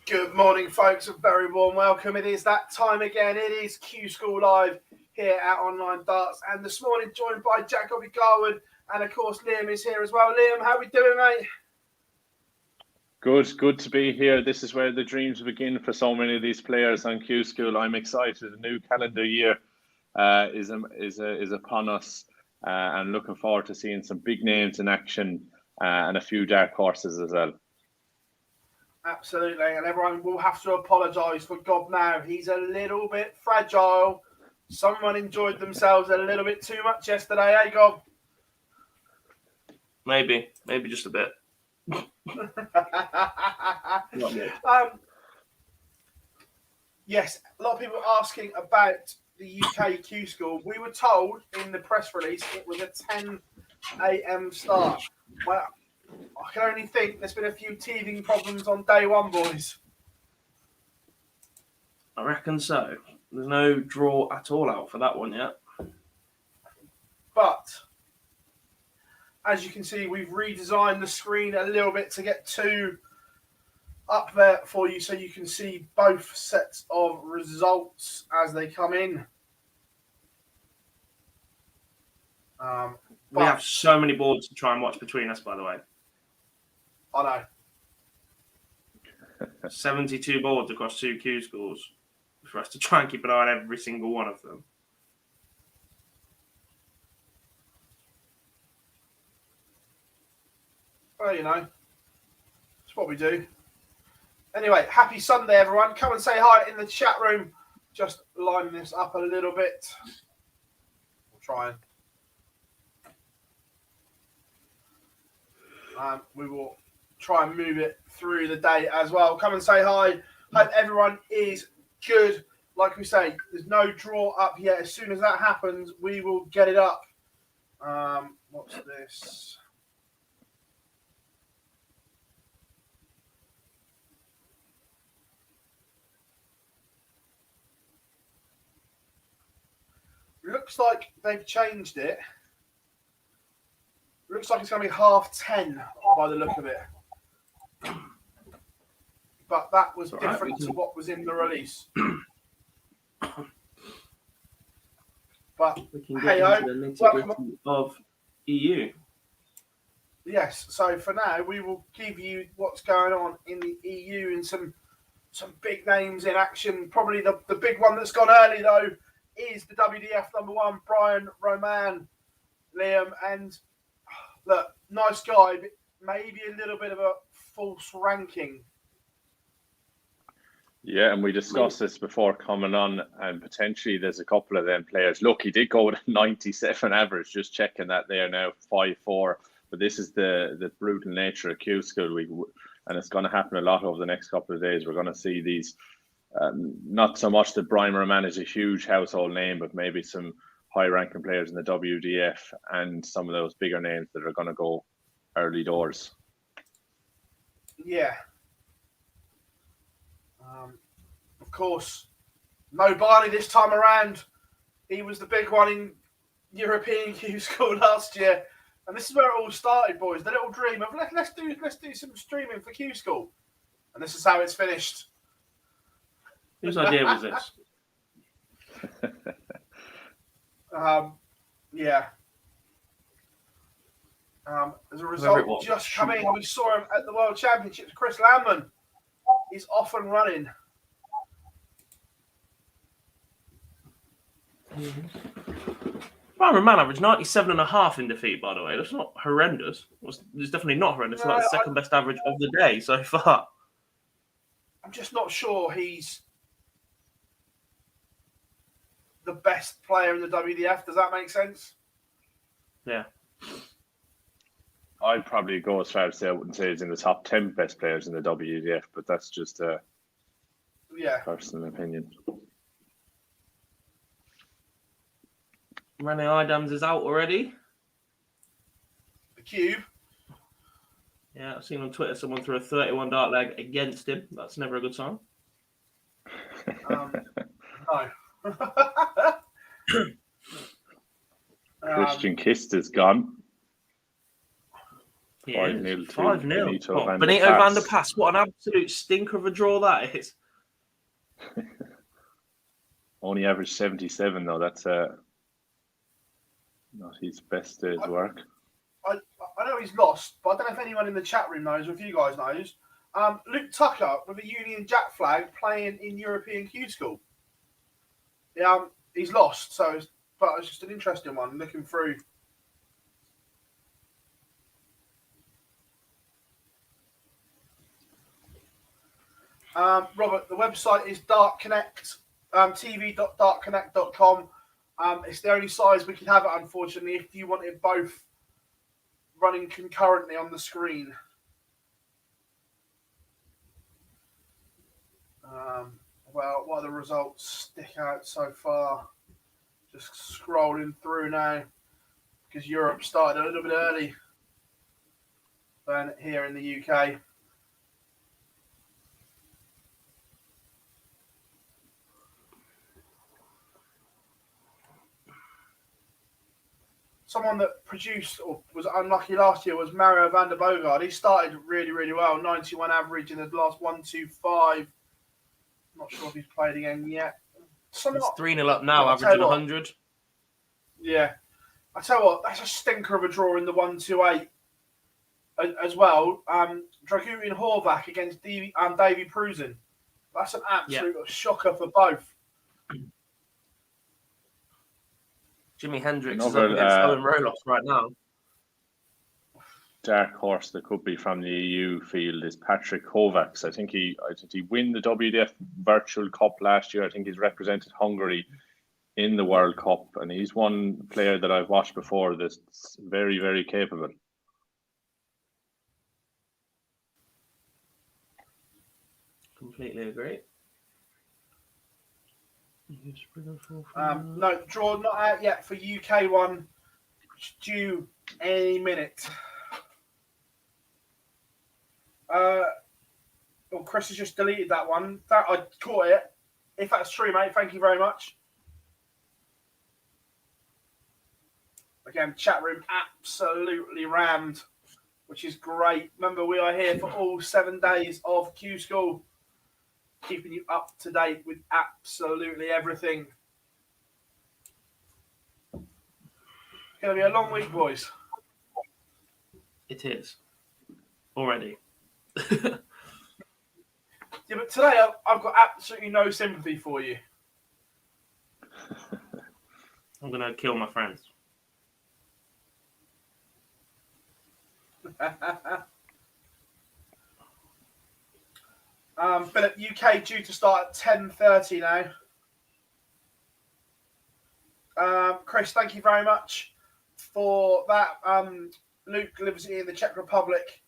Good morning, folks. A very warm welcome. It is that time again. It is Q-School Live here at Online Darts. And this morning, joined by Jack Garwood. And, of course, Liam is here as well. Liam, how are we doing, mate? Good to be here. This is where the dreams begin for so many of these players on Q-School. I'm excited. A new calendar year is upon us. And looking forward to seeing some big names in action and a few dark horses as well. Absolutely, and everyone will have to apologise for Gob now. He's a little bit fragile. Someone enjoyed themselves a little bit too much yesterday, eh, Gob? Maybe just a bit. Yes, a lot of people are asking about the UK Q-School. We were told in the press release it was a 10 a.m. start. Well, I can only think there's been a few teething problems on day one, boys. I reckon so. There's no draw at all out for that one yet. But as you can see, we've redesigned the screen a little bit to get two up there for you so you can see both sets of results as they come in. We have so many boards to try and watch between us, by the way. I know. 72 boards across 2 Q schools for us to try and keep an eye on every single one of them. Well, you know, it's what we do. Anyway, happy Sunday, everyone. Come and say hi in the chat room. Just line this up a little bit. We'll try and we will try and move it through the day as well. Come and say hi. Hope everyone is good. Like we say, there's no draw up yet. As soon as that happens, we will get it up. What's this? Looks like they've changed it. Looks like it's going to be 10:30 by the look of it. But that was different to what was in the release. But we can get into the nitty-gritty of EU. Yes, so for now, we will give you what's going on in the EU and some big names in action. Probably the big one that's gone early, though, is the WDF #1, Brian Roman, Liam. And look, nice guy, but maybe a little bit of a false ranking. Yeah, and we discussed this before coming on, and potentially there's a couple of them players. Look, he did go with a 97 average, just checking that there now, 5-4. But this is the brutal nature of Q-School, and it's going to happen a lot over the next couple of days. We're going to see these, not so much that Brian Roman is a huge household name, but maybe some high-ranking players in the WDF and some of those bigger names that are going to go early doors. Yeah. Of course, no Barney this time around. He was the big one in European Q-School last year. And this is where it all started, boys. The little dream of let's do some streaming for Q-School. And this is how it's finished. Whose idea was this? Yeah. As a result, just coming, we saw him at the World Championships. Chris Landman is off and running. Brian Roman averaged 97.5 in defeat, by the way. That's not horrendous. It's definitely not horrendous. It's like the second best average of the day so far. I'm just not sure he's the best player in the WDF. Does that make sense? Yeah. I'd probably go as far as say I wouldn't say he's in the top 10 best players in the WDF, but that's just a personal opinion. Rene Idams is out already. The Cube. Yeah, I've seen on Twitter someone threw a 31 dart leg against him. That's never a good sign. No. Christian Kist is gone. He 5-0 is. to 5-0. Benito Benito Van Van der der Pass. What an absolute stinker of a draw that is. Only averaged 77 though. That's not his best day's work. I know he's lost, but I don't know if anyone in the chat room knows, or if you guys knows. Luke Tucker with a Union Jack flag playing in European Q-School. Yeah, he's lost, but it's just an interesting one looking through. Robert, the website is darkconnect, tv.darkconnect.com. It's the only size we can have it, unfortunately, if you wanted both running concurrently on the screen. Well, what are the results stick out so far? Just scrolling through now because Europe started a little bit early than here in the UK. Someone that produced or was unlucky last year was Mario van der Bogard. He started really, really well. 91 average in the last 1-2-5. Not sure if he's played again yet. He's 3-0 up now, averaging 100. Yeah. I tell you what, that's a stinker of a draw in the 1-2-8 as well. Dragutin Horvath against Davy Prusin. That's an absolute shocker for both. Jimi Hendrix is up against Owen Roloff right now. Dark horse that could be from the EU field is Patrick Kovacs. I think he won the WDF Virtual Cup last year. I think he's represented Hungary in the World Cup, and he's one player that I've watched before that's very, very capable. Completely agree. No, draw not out yet for UK one. Due any minute. Chris has just deleted that one. I caught it. If that's true, mate, thank you very much. Again, chat room absolutely rammed, which is great. Remember, we are here for all 7 days of Q-School, keeping you up to date with absolutely everything. It's going to be a long week, boys. It is. Already. Yeah, but today I've got absolutely no sympathy for you. I'm going to kill my friends. Philip, UK due to start at 10:30 now. Chris, thank you very much for that. Luke lives in the Czech Republic,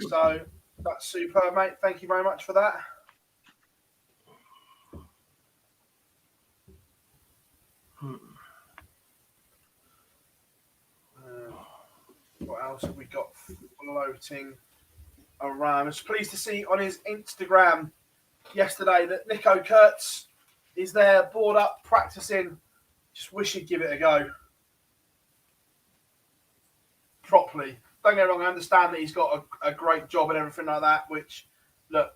so that's superb, mate. Thank you very much for that. What else have we got floating around? I was pleased to see on his Instagram yesterday that Nico Kurtz is there, board up, practicing. Just wish he'd give it a go properly. Don't get me wrong, I understand that he's got a great job and everything like that, which, look,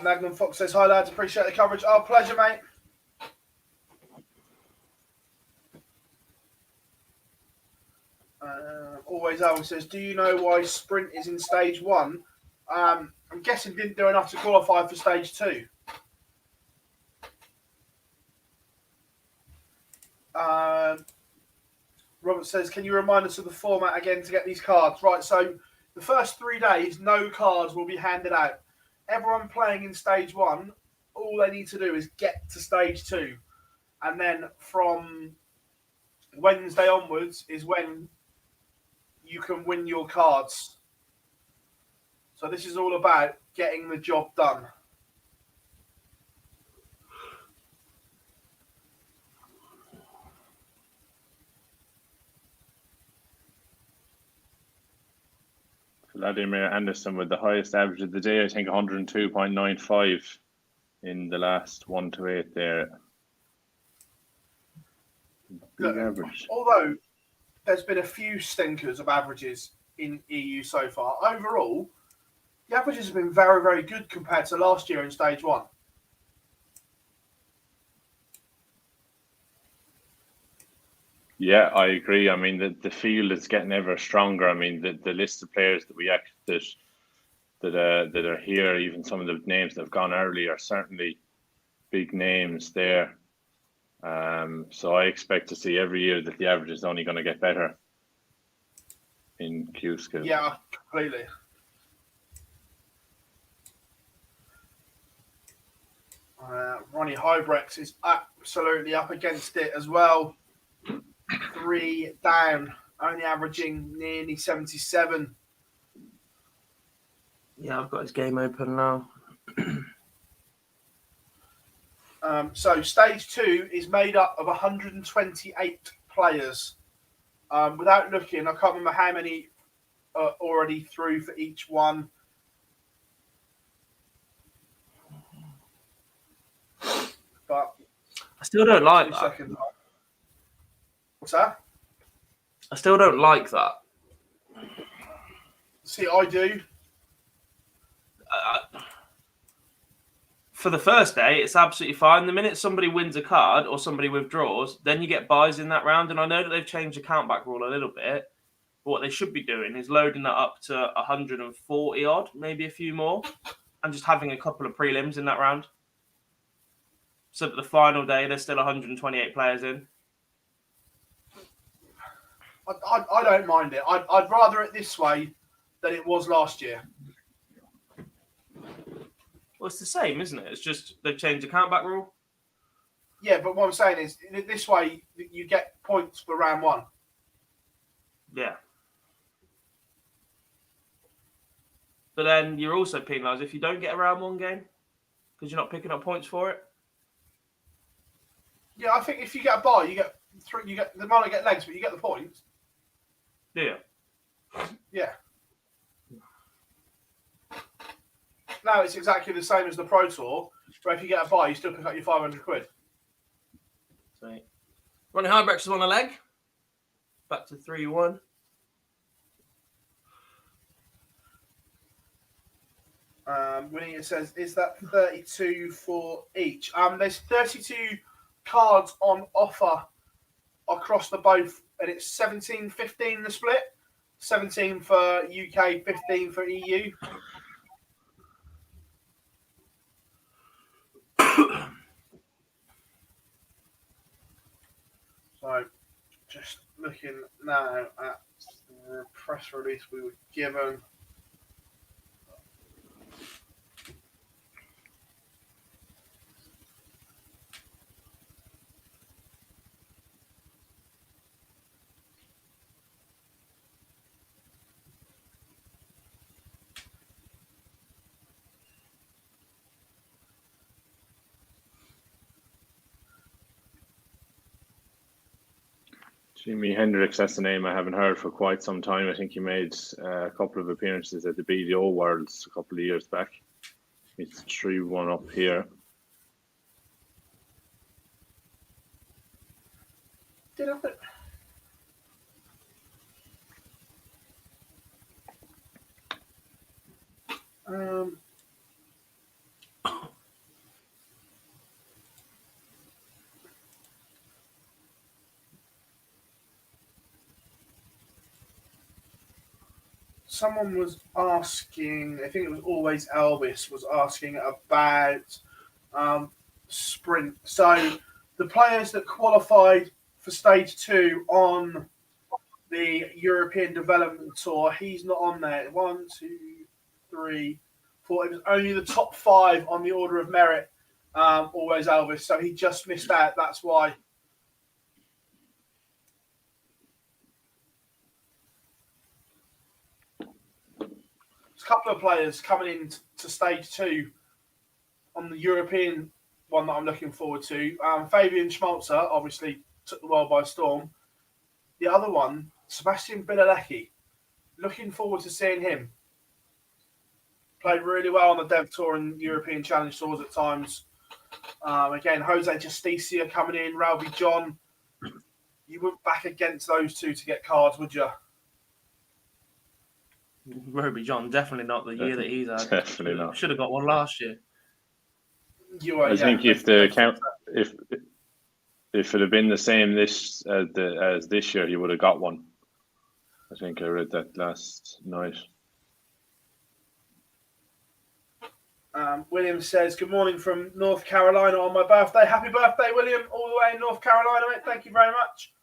Magnum Fox says, hi lads, appreciate the coverage. Oh, pleasure, mate. Always Always says, do you know why Sprint is in stage 1? I'm guessing didn't do enough to qualify for stage 2. Robert says, can you remind us of the format again to get these cards? Right, so the first 3 days, no cards will be handed out. Everyone playing in stage 1, all they need to do is get to stage 2. And then from Wednesday onwards is when you can win your cards. So this is all about getting the job done. Vladimir Anderson with the highest average of the day, I think 102.95 in the last 1 to 8 there. Big average. Although there's been a few stinkers of averages in EU so far, overall, the averages have been very, very good compared to last year in stage 1. Yeah, I agree. I mean, the field is getting ever stronger. I mean, the list of players that we that are here, even some of the names that have gone early, are certainly big names there. So I expect to see every year that the average is only going to get better in Q-School. Yeah, completely. Ronnie Hybrex is absolutely up against it as well. 3 down, only averaging nearly 77. Yeah, I've got his game open now. So stage 2 is made up of 128 players. Without looking, I can't remember how many are already through for each one. But I still don't like that. Seconds. What's that? I still don't like that. See, I do. For the first day, it's absolutely fine. The minute somebody wins a card or somebody withdraws, then you get buys in that round. And I know that they've changed the countback rule a little bit. But what they should be doing is loading that up to 140 odd, maybe a few more, and just having a couple of prelims in that round. So that the final day, there's still 128 players in. I don't mind it. I'd rather it this way than it was last year. Well, it's the same, isn't it? It's just they've changed the countback rule. Yeah, but what I'm saying is, this way you get points for round 1. Yeah. But then you're also penalised if you don't get a round 1 game because you're not picking up points for it. Yeah, I think if you get a bye, you get 3. You get they might not get legs, but you get the points. Yeah. Yeah. Now it's exactly the same as the Pro Tour, where if you get a bye, you still pick up your 500 quid. Sweet. Ronnie Hybrex is on a leg. Back to 3-1. Winnie says, is that 32 for each? There's 32 cards on offer across the both, and it's 17-15 the split. 17 for UK, 15 for EU. So, just looking now at the press release we were given. Jimi Hendrix, that's a name I haven't heard for quite some time. I think he made a couple of appearances at the BDO Worlds a couple of years back. It's 3-1 up here. Did I put... Someone was asking, I think it was Always Elvis, was asking about sprint. So the players that qualified for stage 2 on the European Development Tour. He's not on there. 1, 2, 3, 4. It was only the top 5 on the order of merit. Always Elvis. So he just missed out. That's why. There's a couple of players coming in to stage 2 on the European one that I'm looking forward to. Fabian Schmalzer obviously took the world by storm. The other one, Sebastian Bialecki. Looking forward to seeing him. Played really well on the Dev Tour and European Challenge Tours at times. Again, Jose Justicia coming in, Ralby John. You wouldn't back against those two to get cards, would you? Roby John, definitely not the year that he's had. Definitely not. Should have got one last year. I think if the count, if it had been the same as this year, he would have got one. I think I read that last night. William says, good morning from North Carolina on my birthday. Happy birthday, William, all the way in North Carolina, mate. Thank you very much.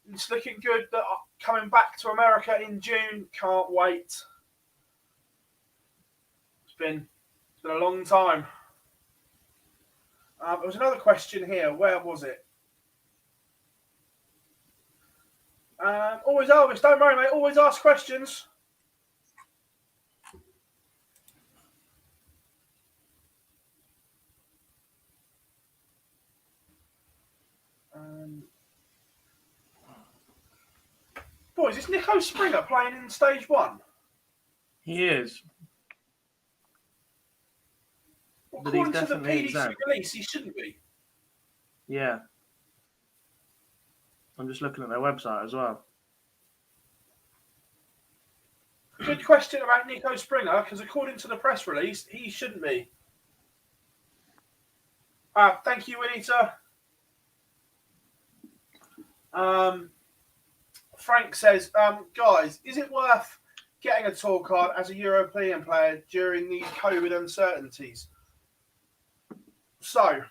It's looking good that coming back to America in June. Can't wait. It's been a long time. There was another question here. Where was it? Always Elvis. Don't worry, mate. Always ask questions. Boys, is Nico Springer playing in stage 1? He is. Well, But he's according to the definitely PDC exempt. release, he shouldn't be. Yeah. I'm just looking at their website as well. Good question about Nico Springer, because according to the press release, he shouldn't be. Thank you, Anita. Frank says, guys, is it worth getting a tour card as a European player during these COVID uncertainties? So,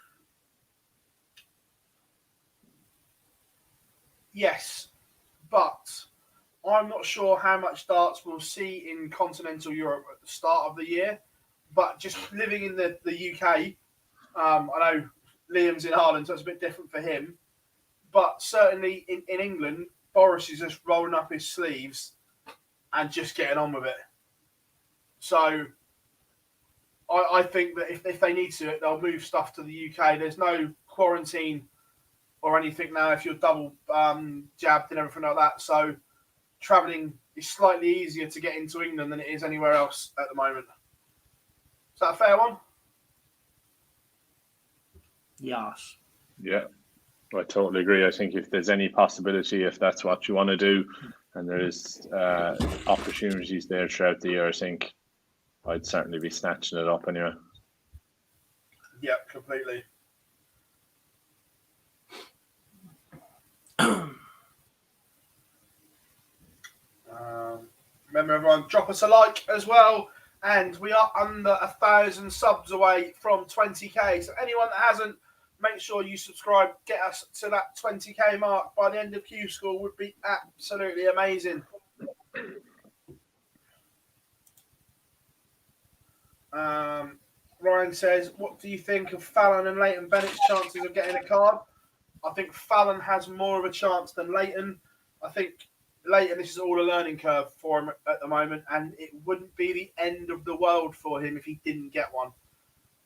yes, but I'm not sure how much darts we'll see in continental Europe at the start of the year. But just living in the UK, I know Liam's in Ireland, so it's a bit different for him. But certainly in England, Boris is just rolling up his sleeves and just getting on with it. So I think that if they need to, they'll move stuff to the UK. There's no quarantine or anything now if you're double jabbed and everything like that. So travelling is slightly easier to get into England than it is anywhere else at the moment. Is that a fair one? Yes. Yeah, I totally agree. I think if there's any possibility, if that's what you want to do, and there is opportunities there throughout the year, I think I'd certainly be snatching it up anyway. Yeah, completely. Remember, everyone, drop us a like as well. And we are under 1,000 subs away from 20k. So anyone that hasn't, make sure you subscribe. Get us to that 20k mark by the end of Q-School would be absolutely amazing. Ryan says, what do you think of Fallon and Leighton Bennett's chances of getting a card? I think Fallon has more of a chance than Leighton. I think Leighton, this is all a learning curve for him at the moment, and it wouldn't be the end of the world for him if he didn't get one.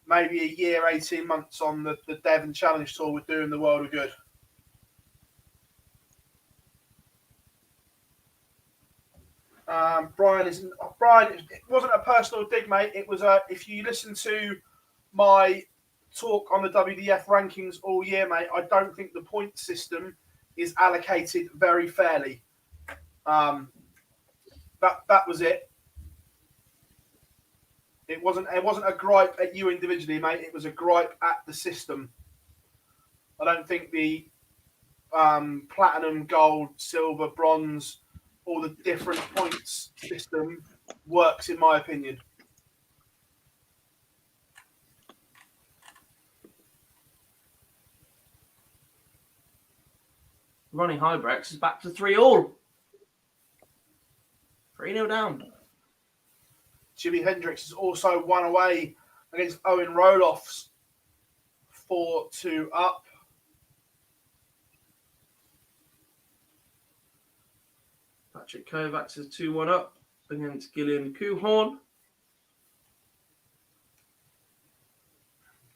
Maybe a year, 18 months on the Devon Challenge Tour would do him the world of good. Brian, it wasn't a personal dig, mate. It was if you listen to my talk on the WDF rankings all year, mate, I don't think the point system is allocated very fairly. That was it. It wasn't a gripe at you individually, mate. It was a gripe at the system. I don't think the platinum, gold, silver, bronze, all the different points system works, in my opinion. Ronnie Hybrex is back to 3-all. 3-0 down. Jimi Hendrix has also won away against Owen Roloffs 4-2 up. Patrick Kovacs is 2-1 up against Gillian Kuhorn.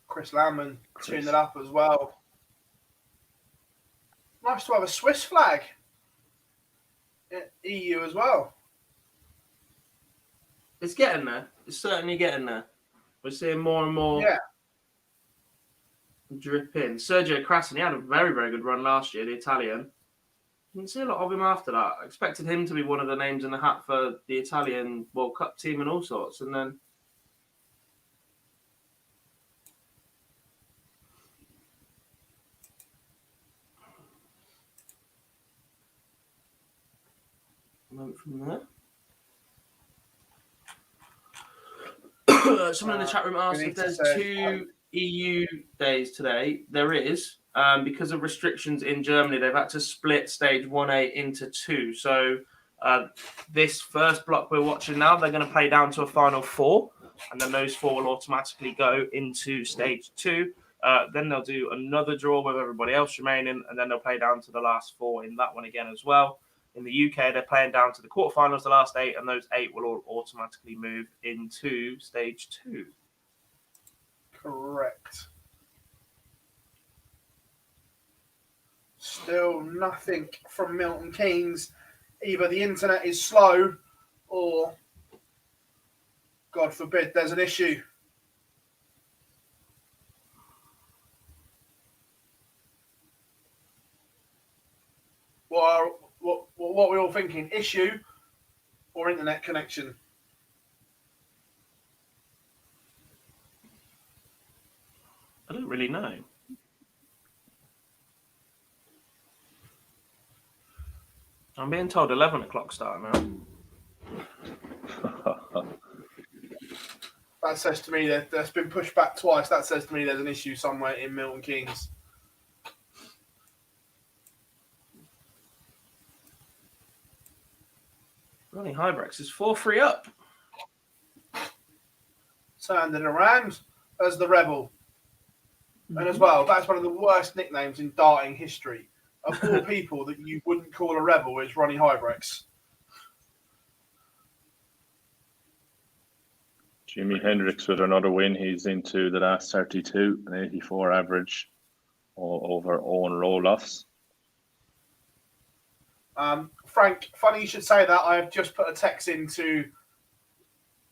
Chris Landman tuned it up as well. Nice to have a Swiss flag in EU as well. It's getting there. It's certainly getting there. We're seeing more and more drip in. Sergio Crasson, he had a very, very good run last year, the Italian. Didn't see a lot of him after that. I expected him to be one of the names in the hat for the Italian World Cup team and all sorts. And then went from there. Someone in the chat room asked if there's 2 EU days today. There is. Because of restrictions in Germany, they've had to split stage 1A into 2. So this first block we're watching now, they're going to play down to a final 4. And then those 4 will automatically go into stage 2. Then they'll do another draw with everybody else remaining. And then they'll play down to the last 4 in that one again as well. In the UK, they're playing down to the quarterfinals, the last 8, and those 8 will all automatically move into stage 2. Correct. Still nothing from Milton Keynes. Either the internet is slow or, God forbid, there's an issue. What are we all thinking? Issue or internet connection? I don't really know. I'm being told 11 o'clock start now. That says to me that that's been pushed back twice. That says to me there's an issue somewhere in Milton Keynes. Ronnie Hybrex is 4-3 up. Turned it around as the Rebel. And as well, that's one of the worst nicknames in darting history. Of all people that you wouldn't call a Rebel is Ronnie Hybrex. Jimi Hendrix with another win. He's into the last 32, an 84 average over Owen Roloffs. Frank, funny you should say that. I've just put a text into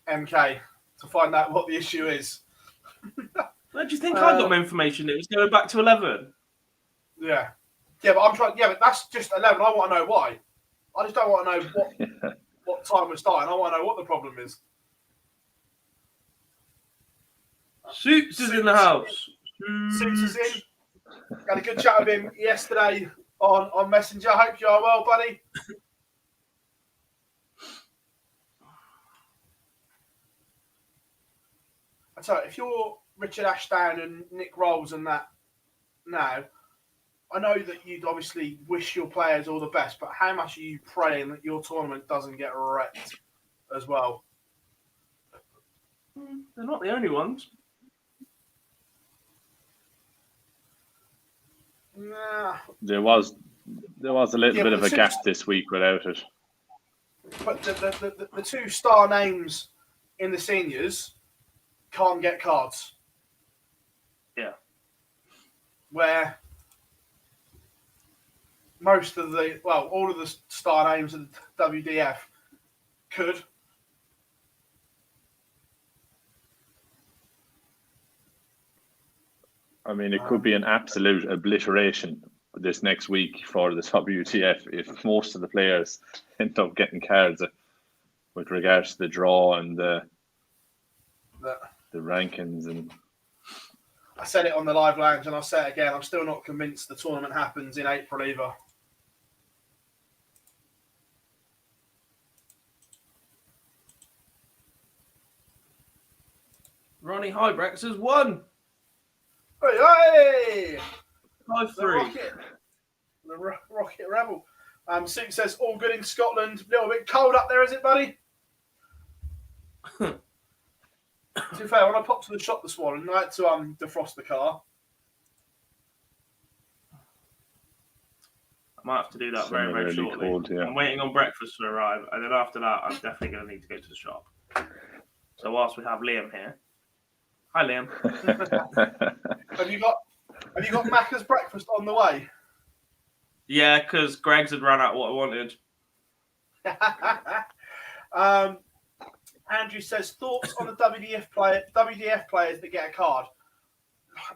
MK to find out what the issue is. Where do you think I got my information? It was going back to 11. Yeah. Yeah, but I'm trying. Yeah, but that's just 11. I want to know why. I just don't want to know what time we're starting. I want to know what the problem is. Suits is in the house. Suits is in. Had a good chat with him yesterday on Messenger. I hope you are well, buddy. I tell you, if you're Richard Ashdown and Nick Rolls and that now, I know that you'd obviously wish your players all the best, but how much are you praying that your tournament doesn't get wrecked as well? They're not the only ones. Nah. There was a little bit of a gap this week without it. But the 2 star names in the seniors can't get cards. Yeah. Where most of all of the star names of the WDF could. I mean, it could be an absolute obliteration this next week for the WTF if most of the players end up getting cards with regards to the draw and the rankings. And I said it on the live lounge and I'll say it again. I'm still not convinced the tournament happens in April either. Ronnie Hybrex has won. Hey! 5-3. The Rocket Rebel. Sue says, all good in Scotland. A little bit cold up there, is it, buddy? To be fair, when I popped to the shop this morning, I had to defrost the car. I might have to do that very, very shortly. Cold, yeah. I'm waiting on breakfast to arrive, and then after that, I'm definitely going to need to go to the shop. So whilst we have Liam here, hi Liam. Have you got Macca's breakfast on the way? Yeah, because Greg's had run out what I wanted. Andrew says, thoughts on the WDF players that get a card?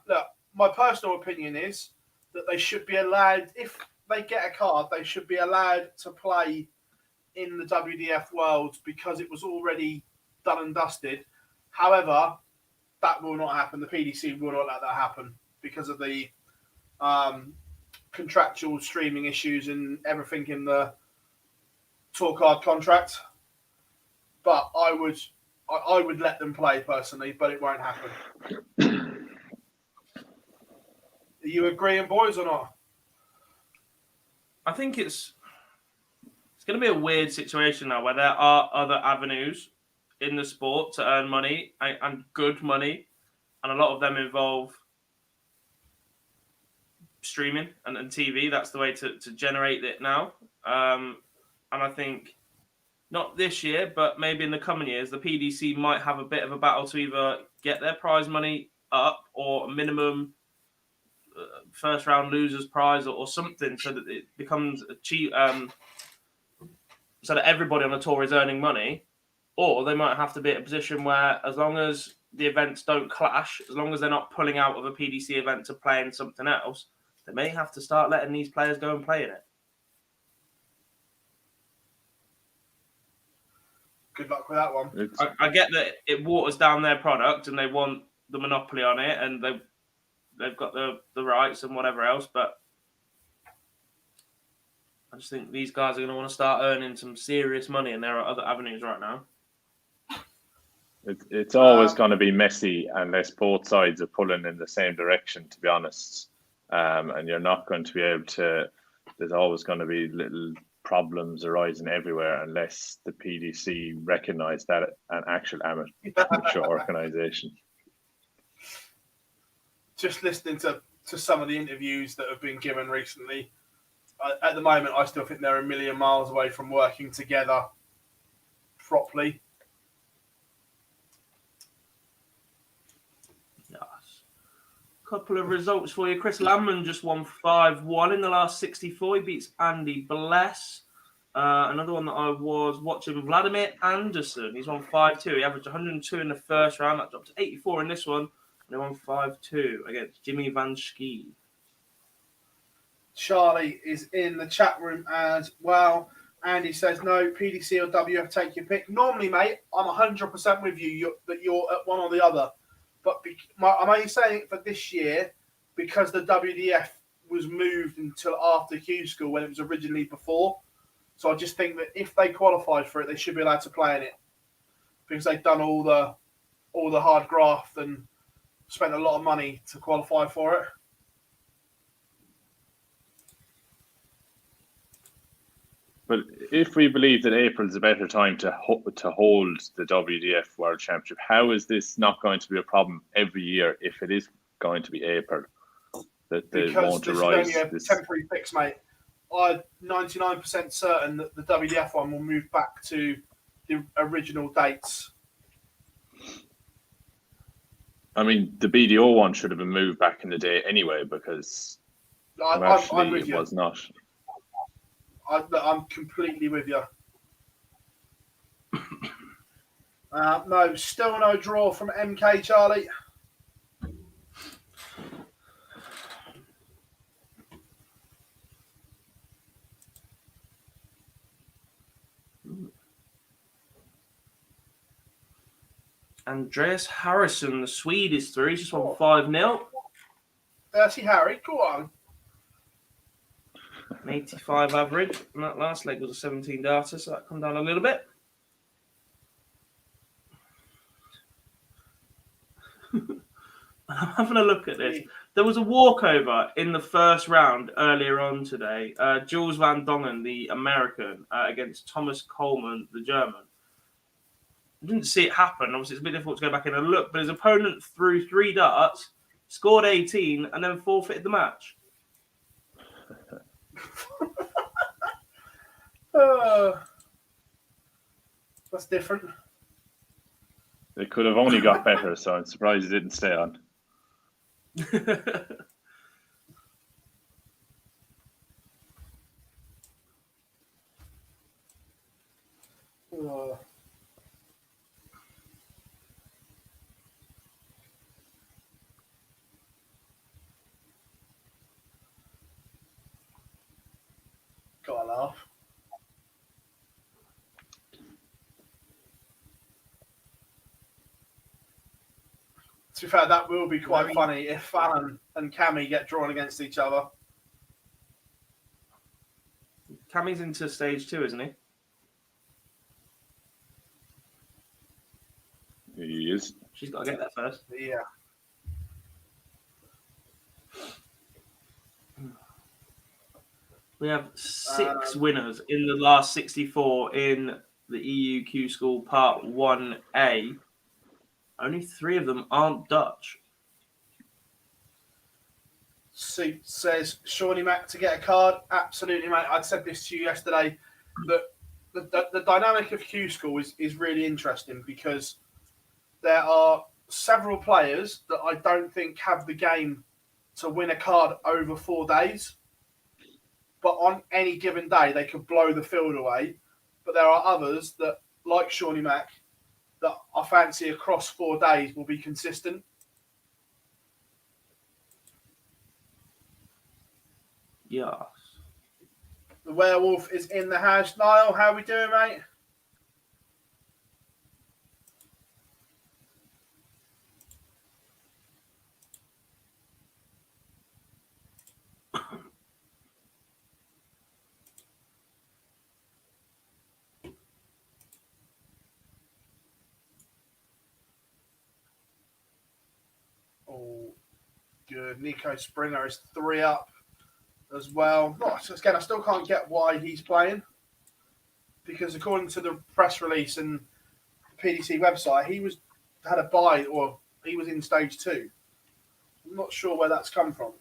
Look, my personal opinion is that they should be allowed, if they get a card, they should be allowed to play in the WDF world because it was already done and dusted. However, that will not happen. The PDC will not let that happen because of the contractual streaming issues and everything in the tour card contract. But I would let them play personally, but it won't happen. Are you agreeing, boys, or not? I think it's going to be a weird situation now where there are other avenues in the sport to earn money and good money, and a lot of them involve streaming and TV. That's the way to generate it now. And I think not this year, but maybe in the coming years, the PDC might have a bit of a battle to either get their prize money up or a minimum first round losers prize or something so that it becomes a cheap, so that everybody on the tour is earning money. Or they might have to be in a position where, as long as the events don't clash, as long as they're not pulling out of a PDC event to play in something else, they may have to start letting these players go and play in it. Good luck with that one. I get that it waters down their product and they want the monopoly on it and they've got the rights and whatever else, but I just think these guys are going to want to start earning some serious money, and there are other avenues right now. It's always going to be messy unless both sides are pulling in the same direction, to be honest. And you're not going to be able to, there's always going to be little problems arising everywhere unless the PDC recognise that an actual amateur organisation. Just listening to some of the interviews that have been given recently, at the moment, I still think they're a million miles away from working together properly. Yes. Couple of results for you. Chris Landman just won 5-1 in the last 64. He beats Andy Bless. Another one that I was watching, Vladimir Anderson. He's won 5-2. He averaged 102 in the first round. That dropped to 84 in this one. And they won 5-2 against Jimmy Van Schie. Charlie is in the chat room as well. Andy says, no, PDC or WF, take your pick. Normally, mate, I'm 100% with you that you're at one or the other. But I'm only saying it for this year because the WDF was moved until after Q-School when it was originally before. So I just think that if they qualified for it, they should be allowed to play in it because they've done all the hard graft and spent a lot of money to qualify for it. But if we believe that April is a better time to hold the WDF World Championship, how is this not going to be a problem every year if it is going to be April? That they won't arise. Because this is only a temporary fix, mate. I'm 99% certain that the WDF one will move back to the original dates. I mean, the BDO one should have been moved back in the day anyway because I'm with you. It was not. I'm completely with you. No, still no draw from MK, Charlie. Andreas Harrison, the Swede, is through. He's just won 5-0. Dirty Harry, go on. An 85 average. And that last leg was a 17 data, so that come down a little bit. I'm having a look at this. There was a walkover in the first round earlier on today. Jules Van Dongen, the American, against Thomas Coleman, the German. I didn't see it happen. Obviously, it's a bit difficult to go back in and look, but his opponent threw 3 darts, scored 18, and then forfeited the match. That's different. They could have only got better, so I'm surprised it didn't stay on. Gotta laugh. To be fair, that will be quite funny if Fallon and Cammy get drawn against each other. Cammy's into stage 2, isn't he? He is. She's got to get there first. Yeah. We have 6 winners in the last 64 in the EU Q-School Part 1A. Only 3 of them aren't Dutch. Suit says, Shawnee Mac to get a card. Absolutely, mate. I said this to you yesterday. That the dynamic of Q-School is really interesting because there are several players that I don't think have the game to win a card over 4 days. But on any given day, they could blow the field away. But there are others that, like Shawnee Mac, that I fancy across 4 days will be consistent. Yes. The werewolf is in the house. Niall, how we doing, mate? Oh, good. Nico Springer is 3 up as well. Again, I still can't get why he's playing because according to the press release and the PDC website, he had a bye or he was in stage 2. I'm not sure where that's come from.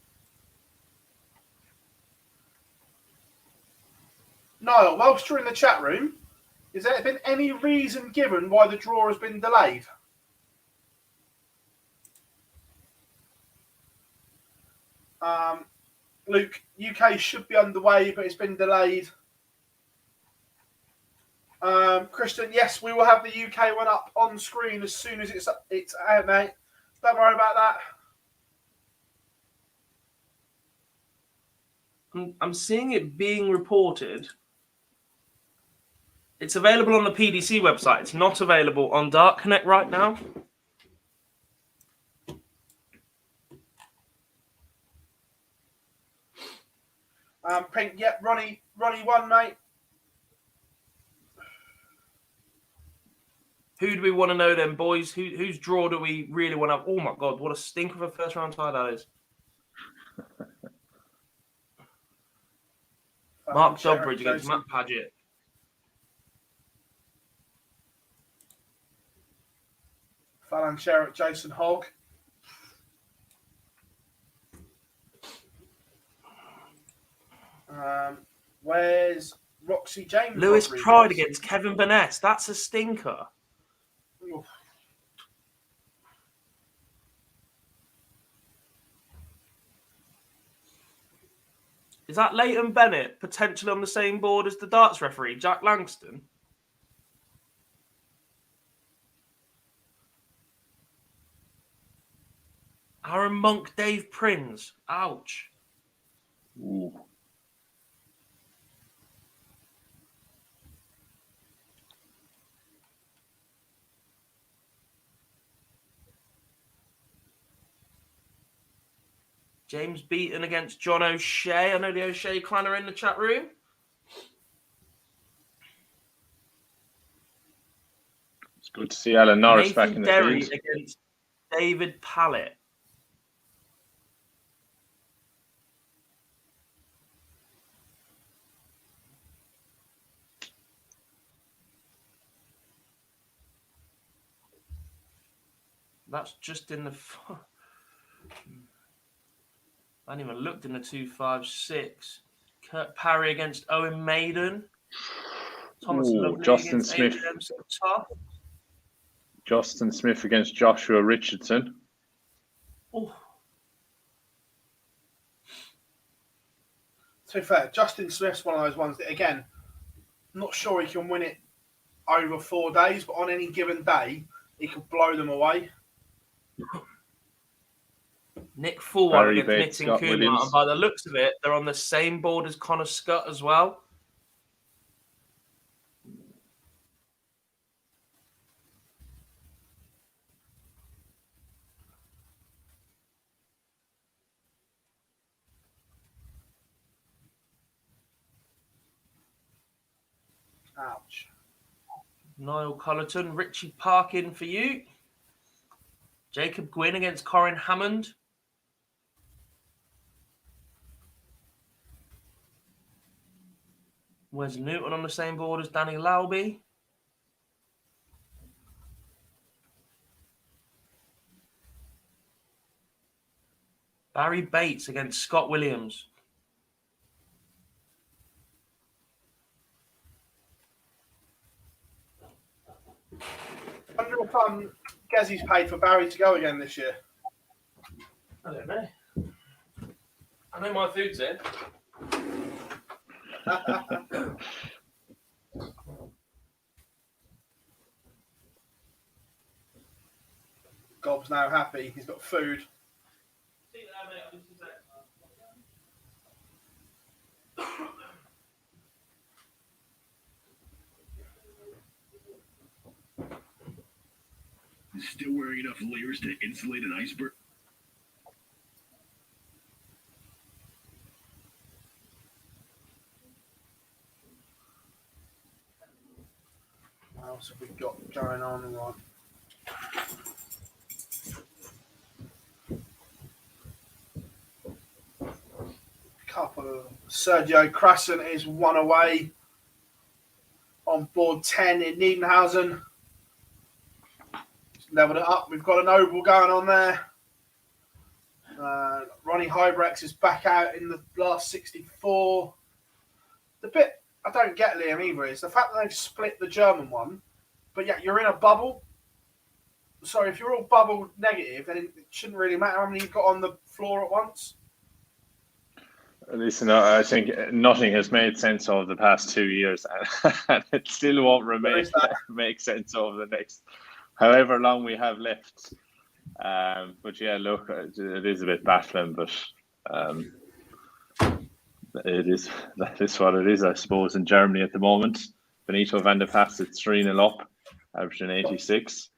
Niall, whilst you're in the chat room, has there been any reason given why the draw has been delayed? Luke, UK should be underway, but it's been delayed. Christian, yes, we will have the UK one up on screen as soon as it's out, mate. Don't worry about that. I'm seeing it being reported. It's available on the PDC website. It's not available on Dart Connect right now. Pink, yep, Ronnie won, mate. Who do we want to know then, boys? Whose draw do we really want to have? Oh my God, what a stink of a first round tie that is. Mark Doddridge against Matt Paget. Fallon Sherritt, Jason Hogg. Where's Roxy James? Lewis Pride against Kevin Burness. That's a stinker. Oof. Is that Leighton Bennett potentially on the same board as the darts referee, Jack Langston? Aaron Monk, Dave Prince. Ouch. Ooh. James Beaton against John O'Shea. I know the O'Shea clan are in the chat room. It's good to see Alan Norris Nathan back in the Derry field. Against David Pallett. That's just in the. I haven't even looked in the 256. Kurt Parry against Owen Maiden. Thomas Lovely Justin against Smith. Adrian Tough. Justin Smith against Joshua Richardson. Oh, To be fair, Justin Smith's one of those ones that, again, not sure he can win it over 4 days, but on any given day, he could blow them away. Nick Fullwiler Barry against Bates, Nitin Scott Kumar. Williams. And by the looks of it, they're on the same board as Connor Scott as well. Ouch. Niall Collerton, Richie Parkin for you. Jacob Gwynn against Corin Hammond. Wes Newton on the same board as Danny Lauby. Barry Bates against Scott Williams. I wonder if Gezzy's paid for Barry to go again this year. I don't know. I know my food's in. Gob's now happy. He's got food. Still wearing enough layers to insulate an iceberg? What else have we got going on? Right. Couple of Sergio Crescent is one away on board 10 in Niedernhausen. Leveled it up. We've got an oval going on there. Ronnie Hybrex is back out in the last 64. The bit I don't get, Liam, either is the fact that they've split the German one, but yet you're in a bubble. So if you're all bubble negative, then it shouldn't really matter how many you've got on the floor at once. Listen, I think nothing has made sense over the past 2 years, and it still won't make sense over the next however long we have left. But yeah, look, it is a bit baffling, but that is what it is, I suppose, in Germany at the moment. Benito van der Pass is 3-0 up, averaging 86.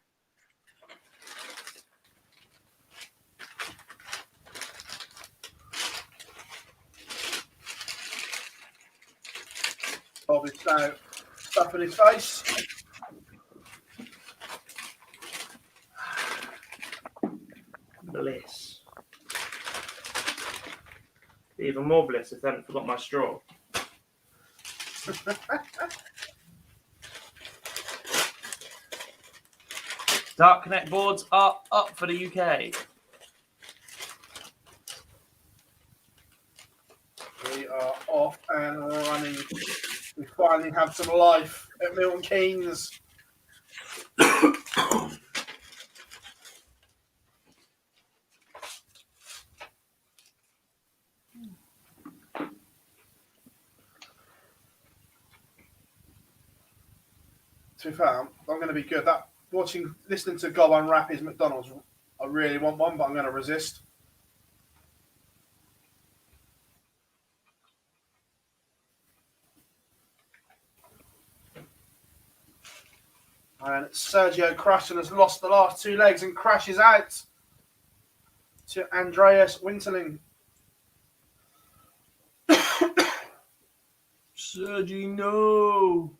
Bob is now stuffing his face. Bliss. Even more bliss if I hadn't forgot my straw. Dark Connect boards are up for the UK. We are off and running. We finally have some life at Milton Keynes. To be fair, I'm going to be good. Listening to Gob unwrap his McDonald's, I really want one, but I'm going to resist. And Sergio Crescent has lost the last 2 legs and crashes out to Andreas Winterling. Sergi, no.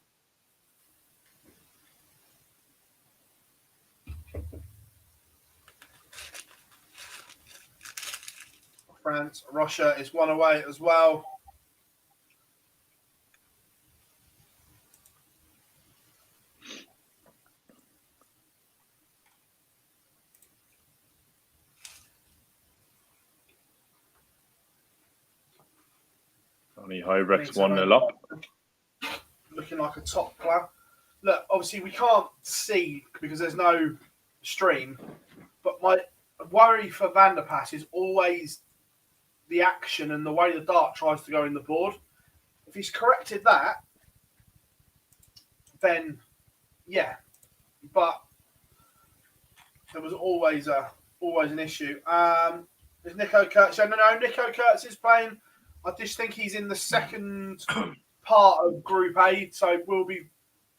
France, Russia is one away as well. Tony Hybrecht's 1-0 up. Looking like a top player. Look, obviously we can't see because there's no stream, but my worry for Van der Pass is always the action and the way the dart tries to go in the board. If he's corrected that, then yeah, but there was always an issue. Is Nico Kurtz? No, Nico Kurtz is playing. I just think he's in the second part of Group A, so we'll be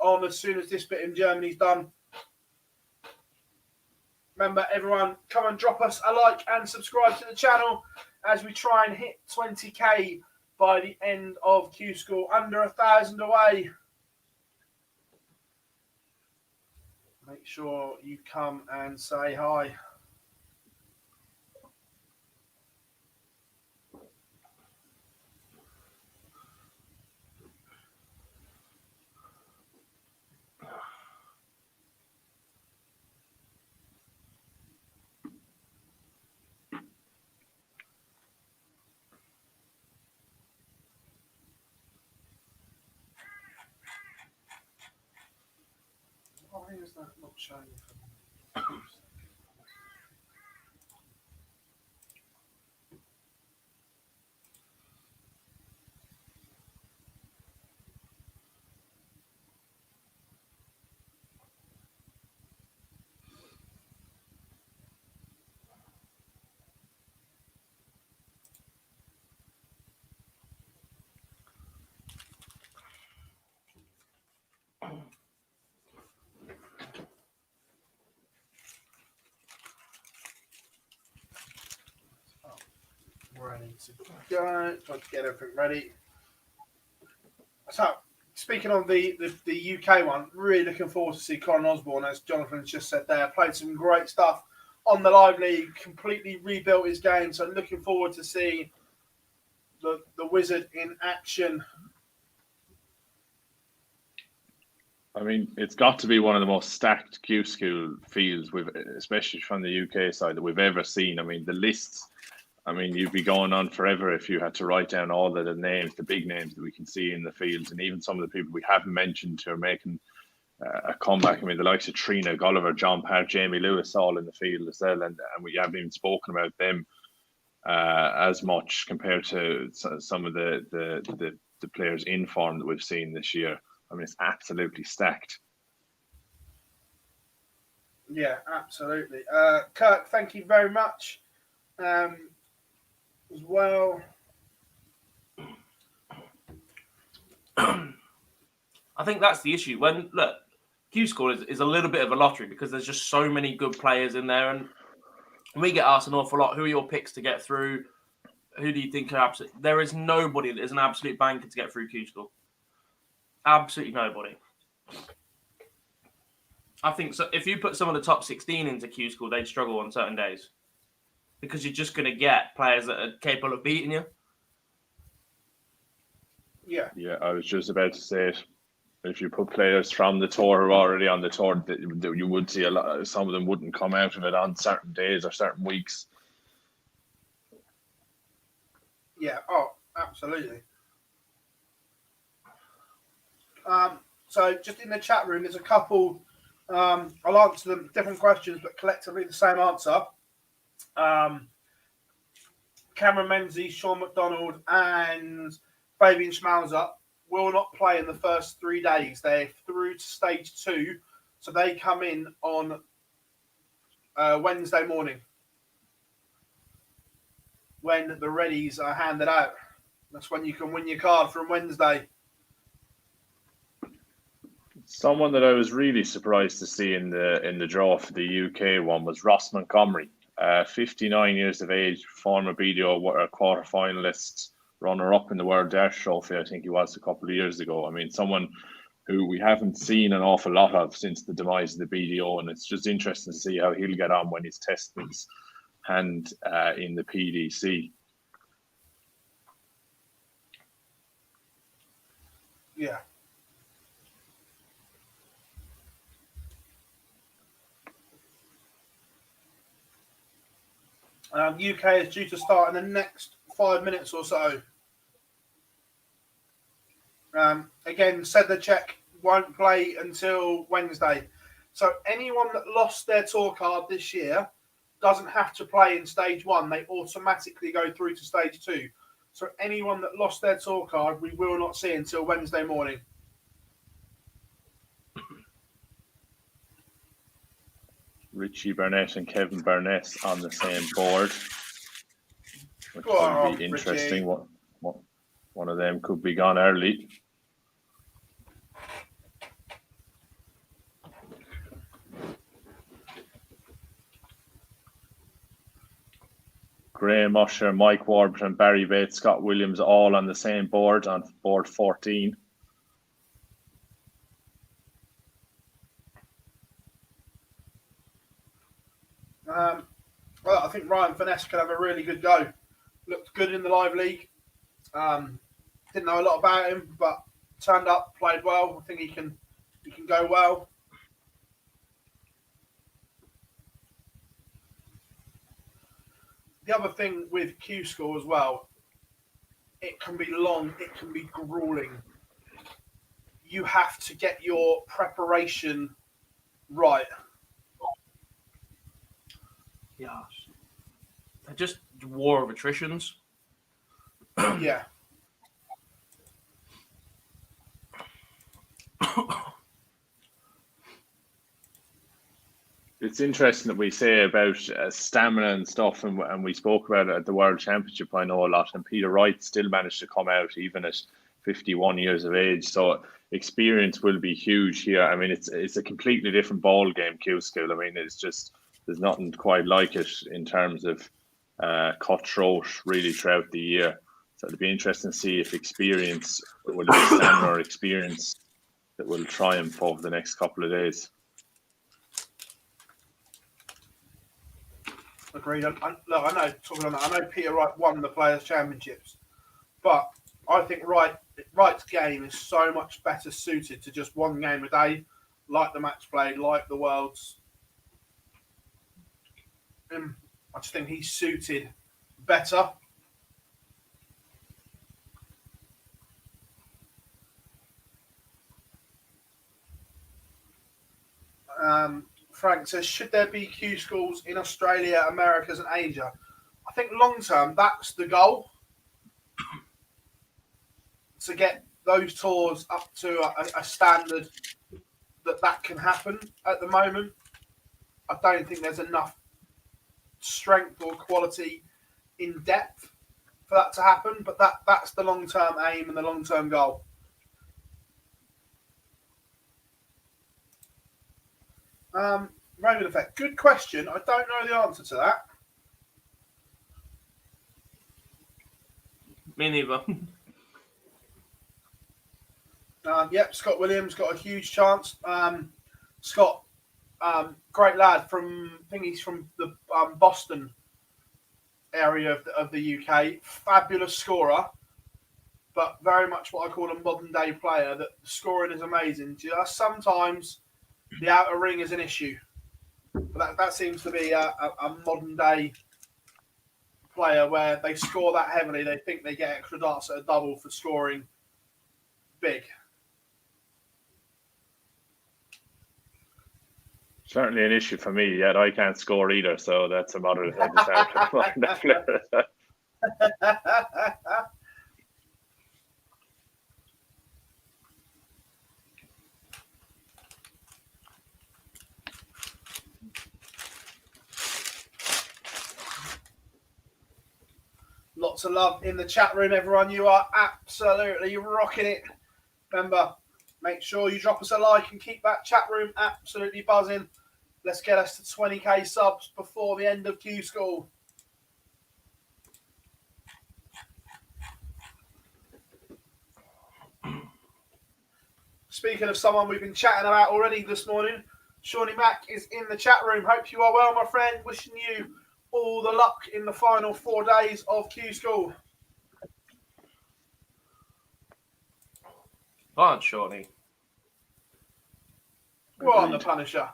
on as soon as this bit in Germany's done. Remember, everyone, come and drop us a like and subscribe to the channel as we try and hit 20k by the end of Q-School. Under 1,000 away. Make sure you come and say hi. Why is that not showing? Ready to go. Try to get everything ready. So, speaking of the UK one, really looking forward to see Corin Osborne, as Jonathan's just said there. Played some great stuff on the live league, completely rebuilt his game. So, looking forward to see the Wizard in action. I mean, it's got to be one of the most stacked Q-School fields, especially from the UK side, that we've ever seen. I mean, the lists. I mean, you'd be going on forever if you had to write down all of the names, the big names that we can see in the fields, and even some of the people we haven't mentioned who are making a comeback. I mean, the likes of Trina, Gulliver, John Park, Jamie Lewis, all in the field as well, and we haven't even spoken about them as much compared to some of the players in form that we've seen this year. I mean, it's absolutely stacked. Yeah, absolutely. Kirk, thank you very much. As well. I think that's the issue. When look, Q-School is a little bit of a lottery because there's just so many good players in there, and we get asked an awful lot. Who are your picks to get through? Who do you think are absolute? There is nobody that is an absolute banker to get through Q-School. Absolutely nobody. I think so. If you put some of the top 16 into Q-School, they'd struggle on certain days because you're just going to get players that are capable of beating you. Yeah. Yeah, I was just about to say it. If you put players from the tour who are already on the tour, you would see a lot. Some of them wouldn't come out of it on certain days or certain weeks. Yeah. Oh, absolutely. So just in the chat room, there's a couple. I'll answer them different questions, but collectively the same answer. Cameron Menzies, Sean McDonald, and Fabian Schmauser will not play in the first 3 days. They're through to stage 2, so they come in on Wednesday morning when the readies are handed out. That's when you can win your card from Wednesday. Someone that I was really surprised to see in the draw for the UK one was Ross Montgomery, 59 years of age, former BDO quarter finalist, runner-up in the World Dash Trophy. I think he was a couple of years ago. I mean, someone who we haven't seen an awful lot of since the demise of the BDO, and it's just interesting to see how he'll get on when he's testing his hand in the PDC. Yeah. UK is due to start in the next 5 minutes or so. Again, Sedlacek won't play until Wednesday. So anyone that lost their tour card this year doesn't have to play in stage 1. They automatically go through to stage 2. So anyone that lost their tour card, we will not see until Wednesday morning. Richie Burnett and Kevin Burnett on the same board, which Go on, will be interesting. One of them could be gone early. Graham Usher, Mike Warburton, Barry Bates, Scott Williams, all on the same board, on board 14. Well, I think Ryan Finesse could have a really good go. Looked good in the live league. Didn't know a lot about him, but turned up, played well. I think he can go well. The other thing with Q-School as well, it can be long, it can be grueling. You have to get your preparation right. Yeah. They're just war of attritions. Yeah. It's interesting that we say about stamina and stuff, and we spoke about it at the World Championship, I know a lot, and Peter Wright still managed to come out even at 51 years of age. So experience will be huge here. I mean, it's a completely different ball game, Q-School. I mean, it's just, there's nothing quite like it in terms of cutthroat really throughout the year. So it'll be interesting to see if experience will be stamina or experience that will triumph over the next couple of days. Agreed. Look, I know. Talking on that, I know Peter Wright won the Players' Championships, but I think Wright's game is so much better suited to just one game a day, like the match play, like the Worlds. I just think he's suited better. Frank says, should there be Q schools in Australia, Americas and Asia? I think long term, that's the goal. To get those tours up to a standard that can happen. At the moment, I don't think there's enough strength or quality in depth for that to happen, but that's the long-term aim and the long-term goal. Raymond Effect, good question. I don't know the answer to that. Me neither. Yep, Scott Williams got a huge chance. Scott, great lad from, I think he's from the Boston area of the UK. Fabulous scorer, but very much what I call a modern day player. That the scoring is amazing. Just sometimes the outer ring is an issue. But that seems to be a modern day player where they score that heavily. They think they get extra darts at a double for scoring big. Certainly an issue for me, yet I can't score either, so that's a moderate. Lots of love in the chat room, everyone. You are absolutely rocking it. Remember, make sure you drop us a like and keep that chat room absolutely buzzing. Let's get us to 20k subs before the end of Q-School. Speaking of someone we've been chatting about already this morning, Shawnee Mack is in the chat room. Hope you are well, my friend. Wishing you all the luck in the final 4 days of Q-School. Go on, Shawnee. Go on, the Punisher.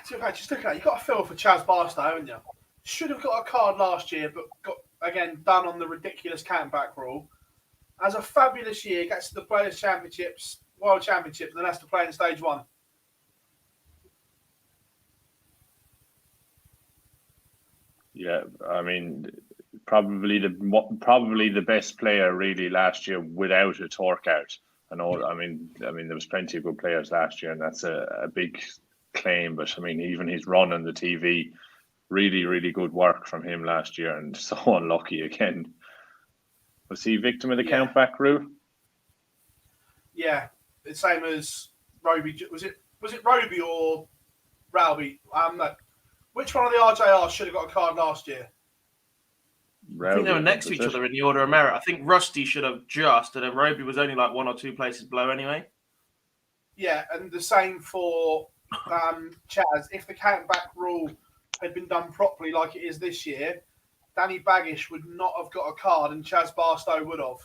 just looking at it, you've got a feel for Chaz Barstow, haven't you? Should have got a card last year, but got, again, done on the ridiculous count-back rule. Has a fabulous year, gets to the Players' Championships, World Championships, and has to play in Stage 1. Yeah, I mean, probably the best player really last year without a torque out. I mean, there was plenty of good players last year, and that's a big claim. But I mean, even his run on the TV, really, really good work from him last year, and so unlucky again. Was he victim of the count-back rule? Yeah, the same as Roby. Was it Roby or Rowby? No. Which one of the RJRs should have got a card last year? I think they were next to each other in the order of merit. I think Rusty should have just, and then Roby was only like 1 or 2 places below anyway. Yeah, and the same for Chaz. If the count-back rule had been done properly like it is this year, Danny Baggish would not have got a card and Chaz Barstow would have.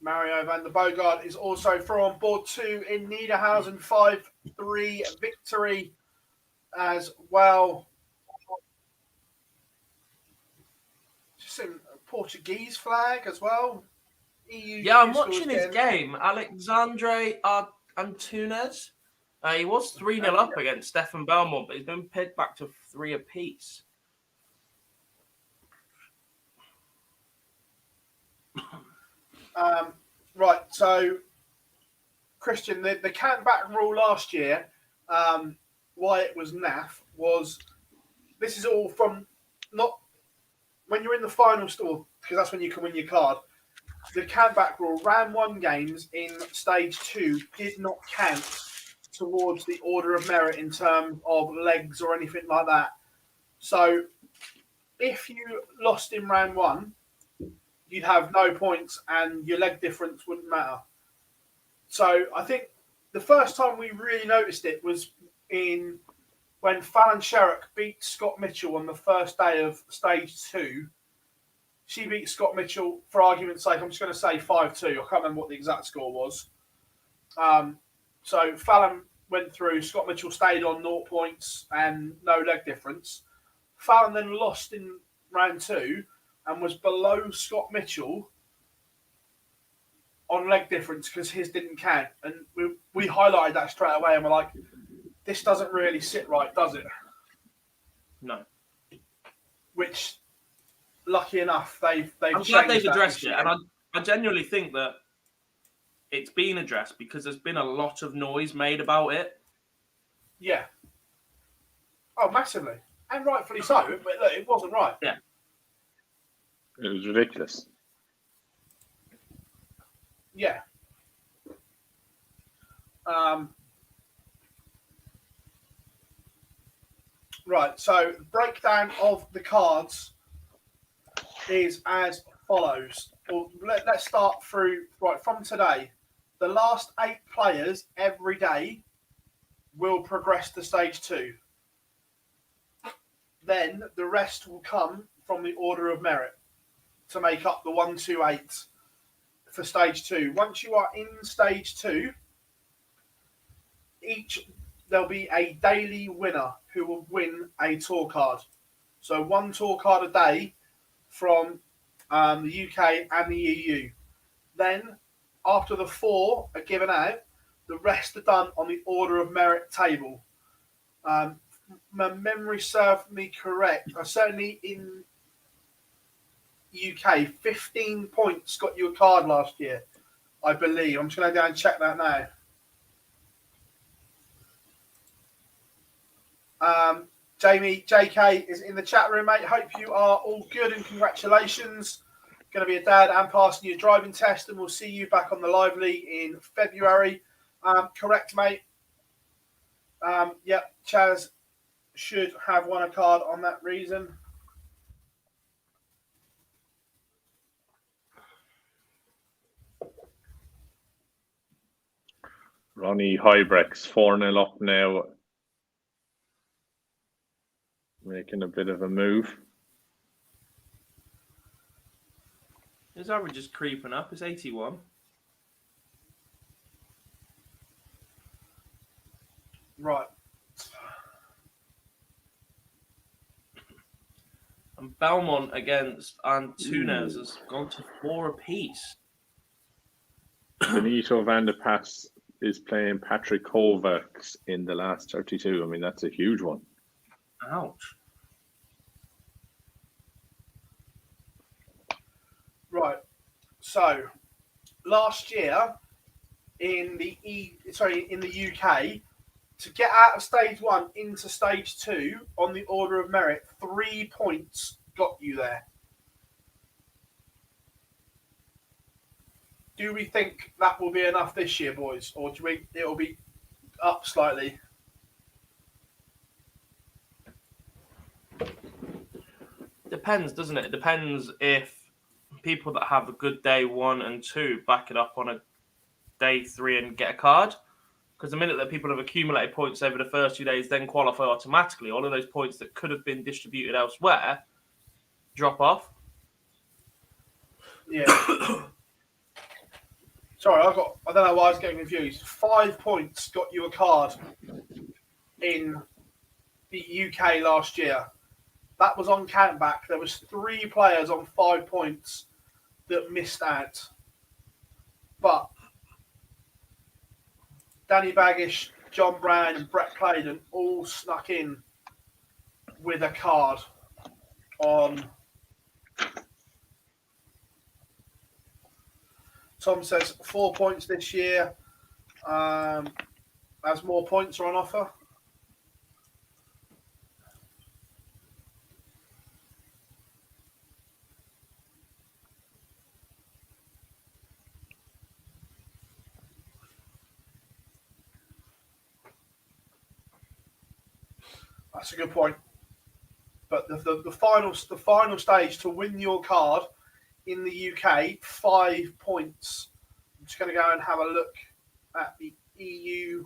Mario van der Bogart is also thrown on board 2 in Niedernhausen 5-3 victory as well. Just a Portuguese flag as well. EU yeah, I'm watching his game. Alexandre Antunes. He was 3-0 up against Stefan Belmont, but he's been pegged back to 3 apiece. Right, so Christian, the count-back rule last year, why it was naff was this is all from not when you're in the final store, because that's when you can win your card. The count-back rule, round 1 games in Stage 2 did not count towards the order of merit in terms of legs or anything like that. So if you lost in round 1, you'd have no points and your leg difference wouldn't matter. So I think the first time we really noticed it was when Fallon Sherrock beat Scott Mitchell on the first day of Stage 2. She beat Scott Mitchell, for argument's sake, I'm just going to say 5-2. I can't remember what the exact score was. So Fallon went through, Scott Mitchell stayed on 0 points and no leg difference. Fallon then lost in round 2 and was below Scott Mitchell on leg difference because his didn't count. And we highlighted that straight away and we're like, this doesn't really sit right, does it? No. Which, lucky enough, they've I'm glad they've addressed it. And I genuinely think that it's been addressed because there's been a lot of noise made about it. Yeah. Oh, massively. And rightfully so. But look, it wasn't right. Yeah. It was ridiculous. Yeah. Right, so breakdown of the cards is as follows. Well, let's start through, right, from today. The last 8 players every day will progress to Stage 2. Then the rest will come from the order of merit to make up the 1, 2, 8 for Stage 2. Once you are in Stage 2, there'll be a daily winner who will win a tour card. So 1 tour card a day from the UK and the EU. Then, after the 4 are given out, the rest are done on the order of merit table. My memory served me correct. Certainly in UK, 15 points got you a card last year, I believe. I'm just going to go and check that now. Jamie, JK is in the chat room, mate. Hope you are all good and congratulations. Going to be a dad and passing your driving test, and we'll see you back on the Lively in February. Correct, mate. Yep, Chaz should have won a card on that reason. Ronnie Hybrex 4-0 up now. making a bit of a move. His average is creeping up. It's 81. Right. And Belmont against Antunes has gone to 4 apiece. Benito van der Pas is playing Patrick Kovacs in the last 32. I mean, that's a huge one. Ouch. Right. So last year in the UK, to get out of stage 1 into stage 2 on the order of merit, 3 points got you there. Do we think that will be enough this year, boys, or do we it'll be up slightly? Depends, doesn't it? It depends if people that have a good day 1 and 2 back it up on a day 3 and get a card. Because the minute that people have accumulated points over the first 2 days, then qualify automatically, all of those points that could have been distributed elsewhere drop off. Yeah. Sorry, I don't know why I was getting confused. 5 points got you a card in the UK last year. That was on countback. There was 3 players on 5 points that missed out. But Danny Baggish, John Brown, and Brett Claydon all snuck in with a card on. Tom says 4 points this year. As more points are on offer. That's a good point. But the final stage to win your card in the UK, 5 points. I'm just going to go and have a look at the EU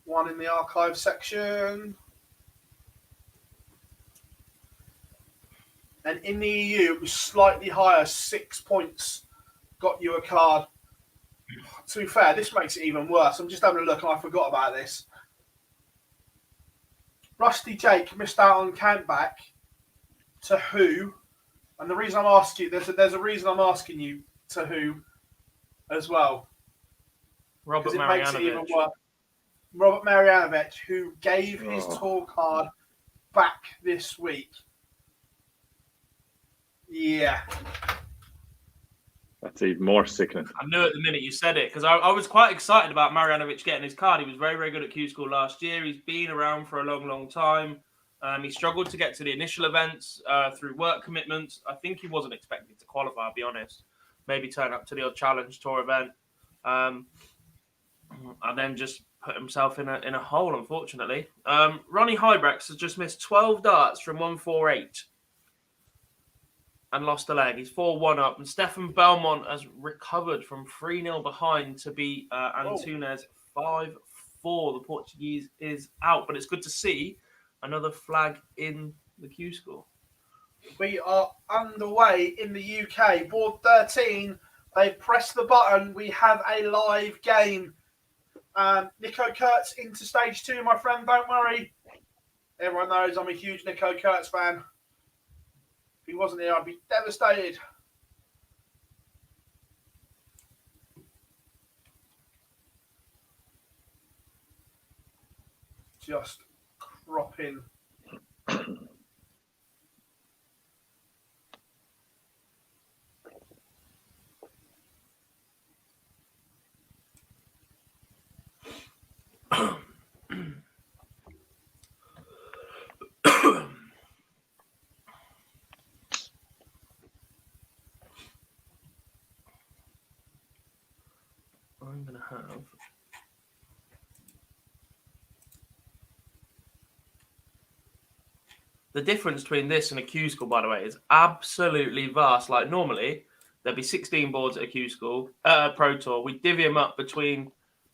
one in the archive section. And in the EU, it was slightly higher. 6 points got you a card. To be fair, this makes it even worse. I'm just having a look and I forgot about this. Rusty Jake missed out on countback to who? And the reason I'm asking you, there's a reason I'm asking you to who as well. Robert Marianovic. Makes it even worse. Robert Marianovic, who gave his tour card back this week. Yeah. That's even more sickening. I knew it the minute you said it because I was quite excited about Marianovic getting his card. He was very, very good at Q-School last year. He's been around for a long, long time. He struggled to get to the initial events through work commitments. I think he wasn't expected to qualify, I'll be honest. Maybe turn up to the odd Challenge Tour event. And then just put himself in a hole, unfortunately. Ronnie Hybrex has just missed 12 darts from 148 and lost a leg. He's 4-1 up. And Stefan Belmont has recovered from 3-0 behind to beat Antunes 5-4. The Portuguese is out, but it's good to see another flag in the Q-School. We are underway in the UK. Board 13, they've pressed the button. We have a live game. Nico Kurtz into stage 2, my friend. Don't worry. Everyone knows I'm a huge Nico Kurtz fan. If he wasn't here, I'd be devastated. Just cropping. I'm going to have... The difference between this and a Q-School, by the way, is absolutely vast. Like, normally, there'd be 16 boards at a Q-School, Pro Tour. We divvy them up between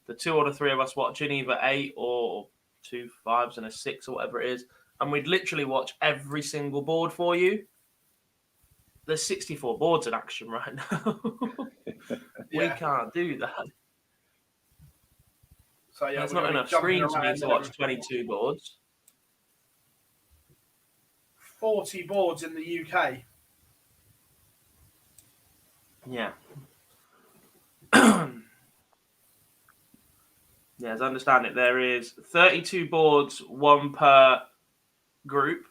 the 2 or the 3 of us watching, either 8 or 2 5s and a 6 or whatever it is. and we'd literally watch every single board for you. There's 64 boards in action right now. We can't do that. So There's not enough screens for me to watch 22 boards. 40 boards in the UK. Yeah. Yeah, as I understand it, there is 32 boards, one per group,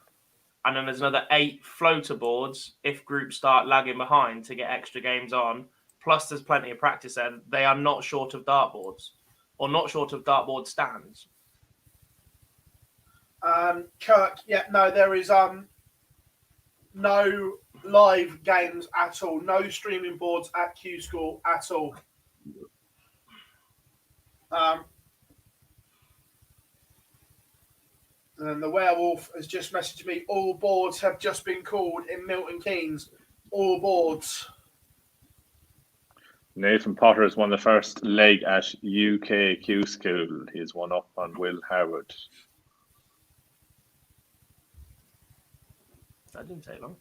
and then there's another 8 floater boards if groups start lagging behind to get extra games on. Plus, there's plenty of practice there. They are not short of dartboards, or not short of dartboard stands. Kirk, there is no live games at all. No streaming boards at Q-School at all. And the werewolf has just messaged me. All boards have just been called in Milton Keynes. All boards. Nathan Potter has won the first leg at UK Q-School. He's one up on Will Howard. That didn't take long.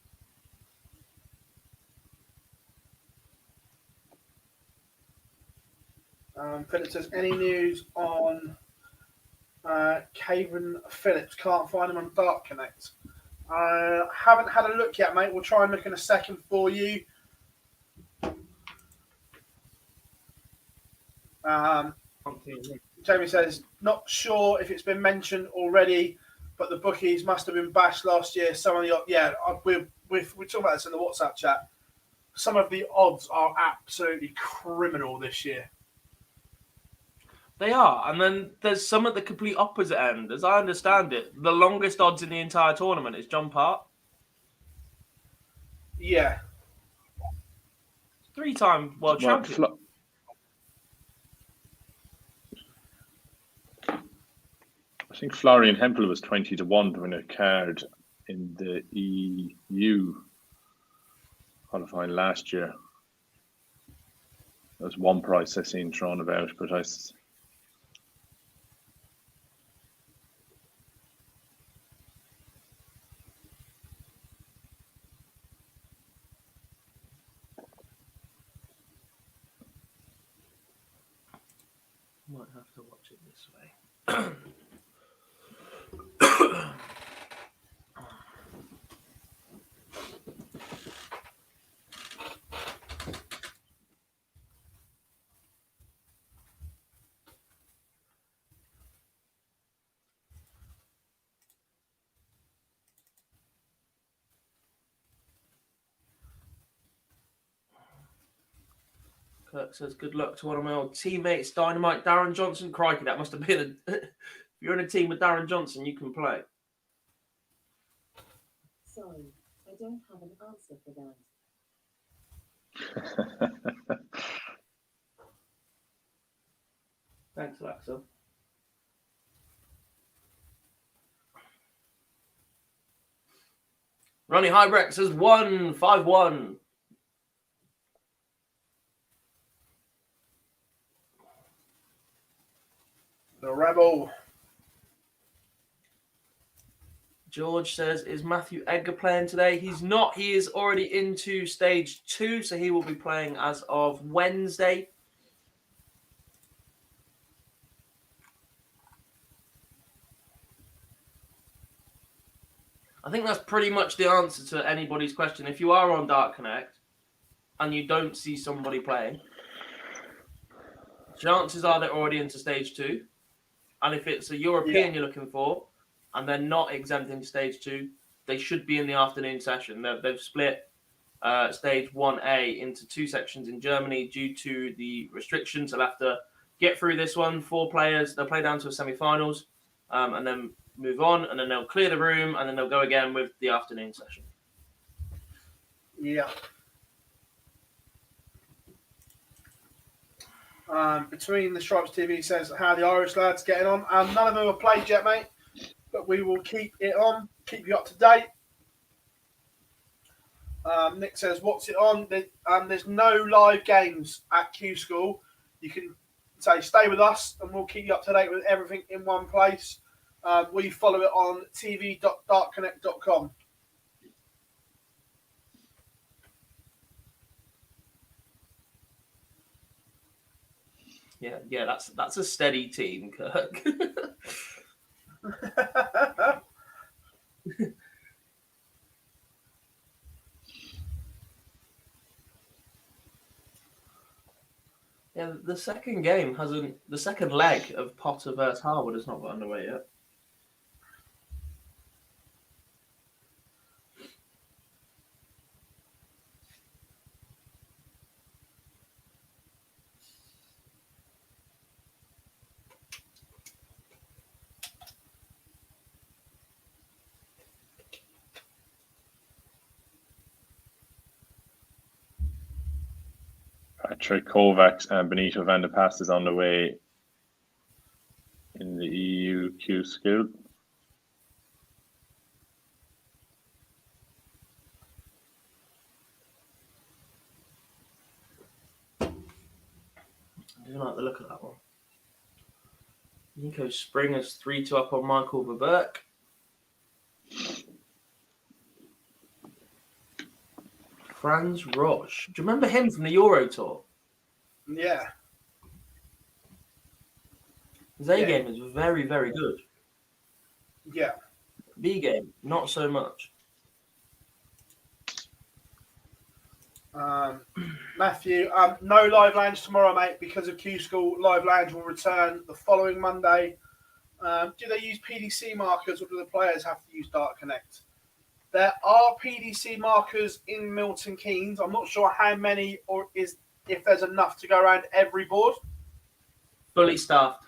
Phillips says, any news on Caven Phillips? Can't find him on Dart Connect. Haven't had a look yet, mate. We'll try and look in a second for you. Jamie says, not sure if it's been mentioned already, but the bookies must have been bashed last year. Some of the we're talking about this in the WhatsApp chat. Some of the odds are absolutely criminal this year. They are, and then there's some at the complete opposite end. As I understand it, the longest odds in the entire tournament is John Part. Yeah. 3-time world champion. I think Florian Hempel was 20-1 to win a card in the EU qualifying last year. There was one price I seen thrown about, but I might have to watch it this way. Kirk says, good luck to one of my old teammates, Dynamite, Darren Johnson. Crikey, that must have been if you're in a team with Darren Johnson, you can play. Sorry, I don't have an answer for that. Thanks, Alexa. Ronnie Hybrex has won 5-1. The Rebel. George says, is Matthew Edgar playing today? He's not. He is already into stage 2, so he will be playing as of Wednesday. I think that's pretty much the answer to anybody's question. If you are on Dart Connect and you don't see somebody playing, chances are they're already into stage 2. And if it's a European you're looking for and they're not exempt into stage 2, they should be in the afternoon session. They've split stage 1A into 2 sections in Germany due to the restrictions. They'll have to get through this one. 4 players, they'll play down to a semi-finals and then move on, and then they'll clear the room, and then they'll go again with the afternoon session. Yeah. Between the Stripes TV says, how the Irish lads getting on? None of them have played yet, mate, but we will keep it on, keep you up to date. Nick says, what's it on? There's no live games at Q-School. You can say, stay with us, and we'll keep you up to date with everything in one place. We follow it on tv.dartconnect.com. Yeah, that's a steady team, Kirk. Yeah, the second leg of Potter versus Harwood has not got underway yet. Patrick Kovacs and Benito van der Past is on the way in the EU Q-School. I do like the look of that one. Nico Springer's 3-2 up on Michael Verberg. Franz Roche. Do you remember him from the Euro Tour? Yeah. His A game is very, very good. Yeah. B game, not so much. Matthew, no live lounge tomorrow, mate, because of Q-School. Live lounge will return the following Monday. Do they use PDC markers or do the players have to use Dart Connect? There are PDC markers in Milton Keynes. I'm not sure how many or if there's enough to go around every board. Fully staffed.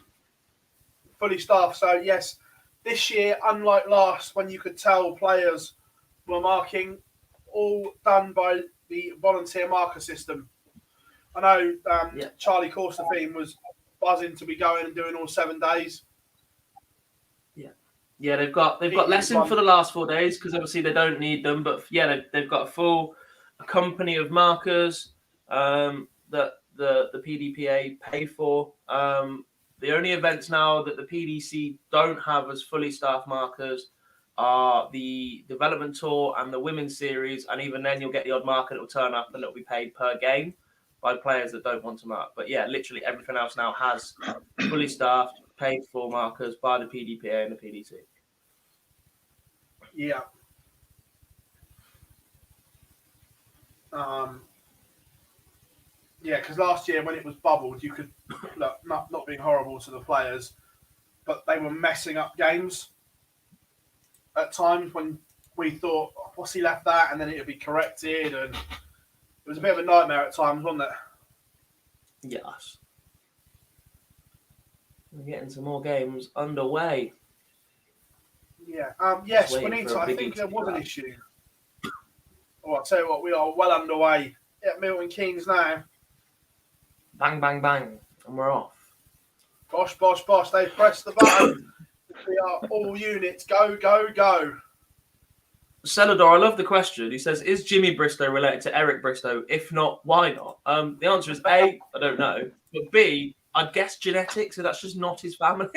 Fully staffed. So, yes, this year, unlike last, when you could tell players were marking, all done by the volunteer marker system. I know Charlie Corsafine was buzzing to be going and doing all 7 days. Yeah, they've got less in for the last 4 days because obviously they don't need them. But yeah, they've got a company of markers that the PDPA pay for. The only events now that the PDC don't have as fully staffed markers are the development tour and the women's series, and even then you'll get the odd marker that will turn up and it'll be paid per game by players that don't want to mark. But yeah, literally everything else now has fully staffed, paid for markers by the PDPA and the PDC. Yeah. Yeah, because last year when it was bubbled, you could look not being horrible to the players, but they were messing up games at times when we thought, what's he left that? And then it would be corrected. And it was a bit of a nightmare at times, wasn't it? Yes. We're getting some more games underway. Yeah. Yes, Waiting Benito, for a I biggie think to there was an come. issue. Oh, I'll tell you what, we are well underway at Milton Keynes now. Bang, bang, bang. And we're off. Bosh, bosh, bosh. They've pressed the button. We are all units. Go, go, go. Celador, I love the question. He says, is Jimmy Bristow related to Eric Bristow? If not, why not? The answer is A, I don't know. But B, I'd guess genetics, so that's just not his family.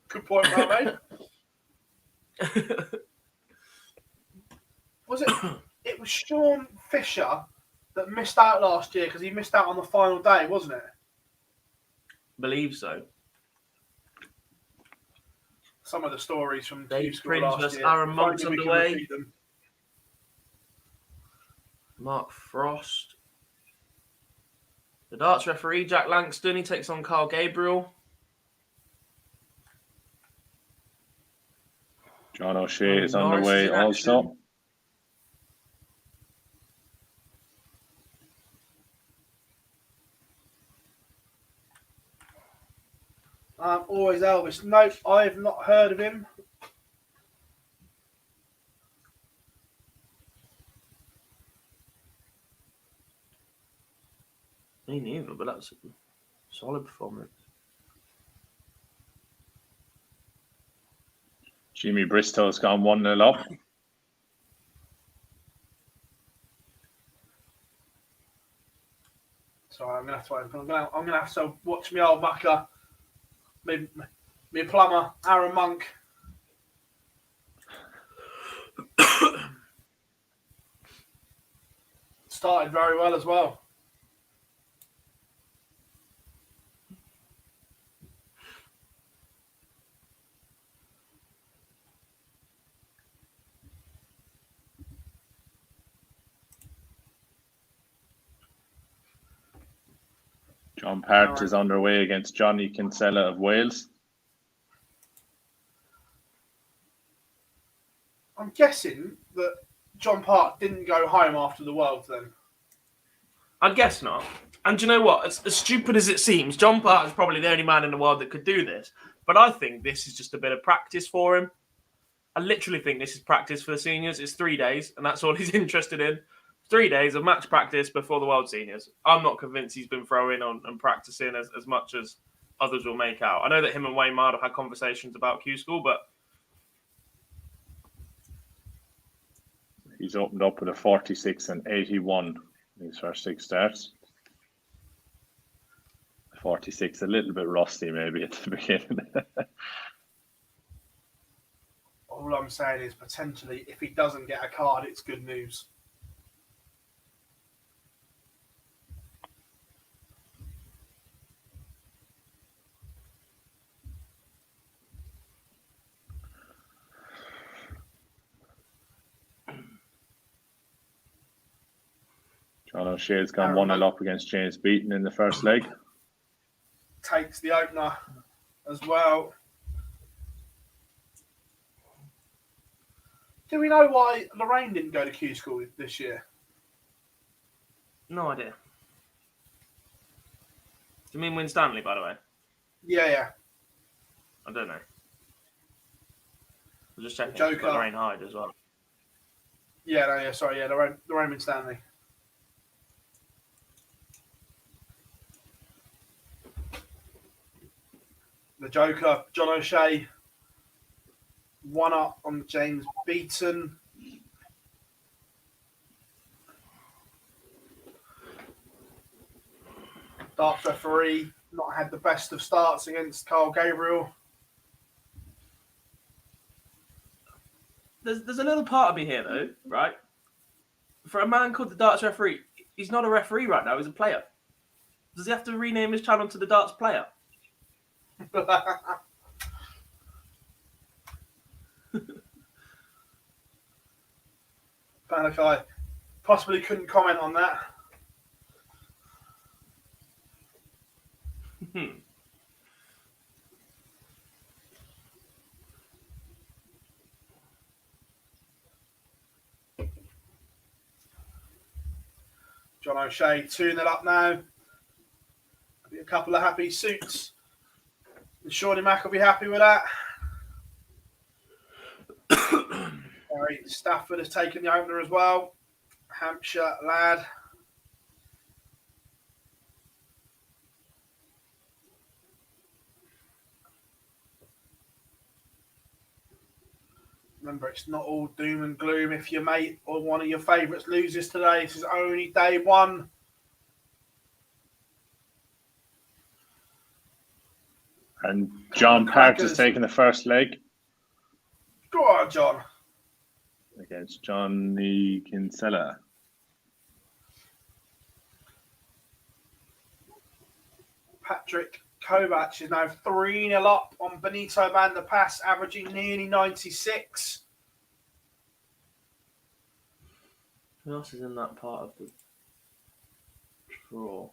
Good point, mate. Was it? It was Sean Fisher that missed out last year because he missed out on the final day, wasn't it? Believe so. Some of the stories from Dave Q-School Prince last versus year. Aaron If Monks only we can underway. repeat them. Mark Frost. The darts referee, Jack Langston, he takes on Carl Gabriel. John O'Shea is on Norris the way is in action. also. Always Elvis. Nope, I've not heard of him. Me neither, but that's a solid performance. Jimmy Bristow's gone 1-0 up. Sorry, I'm gonna have to open. I'm gonna have to watch my old mucker, me plumber, Aaron Monk. Started very well as well. John Part is underway against Johnny Kinsella of Wales. I'm guessing that John Part didn't go home after the Worlds then. I guess not. And do you know what? As stupid as it seems, John Part is probably the only man in the world that could do this. But I think this is just a bit of practice for him. I literally think this is practice for the seniors. It's 3 days, and that's all he's interested in. 3 days of match practice before the World Seniors. I'm not convinced he's been throwing on and practicing as much as others will make out. I know that him and Wayne Mard have had conversations about Q-School, but He's opened up with a 46 and 81 in his first 6 starts. 46, a little bit rusty maybe at the beginning. All I'm saying is potentially, if he doesn't get a card, it's good news. John O'Shea's gone 1-0 up against James Beaton in the first leg. Takes the opener as well. Do we know why Lorraine didn't go to Q-School this year? no idea. Do you mean Win Stanley, by the way? Yeah. I don't know. I'm just checking. Joker. Lorraine Hyde as well. Sorry, Lorraine Stanley. The Joker, John O'Shea, 1-up on James Beaton. Darts referee, not had the best of starts against Carl Gabriel. There's a little part of me here, though, right? For a man called the darts referee, he's not a referee right now, he's a player. Does he have to rename his channel to the darts player? Panikai possibly couldn't comment on that. John O'Shea 2-0 up now. A couple of happy suits. And Shawnee Mack will be happy with that. Gary Stafford has taken the opener as well. Hampshire lad. Remember, it's not all doom and gloom if your mate or one of your favourites loses today. This is only day one. And John Park has taken the first leg. Go on, John. Against Johnny Kinsella. Patrick Kovac is now 3-0 up on Benito Van der Pas, averaging nearly 96. Who else is in that part of the draw?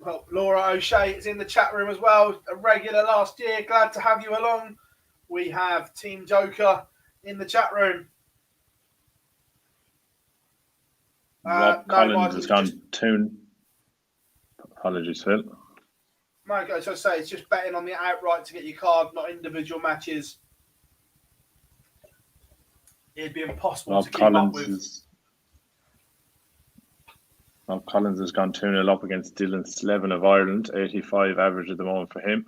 Well, Laura O'Shea is in the chat room as well, a regular last year. Glad to have you along. We have Team Joker in the chat room. Rob Collins has gone 2. Apologies, Phil. No, I was going to say, it's just betting on the outright to get your card, not individual matches. It'd be impossible Rob to keep up Collins with. Well, Collins has gone 2-0 up against Dylan Slevin of Ireland, 85 average at the moment for him.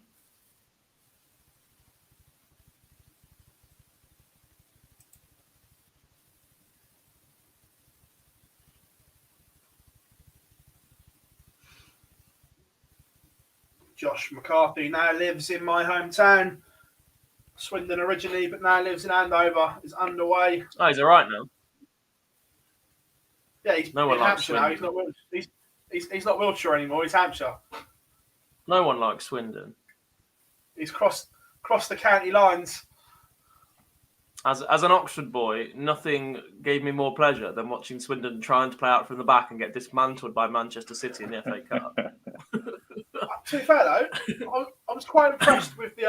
Josh McCarthy now lives in my hometown, Swindon originally, but now lives in Andover. Is underway. Oh, he's all right now. Yeah, he's No one in likes Hampshire now. He's not he's not Wiltshire anymore. He's Hampshire. No one likes Swindon. He's crossed the county lines. As an Oxford boy, nothing gave me more pleasure than watching Swindon trying to play out from the back and get dismantled by Manchester City in the FA Cup. To be fair though, I was quite impressed with the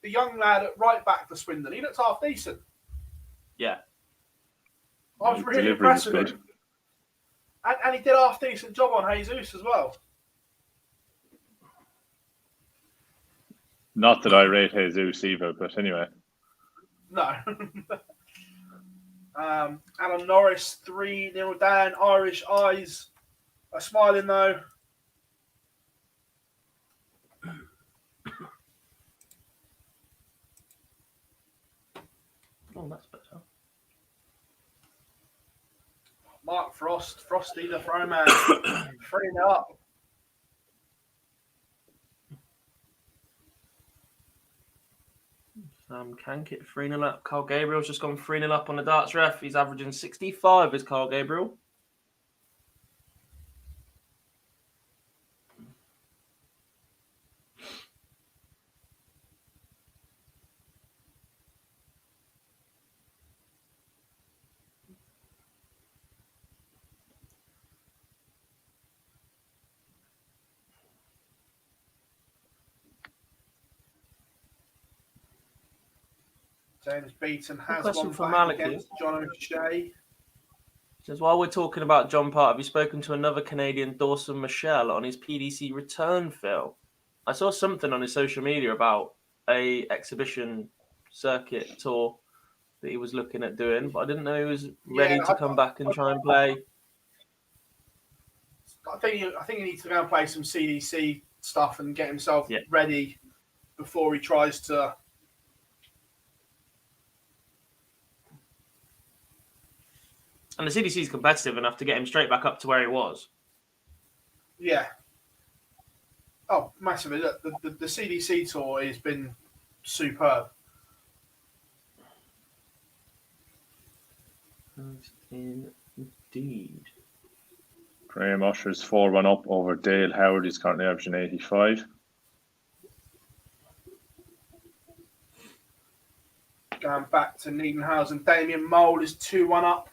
young lad at right back for Swindon. He looked half decent. Yeah. I was really impressed with him. And he did a half decent job on Jesus as well. Not that I rate Jesus either, but anyway. No. Alan Norris 3-0 down. Irish eyes are smiling though. Oh, that's better. Mark Frosty the throw man, 3-0 up. Sam Kankit 3-0 up. Carl Gabriel's just gone 3-0 up on the darts ref. He's averaging 65 as Carl Gabriel. James Beaton has question one for back Maliki. against John O'Shea. Says, while we're talking about John Part, have you spoken to another Canadian, Dawson Michelle, on his PDC return, Phil? I saw something on his social media about a exhibition circuit tour that he was looking at doing, but I didn't know he was ready to come back and try and play. I think he needs to go and play some CDC stuff and get himself ready before he tries to. And the CDC is competitive enough to get him straight back up to where he was. Yeah. Oh, massively. Look, the CDC tour has been superb. Indeed. Graham Usher's 4-1 up over Dale Howard. He's currently averaging 85. Going back to Niedernhausen, Damien Mole is 2-1 up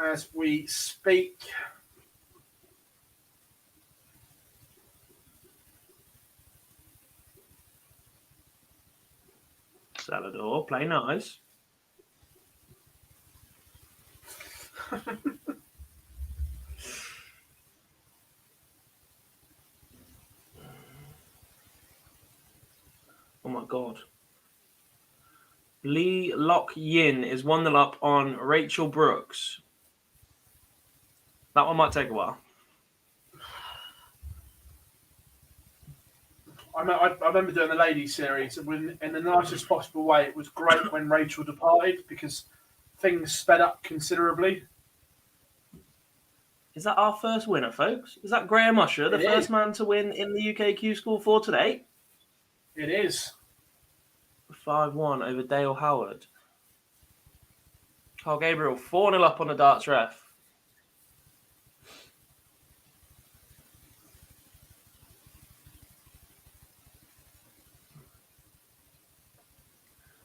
as we speak. Salador, play nice. Oh my God. Lee Lock Yin is 1-0 up on Rachel Brooks. That one might take a while. I remember doing the ladies series in the nicest possible way. It was great when Rachel departed because things sped up considerably. Is that our first winner, folks? Is that Graham Usher, the first man to win in the UK Q-School for today? It is. 5-1 over Dale Howard. Carl Gabriel, 4-0 up on the darts ref.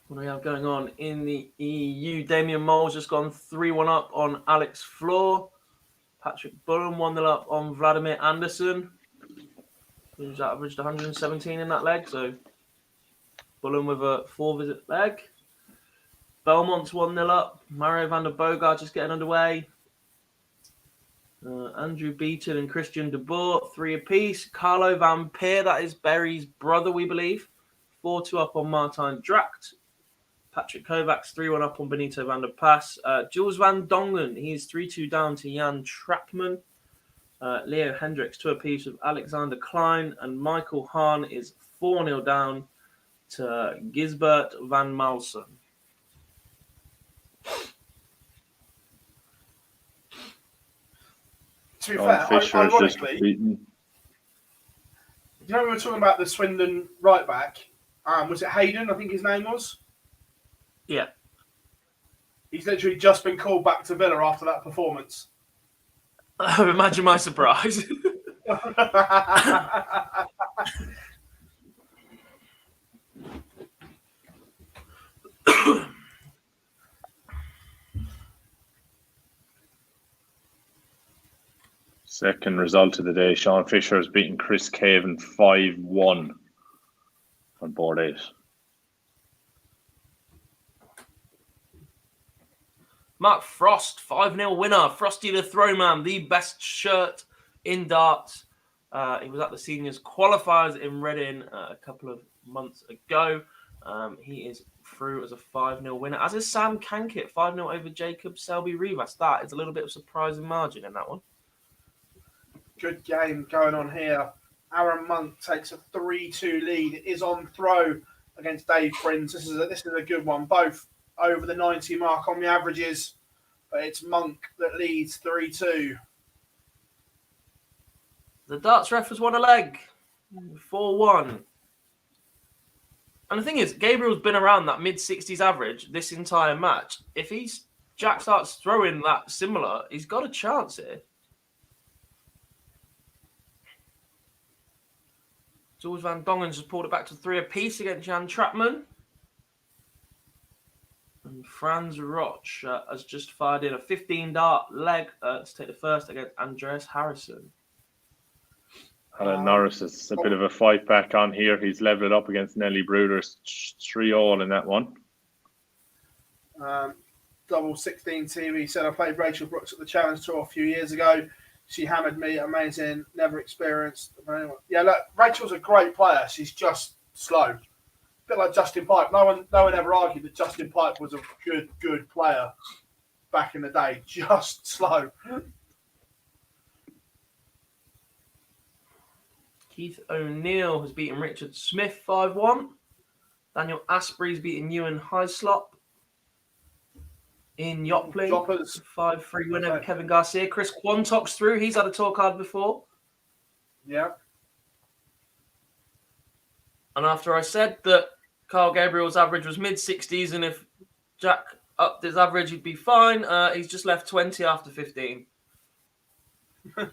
What do we have going on in the EU? Damien Mole's just gone 3-1 up on Alex Floor. Patrick Bullen 1-0 up on Vladimir Anderson, who's averaged 117 in that leg. So Bullen with a 4-visit leg. Belmont's 1-0 up. Mario van der Bogart just getting underway. Andrew Beaton and Christian de Boer, 3 apiece. Carlo Van Peer, that is Berry's brother, we believe. 4-2 up on Martijn Dracht. Patrick Kovacs 3-1 up on Benito van der Pas. Jules van Dongen, he's 3-2 down to Jan Trapman. Leo Hendricks 2 apiece with Alexander Klein, and Michael Hahn is 4-0 down to Gisbert van Malsen. To be Sean fair, Fisher has just ironically, beaten. you know we were talking about the Swindon right back. Was it Hayden? I think his name was. Yeah. He's literally just been called back to Villa after that performance. Imagine my surprise. Second result of the day. Sean Fisher has beaten Chris Caven 5-1 on board 8. Mark Frost, 5-0 winner. Frosty the Throwman, the best shirt in darts. He was at the seniors qualifiers in Reading a couple of months ago. He is through as a 5-0 winner, as is Sam Kankit, 5-0 over Jacob Selby Rivas. That is a little bit of surprising margin in that one. Good game going on here. Aaron Monk takes a 3-2 lead. It is on throw against Dave Prince. This is a good one. Both over the 90 mark on the averages, but it's Monk that leads 3-2. The darts ref has won a leg, 4-1. And the thing is, Gabriel's been around that mid-60s average this entire match. If Jack starts throwing that similar, he's got a chance here. George Van Dongen just pulled it back to 3 apiece against Jan Trapman. And Franz Roch has just fired in a 15-dart leg to take the first against Andreas Harrison. Alan Norris is a bit of a fight back on here. He's leveled up against Nelly Bruder 3-all in that one. Double 16 TV said I played Rachel Brooks at the Challenge Tour a few years ago. She hammered me, amazing, never experienced. Yeah, look, Rachel's a great player. She's just slow. A bit like Justin Pipe. No one ever argued that Justin Pipe was a good player back in the day. Just slow. Keith O'Neill has beaten Richard Smith 5-1. Daniel Asprey's beaten Ewan Hyslop. In Yopling, 5-3 win over Kevin Garcia. Chris Quantock's through. He's had a tour card before. Yeah. And after I said that Carl Gabriel's average was mid-60s, and if Jack upped his average, he'd be fine, he's just left 20 after 15. 41,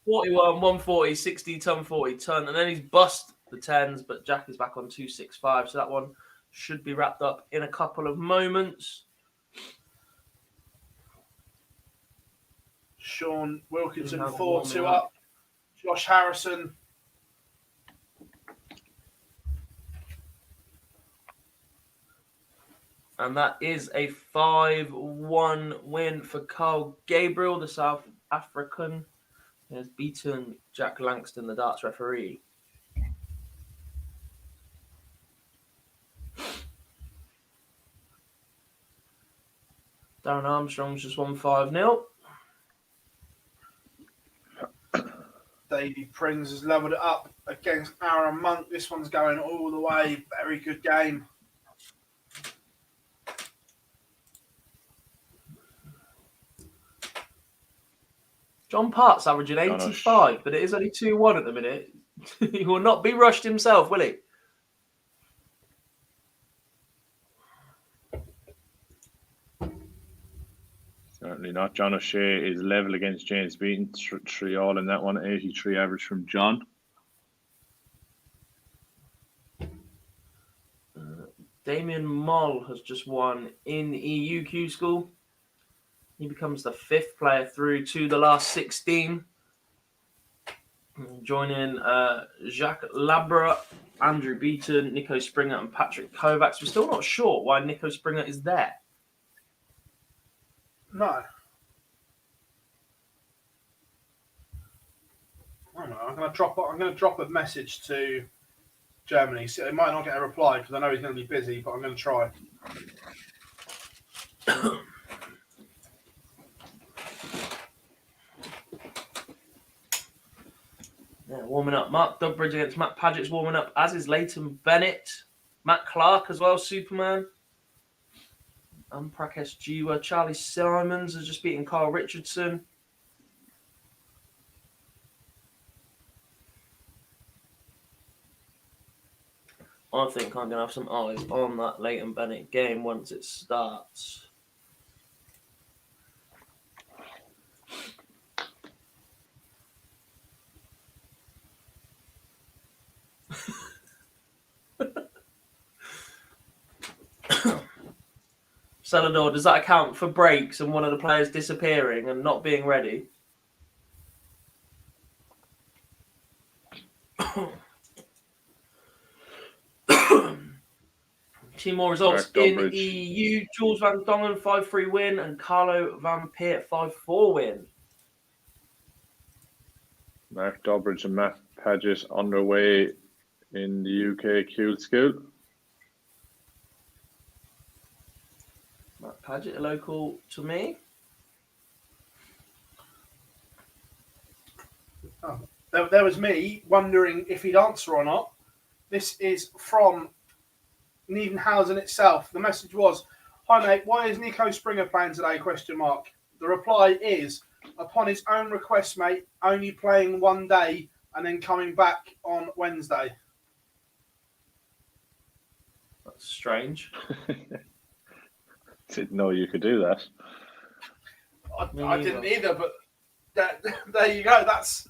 140, 60 ton, 40 ton, and then he's bust the 10s, but Jack is back on 265, so that one should be wrapped up in a couple of moments. Sean Wilkinson 4-2 up. Josh Harrison. And that is a 5-1 win for Carl Gabriel, the South African. He has beaten Jack Langston, the darts referee. Darren Armstrong's just won 5-0. Davey Prinz has levelled it up against Aaron Monk. This one's going all the way. Very good game. John Part's averaging 85, but it is only 2-1 at the minute. He will not be rushed himself, will he? Certainly not. John O'Shea is level against James Beaton. 3-all in that one. 83 average from John. Damien Moll has just won in EU Q-School. He becomes the 5th player through to the last 16. Joining Jacques Labra, Andrew Beaton, Nico Springer and Patrick Kovacs. We're still not sure why Nico Springer is there. No. I don't know. I'm going to drop a message to Germany. So it might not get a reply because I know he's going to be busy, but I'm going to try. Yeah, warming up. Mark Dubbridge against Matt Padgett's warming up, as is Leighton Bennett. Matt Clark as well, Superman. And Prakesh Jiwa. Charlie Simons has just beaten Carl Richardson. I think I'm going to have some eyes on that Leighton Bennett game once it starts. Salador, does that account for breaks and one of the players disappearing and not being ready? Two more results in EU. Jules Van Dongen 5-3 win and Carlo Van Peert 5-4 win. Mark Dubbridge and Matt Padgett underway in the UK Q-School. Matt Padgett, a local to me. Oh, there was me wondering if he'd answer or not. This is from Niedernhausen itself. The message was, "Hi mate, why is Nico Springer playing today? ? The reply is, upon his own request, mate, only playing one day and then coming back on Wednesday." That's strange. Didn't know you could do that. I didn't either, but there you go. That's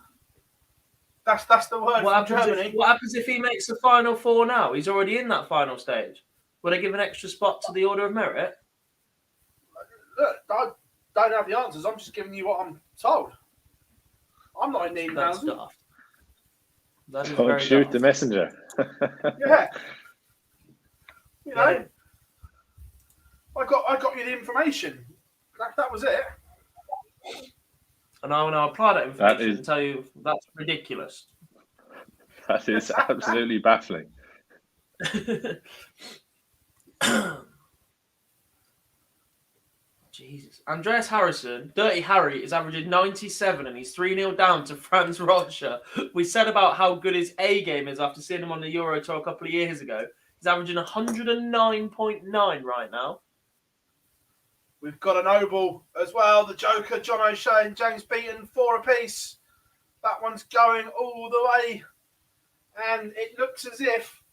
the word from Germany. What happens if he makes the final four now? He's already in that final stage. Will they give an extra spot to the order of merit? Look, I don't have the answers. I'm just giving you what I'm told. I'm not in Niedernhausen. That's daft. That is Don't very shoot daft. the messenger. Yeah. You know, I got you the information. That was it. And I want to apply that information and tell you that's ridiculous. That is absolutely baffling. Jesus. Andreas Harrison, Dirty Harry, is averaging 97 and he's 3-0 down to Franz Rocha. We said about how good his A game is after seeing him on the Euro Tour a couple of years ago. He's averaging 109.9 right now. We've got a noble as well. The Joker, John O'Shea and James Beaton, 4 apiece. That one's going all the way. And it looks as if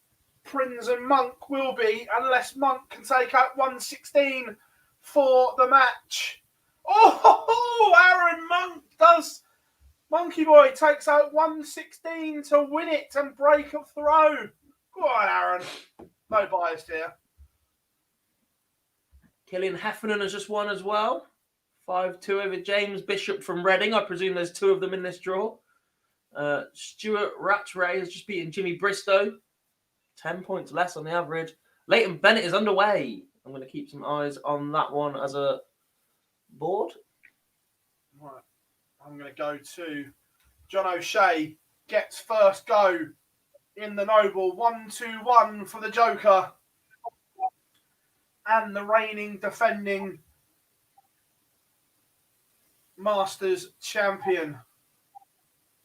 Prinz and Monk will be, unless Monk can take out 116 for the match. Oh, Aaron Monk does. Monkey Boy takes out 116 to win it and break a throw. Go on, Aaron. No bias here. Killian Heffernan has just won as well. 5-2 over James Bishop from Reading. I presume there's 2 of them in this draw. Stuart Rattray has just beaten Jimmy Bristow. 10 points less on the average. Leighton Bennett is underway. I'm going to keep some eyes on that one as a board. Right. I'm going to go to John O'Shea. Gets first go in the Noble. 1-2-1 for the Joker. And the reigning, defending Masters champion.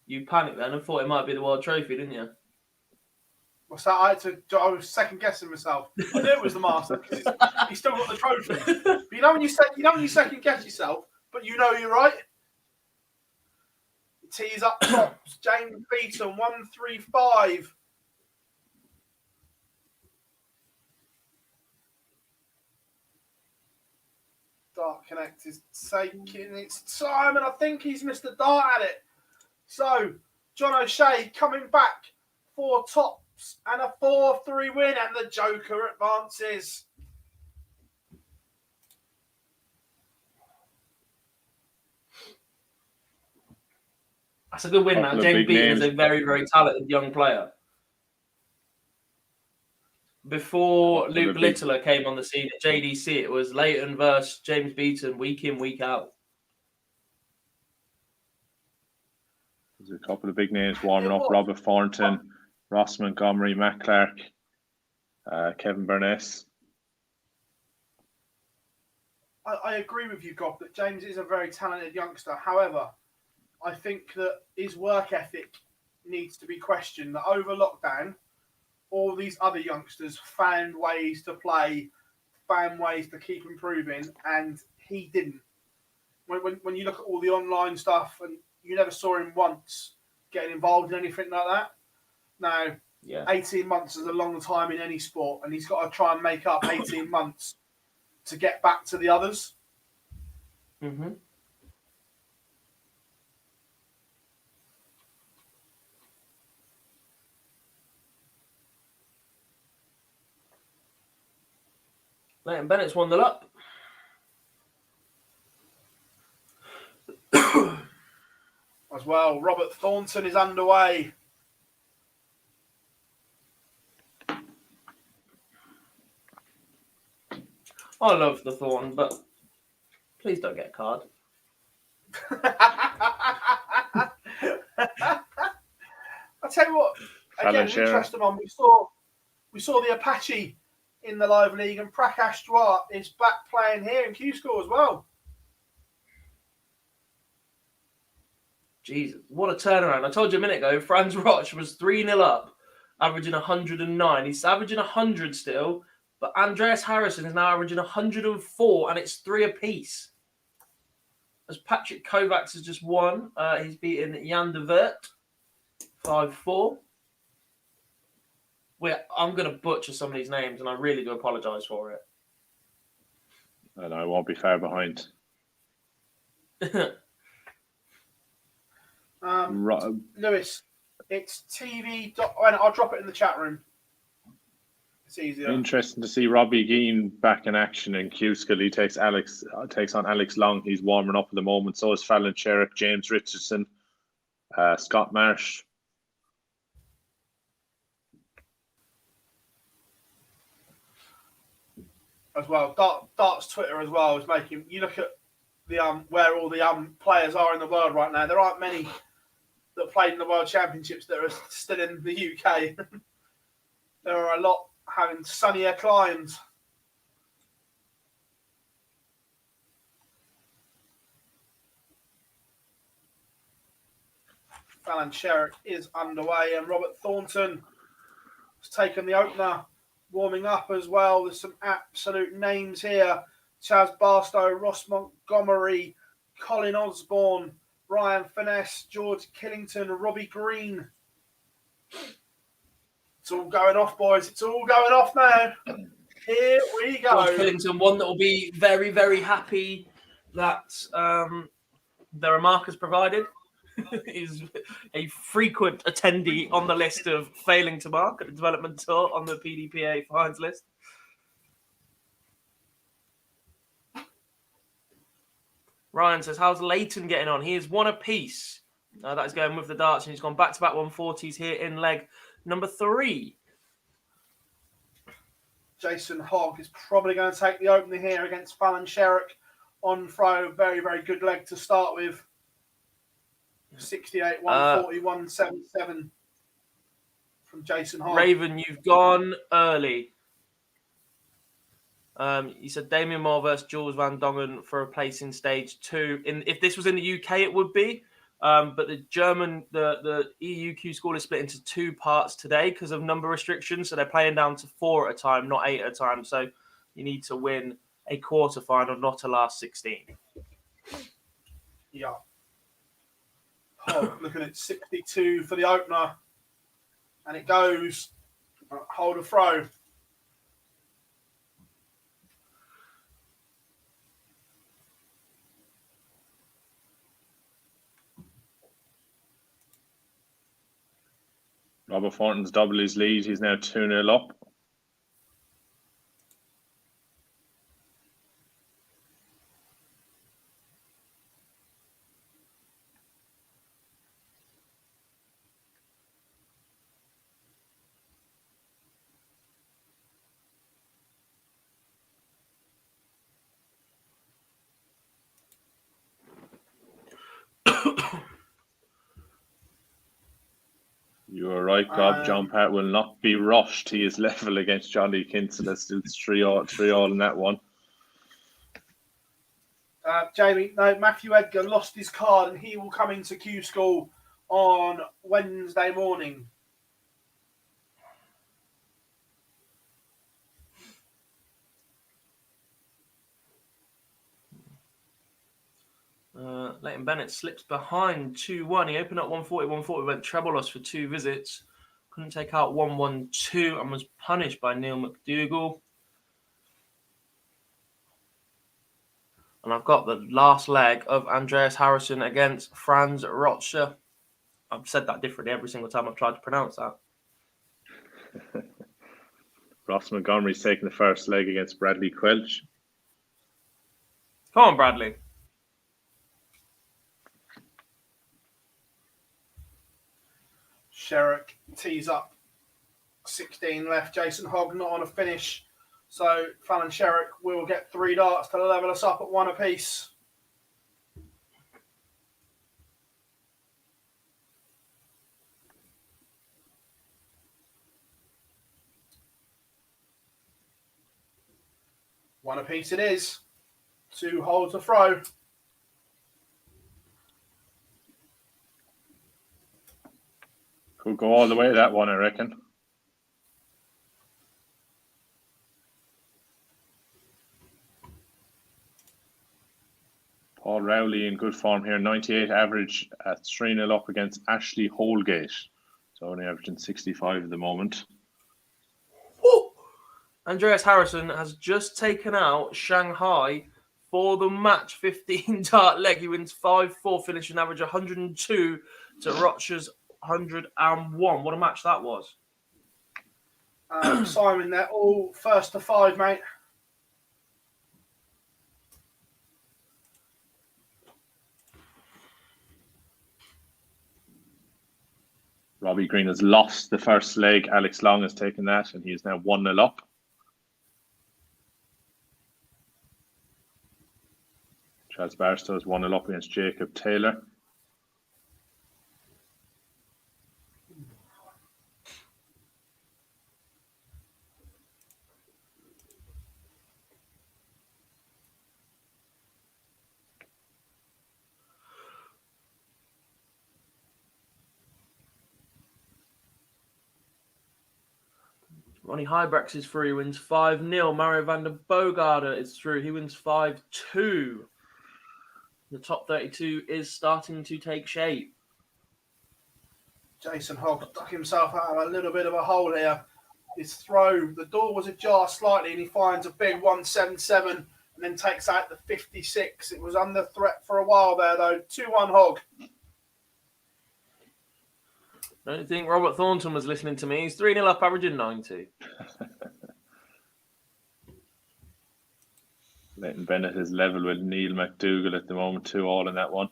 You panicked then and thought it might be the World Trophy, didn't you? What's that? I was second guessing myself. I knew it was the Master because he's still got the trophy. But you know when you second guess yourself, but you know you're right. Tees up top. James Beaton 1-3-5. Dart Connect is taking its time, and I think he's missed a dart at it. So, John O'Shea coming back 4 tops and a 4-3 win, and the Joker advances. That's a good win, man. James Beaton is a very, very talented young player. Before Luke Littler came on the scene at JDC, it was Leighton versus James Beaton week in, week out. There's a couple of big names warming up. Robert Thornton, Ross Montgomery, Matt Clark, Kevin Burness. I agree with you, Gob, that James is a very talented youngster. However, I think that his work ethic needs to be questioned. That over lockdown, all these other youngsters found ways to play, found ways to keep improving, and he didn't. When you look at all the online stuff, and you never saw him once getting involved in anything like that. Now, 18 months is a long time in any sport, and he's got to try and make up 18 months to get back to the others. Mm-hmm. Leighton Bennett's 1-0 up. As well, Robert Thornton is underway. I love the Thorn, but please don't get a card. I'll tell you what, again, interesting one. We saw the Apache in the live league, and Prakash Duart is back playing here in Q-School as well. Jesus, what a turnaround. I told you a minute ago, Franz Roch was 3-0 up, averaging 109. He's averaging 100 still, but Andreas Harrison is now averaging 104, and it's 3 apiece. As Patrick Kovacs has just won, he's beaten Jan de Wert 5-4. I'm going to butcher some of these names, and I really do apologise for it. And I won't be far behind. Lewis, it's TV. I'll drop it in the chat room. It's easier. Interesting to see Robbie Gein back in action in Q-School. He takes on Alex Long. He's warming up at the moment. So is Fallon Sherrick, James Richardson, Scott Marsh. As well, Dart's Twitter as well is making you look at the where all the players are in the world right now. There aren't many that played in the World Championships that are still in the UK. There are a lot having sunnier climes. Fallon Sherrick is underway, and Robert Thornton has taken the opener, warming up as well. There's some absolute names here. Chaz Barstow, Ross Montgomery, Colin Osborne, Ryan Finesse, George Killington, Robbie Green. It's all going off, boys. It's all going off now. Here we go. George Killington, one that will be very, very happy that there are markers provided. He's a frequent attendee on the list of failing to mark at the development tour on the PDPA fines list. Ryan says, how's Leighton getting on? He is 1 apiece. That is going with the darts, and he's gone back-to-back 140s here in leg number 3. Jason Hogg is probably going to take the opener here against Fallon Sherrick on throw. Very, very good leg to start with. 68, 140, 177 from Jason Hogg. Raven, you've gone early. You said Damien Moore versus Jules Van Dongen for a place in stage 2. If this was in the UK, it would be. But the EU Q-School is split into 2 parts today because of number restrictions. So they're playing down to 4 at a time, not 8 at a time. So you need to win a quarterfinal, not a last 16. Yeah. Looking at 62 for the opener. And it goes. Hold a throw. Robert Thornton's doubled his lead. He's now 2-0 up. You are right, Gob. John Pat will not be rushed. He is level against Johnny Kinsella. Still 3-all in that one. Jamie, no, Matthew Edgar lost his card, and he will come into Q-School on Wednesday morning. Leighton Bennett slips behind 2-1. He opened up 140, 140, went treble loss for 2 visits. Couldn't take out 112 and was punished by Neil McDougall. And I've got the last leg of Andreas Harrison against Franz Rotscher. I've said that differently every single time I've tried to pronounce that. Ross Montgomery's taking the first leg against Bradley Quelch. Come on, Bradley. Sherrick tees up. 16 left. Jason Hogg not on a finish. So Fallon Sherrick will get 3 darts to level us up at 1 apiece. One apiece it is. 2 holes to throw. Could go all the way that one, I reckon. Paul Rowley in good form here. 98 average at 3-0 up against Ashley Holgate. So only averaging 65 at the moment. Woo! Andreas Harrison has just taken out Shanghai for the match 15 dart leg. He wins 5-4, finishing average 102 to Rotscher's 101. What a match that was. Simon, they're all first to 5, mate. Robbie Green has lost the first leg. Alex Long has taken that, and he is now 1-0 up. Charles Barstow is 1-0 up against Jacob Taylor. Ronnie Hybrex is through. He wins 5-0. Mario van der Bogarde is through. He wins 5-2. The top 32 is starting to take shape. Jason Hogg dug himself out of a little bit of a hole here. His throw, the door was ajar slightly, and he finds a big 177 and then takes out the 56. It was under threat for a while there, though. 2-1 Hogg. I don't think Robert Thornton was listening to me. He's 3-0 up, averaging 90. Leighton Bennett is level with Neil McDougall at the moment, 2-all in that one.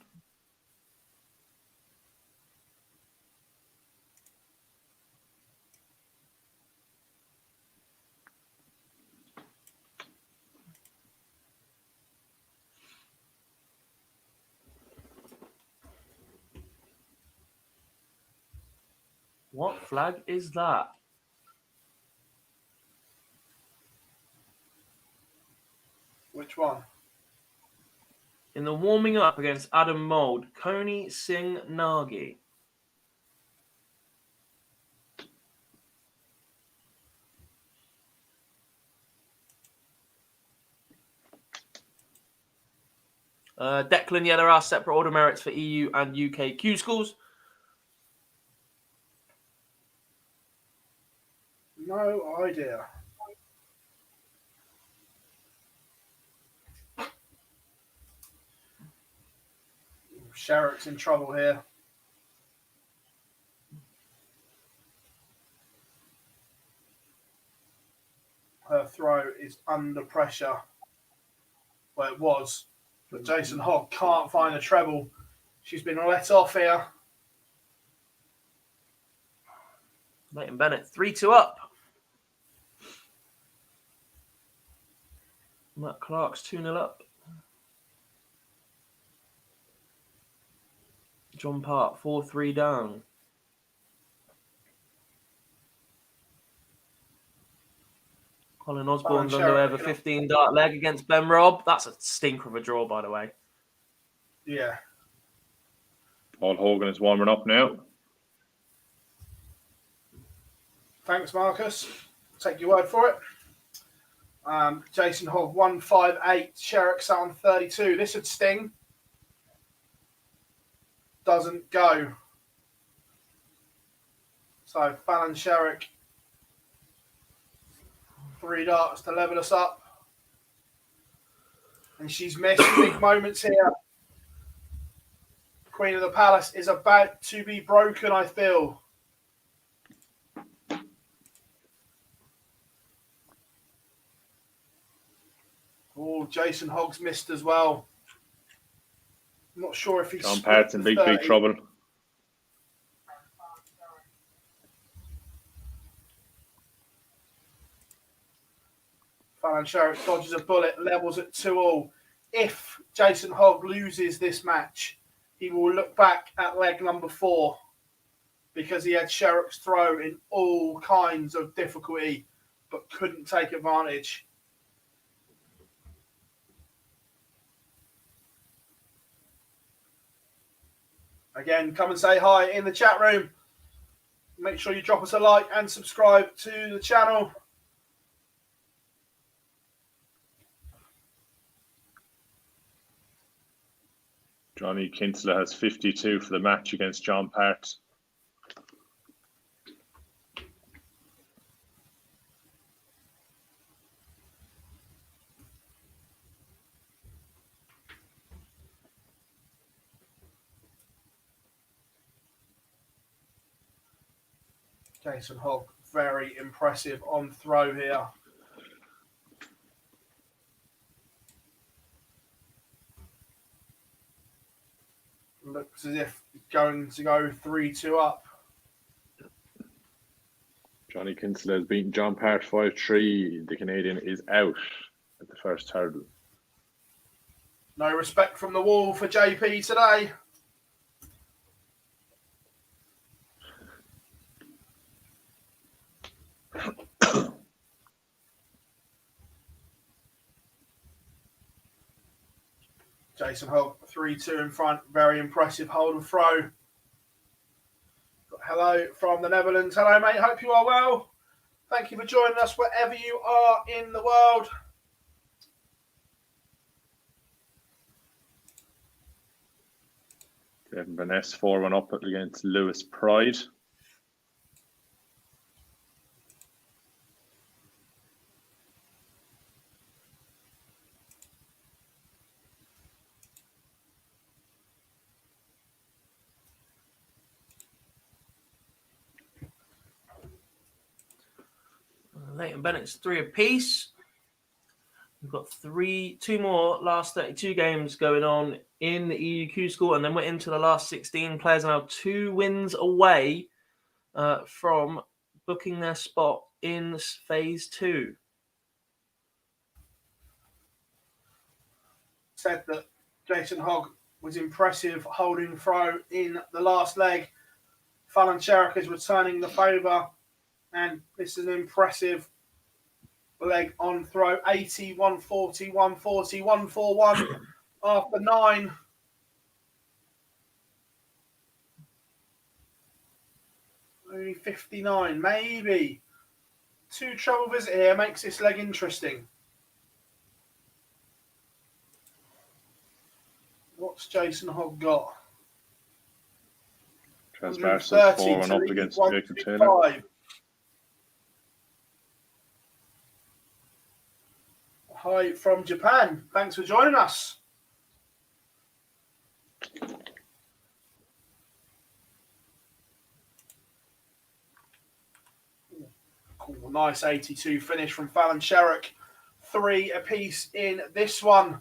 What flag is that? Which one? In the warming up against Adam Mould, Koni Singh Nagi. Declan, yeah, there are separate order merits for EU and UK Q-Schools. No idea. Sherrick's in trouble here. Her throw is under pressure. Well, it was. But Jason Hogg can't find a treble. She's been let off here. Leighton Bennett, 3-2 up. Matt Clark's 2-0 up. John Part, 4-3 down. Colin Osborne's under over 15 dart leg against Ben Robb. That's a stinker of a draw, by the way. Yeah. Paul Hogan is warming up now. Thanks, Marcus. Take your word for it. Jason Hogg 158. Sherrick sat on 32. This would sting. Doesn't go. So Fallon Sherrick, 3 darts to level us up. And she's missed big moments here. Queen of the Palace is about to be broken, I feel. Oh, Jason Hogg's missed as well. I'm not sure if he's... John Parrott in big trouble. Fallon Sherrick dodges a bullet, levels at 2-all. If Jason Hogg loses this match, he will look back at leg number 4 because he had Sherrick's throw in all kinds of difficulty but couldn't take advantage. Again, come and say hi in the chat room. Make sure you drop us a like and subscribe to the channel. Johnny Kinsler has 52 for the match against John Parrott. Jason Hogg, very impressive on throw here. Looks as if he's going to go 3-2 up. Johnny Kinsler has beaten John Parrott 5-3. The Canadian is out at the first hurdle. No respect from the wall for JP today. Jason Hogg, 3-2 in front. Very impressive hold and throw. Got hello from the Netherlands. Hello, mate. Hope you are well. Thank you for joining us wherever you are in the world. Devin Vaness 4-1 up against Lewis Pride. Leighton Bennett's 3 apiece. We've got 2 more last 32 games going on in the EU Q-School, and then we're into the last 16. Players are now 2 wins away from booking their spot in phase 2. Said that Jason Hogg was impressive holding throw in the last leg. Fallon Sherrick is returning the favour, and this is an impressive leg on throw. 80, 140, 140, 141 after 9. Only 59, maybe. 2 treble visit here makes this leg interesting. What's Jason Hogg got? Transparency 4-1 up against Jacob Taylor. Hi from Japan. Thanks for joining us. Cool, nice 82 finish from Fallon Sherrick. 3 apiece in this one.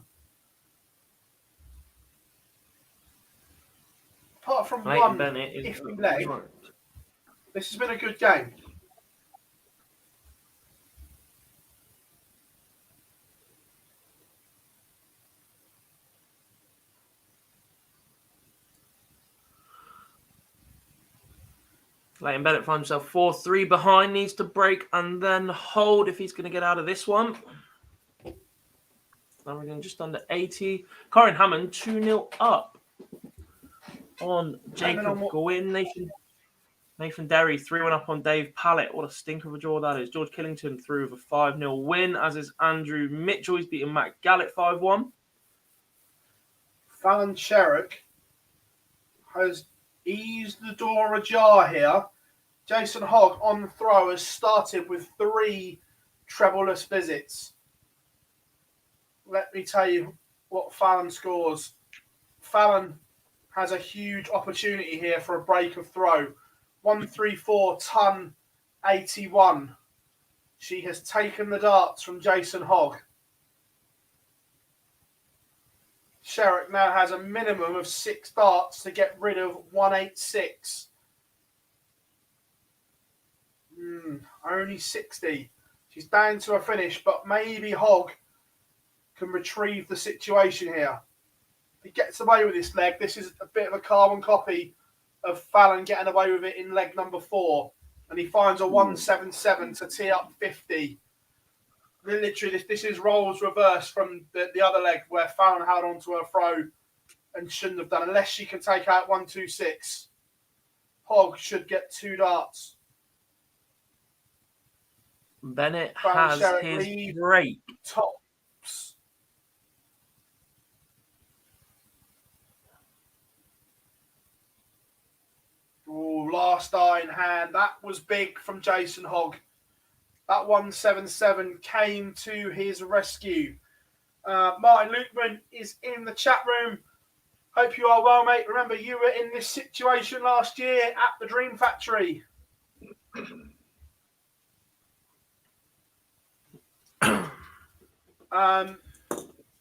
Apart from Leighton one Bennett is iffy leg, this has been a good game. Leighton Bennett finds himself 4-3 behind, needs to break and then hold if he's going to get out of this one. Now we're going just under 80. Corin Hammond 2-0 up. on Jacob on what- Gwynn. Nathan Derry 3-1 up on Dave Pallett. What a stinker of a draw that is. George Killington through with a 5-0 win, as is Andrew Mitchell. He's beating Matt Gallett 5-1. Fallon Sherrick has eased the door ajar here. Jason Hogg on the throw has started with 3 treble-less visits. Let me tell you what Fallon scores. Fallon has a huge opportunity here for a break of throw. 134 ton 81. She has taken the darts from Jason Hogg. Sherrick now has a minimum of 6 darts to get rid of 186. Only 60. She's down to a finish, but maybe Hogg can retrieve the situation here. If he gets away with this leg, this is a bit of a carbon copy of Fallon getting away with it in leg number 4. And he finds a 177 to tee up 50. Literally, this is roles reversed from the other leg where Fallon held on to her throw and shouldn't have done, unless she can take out 126. Hogg should get 2 darts. Bennett Fallon has Sherrick his lead break. tops. Oh, last eye in hand. That was big from Jason Hogg. That 177 came to his rescue. Martin Lukeman is in the chat room. Hope you are well, mate. Remember, you were in this situation last year at the Dream Factory.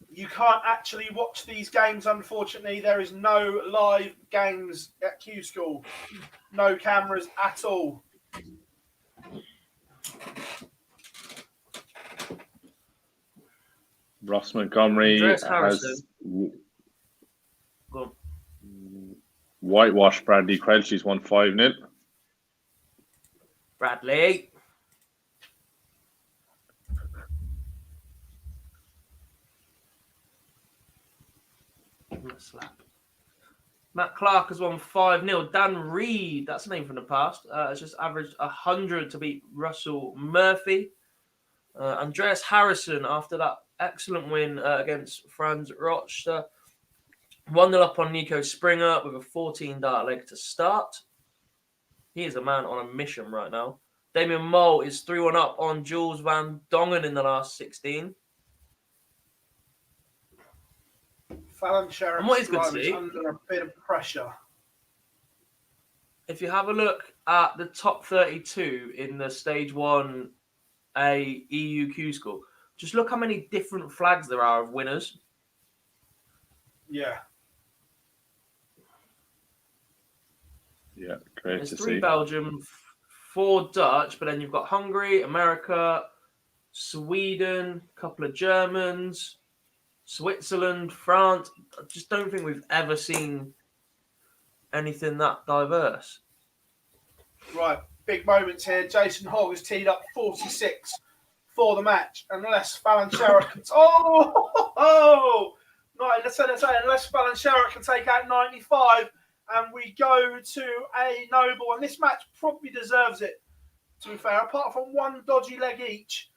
You can't actually watch these games, unfortunately. There is no live games at Q-School. No cameras at all. Ross Montgomery Andreas has Harrison. Go on. whitewashed Bradley Quelch. He's won 5-0. Bradley. Slap. Matt Clark has won 5-0. Dan Reed, that's a name from the past, has just averaged 100 to beat Russell Murphy. Andreas Harrison, after that excellent win against Franz Rochster, 1-0 up on Nico Springer with a 14-dart leg to start. He is a man on a mission right now. Damien Mole is 3-1 up on Jules Van Dongen in the last 16. Fallon Sherrick's And what is good to throw is see, under a bit of pressure. if you have a look at the top 32 in the Stage 1A EU Q-School, just look how many different flags there are of winners. Yeah. Yeah, great There's to 3 see. Belgium, 4 Dutch, but then you've got Hungary, America, Sweden, a couple of Germans, Switzerland, France. I just don't think we've ever seen anything that diverse. Right, big moments here. Jason Hogg has teed up 46 for the match, unless Fallon Sherrick can... unless Fallon Sherrick can take out 95, and we go to a noble. And this match probably deserves it, to be fair. Apart from one dodgy leg each,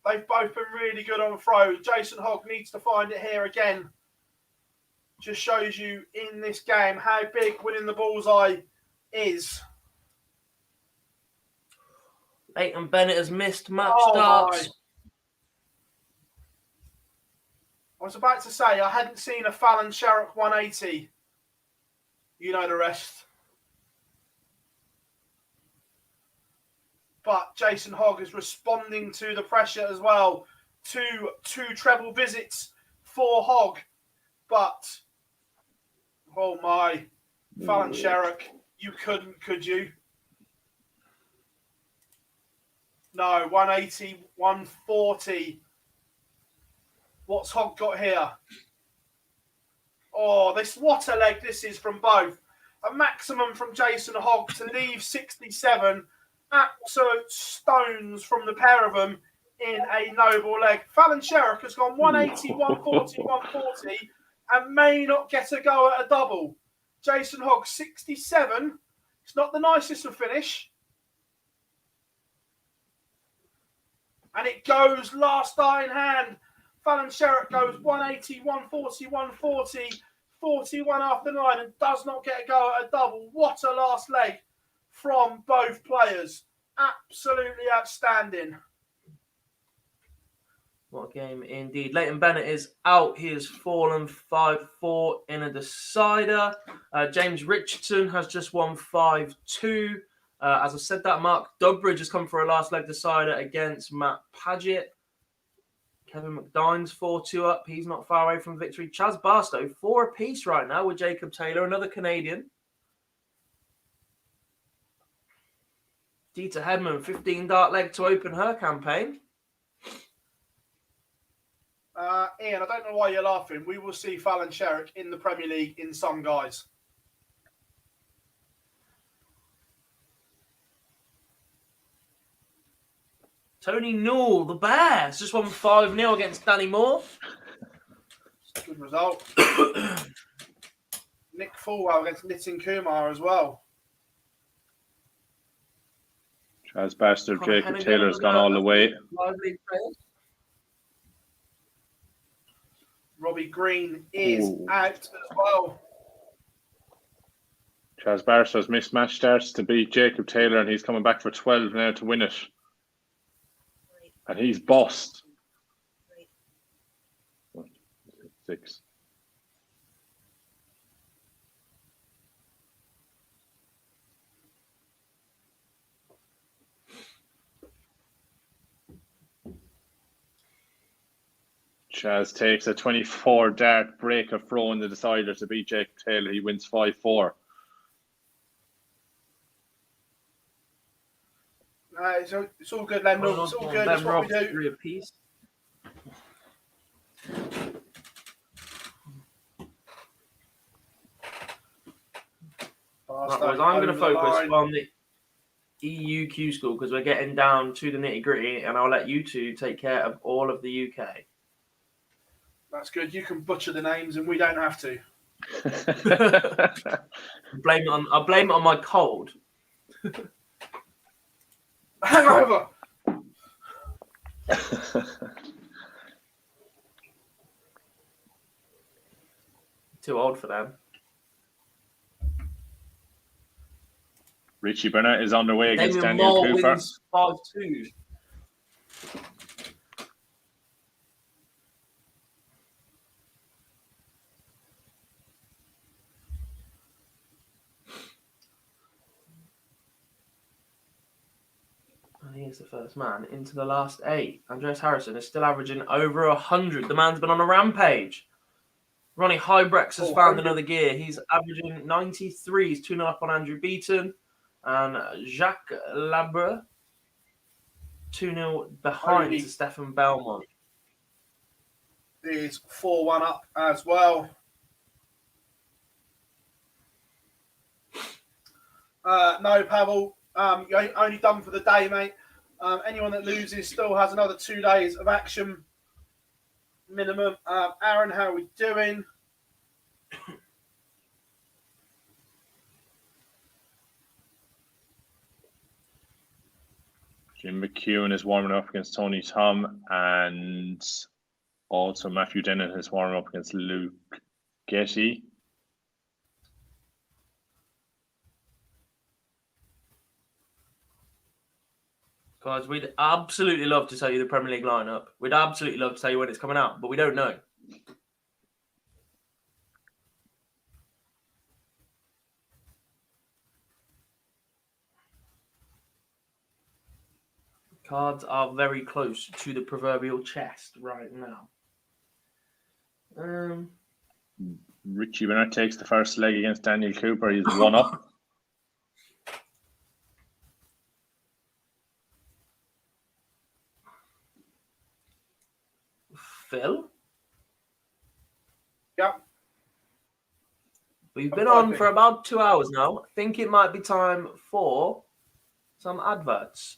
they've both been really good on throw. Jason Hogg needs to find it here again. Just shows you in this game how big winning the bullseye is. Leighton Bennett has missed match Oh, darts. I was about to say, I hadn't seen a Fallon Sherrick 180. You know the rest. But Jason Hogg is responding to the pressure as well. Two treble visits for Hogg. But, oh my, Fallon Sherrick, you couldn't, could you? No, 180, 140. What's Hogg got here? Oh, what a leg this is from both. A maximum from Jason Hogg to leave 67. Absolute stones from the pair of them in a noble leg. Fallon Sherrick has gone 180, 140, 140 and may not get a go at a double. Jason Hogg, 67. It's not the nicest of finish. And it goes last start in hand. Fallon Sherritt goes 180, 140, 140, 41 after 9 and does not get a go at a double. What a last leg from both players. Absolutely outstanding. What a game indeed. Leighton Bennett is out. He has fallen 5-4 in a decider. James Richardson has just won 5-2. As I said that, Mark Dugbridge has come for a last leg decider against Matt Paget. Kevin McDine's 4-2 up. He's not far away from victory. Chaz Barstow, 4 apiece right now with Jacob Taylor, another Canadian. Dieter Hedman, 15 dart leg to open her campaign. Ian, I don't know why you're laughing. We will see Fallon Sherritt in the Premier League in some guys. Tony Newell, the Bears, just won 5-0 against Danny Moore. Good result. Nick Fulwell against Nitin Kumar as well. Chaz Barstow, Jacob Taylor's gone all the way. Robbie Green is out as well. Chaz Barstow's mismatch starts to beat Jacob Taylor, and he's coming back for 12 now to win it. And he's bossed. 6. Chaz takes a 24 dart break of throw in the decider to beat Jacob Taylor. He wins 5-4. It's all good, Lemon. It's all good. That's what we do. 3 apiece. Right, I'm going to focus on the EU Q-School because we're getting down to the nitty-gritty, and I'll let you two take care of all of the UK. That's good. You can butcher the names, and we don't have to. I'll blame it on my cold. Hangover. Too old for them. Richie Burnett is underway against Damien Daniel Moore Cooper. wins 5-2. And here's the first man into the last 8. Andreas Harrison is still averaging over 100. The man's been on a rampage. Ronnie Hybrex has found another gear. He's averaging 93. He's 2-0 up on Andrew Beaton. And Jacques Labre, 2-0 behind to Stefan Belmont. Is 4-1 up as well. No, Pavel, you're only done for the day, mate. Anyone that loses still has another 2 days of action minimum. Aaron, how are we doing? Jim McEwen is warming up against Tony Tom, and also Matthew Denon is warming up against Luke Getty. Guys, we'd absolutely love to tell you the Premier League lineup. We'd absolutely love to tell you when it's coming out, but we don't know. Cards are very close to the proverbial chest right now. Richie Burnett takes the first leg against Daniel Cooper. He's 1 up. Phil? Yep. We've been on for about 2 hours now. I think it might be time for some adverts.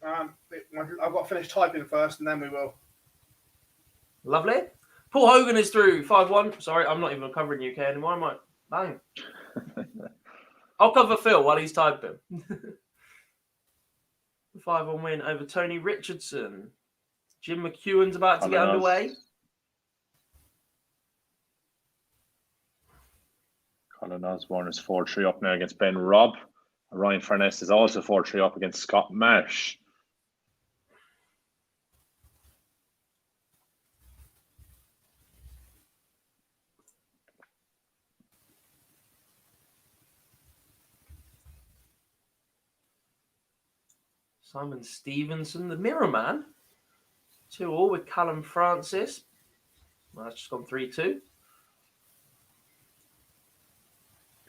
I've got to finish typing first, and then we will. Lovely. Paul Hogan is through 5-1. Sorry, I'm not even covering UK anymore. I might bang. I'll cover Phil while he's typing. 5-1 win over Tony Richardson. Jim McEwen's about to get underway. Colin Osborne is 4-3 up now against Ben Robb. Ryan Furness is also 4-3 up against Scott Marsh. Simon Stevenson, the Mirror Man. 2-2 with Callum Francis. Well, that's just gone 3-2.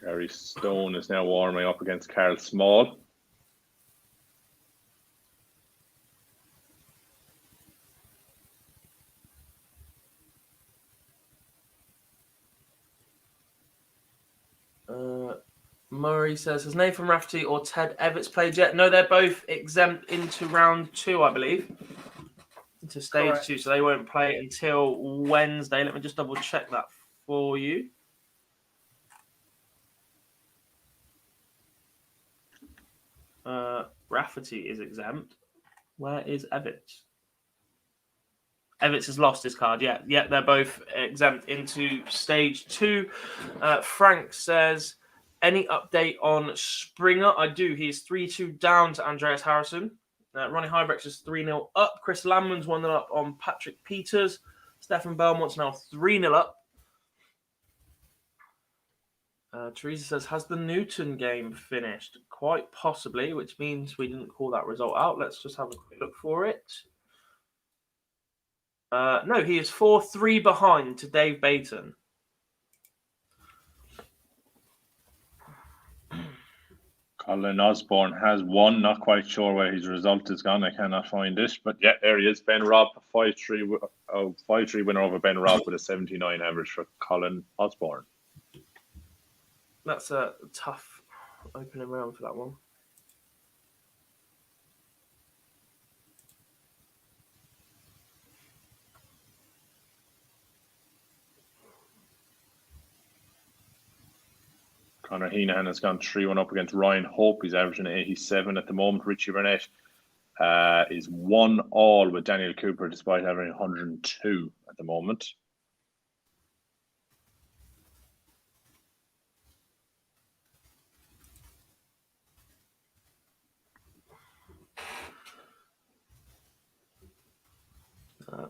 Gary Stone is now warming up against Carl Small. Murray says, has Nathan Rafferty or Ted Everts played yet? No, they're both exempt into round 2, I believe. Into stage Correct. 2, so they won't play until Wednesday. Let me just double check that for you. Rafferty is exempt. Where is Everts? Everts has lost his card. Yeah, they're both exempt into stage 2. Frank says, any update on Springer? I do. He is 3-2 down to Andreas Harrison. Ronnie Hybrex is 3-0 up. Chris Landman's 1-0 up on Patrick Peters. Stefan Belmont's now 3-0 up. Teresa says, has the Newton game finished? Quite possibly, which means we didn't call that result out. Let's just have a quick look for it. No, he is 4-3 behind to Dave Bayton. Colin Osborne has won. Not quite sure where his result is gone. I cannot find it. But yeah, there he is. Ben Robb, 5-3 winner over Ben Robb with a 79 average for Colin Osborne. That's a tough opening round for that one. Conor Heenan has gone 3-1 up against Ryan Hope. He's averaging 87 at the moment. Richie Burnett is 1-1 with Daniel Cooper despite having 102 at the moment.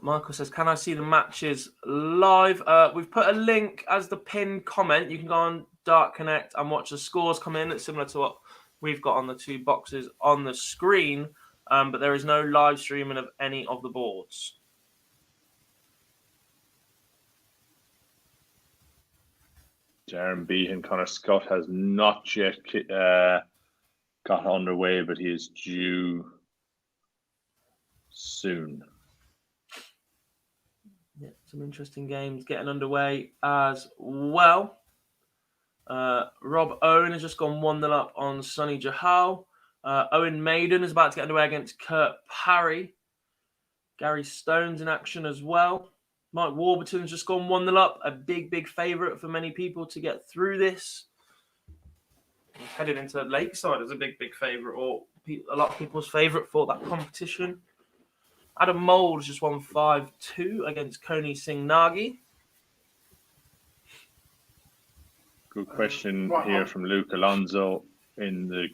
Michael says, can I see the matches live? We've put a link as the pinned comment. You can go on Dark Connect and watch the scores come in. It's similar to what we've got on the 2 boxes on the screen, but there is no live streaming of any of the boards. Darren Behan, Connor Scott has not yet got underway, but he is due soon. Yeah, some interesting games getting underway as well. Rob Owen has just gone 1-0 up on Sonny Jahal. Owen Maiden is about to get underway against Kurt Parry. Gary Stone's in action as well. Mike Warburton's just gone 1-0 up. A big favourite for many people to get through this. He's headed into Lakeside as a big favourite, or a lot of people's favourite for that competition. Adam Mould just won 5-2 against Koni Singh Nagy. Good question here from Luke Alonso in the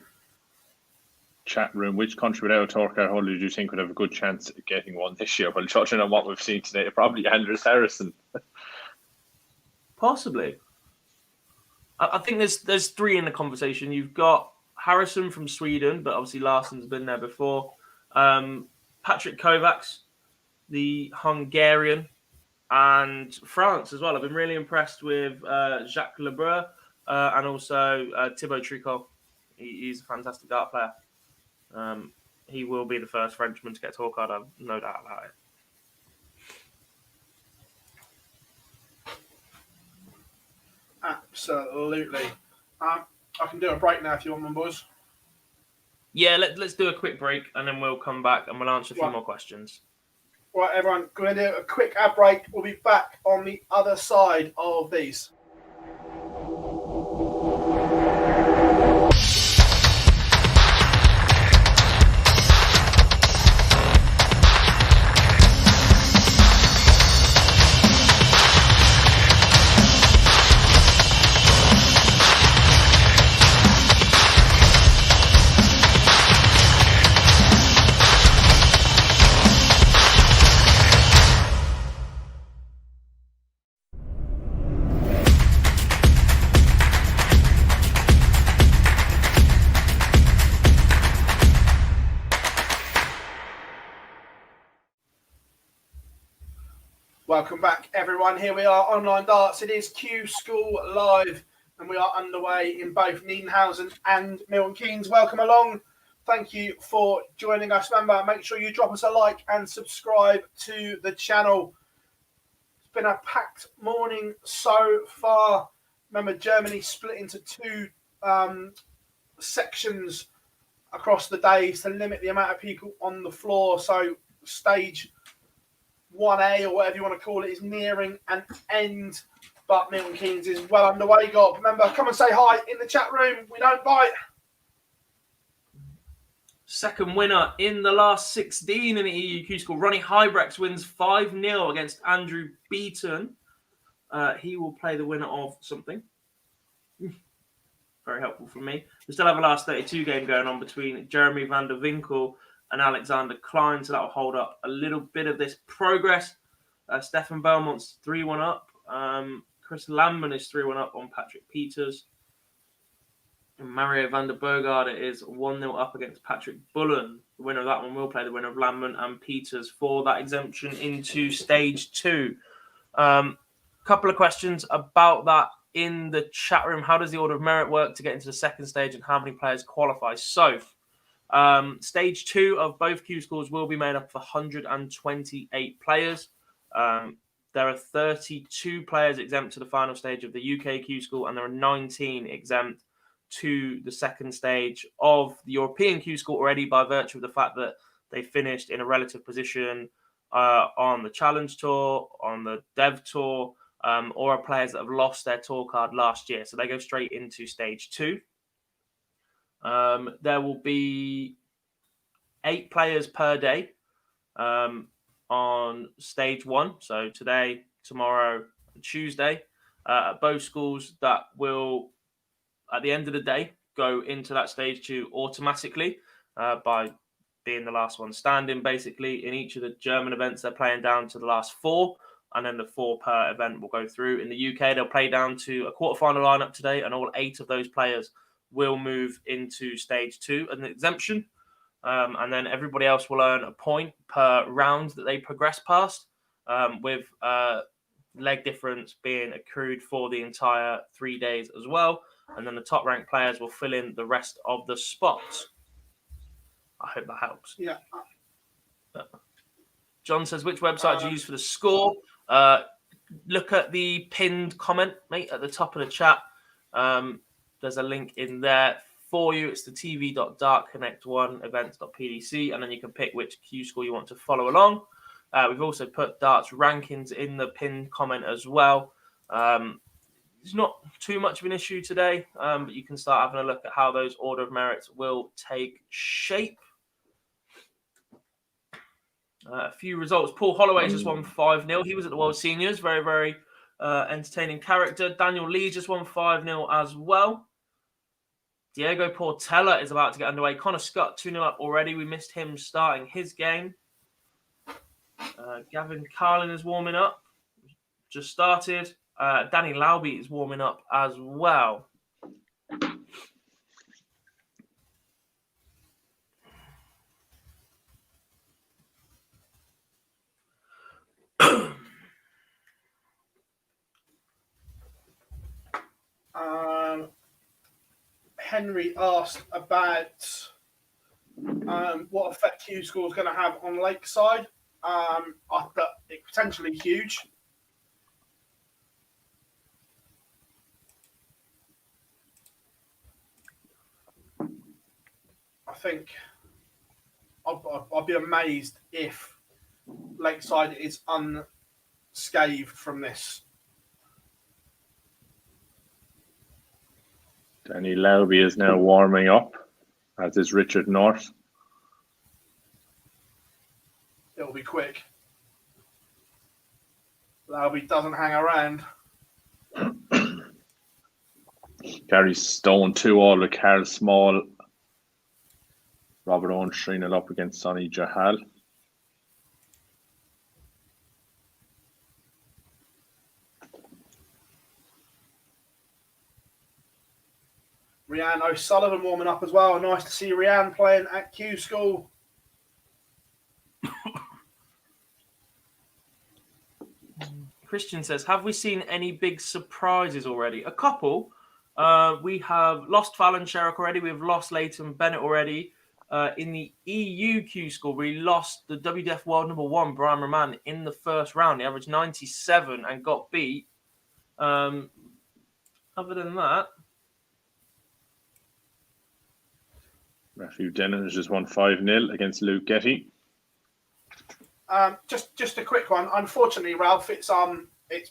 chat room. Which country without a tour card holder do you think would have a good chance at getting one this year? Well, judging on what we've seen today, probably Anders Harrison. Possibly. I think there's 3 in the conversation. You've got Harrison from Sweden, but obviously Larsson's been there before. Patrick Kovacs, the Hungarian, and France as well. I've been really impressed with Jacques Lebrun and also Thibaut Tricot. He's a fantastic art player. He will be the first Frenchman to get a tour card, I've no doubt about it. Absolutely. I can do a break now if you want, my boys. Yeah, let's do a quick break and then we'll come back and we'll answer a few more questions. Right, everyone, going to do a quick ad break. We'll be back on the other side of these. Welcome back, everyone. Here we are, Online Darts. It is Q-School Live, and we are underway in both Niedernhausen and Milton Keynes. Welcome along. Thank you for joining us. Remember, make sure you drop us a like and subscribe to the channel. It's been a packed morning so far. Remember, Germany split into two sections across the days to limit the amount of people on the floor. So stage 1A, or whatever you want to call it, is nearing an end, but Milton Keynes is well underway. God, remember, come and say hi in the chat room. We don't bite. Second winner in the last 16 in the EU Q-School. Ronnie Hybrex wins 5-0 against Andrew Beaton. He will play the winner of something. Very helpful for me. We still have a last 32 game going on between Jeremy van der Winkel and Alexander Klein, so that will hold up a little bit of this progress. Stefan Belmont's 3-1 up. Chris Landman is 3-1 up on Patrick Peters. And Mario van der Bogaard is 1-0 up against Patrick Bullen. The winner of that one will play the winner of Landman and Peters for that exemption into stage 2. Couple of questions about that in the chat room. How does the order of merit work to get into the second stage, and how many players qualify? So, stage 2 of both Q-Schools will be made up of 128 players. There are 32 players exempt to the final stage of the UK Q-School, and there are 19 exempt to the second stage of the European Q-School already, by virtue of the fact that they finished in a relative position on the Challenge Tour, on the Dev Tour, or are players that have lost their tour card last year. So they go straight into stage 2. There will be 8 players per day on stage 1. So today, tomorrow, and Tuesday at both schools, that will, at the end of the day, go into that stage 2 automatically by being the last one standing. Basically, in each of the German events, they're playing down to the last 4. And then the 4 per event will go through. In the UK, they'll play down to a quarterfinal lineup today, and all 8 of those players will move into stage 2 as an exemption. And then everybody else will earn a point per round that they progress past, with leg difference being accrued for the entire 3 days as well. And then the top ranked players will fill in the rest of the spots. I hope that helps. Yeah. John says, which website do you use for the score? Look at the pinned comment, mate, at the top of the chat. There's a link in there for you. It's the tv.dartconnect1events.pdc, and then you can pick which Q-School you want to follow along. We've also put darts rankings in the pinned comment as well. It's not too much of an issue today, but you can start having a look at how those order of merits will take shape. A few results. Paul Holloway just won 5-0. He was at the World Seniors. Very, very entertaining character. Daniel Lee just won 5-0 as well. Diego Portela is about to get underway. Connor Scott 2-0 up already. We missed him starting his game. Gavin Carlin is warming up. Just started. Danny Lauby is warming up as well. Henry asked about what effect Q-School is going to have on Lakeside. I thought it potentially huge. I think I'd be amazed if Lakeside is unscathed from this. Danny Lauby is now warming up, as is Richard North. It'll be quick. Lauby doesn't hang around. Gary Stone 2-all with Carl Small. Robert Owen 3-0 up against Sonny Jahal. Rhiann O'Sullivan warming up as well. Nice to see Rhiann playing at Q-School. Christian says, have we seen any big surprises already? A couple. We have lost Fallon Sherrock already. We've lost Leighton Bennett already. In the EU Q-School, we lost the WDF World #1, Brian Roman, in the first round. He averaged 97 and got beat. Other than that, Matthew Denon has just won 5-0 against Luke Getty. Just a quick one. Unfortunately, Ralph, it's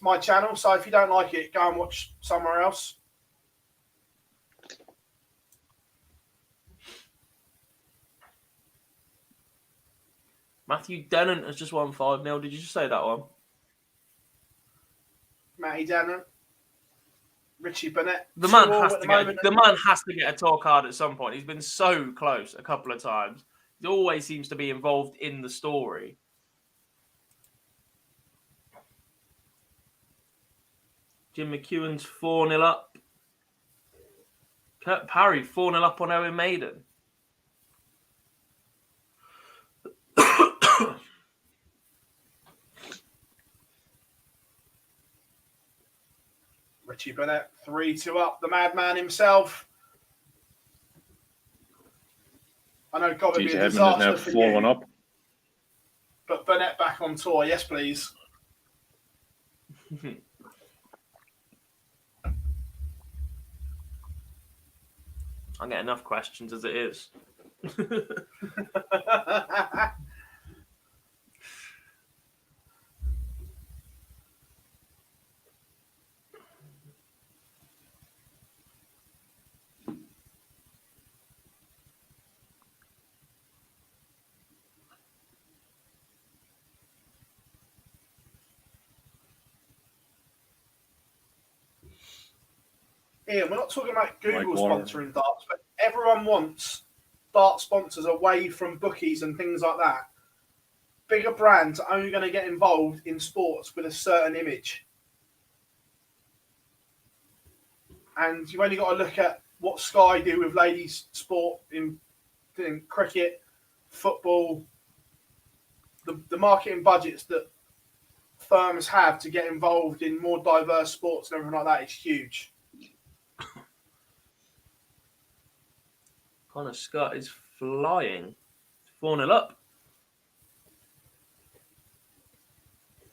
my channel, so if you don't like it, go and watch somewhere else. Matthew Denon has just won 5-0. Did you just say that one? Matty Denon, Richie Burnett. The man has to get a tour card at some point. He's been so close a couple of times. He always seems to be involved in the story. Jim McEwen's 4-0 up. Kurt Parry 4-0 up on Owen Maiden. Richie Burnett 3-2 up. The madman himself. I know God would be a disaster now for 4-1 you, up. but Burnett back on tour. Yes, please. I get enough questions as it is. Ian, we're not talking about Google Warren. sponsoring darts, but everyone wants dart sponsors away from bookies and things like that. Bigger brands are only going to get involved in sports with a certain image. And you've only got to look at what Sky do with ladies' sport in cricket, football, the marketing budgets that firms have to get involved in more diverse sports and everything like that is huge. Connor Scott is flying. 4-0 up.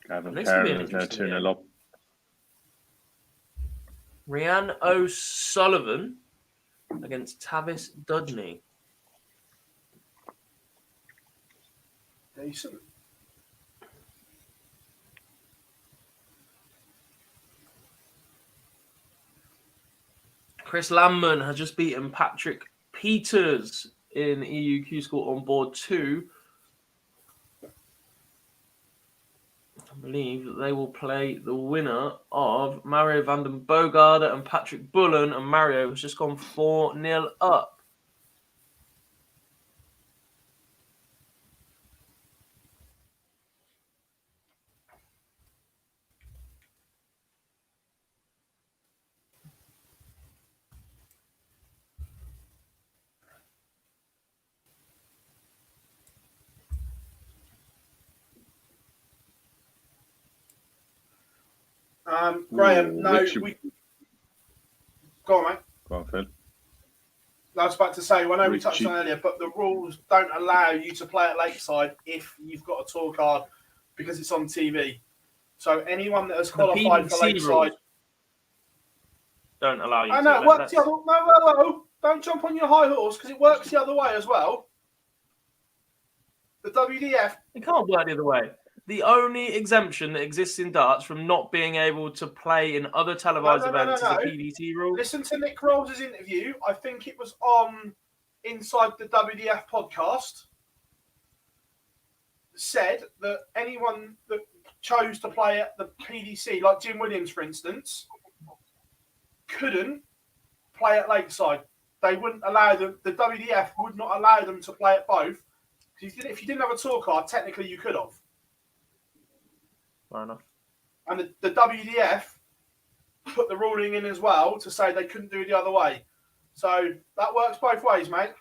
Gavin This could be an Carroll is now interesting 2-0 game. up. Rhiannon O'Sullivan against Tavis Dudney. Decent. Chris Landman has just beaten Patrick Peters in EU Q-School on board 2. I believe that they will play the winner of Mario van den Bogarde and Patrick Bullen, and Mario has just gone 4-0 up. Graham, Ooh, no, go on, mate. Go on, Phil. I was about to say, well, I know we Richie. touched on earlier, but the rules don't allow you to play at Lakeside if you've got a tour card because it's on TV. So anyone that has qualified for PDC Lakeside, rules don't allow you I to. know it works the other. No, don't jump on your high horse because it works the other way as well. The WDF. It can't work the other way. The only exemption that exists in darts from not being able to play in other televised events is the PDC rule. Listen to Nick Rolls' interview. I think it was on Inside the WDF podcast. Said that anyone that chose to play at the PDC, like Jim Williams, for instance, couldn't play at Lakeside. They wouldn't allow them. The WDF would not allow them to play at both. If you didn't have a tour card, technically you could have. Fair enough. And the WDF put the ruling in as well to say they couldn't do it the other way. So that works both ways, mate.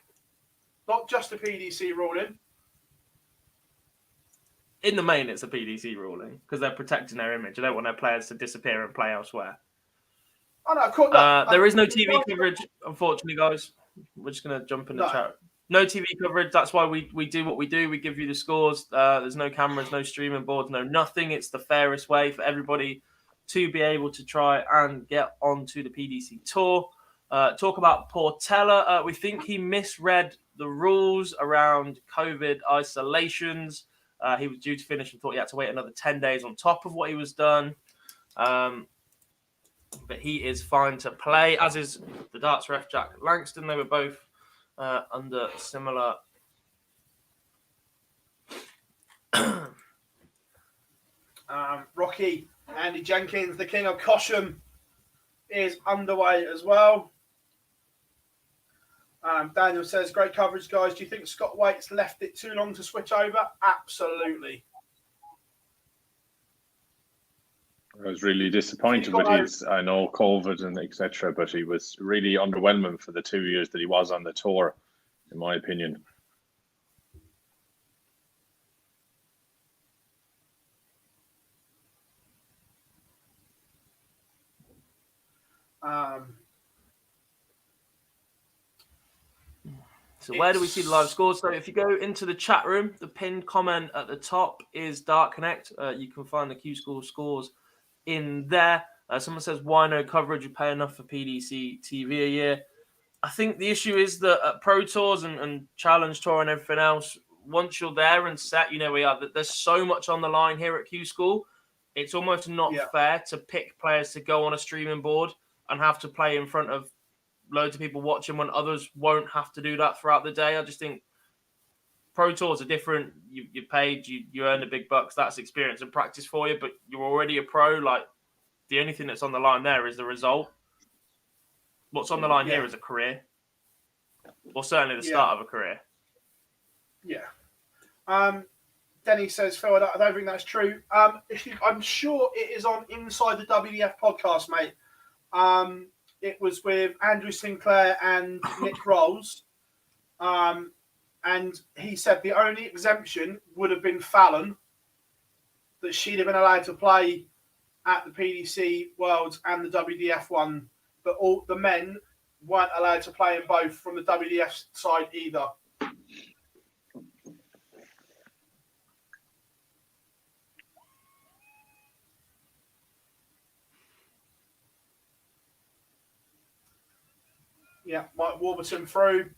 Not just the PDC ruling. in the main, it's a PDC ruling because they're protecting their image. They don't want their players to disappear and play elsewhere. Oh, no, cool. Look, there is no TV coverage, unfortunately, guys. We're just going to jump in the chat. No TV coverage. That's why we do what we do. We give you the scores. There's no cameras, no streaming boards, no nothing. It's the fairest way for everybody to be able to try and get onto the PDC tour. Talk about Portela. We think he misread the rules around COVID isolations. He was due to finish and thought he had to wait another 10 days on top of what he was done. But he is fine to play, as is the darts ref Jack Langston. They were both under similar. Rocky, Andy Jenkins, the king of Cosham, is underway as well. Daniel says, great coverage, guys. Do you think Scott Waite's left it too long to switch over? Absolutely. I was really disappointed with his, I know, COVID and etc., but he was really underwhelming for the 2 years that he was on the tour, in my opinion. So where do we see the live scores? So if you go into the chat room, the pinned comment at the top is Dart Connect. You can find the Q-School scores in there. Someone says, why no coverage? You pay enough for PDC TV a year. I think the issue is that at Pro Tours and Challenge Tour and everything else, once you're there and set, you know we are. There's so much on the line here at Q-School. It's almost not fair to pick players to go on a streaming board and have to play in front of loads of people watching when others won't have to do that throughout the day. I just think Pro Tours are different. You're paid, you earn the big bucks. That's experience and practice for you, but you're already a pro. Like, the only thing that's on the line there is the result. What's on the line here is a career, or certainly the start of a career. Yeah. Denny says, Phil, I don't think that's true. I'm sure it is on Inside the WDF podcast, mate. It was with Andrew Sinclair and Nick Rolls. And he said the only exemption would have been Fallon, that she'd have been allowed to play at the PDC Worlds and the WDF one, but all the men weren't allowed to play in both from the WDF side either. Yeah, Mike Warburton through.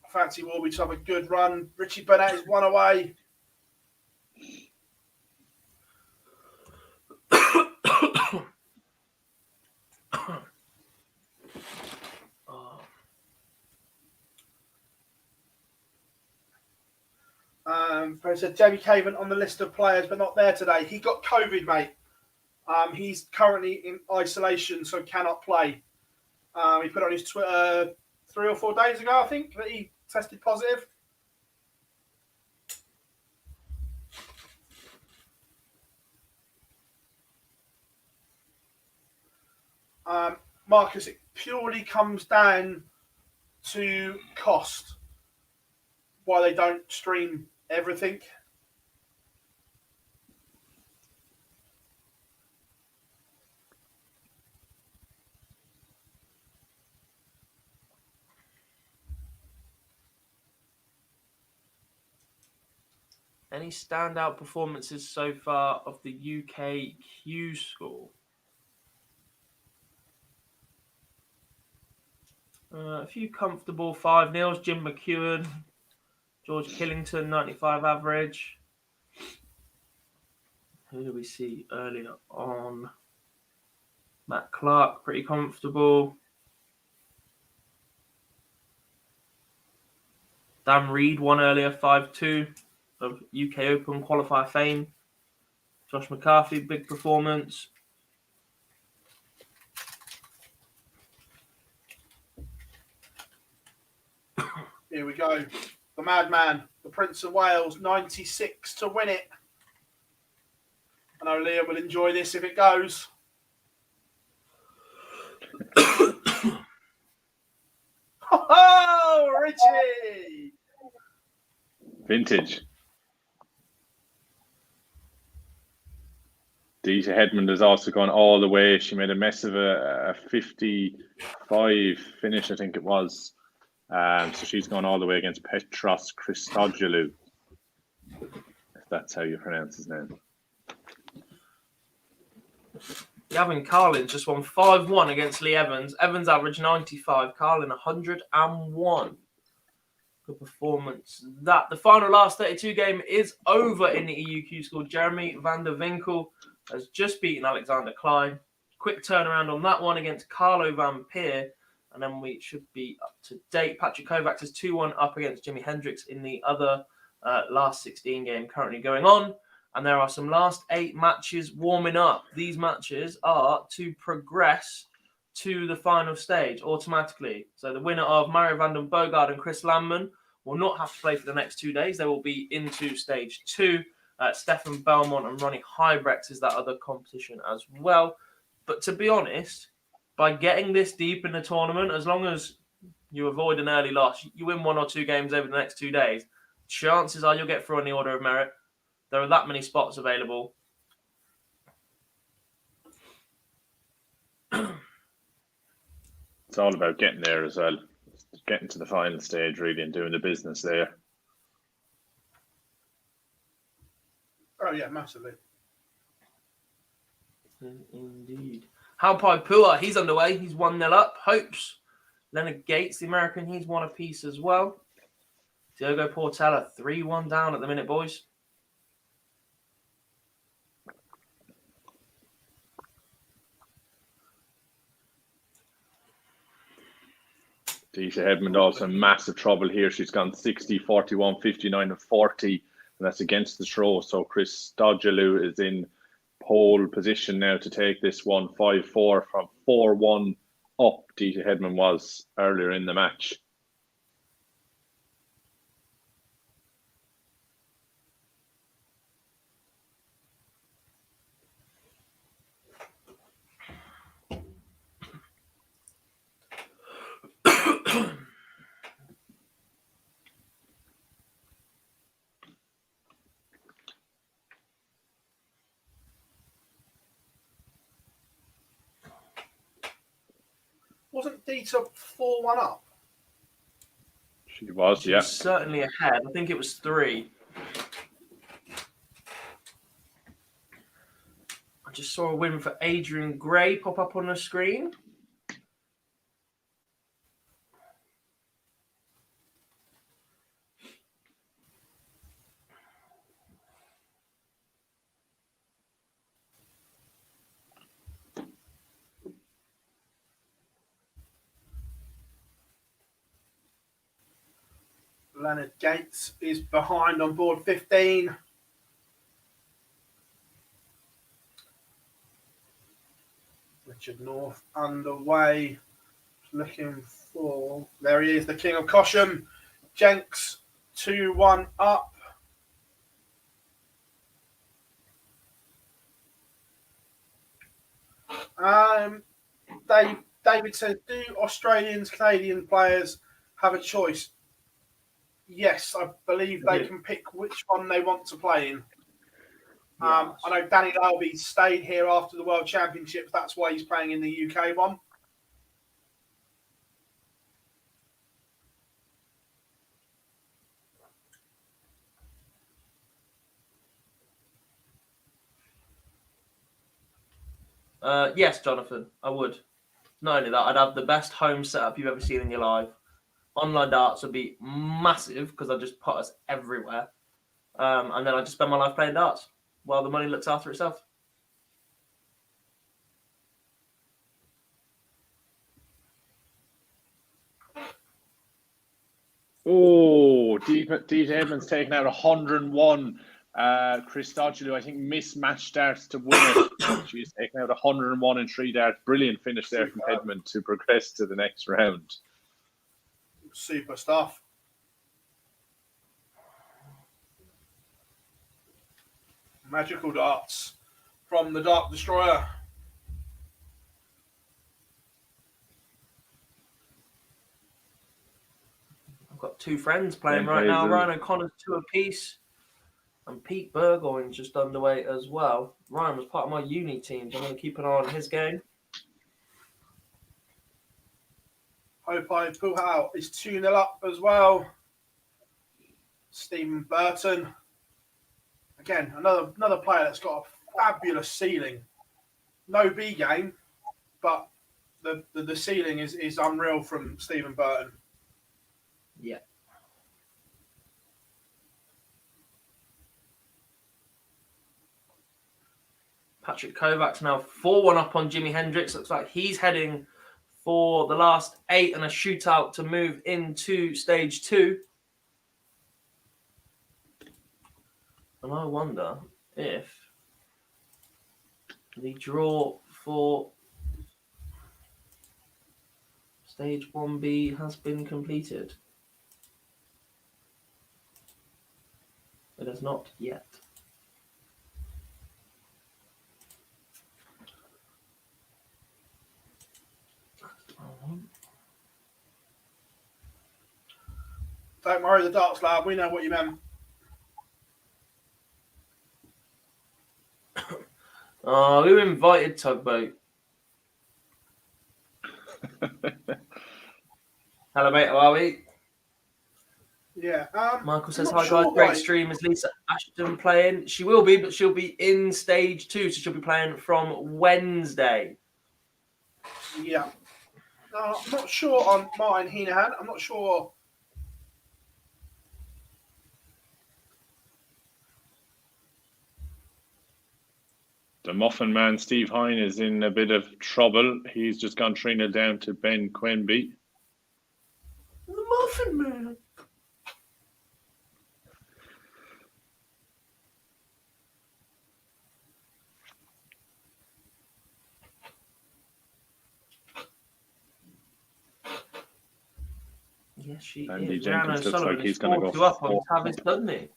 Fancy Warby to have a good run. Richie Burnett is one away. Said Jamie Caven on the list of players, but not there today. He got COVID, mate. He's currently in isolation, so cannot play. He put on his Twitter 3 or 4 days ago, I think, that he tested positive. Marcus, it purely comes down to cost, why they don't stream everything. Any standout performances so far of the UK Q-School? A few comfortable 5-0s. Jim McEwen, George Killington, 95 average. Who do we see earlier on? Matt Clark, pretty comfortable. Dan Reed won earlier, 5-2 of UK Open qualifier fame. Josh McCarthy, big performance. Here we go. The Madman, the Prince of Wales, 96 to win it. I know Liam will enjoy this if it goes. Oh, Richie! Vintage. Dita Hedmond has also gone all the way. She made a mess of a 55 finish, I think it was. So she's gone all the way against Petros Christodoulou, if that's how you pronounce his name. Gavin Carlin just won 5-1 against Lee Evans. Evans averaged 95, Carlin 101. Good performance. The final last 32 game is over in the EU Q-School. Jeremy van der Winkel has just beaten Alexander Klein. Quick turnaround on that one against Carlo Van Peer. And then we should be up to date. Patrick Kovacs is 2-1 up against Jimi Hendrix in the other last 16 game currently going on. And there are some last 8 matches warming up. These matches are to progress to the final stage automatically. So the winner of Mario van den Boogaard and Chris Landman will not have to play for the next 2 days. They will be into stage 2. Stefan Belmont and Ronnie Hybrex is that other competition as well. But to be honest, by getting this deep in the tournament, as long as you avoid an early loss, you win 1 or 2 games over the next 2 days, chances are you'll get through on the order of merit. There are that many spots available. It's all about getting there as well. Getting to the final stage, really, and doing the business there. Oh, yeah, massively. Indeed. Halpai Pua, he's underway. He's 1-0 up. Hopes. Leonard Gates, the American, he's 1 apiece as well. Diogo Portela, 3-1 down at the minute, boys. Dita Hedmond also in massive trouble here. She's gone 60, 41, 59 and 40. And that's against the throw. So Chris Dogelou is in pole position now to take this one 5-4 from 4-1 up. Dita Hedmond was earlier in the match. Wasn't Dita 4-1 up? She was, yeah. She's certainly ahead. I think it was 3. I just saw a win for Adrian Gray pop up on the screen. Leonard Gates is behind on board 15. Richard North underway. Looking for... There he is, the King of Caution. Jenks 2-1 up. David said, do Australians, Canadian players have a choice? Yes, I believe they can pick which one they want to play in. I know Danny Dalby stayed here after the World Championships. That's why he's playing in the UK one. Yes, Jonathan, I would. Not only that, I'd have the best home setup you've ever seen in your life. Online darts would be massive because I'd just put us everywhere. And then I'd just spend my life playing darts while the money looks after itself. Oh, Dita Edmonds taking out 101. Chris Dogelou, I think, mismatched darts to win it. She's taken out 101 in 3 darts. Brilliant finish there from Edmond to progress to the next round. Super stuff. Magical darts from the Dark Destroyer. I've got 2 friends playing right now. Ryan O'Connor's 2 apiece. And Pete Burgoyne's just underway as well. Ryan was part of my uni team, so I'm going to keep an eye on his game. Hope I pull out is 2-0 up as well. Stephen Burton. Again, another player that's got a fabulous ceiling. No B game, but the ceiling is unreal from Stephen Burton. Yeah. Patrick Kovacs now 4-1 up on Jimi Hendrix. Looks like he's heading for the last 8 and a shootout to move into stage 2. And I wonder if the draw for stage 1B has been completed. It has not yet. Don't worry, the darts lab. We know what you meant. Who invited Tugboat? Hello, mate. How are we? Yeah. Michael says, I'm not hi, sure guys. Great why. stream. Is Lisa Ashton playing? She will be, but she'll be in stage 2, so she'll be playing from Wednesday. Yeah. I'm not sure on Martin Heenahan. I'm not sure. The Muffin Man, Steve Hine, is in a bit of trouble. He's just gone 3-0 down to Ben Quenby. The Muffin Man. Yes, she Andy is. Jenkins Rihanna looks Sullivan like he's is going to go 4-2 up on 4. Tavis Dudley.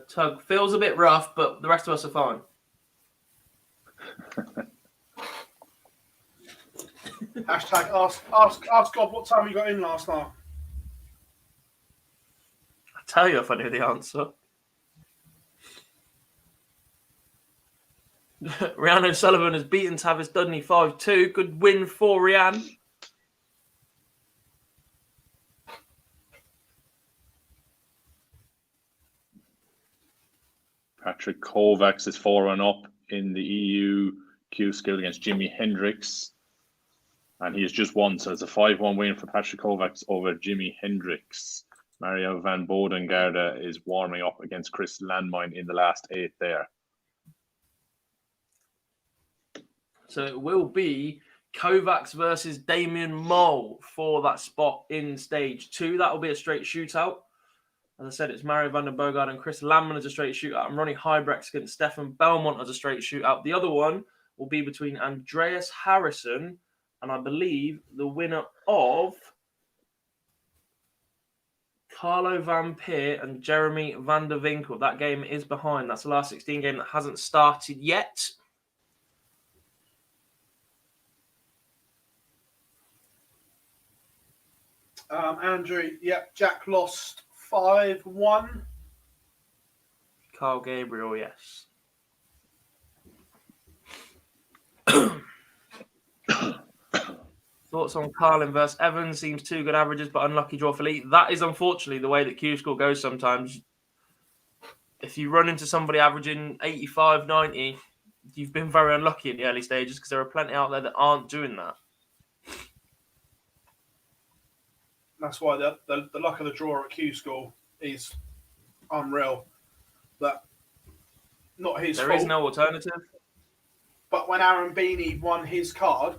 Tug feels a bit rough, but the rest of us are fine. Hashtag ask God what time you got in last night. I'll tell you if I knew the answer. Rihanna Sullivan has beaten Tavis Dudley 5-2. Good win for Rihanna. Patrick Kovacs is 4-1 up in the EU Q-School against Jimi Hendrix. And he has just won, so it's a 5-1 win for Patrick Kovacs over Jimi Hendrix. Mario Van Bodengarde is warming up against Chris Landmine in the last 8 there. So it will be Kovacs versus Damien Mole for that spot in stage 2. That will be a straight shootout. As I said, it's Mario van der Bogard and Chris Landman as a straight shootout, and Ronnie Hybrex against Stefan Belmont as a straight shootout. The other one will be between Andreas Harrison and I believe the winner of Carlo Van Peer and Jeremy van der Winkel. That game is behind. That's the last 16 game that hasn't started yet. Andrew, yep, Jack lost 5-1. Carl Gabriel, yes. Thoughts on Carlin versus Evans? Seems 2 good averages, but unlucky draw for Lee. That is unfortunately the way that Q-School goes sometimes. If you run into somebody averaging 85, 90, you've been very unlucky in the early stages because there are plenty out there that aren't doing that. That's why the luck of the draw at Q-School is unreal. But not his fault. There is no alternative. But when Aaron Beanie won his card,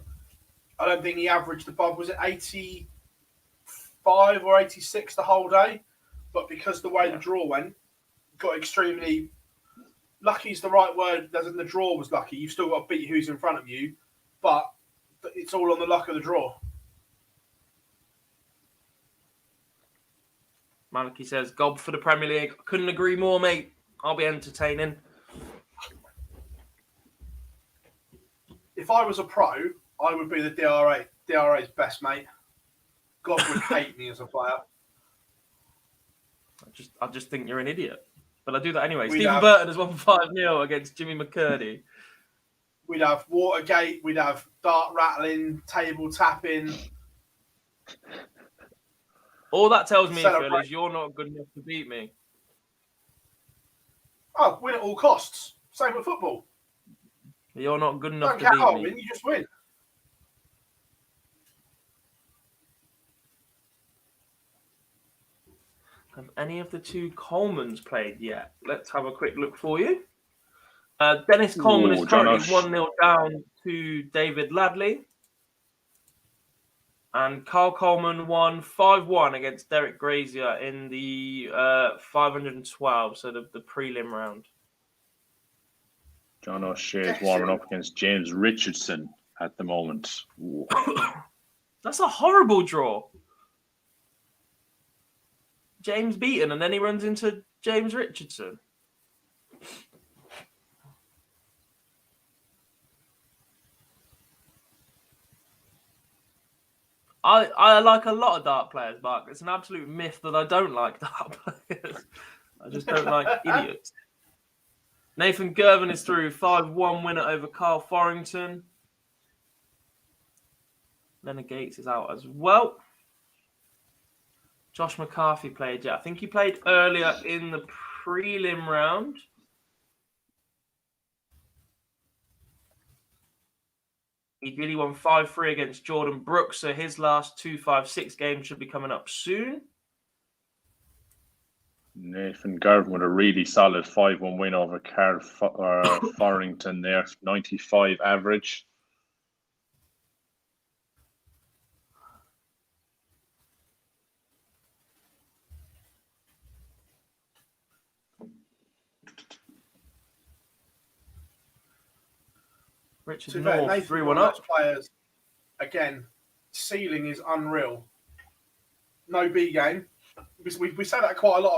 I don't think he averaged above, was it 85 or 86 the whole day? But because the way the draw went, got extremely lucky is the right word. As in the draw was lucky. You've still got to beat who's in front of you, but it's all on the luck of the draw. Maliki says, gob for the Premier League. Couldn't agree more, mate. I'll be entertaining. if I was a pro, I would be the DRA. DRA's best mate. God would hate me as a player. I just think you're an idiot. But I do that anyway. We'd Stephen have- Burton has won 5-0 against Jimmy McCurdy. We'd have Watergate. We'd have dart rattling, table tapping. All that tells me, Phil, Celebrate. is you're not good enough to beat me. Oh, win at all costs. Same with football. You're not good enough Don't to care beat how I me. win, you just win. Have any of the two Colemans played yet? Let's have a quick look for you. Dennis Coleman is currently Jonosh. 1-0 down to David Ladley. And Carl Coleman won 5-1 against Derek Grazier in the 512, so the prelim round. John O'Shea is warming up against James Richardson at the moment. Ooh. That's a horrible draw. James beaten, and then he runs into James Richardson. I like a lot of dart players, Mark. It's an absolute myth that I don't like dart players. I just don't like idiots. Nathan Gervin is through 5-1 winner over Carl Forrington. Leonard Gates is out as well. Josh McCarthy played, I think he played earlier in the prelim round. He really won 5-3 against Jordan Brooks, so his last 2-5-6 games should be coming up soon. Nathan Garvin with a really solid 5-1 win over Carl Forrington there, 95 average. Richard To be fair, North, Nathan, 3-1 one of up. those players, again, ceiling is unreal. No B game. We say that quite a lot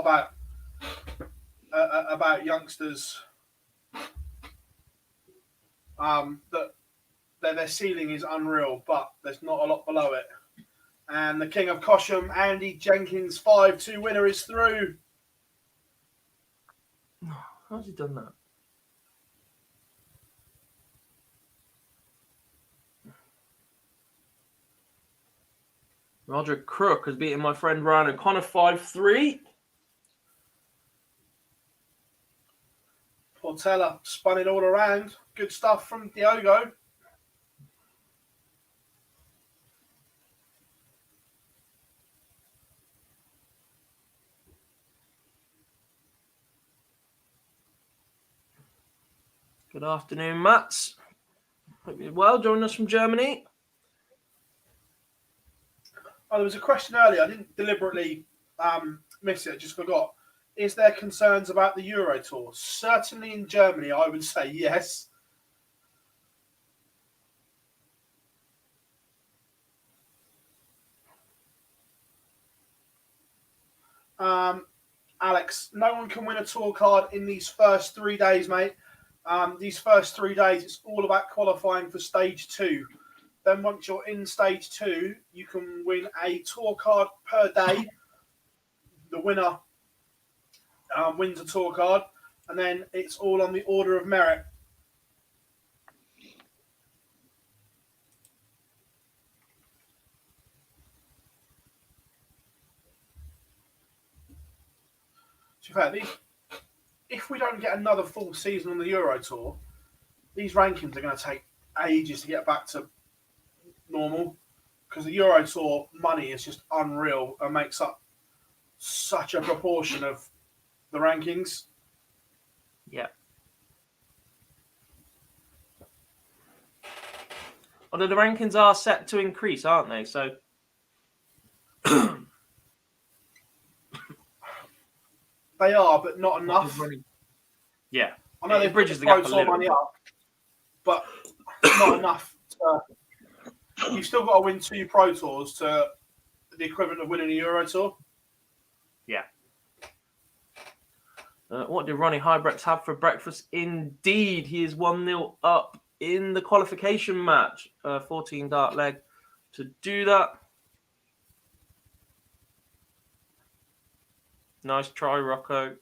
about youngsters. That their ceiling is unreal, but there's not a lot below it. And the King of Cosham, Andy Jenkins, 5-2 winner is through. How's he done that? Roger Crook has beaten my friend Ryan O'Connor 5-3. Portela spun it all around. Good stuff from Diogo. Good afternoon, Mats. Hope you're well. Joining us from Germany. Oh, there was a question earlier. I didn't deliberately miss it. I just forgot. Is there concerns about the Euro Tour? Certainly in Germany, I would say yes. Alex, no one can win a tour card in these first 3 days, mate. These first 3 days, it's all about qualifying for stage 2. Then once you're in stage 2, you can win a tour card per day. The winner wins a tour card, and then it's all on the order of merit. To be fair, if we don't get another full season on the Euro Tour, these rankings are going to take ages to get back to normal, because the Euro Tour money is just unreal and makes up such a proportion of the rankings. Yeah. Although the rankings are set to increase, aren't they? So They are, but not enough. yeah. I know It they bridges put the gap a Pro Tour little money bit. up, but not enough. You've still got to win 2 Pro Tours to the equivalent of winning a Euro Tour. Yeah. What did Ronnie Hybrex have for breakfast? Indeed, he is 1-0 up in the qualification match. 14 dart leg to do that. Nice try, Rocco.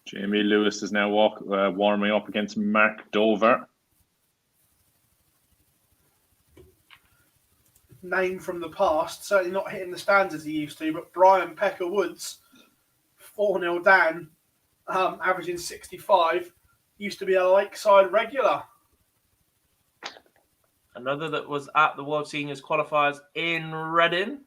Jamie Lewis is now warming up against Mark Dover. Name from the past, certainly not hitting the stands as he used to, but Brian Pecker Woods, 4-0 down, averaging 65, used to be a Lakeside regular. Another that was at the World Seniors qualifiers in Reading.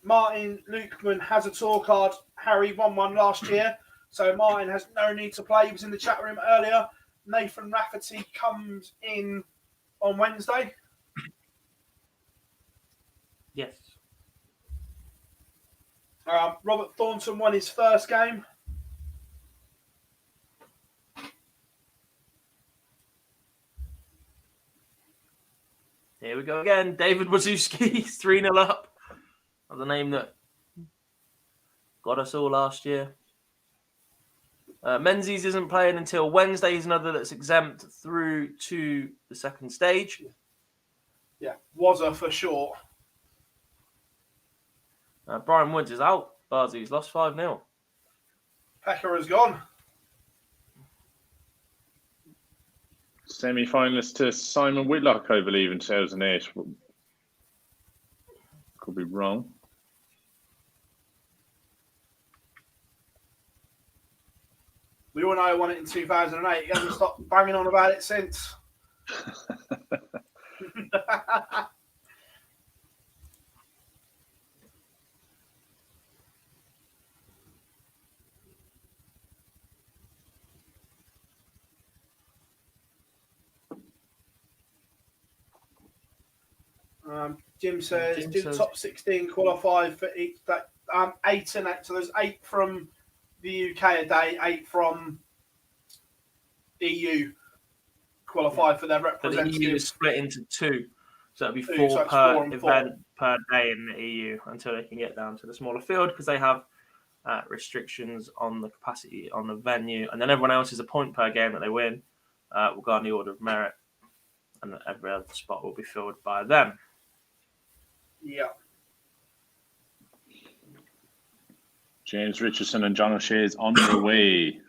Martin Lukeman has a tour card. Harry won one last year, so Martin has no need to play. He was in the chat room earlier. Nathan Rafferty comes in on Wednesday. Yes. Robert Thornton won his first game. Here we go again. David Wazowski, 3-0 up. The name that got us all last year. Menzies isn't playing until Wednesday. He's another that's exempt through to the second stage. Yeah, Wazza for short. Brian Woods is out. Barzy's lost 5-0. Pecker has gone. Semi-finalist to Simon Whitlock, I believe, in 2008. Could be wrong. We all know I won it in 2008. He hasn't stopped banging on about it since. Jim says, do the top 16 qualify for each day? 8 and 8. So there's 8 from the UK a day, 8 from EU qualify for their So the representatives. EU is split into 2. So it'll be 4 So it's per 4 and 4. event per day in the EU until they can get down to the smaller field because they have restrictions on the capacity on the venue. And then everyone else is a point per game that they win will go on the order of merit. And every other spot will be filled by them. Yeah. James Richardson and John O'Shea is underway.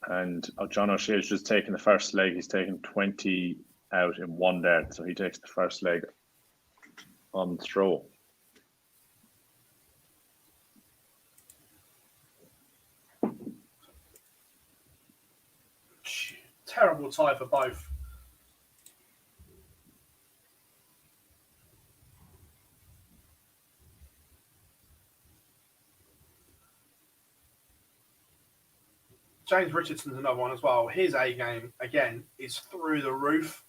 And John O'Shea has just taken the first leg. He's taken 20 out in 1 dart. So he takes the first leg on throw. Terrible tie for both. James Richardson's another one as well. His A game, again, is through the roof.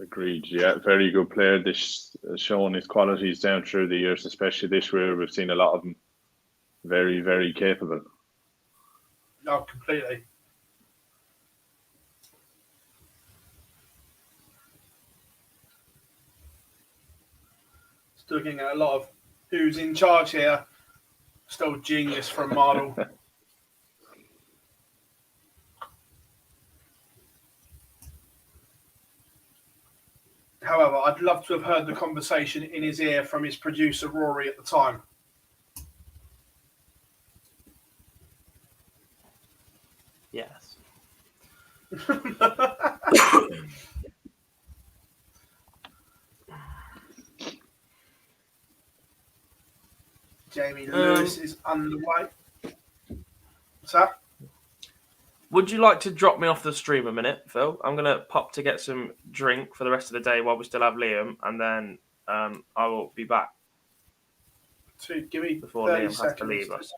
Agreed. Yeah, very good player. This showing his qualities down through the years, especially this year. We've seen a lot of them. Very, very capable. Oh, completely. Still getting a lot of who's in charge here. Still genius from Mardle. However, I'd love to have heard the conversation in his ear from his producer, Rory, at the time. Yes. Jamie Lewis is underway. What's that? Would you like to drop me off the stream a minute, Phil? I'm going to pop to get some drink for the rest of the day while we still have Liam, and then I will be back Give me before 30 Liam seconds. has to leave us.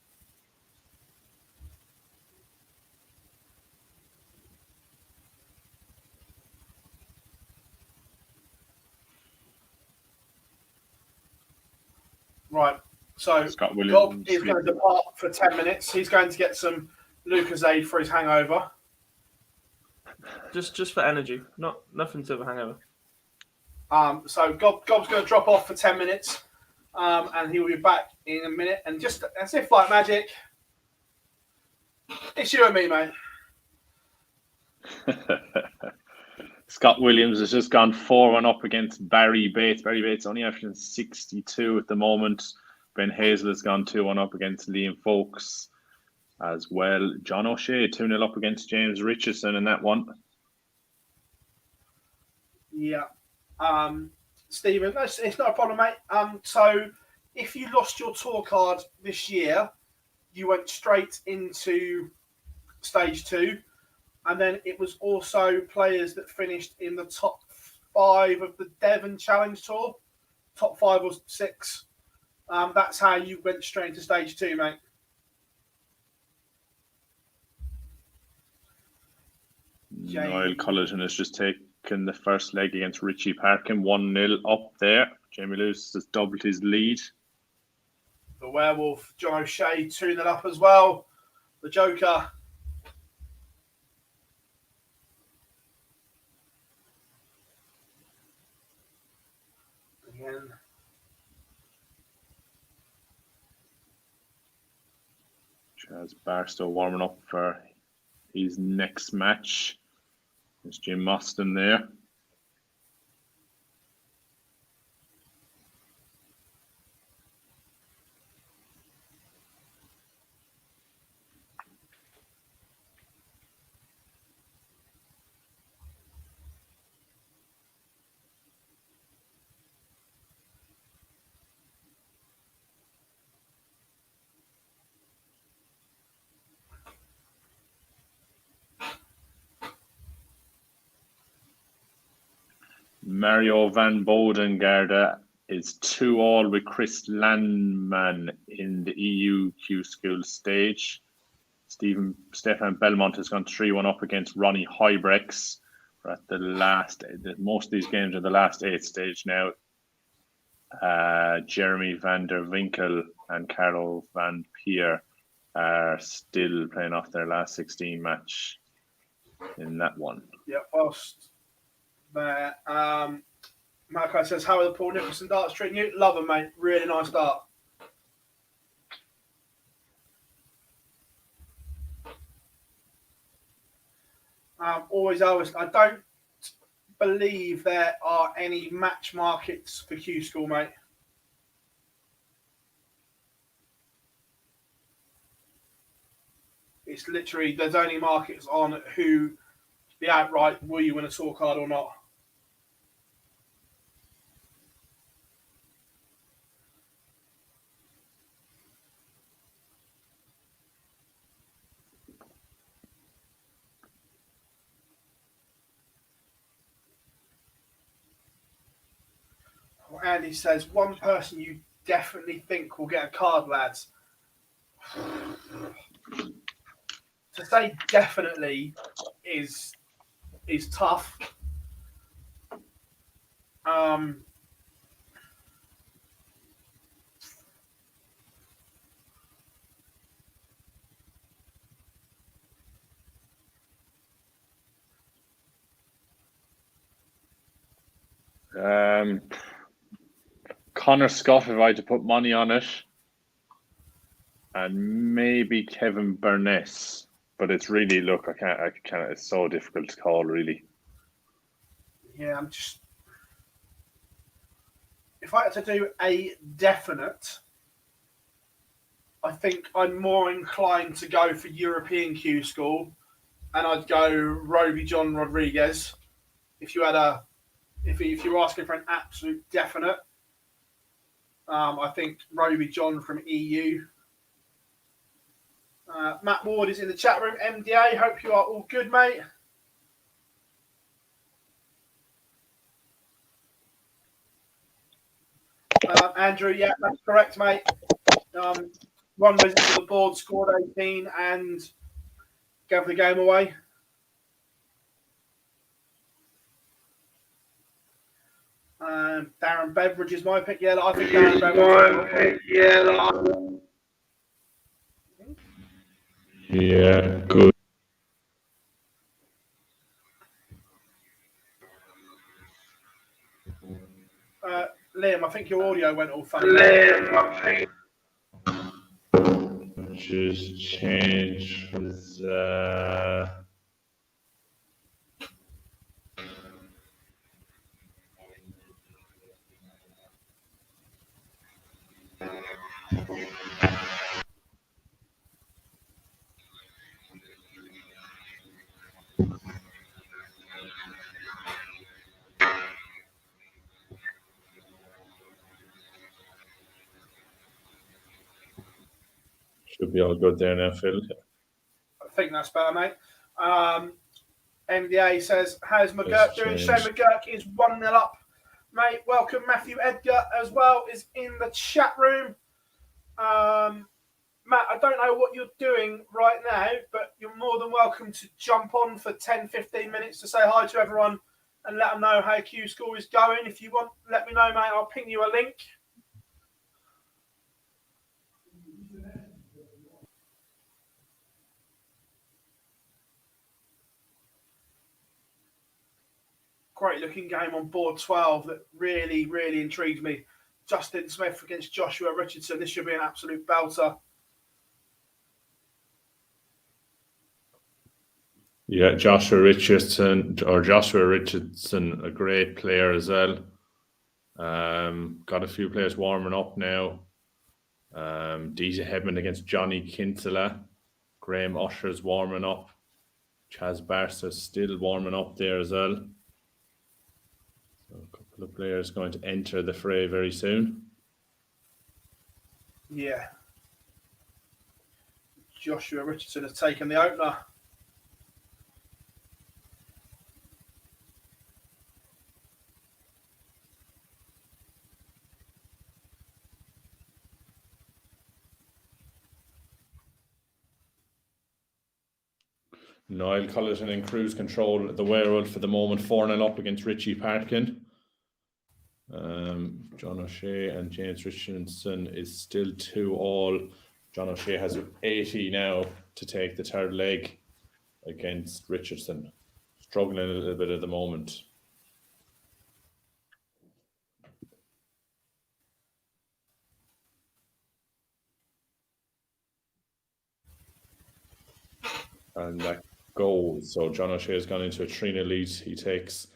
Right. So Scott Gob Williams. is going to depart for 10 minutes. He's going to get some Lucozade for his hangover. Just for energy, nothing to have a hangover. So Gob's going to drop off for 10 minutes, and he will be back in a minute. And just as if like magic, it's you and me, mate. Scott Williams has just gone 4-1 up against Barry Bates. Barry Bates only averaging 62 at the moment. Ben Hazel has gone 2-1 up against Liam Folks as well. John O'Shea 2-0 up against James Richardson in that one. Yeah. Stephen, it's not a problem, mate. So if you lost your tour card this year, you went straight into stage 2. And then it was also players that finished in the top 5 of the Devon Challenge Tour, top 5 or 6. That's how you went straight into stage 2, mate. Niall Cullerton has just taken the first leg against Richie Parkin, 1-0 up there. Jamie Lewis has doubled his lead. The Werewolf, John O'Shea, 2-0 up as well. The Joker. Again. Chaz Barstow warming up for his next match. There's Jim Mostyn there. Mario Van Bodengarde is 2-2 with Chris Landman in the EU Q-School stage. Stefan Belmont has gone 3-1 up against Ronnie Huybrechts. We're at most of these games are the last 8 stage now. Jeremy van der Winkel and Carlo van Peer are still playing off their last 16 match in that one. Yeah, whilst there. Marco says, how are the Paul Nicholson darts treating you? Love them, mate. Really nice dart. Always, I don't believe there are any match markets for Q-School, mate. It's literally, there's only markets on who the outright, will you win a tour card or not? Andy says, one person you definitely think will get a card, lads. To say definitely is tough. Connor Scott, if I had to put money on it, and maybe Kevin Burness, but it's really, look, I can't. It's so difficult to call, really. Yeah, if I had to do a definite, I think I'm more inclined to go for European Q-School, and I'd go Roby John Rodriguez. If you were asking for an absolute definite, I think Roby John from EU. Matt Ward is in the chat room. MDA, hope you are all good, mate. Andrew, yeah, that's correct, mate. One visit to the board, scored 18 and gave the game away. Darren Beveridge is my pick. Yeah, I think Darren Beveridge. Yeah, good. Liam, I think your audio went all funny. Just change the. Should be all good there now, Phil. I think that's better, mate. MDA says, how's McGurk doing? Shane McGurk is 1-0 up. Mate, welcome. Matthew Edgar as well is in the chat room. Matt, I don't know what you're doing right now, but you're more than welcome to jump on for 10, 15 minutes to say hi to everyone and let them know how Q-School is going. If you want, let me know, mate. I'll ping you a link. Great looking game on board 12 that really, really intrigued me. Justin Smith against Joshua Richardson. This should be an absolute belter. Yeah, Joshua Richardson, a great player as well. Got a few players warming up now. DJ Hedman against Johnny Kinsella. Graham Usher's warming up. Chaz Barster's still warming up there as well. So a couple of players going to enter the fray very soon. Yeah. Joshua Richardson has taken the opener. Niall Cullerton in cruise control at the Werewolf for the moment, 4-0 up against Richie Parkin. John O'Shea and James Richardson is still 2-all. John O'Shea has 80 now to take the third leg against Richardson. Struggling a little bit at the moment. And that goes. So John O'Shea has gone into a 3-0 lead. He takes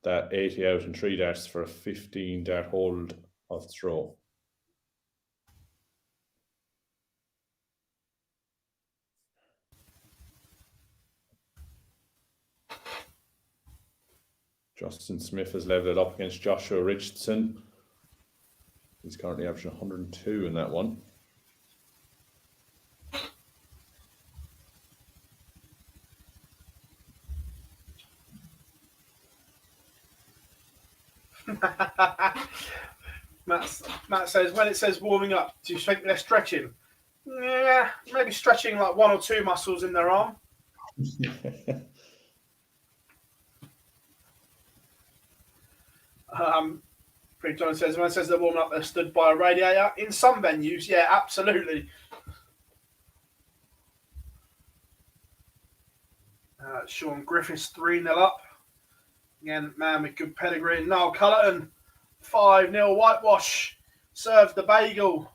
that 80 out in 3 darts for a 15 dart hold of throw. Justin Smith has leveled it up against Joshua Richardson. He's currently averaging 102 in that one. Matt says, when it says warming up, do you think they're stretching? Yeah, maybe stretching like 1 or 2 muscles in their arm. Pretty John says, when it says they're warming up, they're stood by a radiator. In some venues, yeah, absolutely. Sean Griffiths 3-0 up. Again, man with good pedigree. Niall Cullerton, 5-0 whitewash. Served the bagel.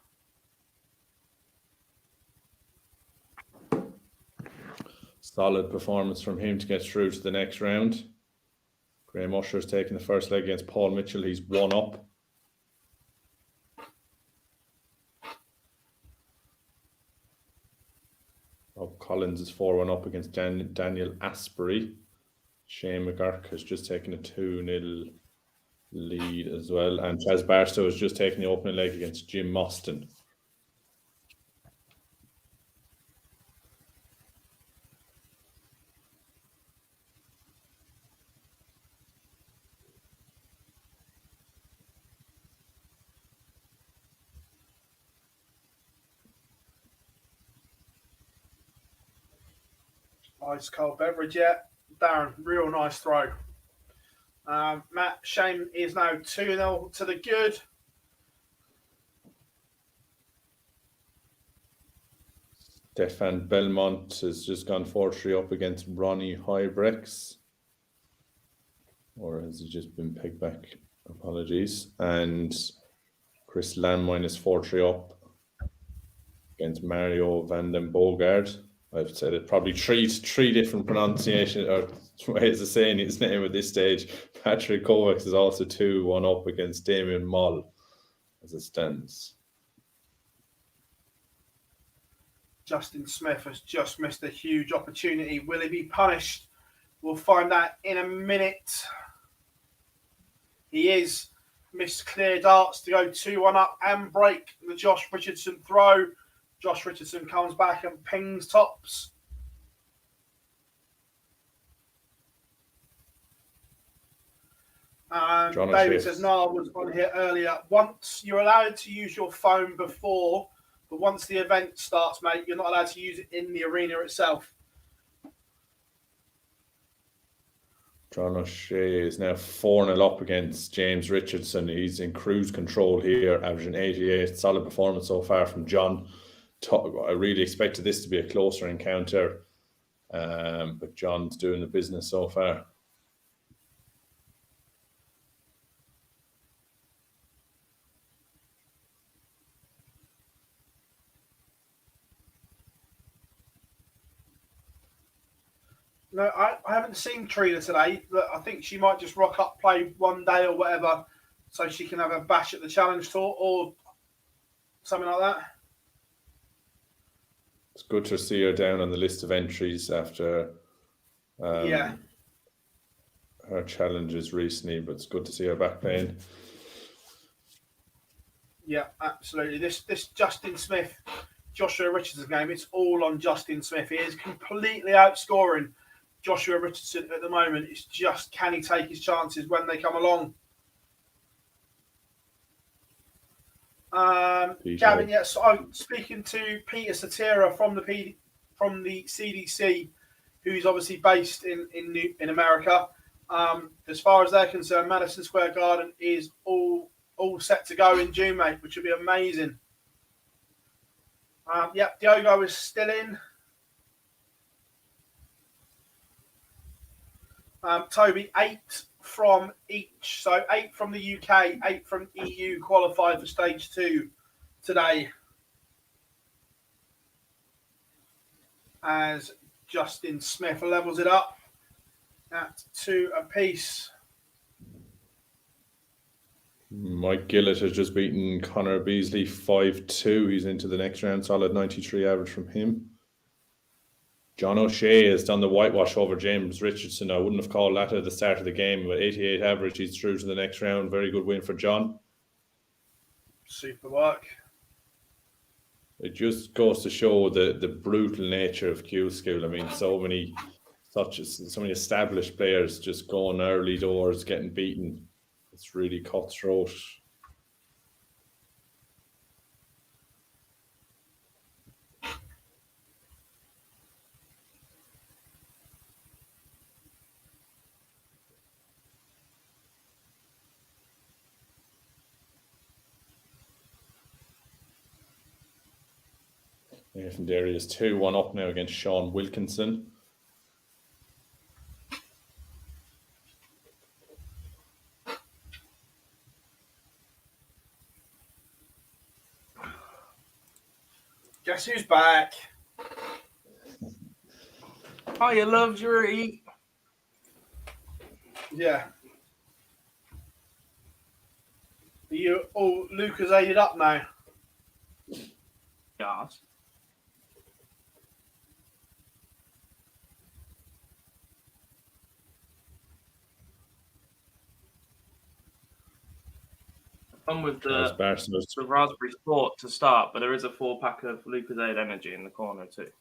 Solid performance from him to get through to the next round. Graham Usher's taking the first leg against Paul Mitchell. He's 1 up. Rob Collins is 4-1 up against Daniel Asbury. Shane McGurk has just taken a 2-0 lead as well. And Chaz Barstow has just taken the opening leg against Jim Mostyn. Ice cold beverage, yeah. Darren, real nice throw. Matt Shane is now 2-0 to the good. Stefan Belmont has just gone 4-3 up against Ronnie Hybrex. Or has he just been pegged back? Apologies. And Chris Lamb minus 4-3 up against Mario van den Bogard. I've said it probably three different pronunciations or ways of saying his name at this stage. Patrick Kovacs is also 2-1 up against Damien Moll as it stands. Justin Smith has just missed a huge opportunity. Will he be punished? We'll find out in a minute. He is. Missed clear darts to go 2-1 up and break the Josh Richardson throw. Josh Richardson comes back and pings tops. David says, no, I was on here earlier. Once you're allowed to use your phone before, but once the event starts, mate, you're not allowed to use it in the arena itself. John O'Shea is now 4-0 up against James Richardson. He's in cruise control here, averaging 88. Solid performance so far from John. I really expected this to be a closer encounter, but John's doing the business so far. No, I haven't seen Trina today. But I think she might just rock up, play one day or whatever, so she can have a bash at the Challenge Tour or something like that. It's good to see her down on the list of entries after her challenges recently, but it's good to see her back playing. Yeah, absolutely. This Justin Smith, Joshua Richardson game, it's all on Justin Smith. He is completely outscoring Joshua Richardson at the moment. It's just, can he take his chances when they come along? Gavin, yes, I'm speaking to Peter Satira from the CDC, who's obviously based in America. As far as they're concerned, Madison Square Garden is all set to go in June, mate, which would be amazing. Diogo is still in. Toby, 8 from each. So 8 from the UK, 8 from EU qualified for stage 2 today. As Justin Smith levels it up at 2 apiece. Mike Gillett has just beaten Connor Beasley 5-2. He's into the next round. Solid 93 average from him. John O'Shea has done the whitewash over James Richardson. I wouldn't have called that at the start of the game, but 88 average. He's through to the next round. Very good win for John. Super work. It just goes to show the brutal nature of Q-School. I mean, so many established players just going early doors, getting beaten. It's really cutthroat. Nathan Derry is 2-1 up now against Sean Wilkinson. Guess who's back? Hiya, luxury. Yeah. Are you all Lucas aided up now? Yes. One with the Raspberry Sport to start, but there is a 4-pack of Lucozade Energy in the corner too.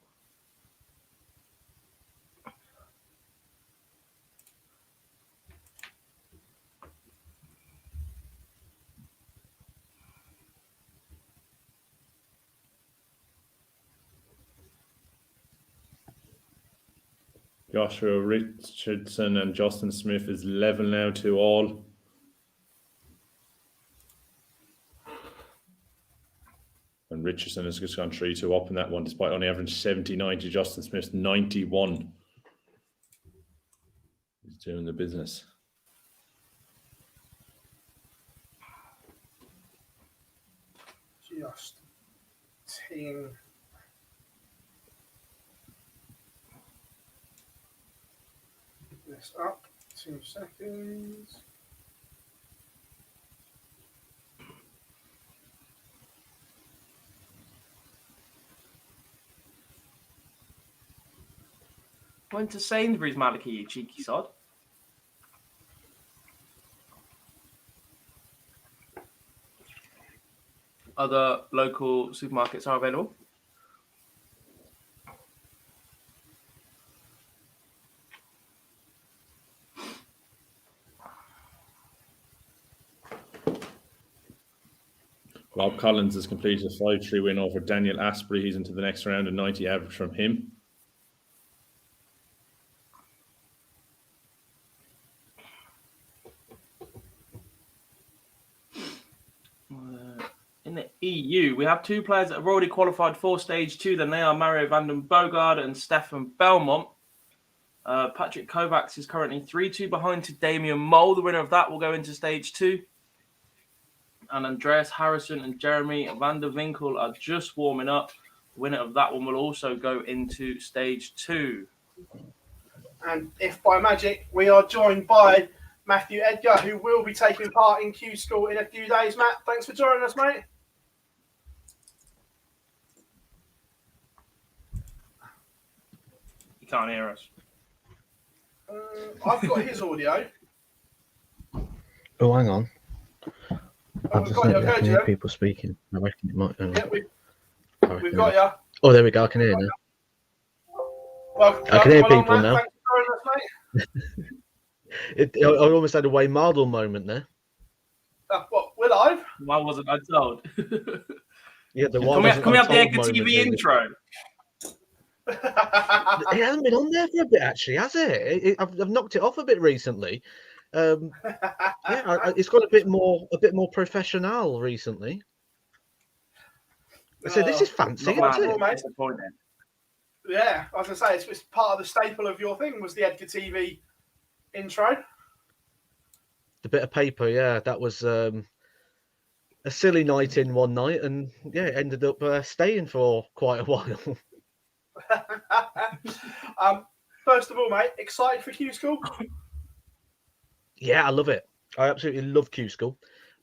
Joshua Richardson and Justin Smith is level now 2-all. And Richardson has just gone 3-2 up in that one, despite only averaging 79 to Justin Smith's 91. He's doing the business. Just teeing this up. 2 seconds. Went to Sainsbury's, Maliki, you cheeky sod. Other local supermarkets are available. Rob Collins has completed a 5-3 win over Daniel Asprey. He's into the next round, a 90 average from him. In the EU, we have 2 players that have already qualified for Stage 2. Then they are Mario van den Bogard and Stefan Belmont. Patrick Kovacs is currently 3-2 behind to Damian Mole. The winner of that will go into Stage 2. And Andreas Harrison and Jeremy van der Winkel are just warming up. The winner of that one will also go into Stage 2. And if by magic we are joined by Matthew Edgar, who will be taking part in Q-School in a few days. Matt, thanks for joining us, mate. You can't hear us. I've got his audio. Oh, hang on. Oh, I can hear people speaking. I reckon it might. Yeah, we've got you. Oh, there we go. I can hear you now. Welcome, I can hear welcome people along, now. Matt. Thanks for joining us, mate. I almost had a Wayne Mardle moment there. What, we're live? Why wasn't I told? Yeah, the Can we have the Edgar TV intro? It hasn't been on there for a bit, actually, has it? I've knocked it off a bit recently. It's got a bit more professional recently. So this is fancy, Not isn't bad, it? disappointing. Yeah, I was going to say, it's part of the staple of your thing was the Edgar TV intro. The bit of paper, yeah, that was a silly night in one night, and yeah, it ended up staying for quite a while. First of all, mate, excited for Q-School? Yeah, I love it. I absolutely love Q-School.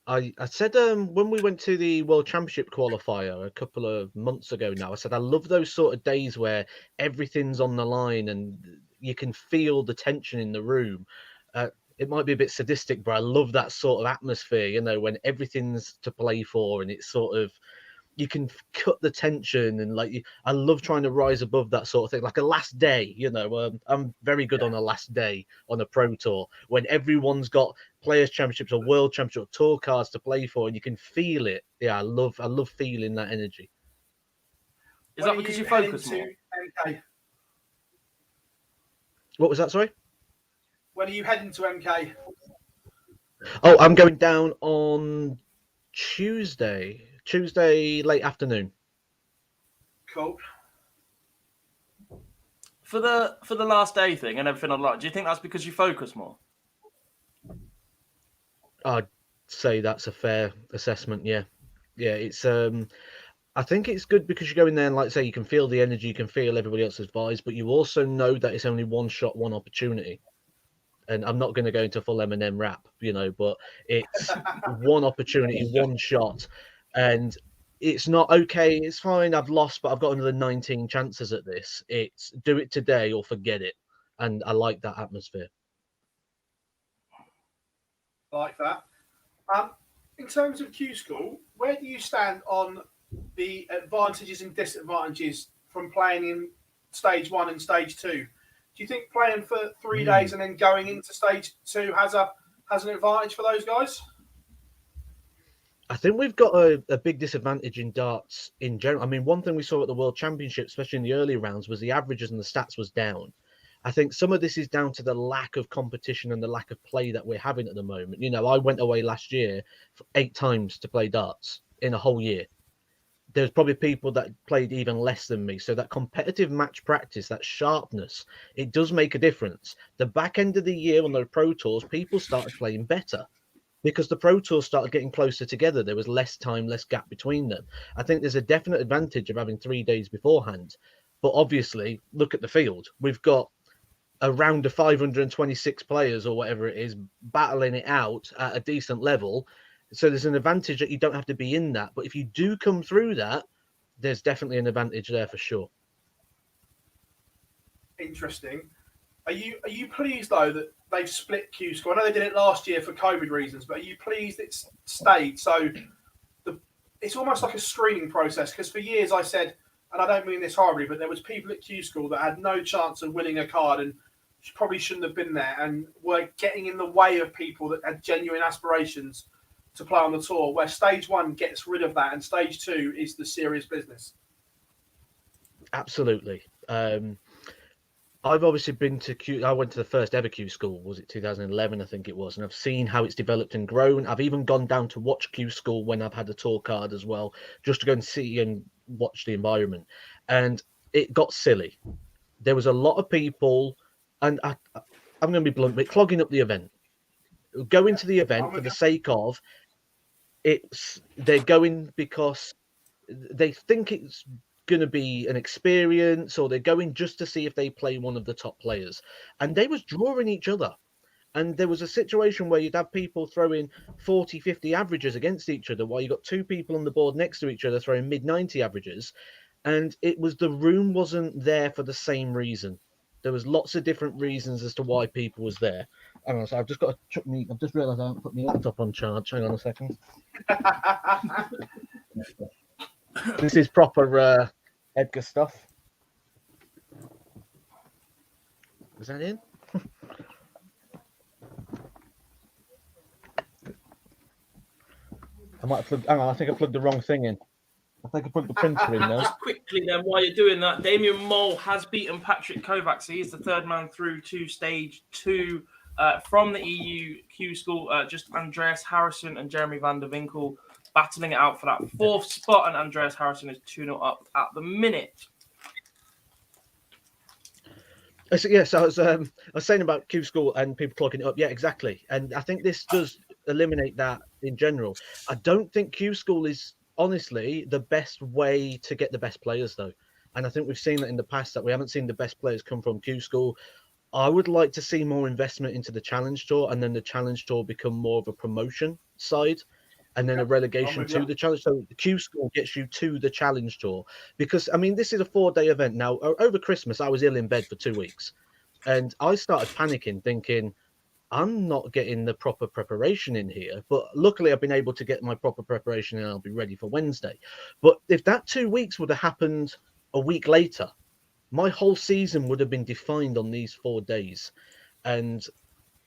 I said when we went to the World Championship qualifier a couple of months ago now, I said I love those sort of days where everything's on the line and you can feel the tension in the room. It might be a bit sadistic, but I love that sort of atmosphere, you know, when everything's to play for and it's sort of, you can cut the tension and I love trying to rise above that sort of thing. Like a last day, you know, I'm very good on a last day on a pro tour when everyone's got players championships or world championship or tour cards to play for and you can feel it. Yeah, I love feeling that energy. Is that because you focus more? MK? What was that? Sorry. When are you heading to MK? Oh, I'm going down on Tuesday late afternoon. Cool. For the last day thing and everything online, do you think that's because you focus more? I'd say that's a fair assessment. Yeah, it's I think it's good because you go in there and, like I say, you can feel the energy, you can feel everybody else's vibes, but you also know that it's only one shot, one opportunity. And I'm not going to go into full Eminem rap, you know, but it's one opportunity, one shot. And it's not okay, it's fine, I've lost, but I've got another 19 chances at this. It's do it today or forget it. And I like that atmosphere. Like that. In terms of Q-School, where do you stand on the advantages and disadvantages from playing in Stage 1 and Stage 2? Do you think playing for 3 days and then going into Stage 2 has an advantage for those guys? I think we've got a big disadvantage in darts in general. I mean, one thing we saw at the World Championship, especially in the early rounds, was the averages and the stats was down. I think some of this is down to the lack of competition and the lack of play that we're having at the moment. You know, I went away last year 8 times to play darts in a whole year. There's probably people that played even less than me. So that competitive match practice, that sharpness, it does make a difference. The back end of the year on the Pro Tours, people started playing better because the Pro Tours started getting closer together. There was less time, less gap between them. I think there's a definite advantage of having 3 days beforehand. But obviously, look at the field. We've got around 526 players or whatever it is battling it out at a decent level. So there's an advantage that you don't have to be in that. But if you do come through that, there's definitely an advantage there for sure. Interesting. Are you pleased though that they've split Q-School? I know they did it last year for COVID reasons, but are you pleased it's stayed? So it's almost like a screening process, because for years I said, and I don't mean this horribly, but there was people at Q-School that had no chance of winning a card and probably shouldn't have been there and were getting in the way of people that had genuine aspirations to play on the tour, where stage 1 gets rid of that and stage 2 is the serious business. Absolutely. I've obviously been to Q. I went to the first ever Q-School. Was it 2011? I think it was. And I've seen how it's developed and grown. I've even gone down to watch Q-School when I've had a tour card as well, just to go and see and watch the environment. And it got silly. There was a lot of people, and I'm going to be blunt, but clogging up the event. Going to the event for the sake of they're going because they think it's going to be an experience, or they're going just to see if they play one of the top players. And they was drawing each other. And there was a situation where you'd have people throwing 40, 50 averages against each other while you got 2 people on the board next to each other throwing mid-90 averages. And it was the room wasn't there for the same reason. There was lots of different reasons as to why people was there. Hang on, so I've just got to chuck me. I've just realised I haven't put my laptop on charge. Hang on a second. This is proper Edgar stuff. Is that in? I might have plugged. Hang on, I think I plugged the wrong thing in. I think I plugged the printer in now. Just quickly then, while you're doing that, Damien Mole has beaten Patrick Kovacs. He is the 3rd man through to stage 2 from the EU Q-School. Just Andreas Harrison and Jeremy van der Winkel battling it out for that 4th spot, and Andreas Harrison is 2-0 up at the minute. So, yes, I was saying about Q-School and people clogging it up. Yeah, exactly. And I think this does eliminate that in general. I don't think Q-School is honestly the best way to get the best players, though. And I think we've seen that in the past, that we haven't seen the best players come from Q-School. I would like to see more investment into the Challenge Tour, and then the Challenge Tour become more of a promotion side, and then a relegation to the Challenge. So the Q-School gets you to the Challenge Tour, because I mean, this is a 4-day event. Now, over Christmas, I was ill in bed for 2 weeks, and I started panicking, thinking, I'm not getting the proper preparation in here. But luckily, I've been able to get my proper preparation, and I'll be ready for Wednesday. But if that 2 weeks would have happened a week later, my whole season would have been defined on these 4 days. And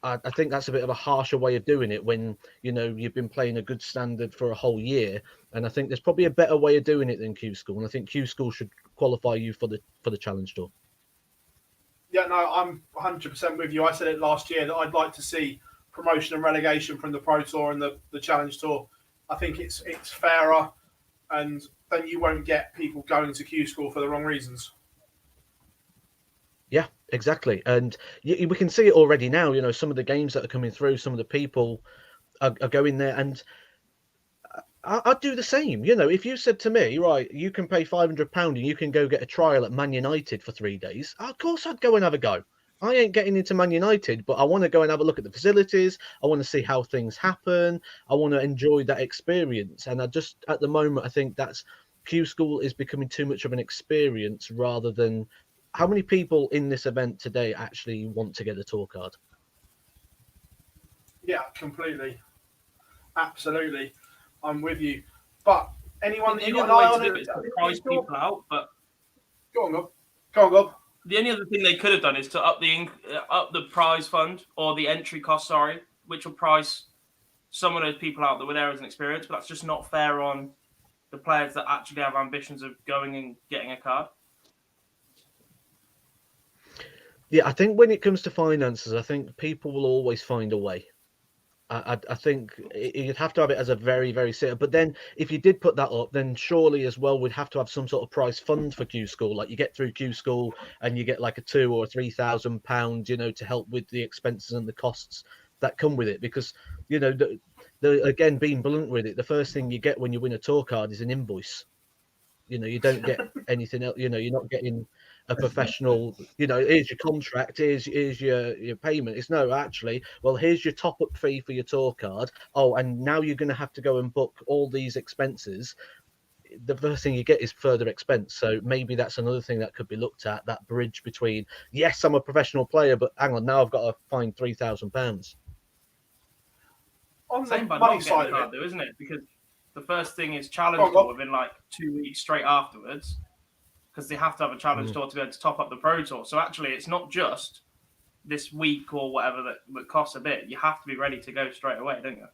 I think that's a bit of a harsher way of doing it when, you know, you've been playing a good standard for a whole year. And I think there's probably a better way of doing it than Q-School. And I think Q-School should qualify you for the Challenge Tour. Yeah, no, I'm 100% with you. I said it last year that I'd like to see promotion and relegation from the Pro Tour and the Challenge Tour. I think it's fairer, and then you won't get people going to Q-School for the wrong reasons. Yeah, exactly. And we can see it already now. You know, some of the games that are coming through, some of the people are going there. And I'd do the same. You know, if you said to me, right, you can pay £500 and you can go get a trial at Man United for 3 days, of course I'd go and have a go. I ain't getting into Man United, but I want to go and have a look at the facilities. I want to see how things happen. I want to enjoy that experience. And I just, at the moment, I think that's Q-School is becoming too much of an experience rather than how many people in this event today actually want to get a tour card. Yeah, completely. Absolutely. I'm with you. But anyone that you got an eye on it is to price people out, but go on, Gob. The only other thing they could have done is to up the prize fund or the entry cost, which will price some of those people out that were there as an experience, but that's just not fair on the players that actually have ambitions of going and getting a card. Yeah, I think when it comes to finances, I think people will always find a way. I think you'd have to have it as a very, very simple. But then, if you did put that up, then surely as well we'd have to have some sort of prize fund for Q-School. Like you get through Q-School and you get like a £2,000 or £3,000, to help with the expenses and the costs that come with it. Because the again, being blunt with it, the first thing you get when you win a tour card is an invoice. You don't get anything else. You're not getting a professional. Here's your contract. Here's your payment. It's no, actually. Well, here's your top up fee for your tour card. Oh, and now you're going to have to go and book all these expenses. The first thing you get is further expense. So maybe that's another thing that could be looked at. That bridge between, yes, I'm a professional player, but hang on, now I've got to find £3,000. On the Same by money not side getting of card, it, though, isn't it? Because the first thing is challenge Go on. tour within like 2 weeks straight afterwards, because they have to have a challenge tour to go to top up the pro tour. So actually, it's not just this week or whatever that costs a bit. You have to be ready to go straight away, don't you?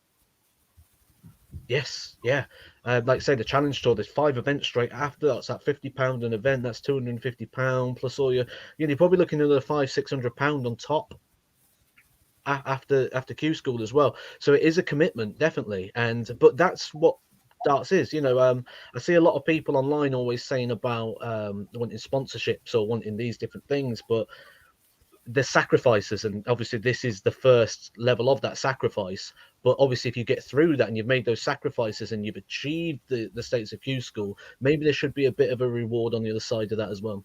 Yes, yeah. Like I say, the challenge tour, there's 5 events straight after. That's at £50 an event. That's £250 plus all you're probably looking at another £500-600 on top after Q-School as well. So it is a commitment, definitely. But that's what darts is. I see a lot of people online always saying about wanting sponsorships or wanting these different things, but the sacrifices, and obviously this is the first level of that sacrifice. But obviously, if you get through that and you've made those sacrifices and you've achieved the status of Q-School, maybe there should be a bit of a reward on the other side of that as well.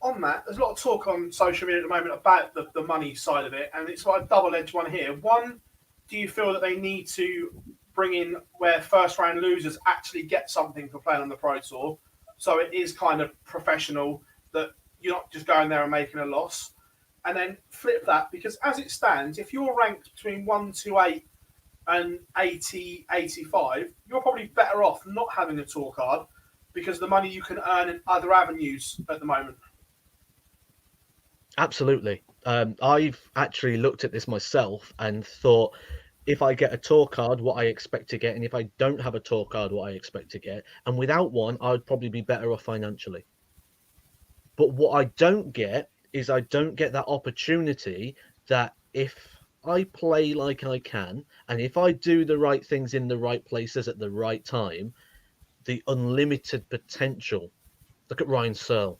On that, there's a lot of talk on social media at the moment about the money side of it, and it's like a double-edged one here. One, do you feel that they need to bring in where first-round losers actually get something for playing on the Pro Tour, so it is kind of professional, that you're not just going there and making a loss? And then flip that, because as it stands, if you're ranked between 128 and 80, 85, you're probably better off not having a tour card, because the money you can earn in other avenues at the moment. Absolutely. I've actually looked at this myself and thought, if I get a tour card, what I expect to get, and if I don't have a tour card, what I expect to get. And without one, I would probably be better off financially. But what I don't get is I don't get that opportunity that if I play like I can, and if I do the right things in the right places at the right time, the unlimited potential. Look at Ryan Searle,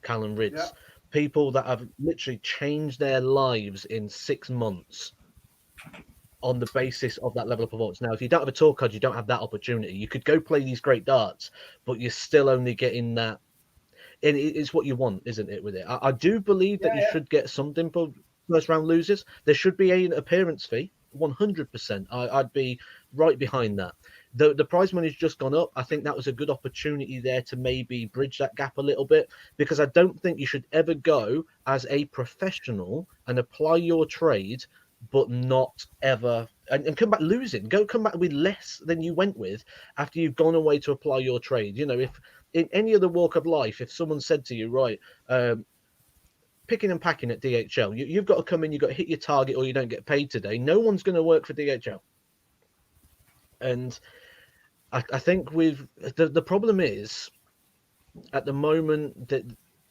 Callum Ritz. Yeah. People that have literally changed their lives in 6 months on the basis of that level of performance. Now, if you don't have a tour card, you don't have that opportunity. You could go play these great darts, but you're still only getting that. And it's what you want, isn't it, with it? I do believe that you should get something for first round losers. There should be an appearance fee, 100%. I'd be right behind that. The prize money's just gone up. I think that was a good opportunity there to maybe bridge that gap a little bit, because I don't think you should ever go as a professional and apply your trade, but not ever and come back losing. Come back with less than you went with after you've gone away to apply your trade. If in any other walk of life, if someone said to you, right, picking and packing at DHL, you've got to come in, you've got to hit your target or you don't get paid today. No one's going to work for DHL. And I think with the problem is at the moment that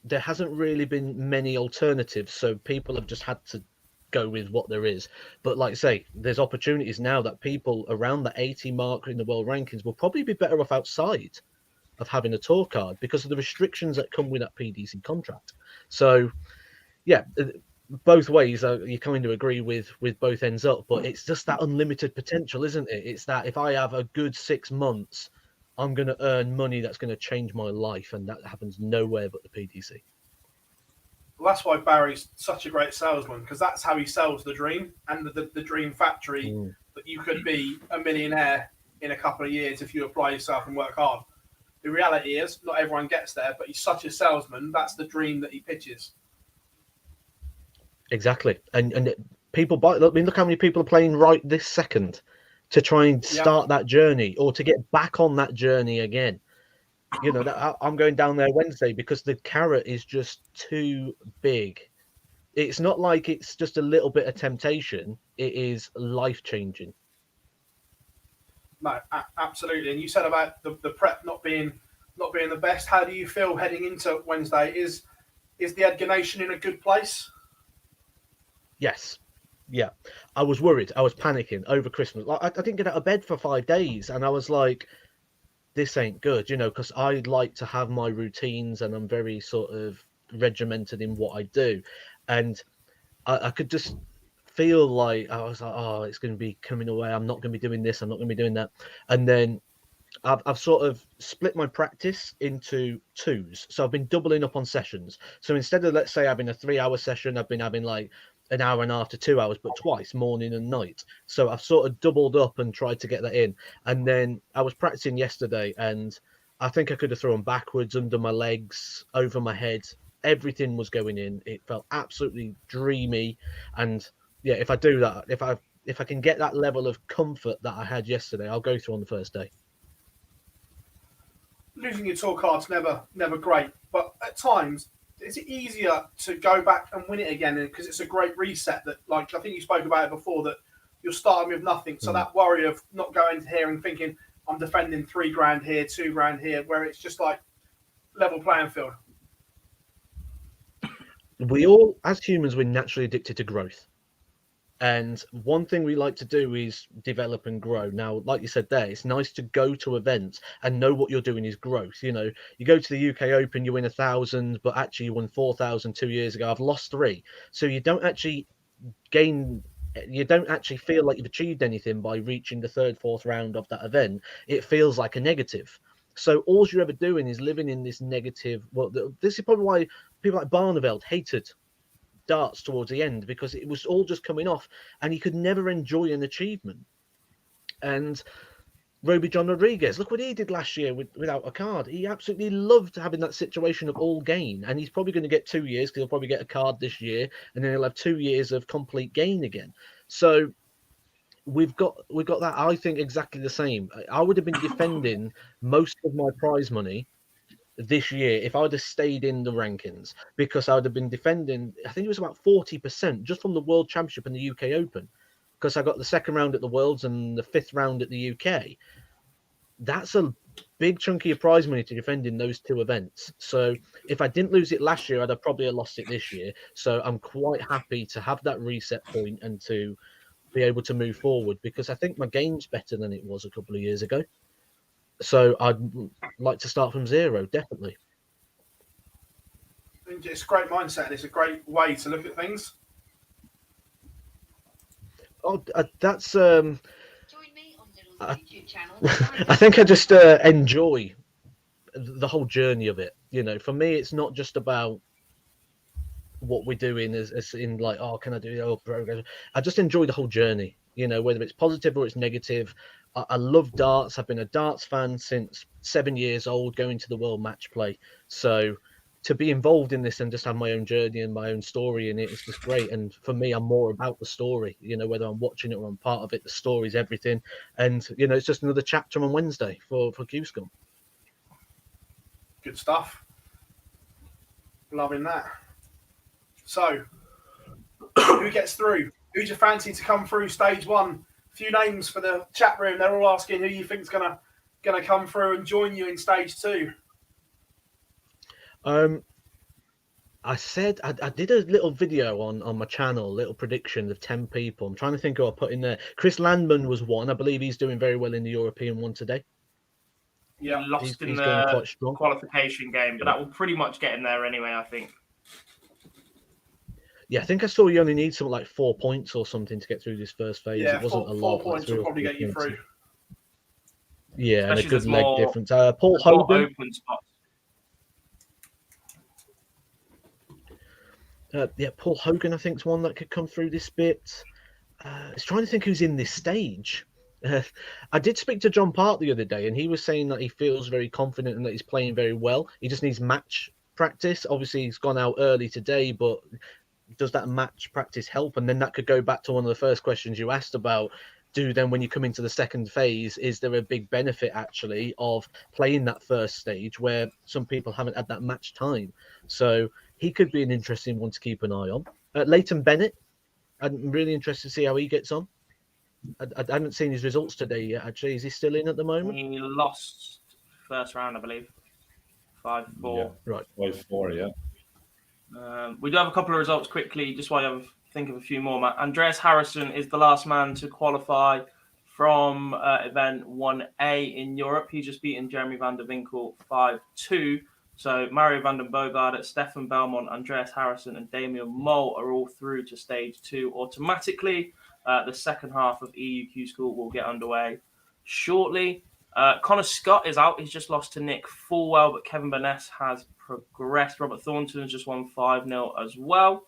there hasn't really been many alternatives. So people have just had to go with what there is. But like I say, there's opportunities now that people around the 80 mark in the world rankings will probably be better off outside of having a tour card because of the restrictions that come with that PDC contract. So yeah, both ways you kind of agree with both ends up, but it's just that unlimited potential, isn't it? It's that if I have a good 6 months, I'm going to earn money that's going to change my life, and that happens nowhere but the PDC. Well, that's why Barry's such a great salesman, because that's how he sells the dream and the dream factory that you could be a millionaire in a couple of years if you apply yourself and work hard. The reality is not everyone gets there, but he's such a salesman. That's the dream that he pitches. Exactly. And people buy. I mean, look how many people are playing right this second to try and start that journey or to get back on that journey again. That I'm going down there Wednesday because the carrot is just too big. It's not like it's just a little bit of temptation. It is life-changing. No, absolutely. And you said about the prep not being the best. How do you feel heading into Wednesday? Is is the Edgar Nation in a good place? Yes. Yeah. I was worried. I was panicking over Christmas. Like, I didn't get out of bed for 5 days, and I was like, this ain't good, you know, because I like to have my routines and I'm very sort of regimented in what I do. And I could just feel like I was like, oh, it's going to be coming away. I'm not going to be doing this. I'm not going to be doing that. And then I've sort of split my practice into 2s. So I've been doubling up on sessions. So instead of, let's say, having a 3-hour session, I've been having like an hour and a half to 2 hours, but twice, morning and night. So I've sort of doubled up and tried to get that in. And then I was practicing yesterday, and I think I could have thrown backwards, under my legs, over my head. Everything was going in. It felt absolutely dreamy. And yeah, if I do that, if I can get that level of comfort that I had yesterday, I'll go through on the first day. Losing your tour card's never great, but at times, is it easier to go back and win it again? Because it's a great reset that, like, I think you spoke about it before, that you're starting with nothing. So that worry of not going to here and thinking, I'm defending $3,000 here, $2,000 here, where it's just like level playing field. We all, as humans, we're naturally addicted to growth. And one thing we like to do is develop and grow. Now, like you said there, it's nice to go to events and know what you're doing is growth. You know, you go to the UK Open, you win 1,000, but actually you won 4,000 2 years ago. I've lost 3. So you don't actually feel like you've achieved anything by reaching the 3rd, 4th round of that event. It feels like a negative. So all you're ever doing is living in this negative. Well, this is probably why people like Barneveld hated darts towards the end, because it was all just coming off and you could never enjoy an achievement. And Roby John Rodriguez, look what he did last year without a card. He absolutely loved having that situation of all gain, and he's probably going to get 2 years, because he'll probably get a card this year, and then he'll have 2 years of complete gain again. So we've got that, I think, exactly the same. I would have been defending most of my prize money this year if I would have stayed in the rankings, because I would have been defending, I think it was about 40% just from the World Championship and the UK Open, because I got the 2nd round at the Worlds and the 5th round at the UK. That's a big chunk of your prize money to defend in those 2 events. So if I didn't lose it last year, I'd have probably lost it this year. So I'm quite happy to have that reset point and to be able to move forward, because I think my game's better than it was a couple of years ago. So I'd like to start from 0, definitely. I think it's a great mindset, and it's a great way to look at things. Oh, that's Join me on Diddle's YouTube channel. I think I just enjoy the whole journey of it. You know, for me, it's not just about what we're doing as in like, oh, can I do progress? I just enjoy the whole journey, you know, whether it's positive or it's negative. I love darts. I've been a darts fan since 7 years old, going to the World Match Play. So to be involved in this and just have my own journey and my own story in it is just great. And for me, I'm more about the story, you know, whether I'm watching it or I'm part of it, the story's everything. And, you know, it's just another chapter on Wednesday for Q-School. Good stuff. Loving that. So, who gets through? Who's your fancy to come through stage 1? A few names for the chat room. They're all asking who you think's gonna come through and join you in stage 2. I said I did a little video on my channel, little prediction of 10 people. I'm trying to think who I put in there. Chris Landman was one. I believe he's doing very well in the European one today. Yeah, lost in he's going quite the strong. qualification game, but that will pretty much get him there anyway, I think. Yeah, I think I saw you only need something like 4 points or something to get through this first phase. Yeah, it wasn't a lot. 4 points will probably get you through. Yeah, Especially and a good leg more, difference. Paul Hogan. Open spots. Yeah, Paul Hogan, I think, is one that could come through this bit. I was trying to think who's in this stage. I did speak to John Park the other day, and he was saying that he feels very confident and that he's playing very well. He just needs match practice. Obviously, he's gone out early today, but does that match practice help? And then that could go back to one of the first questions you asked about, then when you come into the second phase, is there a big benefit actually of playing that first stage where some people haven't had that match time? So he could be an interesting one to keep an eye on. Leighton Bennett, I'm really interested to see how he gets on. I haven't seen his results today yet, actually. Is he still in at the moment? He lost first round, I believe. 5-4. Yeah, right. 5-4, yeah. We do have a couple of results quickly, just while you think of a few more, Matt. Andreas Harrison is the last man to qualify from event 1A in Europe. He's just beaten Jeremy van der Winkel 5-2. So Mario van den Bogart, Stefan Belmont, Andreas Harrison, and Damian Mole are all through to stage 2 automatically. The second half of EU Q-School will get underway shortly. Connor Scott is out. He's just lost to Nick Fulwell, but Kevin Burness has progressed. Robert Thornton has just won 5-0 as well.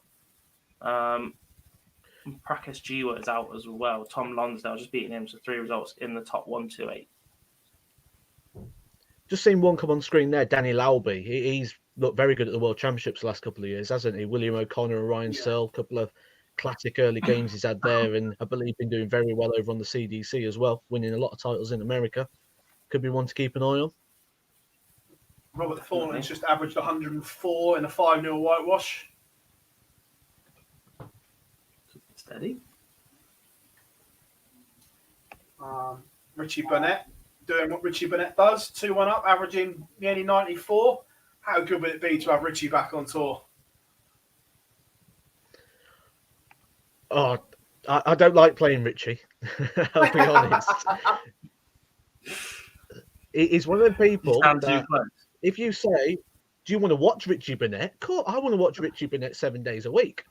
Prakesh Jiwa is out as well. Tom Lonsdale just beating him, so 3 results in the top 1, 2, 8. Just seen one come on screen there, Danny Lauby. He's looked very good at the World Championships the last couple of years, hasn't he? William O'Connor and Ryan Searle, a couple of classic early games he's had there, and I believe been doing very well over on the CDC as well, winning a lot of titles in America. Could be one to keep an eye on. Robert Thornton's just averaged 104 in a 5-0 whitewash. Steady. Richie Burnett doing what Richie Burnett does, 2-1 up, averaging nearly 94. How good would it be to have Richie back on tour? Oh, I don't like playing Richie. I'll be honest. He's one of the people that if you say, do you want to watch Richie Burnett? Cool, I want to watch Richie Burnett 7 days a week.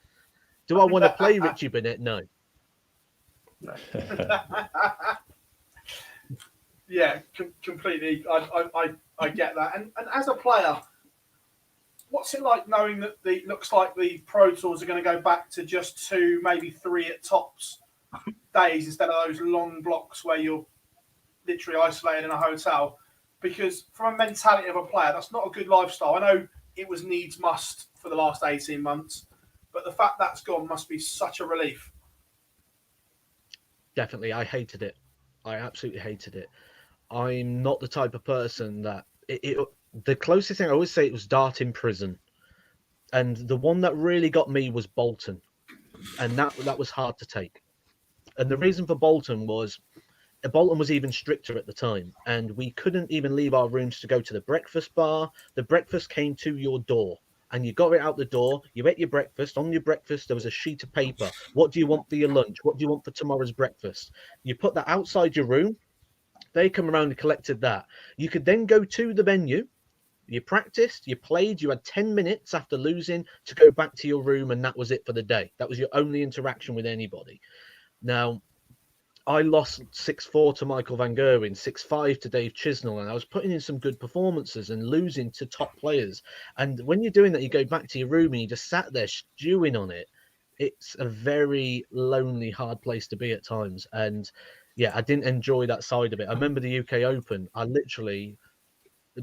Do I want to play Richie Burnett? No. Yeah, completely. I get that. And as a player, what's it like knowing that looks like the Pro Tours are going to go back to just 2, maybe 3 at tops days instead of those long blocks where you're literally isolated in a hotel? Because from a mentality of a player, that's not a good lifestyle. I know it was needs must for the last 18 months, but the fact that's gone must be such a relief. Definitely. I hated it. I absolutely hated it. I'm not the type of person that the closest thing I always say it was Dart in prison. And the one that really got me was Bolton. And that was hard to take. And the reason for Bolton was even stricter at the time. And we couldn't even leave our rooms to go to the breakfast bar. The breakfast came to your door. And you got it out the door, you ate your breakfast. On your breakfast, there was a sheet of paper. What do you want for your lunch? What do you want for tomorrow's breakfast? You put that outside your room. They come around and collected that. You could then go to the venue. You practiced, you played, you had 10 minutes after losing to go back to your room, and that was it for the day. That was your only interaction with anybody. Now, I lost 6-4 to Michael Van Gerwen, 6-5 to Dave Chisnell, and I was putting in some good performances and losing to top players. And when you're doing that, you go back to your room and you just sat there stewing on it. It's a very lonely, hard place to be at times. And yeah, I didn't enjoy that side of it. I remember the UK Open. I literally,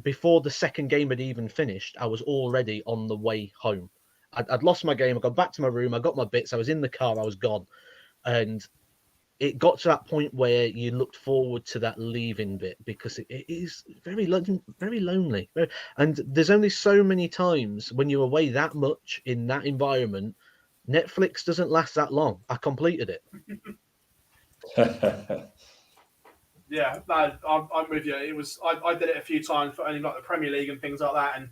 before the second game had even finished, I was already on the way home. I'd lost my game. I got back to my room. I got my bits. I was in the car. I was gone. And it got to that point where you looked forward to that leaving bit because it is very lonely. And there's only so many times when you're away that much in that environment. Netflix doesn't last that long. I completed it. Yeah, no, I'm with you. It was I did it a few times for only like the Premier League and things like that, and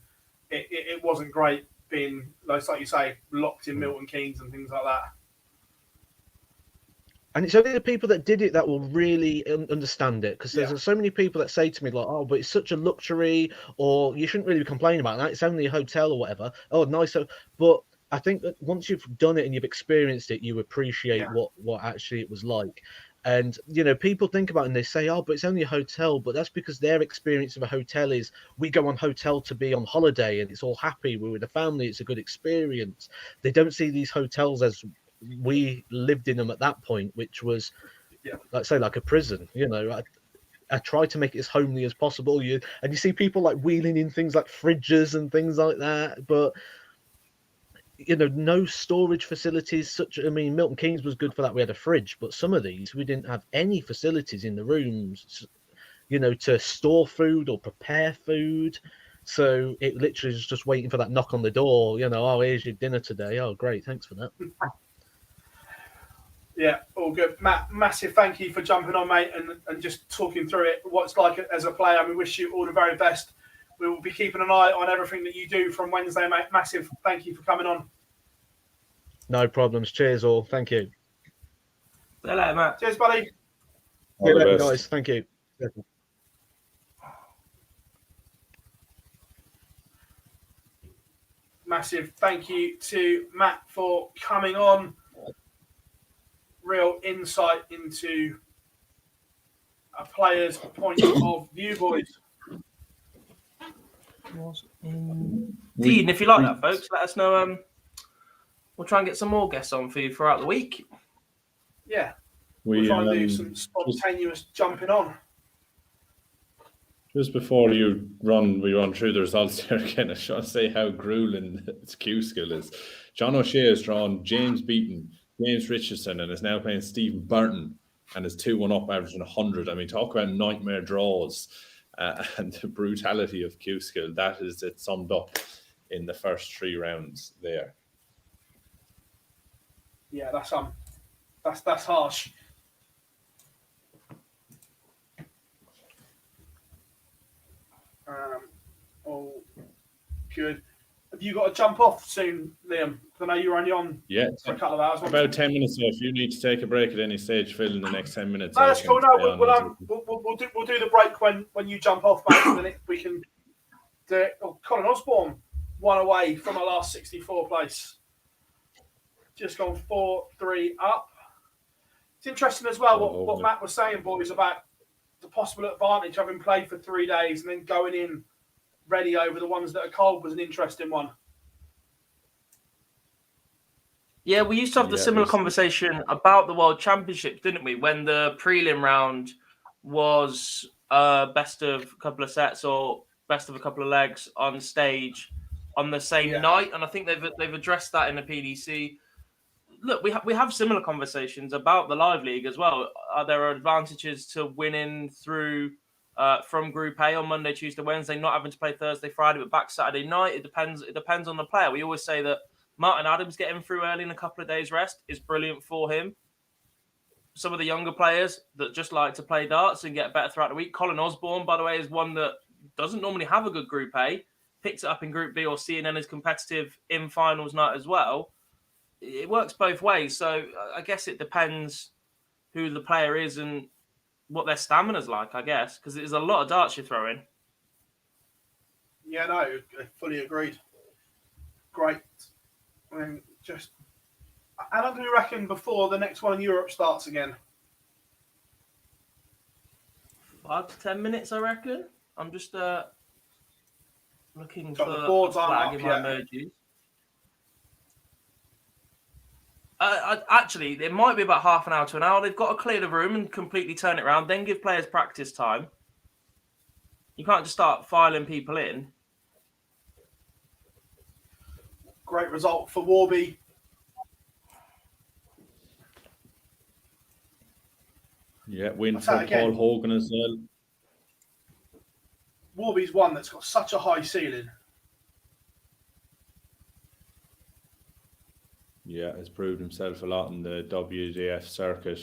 it wasn't great being like you say locked in Milton Keynes and things like that. And it's only the people that did it that will really understand it, because there's so many people that say to me like, "Oh, but it's such a luxury," or "You shouldn't really be complaining about that. It's only a hotel or whatever." Oh, nice. But I think that once you've done it and you've experienced it, you appreciate what actually it was like. And, you know, people think about it and they say, oh, but it's only a hotel. But that's because their experience of a hotel is we go on hotel to be on holiday and it's all happy. We're with a family. It's a good experience. They don't see these hotels as we lived in them at that point, which was, like say, like a prison. You know, I try to make it as homely as possible. You see people like wheeling in things like fridges and things like that. But you know, no storage facilities. Milton Keynes was good for that. We had a fridge, but some of these we didn't have any facilities in the rooms, you know, to store food or prepare food. So it literally is just waiting for that knock on the door. You know, oh, here's your dinner today. Oh, great, thanks for that. Yeah, all good. Matt, massive thank you for jumping on, mate, and just talking through it, what it's like as a player. We wish you all the very best we will be keeping an eye on everything that you do from Wednesday, mate. Massive thank you for coming on. No problems. Cheers, all. Thank you. See you later, Matt. Cheers, buddy. All the best. Guys. Thank you. Massive thank you to Matt for coming on. Real insight into a player's point of view, boys. Dean, if you like that, folks, let us know. We'll try and get some more guests on for you throughout the week. Yeah, we'll try and do some spontaneous jumping on. Just before we run through the results here again, I just want to say how grueling Q-School is. John O'Shea has drawn James Beaton, James Richardson, and is now playing Stephen Burton, and is 2-1 up, averaging 100. I mean, talk about nightmare draws and the brutality of Q-School. That is it summed up in the first 3 rounds there. Yeah, that's harsh. All good. Have you got to jump off soon, Liam? I know you're only on for a couple of hours. About 10 minutes. So if you need to take a break at any stage, Phil, in the next 10 minutes. No, that's cool. No, we'll do the break when you jump off, mate. And then we can do it. Oh, Colin Osborne, 1 away from our last 64 place. Just gone 4-3 up. It's interesting as well what Matt was saying, boys, about the possible advantage of having played for 3 days and then going in ready over the ones that are cold was an interesting one. Yeah, we used to have the similar conversation about the World Championships, didn't we? When the prelim round was best of a couple of sets or best of a couple of legs on stage on the same night, and I think they've addressed that in the PDC. Look, we have similar conversations about the live league as well. There are advantages to winning through from Group A on Monday, Tuesday, Wednesday, not having to play Thursday, Friday, but back Saturday night. It depends on the player. We always say that Martin Adams getting through early in a couple of days rest is brilliant for him. Some of the younger players that just like to play darts and get better throughout the week. Colin Osborne, by the way, is one that doesn't normally have a good Group A, picks it up in Group B or C, and then is competitive in finals night as well. It works both ways. So I guess it depends who the player is and what their stamina's like, I guess, because there's a lot of darts you're throwing. Yeah, no, I fully agreed. Great. I mean, how long do we reckon before the next one in Europe starts again? 5 to 10 minutes, I reckon. I'm just looking Got for the boards a flag up, in my emojis. Actually, it might be about half an hour to an hour. They've got to clear the room and completely turn it around, then give players practice time. You can't just start filing people in. Great result for Warby. Yeah, win for Paul Hogan as well. Warby's one that's got such a high ceiling. Yeah, has proved himself a lot in the WDF circuit.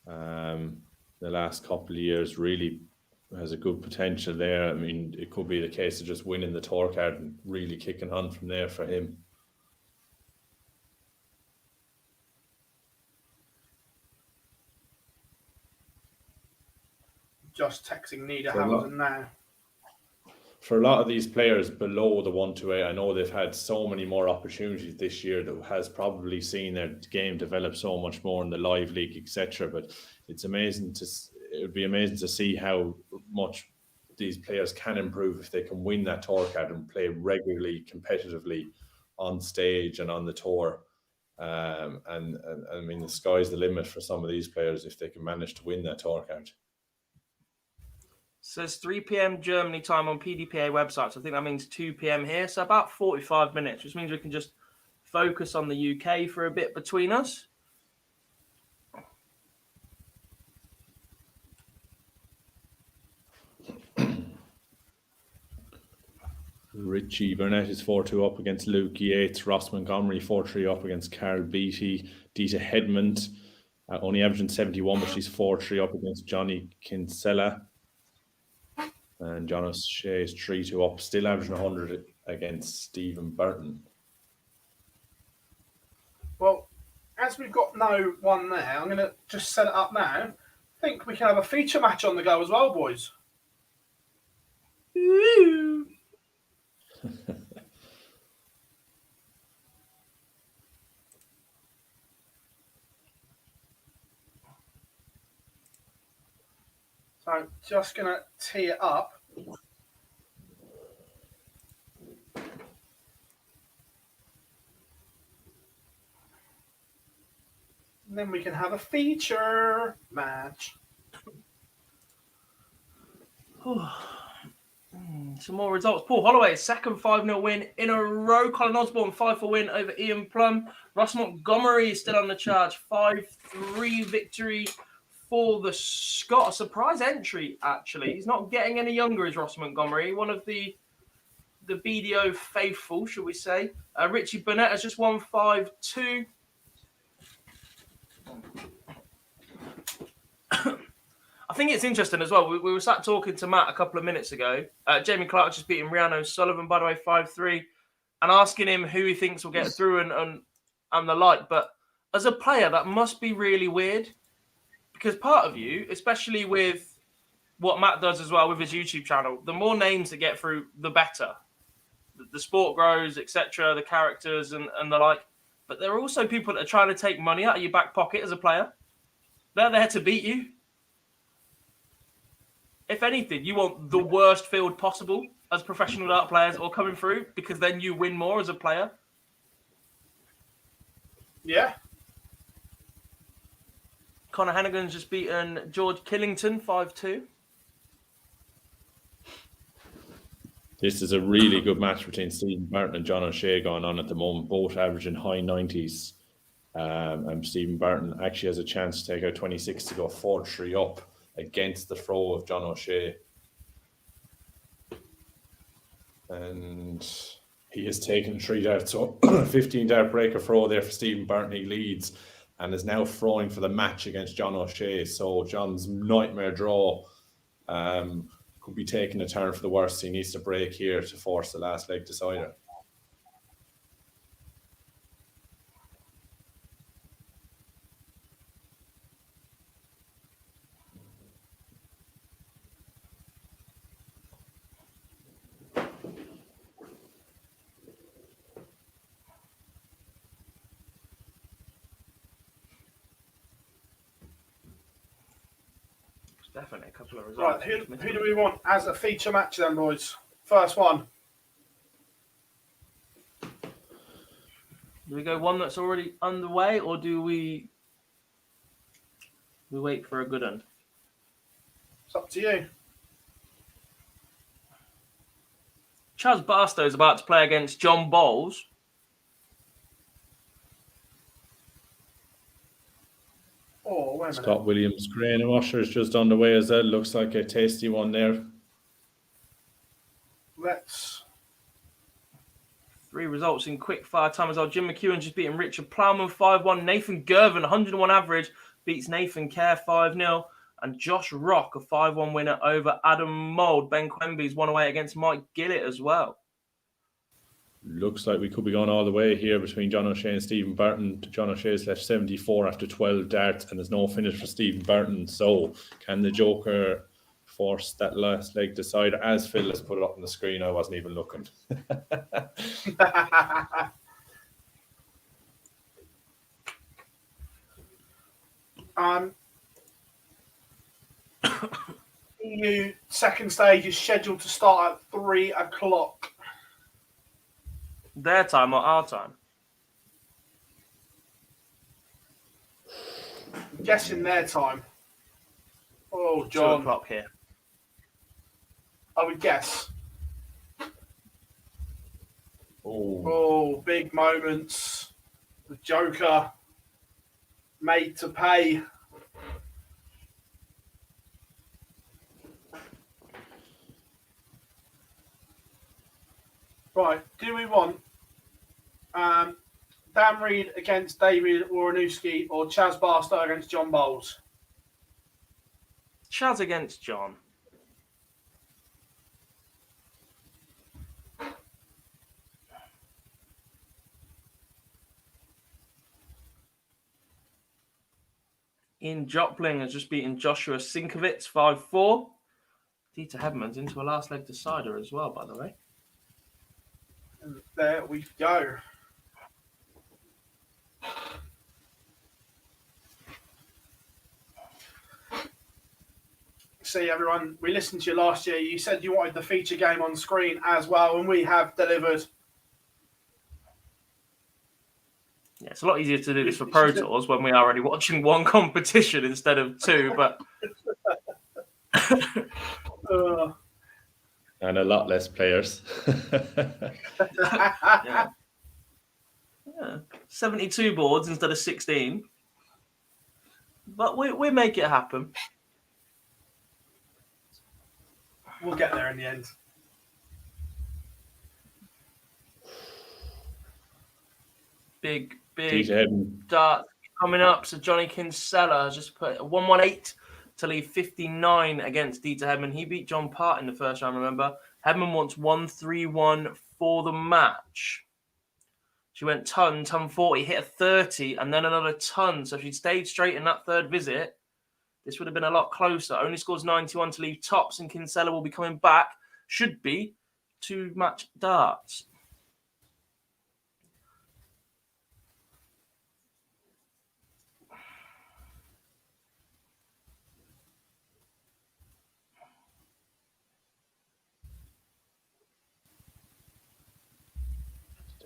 The last couple of years really has a good potential there. I mean, it could be the case of just winning the tour card and really kicking on from there for him. Just texting Niedernhausen now. For a lot of these players below the 1-8, I know they've had so many more opportunities this year that has probably seen their game develop so much more in the live league, etc. But it's amazing it would be amazing to see how much these players can improve if they can win that tour card and play regularly, competitively on stage and on the tour. And I mean, the sky's the limit for some of these players if they can manage to win that tour card. Says 3 p.m. Germany time on PDPA website. So I think that means 2 p.m. here. So about 45 minutes, which means we can just focus on the UK for a bit between us. Richie Burnett is 4-2 up against Luke Yates. Ross Montgomery 4-3 up against Carl Beattie. Dita Hedmond only averaging 71, but she's 4-3 up against Johnny Kinsella. And John O'Shea is 3-2 up, still averaging 100 against Stephen Burton. Well, as we've got no one there, I'm going to just set it up now. I think we can have a feature match on the go as well, boys. Ooh. So just going to tee it up. And then we can have a feature match. Some more results. Paul Holloway, second 5-0 win in a row. Colin Osborne, 5-4 win over Ian Plum. Ross Montgomery is still on the charge. 5-3 victory for the Scot. A surprise entry, actually. He's not getting any younger, is Ross Montgomery. One of the BDO faithful, should we say. Richie Burnett has just won 5-2. I think it's interesting as well. We were sat talking to Matt a couple of minutes ago. Jamie Clark just beating Rhiannon O'Sullivan, by the way, 5-3, and asking him who he thinks will get through and the like. But as a player, that must be really weird, because part of you, especially with what Matt does as well with his YouTube channel, the more names that get through, the better. The sport grows, etc., the characters and the like. But there are also people that are trying to take money out of your back pocket as a player. They're there to beat you. If anything, you want the worst field possible as professional dart players or coming through, because then you win more as a player. Yeah. Conor Hannigan's just beaten George Killington 5-2. This is a really good match between Stephen Barton and John O'Shea going on at the moment, both averaging high 90s. And Stephen Barton actually has a chance to take out 26 to go 4-3 up against the throw of John O'Shea. And he has taken 3 darts, so 15 dart breaker throw there for Stephen Barton. He leads and is now throwing for the match against John O'Shea. So John's nightmare draw could be taking a turn for the worst. He needs to break here to force the last leg decider. Definitely a couple of results. Right, who do we want as a feature match then, boys? First one. Do we go one that's already underway, or do we wait for a good one? It's up to you. Chaz Barstow is about to play against John Bowles. Oh, wait a minute. Scott Williams, Crane and Washer is just on the way as well. Looks like a tasty one there. Let's. 3 results in quick fire time as well. Jim McEwen just beating Richard Plowman 5-1. Nathan Gervin, 101 average, beats Nathan Kerr 5-0. And Josh Rock, a 5-1 winner over Adam Mould. Ben Quemby's won away against Mike Gillett as well. Looks like we could be going all the way here between John O'Shea and Stephen Barton. John O'Shea's left 74 after 12 darts, and there's no finish for Stephen Barton. So can the Joker force that last leg decider? As Phil has put it up on the screen, I wasn't even looking. EU second stage is scheduled to start at 3 o'clock. Their time or our time? I'm guessing their time. Oh, 2 John. o'clock here. I would guess. Oh, Oh, big moments. The Joker made to pay. Right, do we want Dan Reed against David Woronowski or Chaz Barstow against John Bowles? Chaz against John. Ian Jopling has just beaten Joshua Sinkovitz 5-4. Dieter Hedman's into a last leg decider as well, by the way. And there we go. See, everyone, we listened to you last year. You said you wanted the feature game on screen as well, and we have delivered. Yeah, it's a lot easier to do this for Pro Tours when we are already watching one competition instead of two, but... And a lot less players. yeah. 72 boards instead of 16. But we make it happen. We'll get there in the end. Big Hedman. dart coming up. So Johnny Kinsella has just put a 118 to leave 59 against Dieter Hedman. He beat John Part in the first round, remember. Hedman wants 131 for the match. She went ton 40, hit a 30, and then another ton. So if she'd stayed straight in that third visit, this would have been a lot closer. Only scores 91 to leave tops, and Kinsella will be coming back. Should be 2 match darts.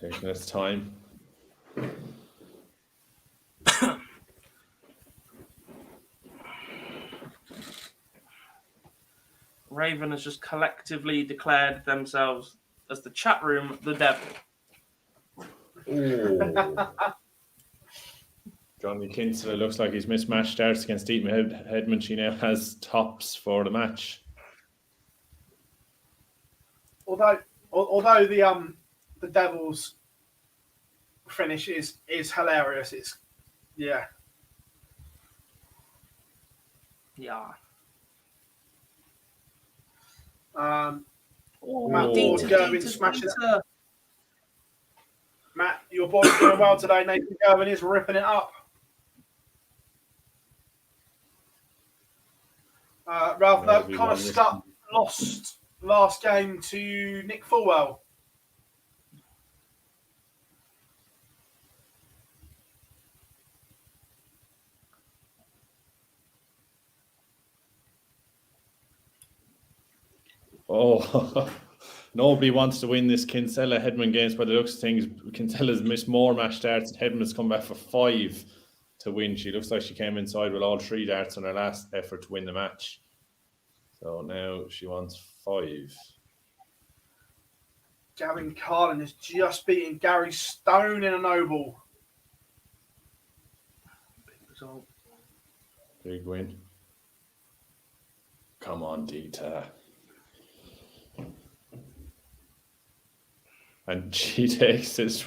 Taking its time. Raven has just collectively declared themselves as the chat room, the devil. Johnny Kinsella looks like he's mismatched darts against Dieter Hedman. She now has tops for the match. Although the Devils finish is hilarious. It's Yeah. Matt Dieter, Gervin Dieter, smashing it. Dieter. Matt, your boy's doing well today. Nathan Gervin is ripping it up. Ralph kind of lost last game to Nick Fulwell. Oh, nobody wants to win this Kinsella Hedman games by the looks of things. Kinsella's missed more match darts, and Hedman has come back for 5 to win. She looks like she came inside with all 3 darts on her last effort to win the match. So now she wants 5. Gavin Carlin is just beating Gary Stone in a noble. Big result. Big win. Come on, Dieter. And she takes his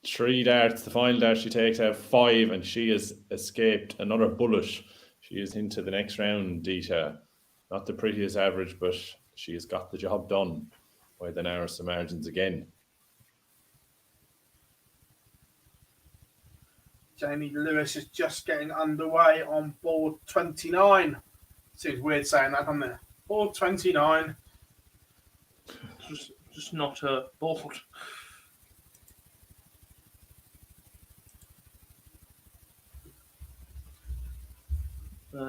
3 darts. The final dart she takes out 5, and she has escaped another bullet. She is into the next round, Dieter. Not the prettiest average, but she has got the job done by the narrowest of margins again. Jamie Lewis is just getting underway on board 29. Seems weird saying that, doesn't it? Board 29. Just not a board.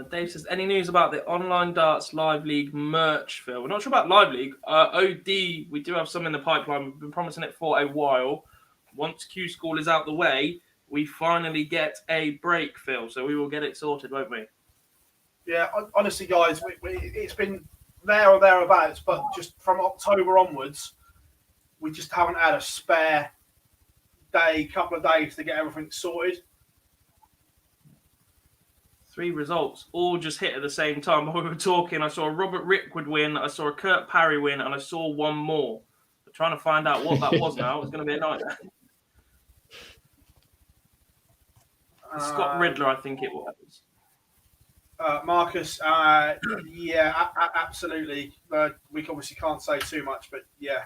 Dave says, any news about the Online Darts Live League merch, Phil? We're not sure about Live League. OD, we do have some in the pipeline. We've been promising it for a while. Once Q-School is out the way, we finally get a break, Phil. So we will get it sorted, won't we? Yeah, honestly, guys, it's been there or thereabouts, but just from October onwards, we just haven't had a spare couple of days to get everything sorted. 3 results, all just hit at the same time. While we were talking, I saw a Robert Rickwood win, I saw a Kurt Parry win, and I saw one more. I'm trying to find out what that was now. It's going to be a nightmare. Scott Riddler, I think it was. Marcus, yeah, absolutely. We obviously can't say too much, but yeah.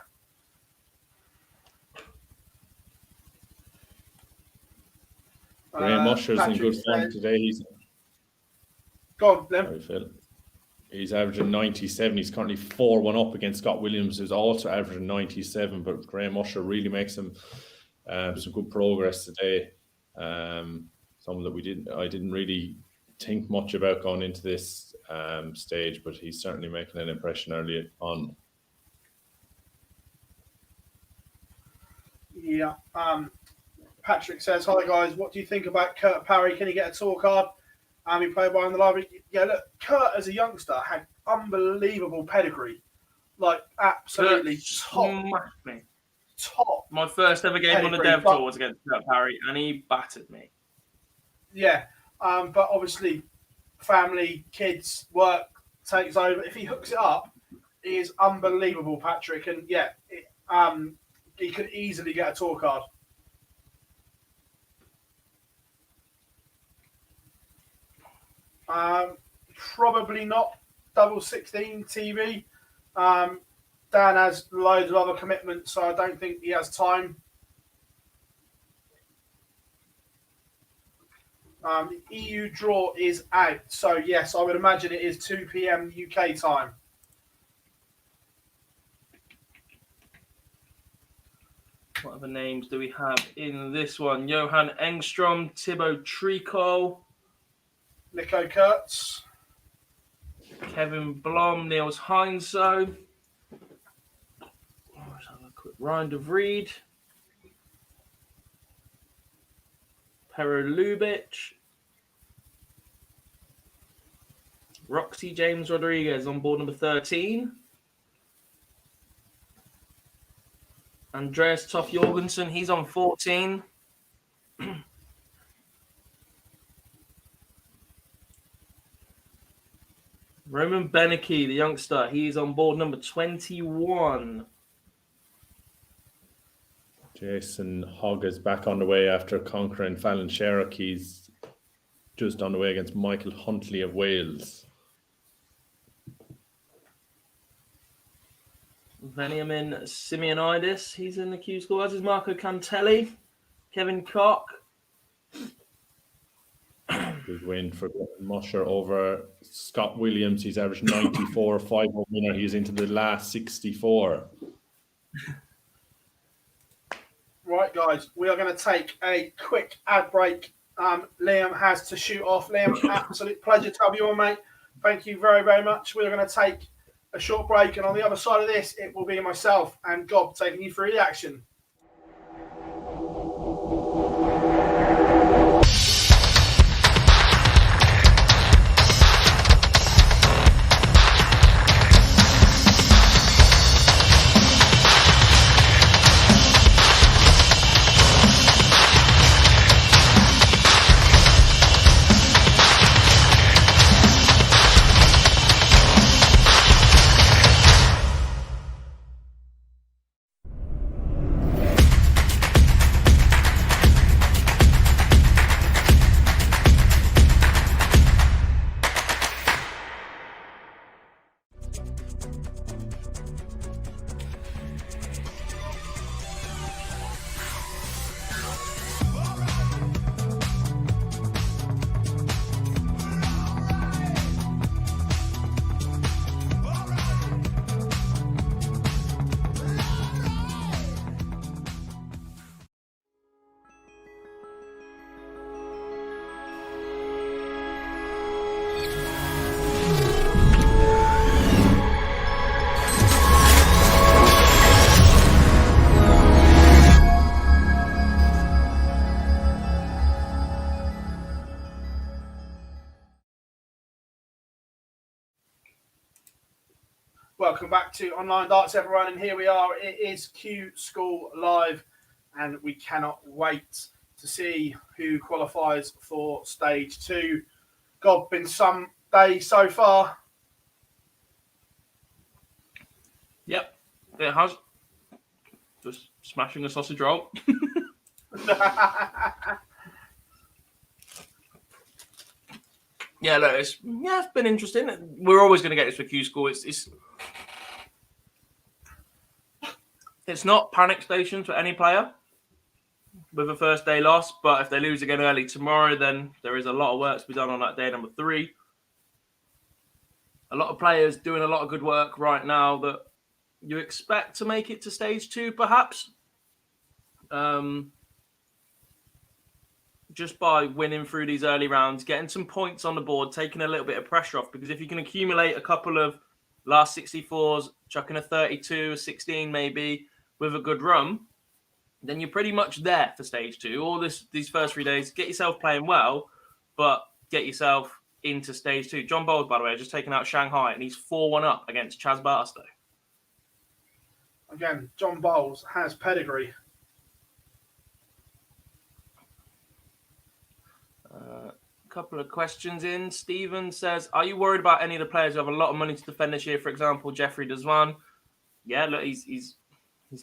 Graham Usher's in good form today. Go on, Liam. Sorry, Phil. He's averaging 97. He's currently 4-1 up against Scott Williams, who's also averaging 97. But Graham Usher really makes some good progress today. Some that I didn't really think much about going into this stage, but he's certainly making an impression early on. Yeah. Patrick says, "Hi guys, what do you think about Kurt Parry? Can he get a tour card?" He played by in the library. Yeah, look, Kurt as a youngster had unbelievable pedigree, like absolutely Smashed me. top. My first ever game on the Pedigree, dev but- tour was against Kurt Parry, and he battered me. Yeah, but obviously, family, kids, work takes over. If he hooks it up, he is unbelievable, Patrick. And yeah, he could easily get a tour card. Probably not double 16 TV. Dan has loads of other commitments, so I don't think he has time. The EU draw is out, so yes, I would imagine it is 2 p.m. UK time. What other names do we have in this one? Johan Engstrom, Thibaut Tricot, Nico Kurtz. Kevin Blom, Niels Heinzo. Let's have a quick Ryan de Vried. Pero Lubic. Roxy James Rodriguez on board number 13. Andreas Toff Jorgensen, he's on 14. Roman Beneke, the youngster, he's on board number 21. Jason Hogg is back on the way after conquering Fallon Sherrock. He's just on the way against Michael Huntley of Wales. Veniamin Simeonidis, he's in the Q-School, as is Marco Cantelli. Kevin Koch. Good win for Musher over Scott Williams. He's averaged 94, 5-0 winner. He's into the last 64. Right, guys, we are going to take a quick ad break. Liam has to shoot off. Liam, absolute pleasure to have you on, mate. Thank you very, very much. We are going to take a short break, and on the other side of this, it will be myself and Gob taking you through the action. Welcome back to Online Darts, everyone, and here we are. It is Q-School Live, and we cannot wait to see who qualifies for Stage 2. God, been some day so far. Yep, it has. Just smashing a sausage roll. Yeah, look, it's been interesting. We're always going to get this for Q-School. It's not panic stations for any player with a first day loss, but if they lose again early tomorrow, then there is a lot of work to be done on that day number 3. a lot of players doing a lot of good work right now that you expect to make it to stage 2, perhaps. Just by winning through these early rounds, getting some points on the board, taking a little bit of pressure off. Because if you can accumulate a couple of last 64s, chucking a 32, a 16 maybe, with a good run, then you're pretty much there for stage 2. All these first 3 days, get yourself playing well, but get yourself into stage 2. John Bowles, by the way, just taken out Shanghai, and he's 4-1 up against Chaz Barstow. Again, John Bowles has pedigree. Couple of questions in. Stephen says, are you worried about any of the players who have a lot of money to defend this year? For example, Jeffrey Desvan. Yeah, look, he's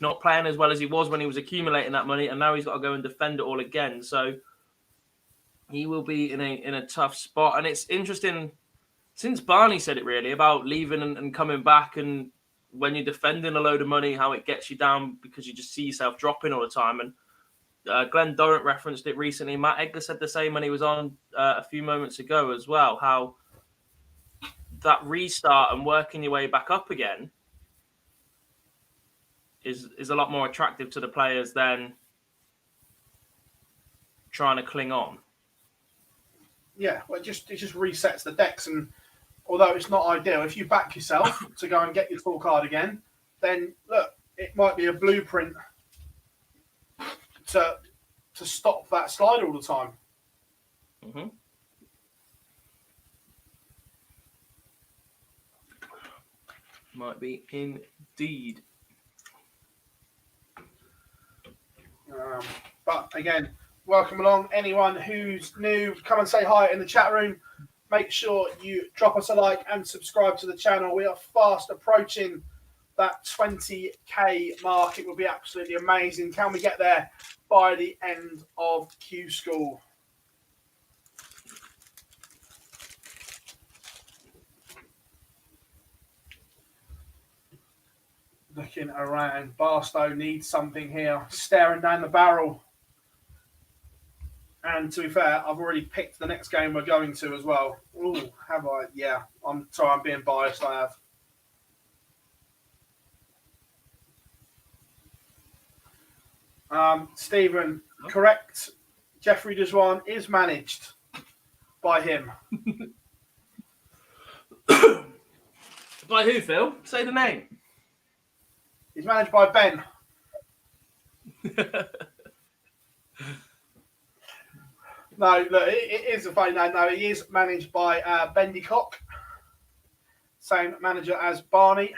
not playing as well as he was when he was accumulating that money, and now he's got to go and defend it all again. So he will be in a tough spot. And it's interesting, since Barney said it really, about leaving and coming back, and when you're defending a load of money, how it gets you down because you just see yourself dropping all the time. And Glenn Dorrant referenced it recently. Matt Edgar said the same when he was on a few moments ago as well, how that restart and working your way back up again is a lot more attractive to the players than trying to cling on. Yeah, well, it just resets the decks, and although it's not ideal, if you back yourself to go and get your full card again, then look, it might be a blueprint to stop that slide all the time. Mm-hmm. Might be indeed. But again, welcome along. Anyone who's new, come and say hi in the chat room. Make sure you drop us a like and subscribe to the channel. We are fast approaching that 20k mark. It will be absolutely amazing. Can we get there by the end of Q-School? Looking around, Barstow needs something here, staring down the barrel. And to be fair, I've already picked the next game we're going to as well. Ooh, have I? Yeah, I'm sorry, I'm being biased, I have. Stephen, correct. Jeffrey Deswan is managed by him. By who, Phil? Say the name. He's managed by Ben. No, look, it is a funny name. No, he is managed by Bendy Cock. Same manager as Barney.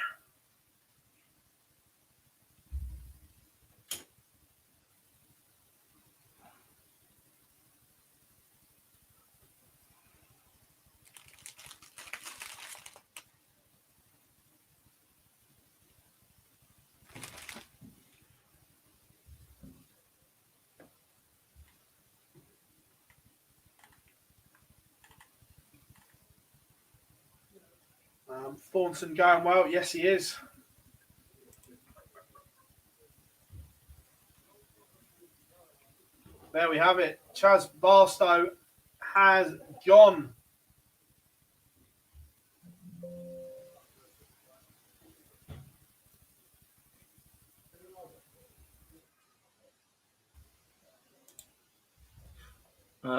Thornton going well. Yes, he is. There we have it. Chaz Barstow has gone.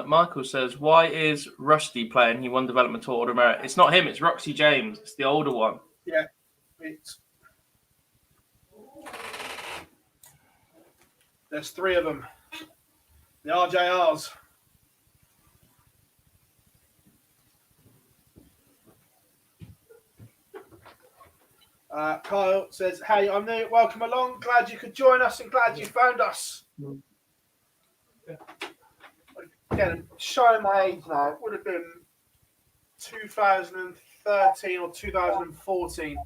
Michael says, why is Rusty playing? He won Development Tour Order of Merit. It's not him, it's Roxy James. It's the older one. Yeah. There's 3 of them. The RJRs. Kyle says, hey, I'm new. Welcome along. Glad you could join us and glad you found us. Again, showing my age now, it would have been 2013 or 2014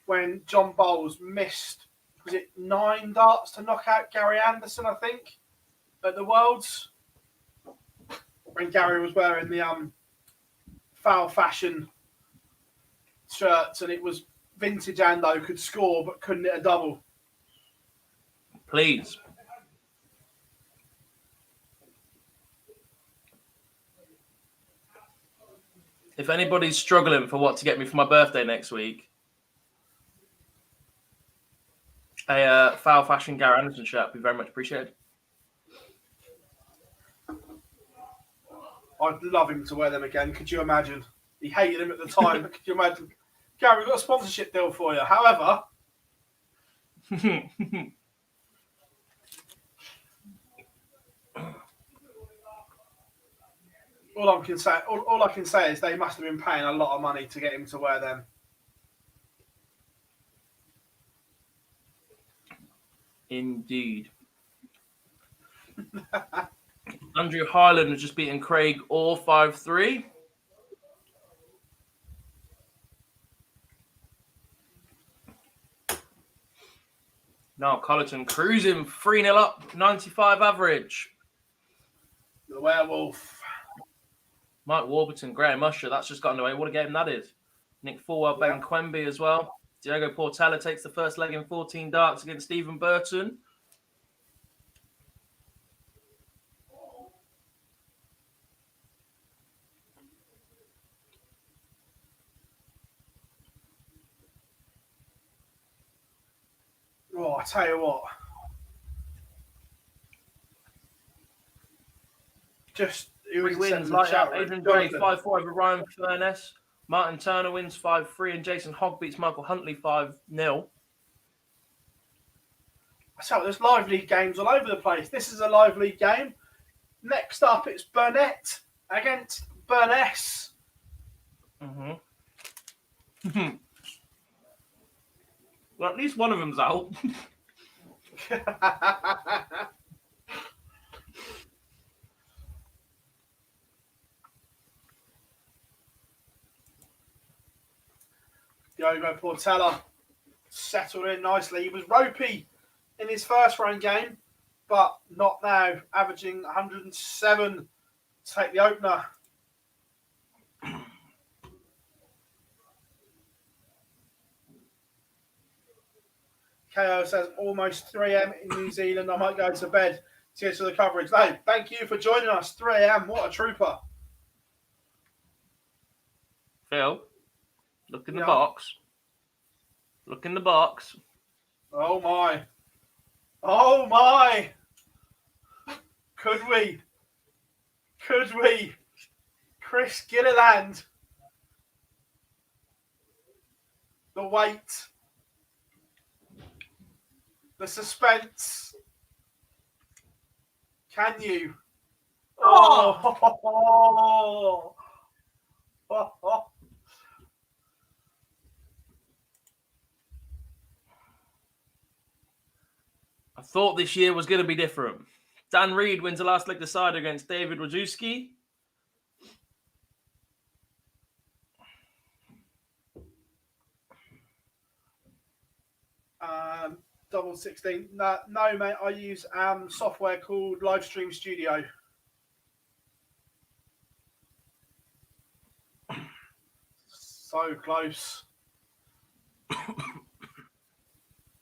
when John Bowles missed, was it 9 darts to knock out Gary Anderson, I think, at the Worlds, when Gary was wearing the foul fashion shirts, and it was vintage Ando could score but couldn't hit a double. Please. If anybody's struggling for what to get me for my birthday next week, a Foul Fashion Gary Anderson shirt would be very much appreciated. I'd love him to wear them again. Could you imagine? He hated him at the time. Could you imagine? Gary, we've got a sponsorship deal for you. However, all I can say is they must have been paying a lot of money to get him to wear them. Indeed. Andrew Hyland has just beaten Craig Orr 5-3. Now Colleton cruising 3-0 up, 95 average. The werewolf. Mike Warburton, Graham Usher, that's just got underway. What a game that is. Nick Fulwell, Ben Quemby as well. Diego Portela takes the first leg in 14 darts against Stephen Burton. Oh, I tell you what. Just who 3 was wins, light up. Adrian Gray 5-4 over Ryan Furness. Martin Turner wins 5-3 and Jason Hogg beats Michael Huntley 5-0. So there's lively games all over the place. This is a lively game. Next up, it's Burnett against Burness. Mm-hmm. Well, at least one of them's out. Diogo Portela settled in nicely. He was ropey in his first round game, but not now, averaging 107 to take the opener. KO says almost 3 a.m. in New Zealand. I might go to bed. Cheers for the coverage. No, thank you for joining us. 3 a.m. What a trooper. Phil, look in the box. Look in the box. Oh, my. Oh, my. Could we? Could we? Chris Gilliland. The wait. The suspense. Can you? Oh! I thought this year was going to be different. Dan Reed wins the last leg decider against David Rajewski. Double 16. No, mate. I use software called Livestream Studio. So close.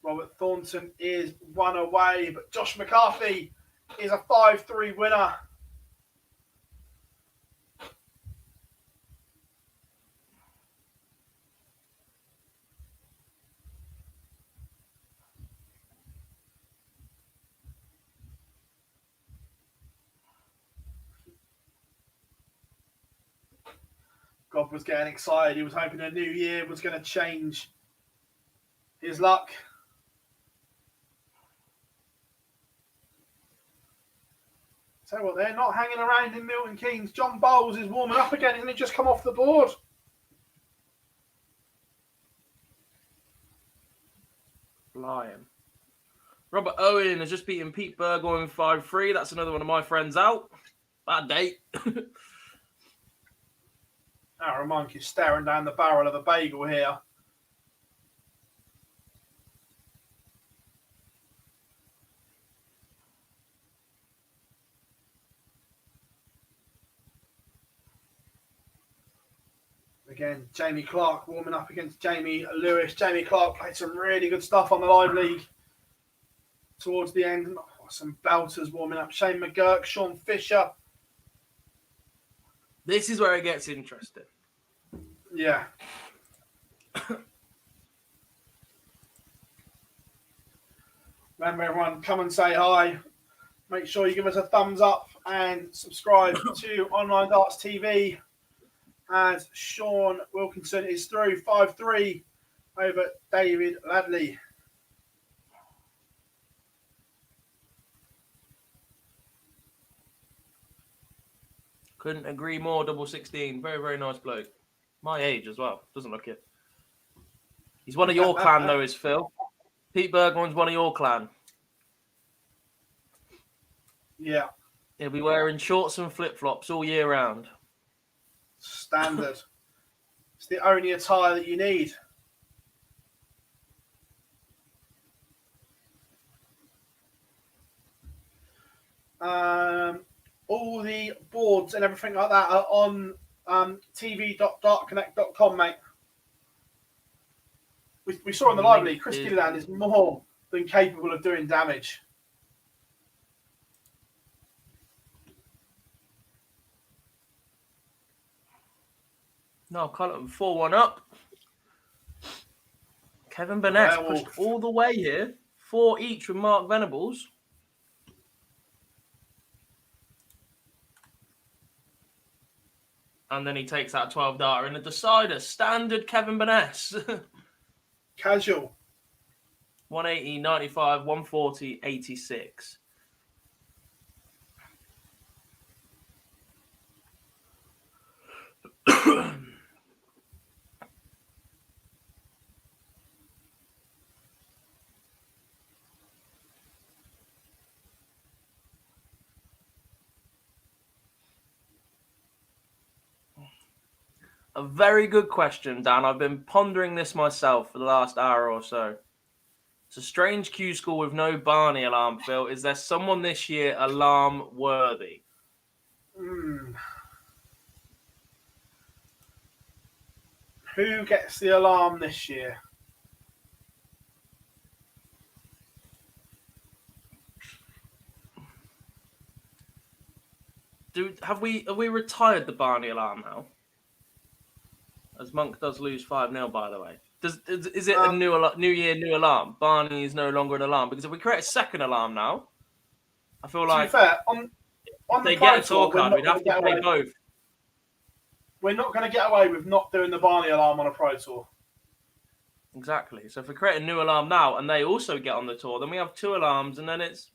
Robert Thornton is 1 away, but Josh McCarthy is a 5-3 winner. God was getting excited. He was hoping a new year was going to change his luck. Tell you what, they're not hanging around in Milton Keynes. John Bowles is warming up again. Isn't he just come off the board? Lion. Robert Owen has just beaten Pete Burgoyne 5-3. That's another one of my friends out. Bad date. Aaron Monk is staring down the barrel of a bagel here. Again, Jamie Clark warming up against Jamie Lewis. Jamie Clark played some really good stuff on the live league towards the end. Oh, some belters warming up. Shane McGurk, Sean Fisher. This is where it gets interesting. Yeah. Remember, everyone, come and say hi. Make sure you give us a thumbs up and subscribe to Online Darts TV. As Sean Wilkinson is through 5-3 over David Ladley. Couldn't agree more. Double 16. Very, very nice bloke. My age as well. Doesn't look it. He's one of your clan, though, is Phil. Pete Bergman's one of your clan. Yeah. He'll be wearing shorts and flip-flops all year round. Standard. It's the only attire that you need. All the boards and everything like that are on tv.dartconnect.com, mate. We saw in the live league, Chris Gilliland is more than capable of doing damage. No, Cullen 4-1 up. Kevin Burnett pushed all the way here. 4 each with Mark Venables. And then he takes that 12 darter in a decider. Standard Kevin Burnett. Casual. 180, 95, 140, 86. A very good question, Dan. I've been pondering this myself for the last hour or so. It's a strange Q-School with no Barney alarm, Phil. Is there someone this year alarm worthy? Who gets the alarm this year? Have we retired the Barney alarm now? As Monk does lose 5-0, by the way. Is it a new year, new alarm? Barney is no longer an alarm. Because if we create a second alarm now, I feel like to be fair, on they the get a Pro Tour, tour card, we'd have to play both. We're not going to get away with not doing the Barney alarm on a Pro Tour. Exactly. So if we create a new alarm now and they also get on the tour, then we have 2 alarms and then it's...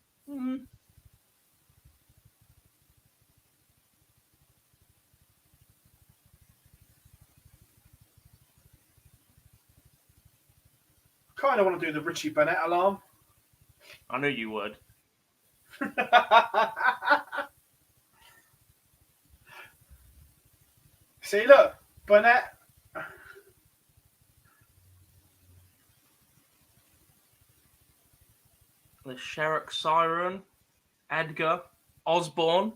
Kind of want to do the Richie Bennett alarm. I knew you would. See, look, Burnett. The Sherrock Siren, Edgar, Osborne.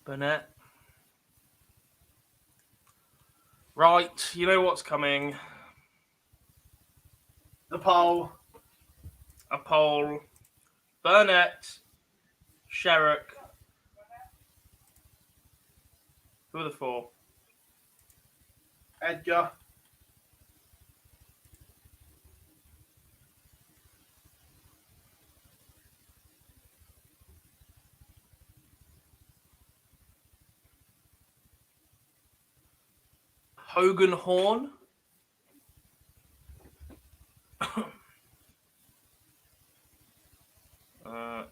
Burnett. Right, you know what's coming. The pole. A pole. Burnett. Sherrock. Who are the 4? Edgar. Hogan Horn. I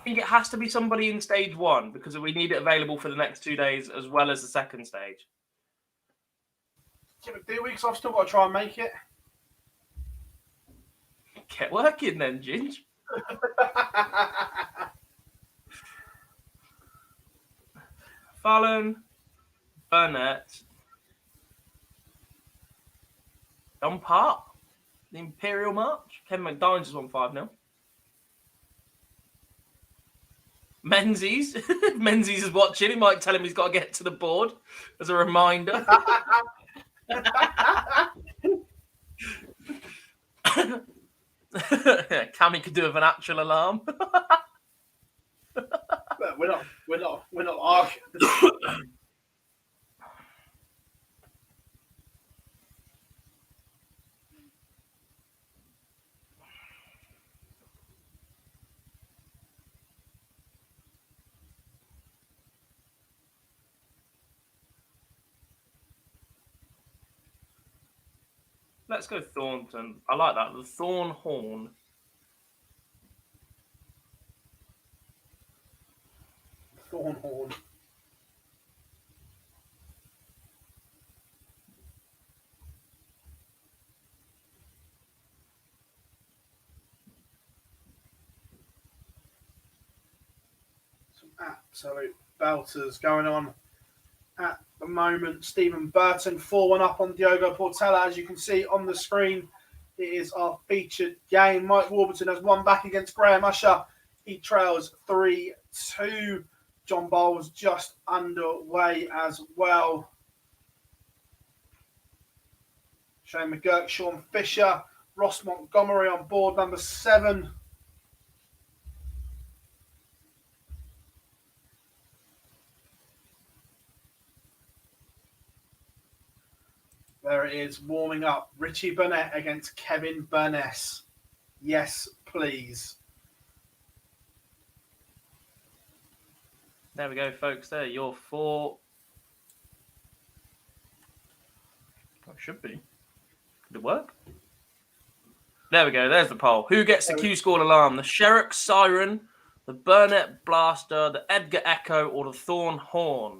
think it has to be somebody in stage 1 because we need it available for the next 2 days as well as the second stage. Give it 2 weeks. I've still got to try and make it. Get working then, Ginge. Fallon, Burnett, John Part, the Imperial March. Ken McDonald's is on 5-0. Menzies. If Menzies is watching, he might tell him he's got to get to the board as a reminder. Cammy could do with an actual alarm. We're not arguing. Let's go Thornton. I like that. The Thorn Horn. Thornhorn. Some absolute belters going on at the moment. Stephen Burton 4-1 up on Diogo Portela, as you can see on the screen. It is our featured game. Mike Warburton has won back against Graham Usher. He trails 3-2. John Bowles just underway as well. Shane McGurk, Sean Fisher, Ross Montgomery on board number 7. There it is, warming up. Richie Burnett against Kevin Burness. Yes, please. There we go, folks. There, your 4. That should be. Could it work? There we go. There's the poll. Who gets the Q-School alarm? The Sherrock Siren, the Burnett Blaster, the Edgar Echo, or the Thorn Horn?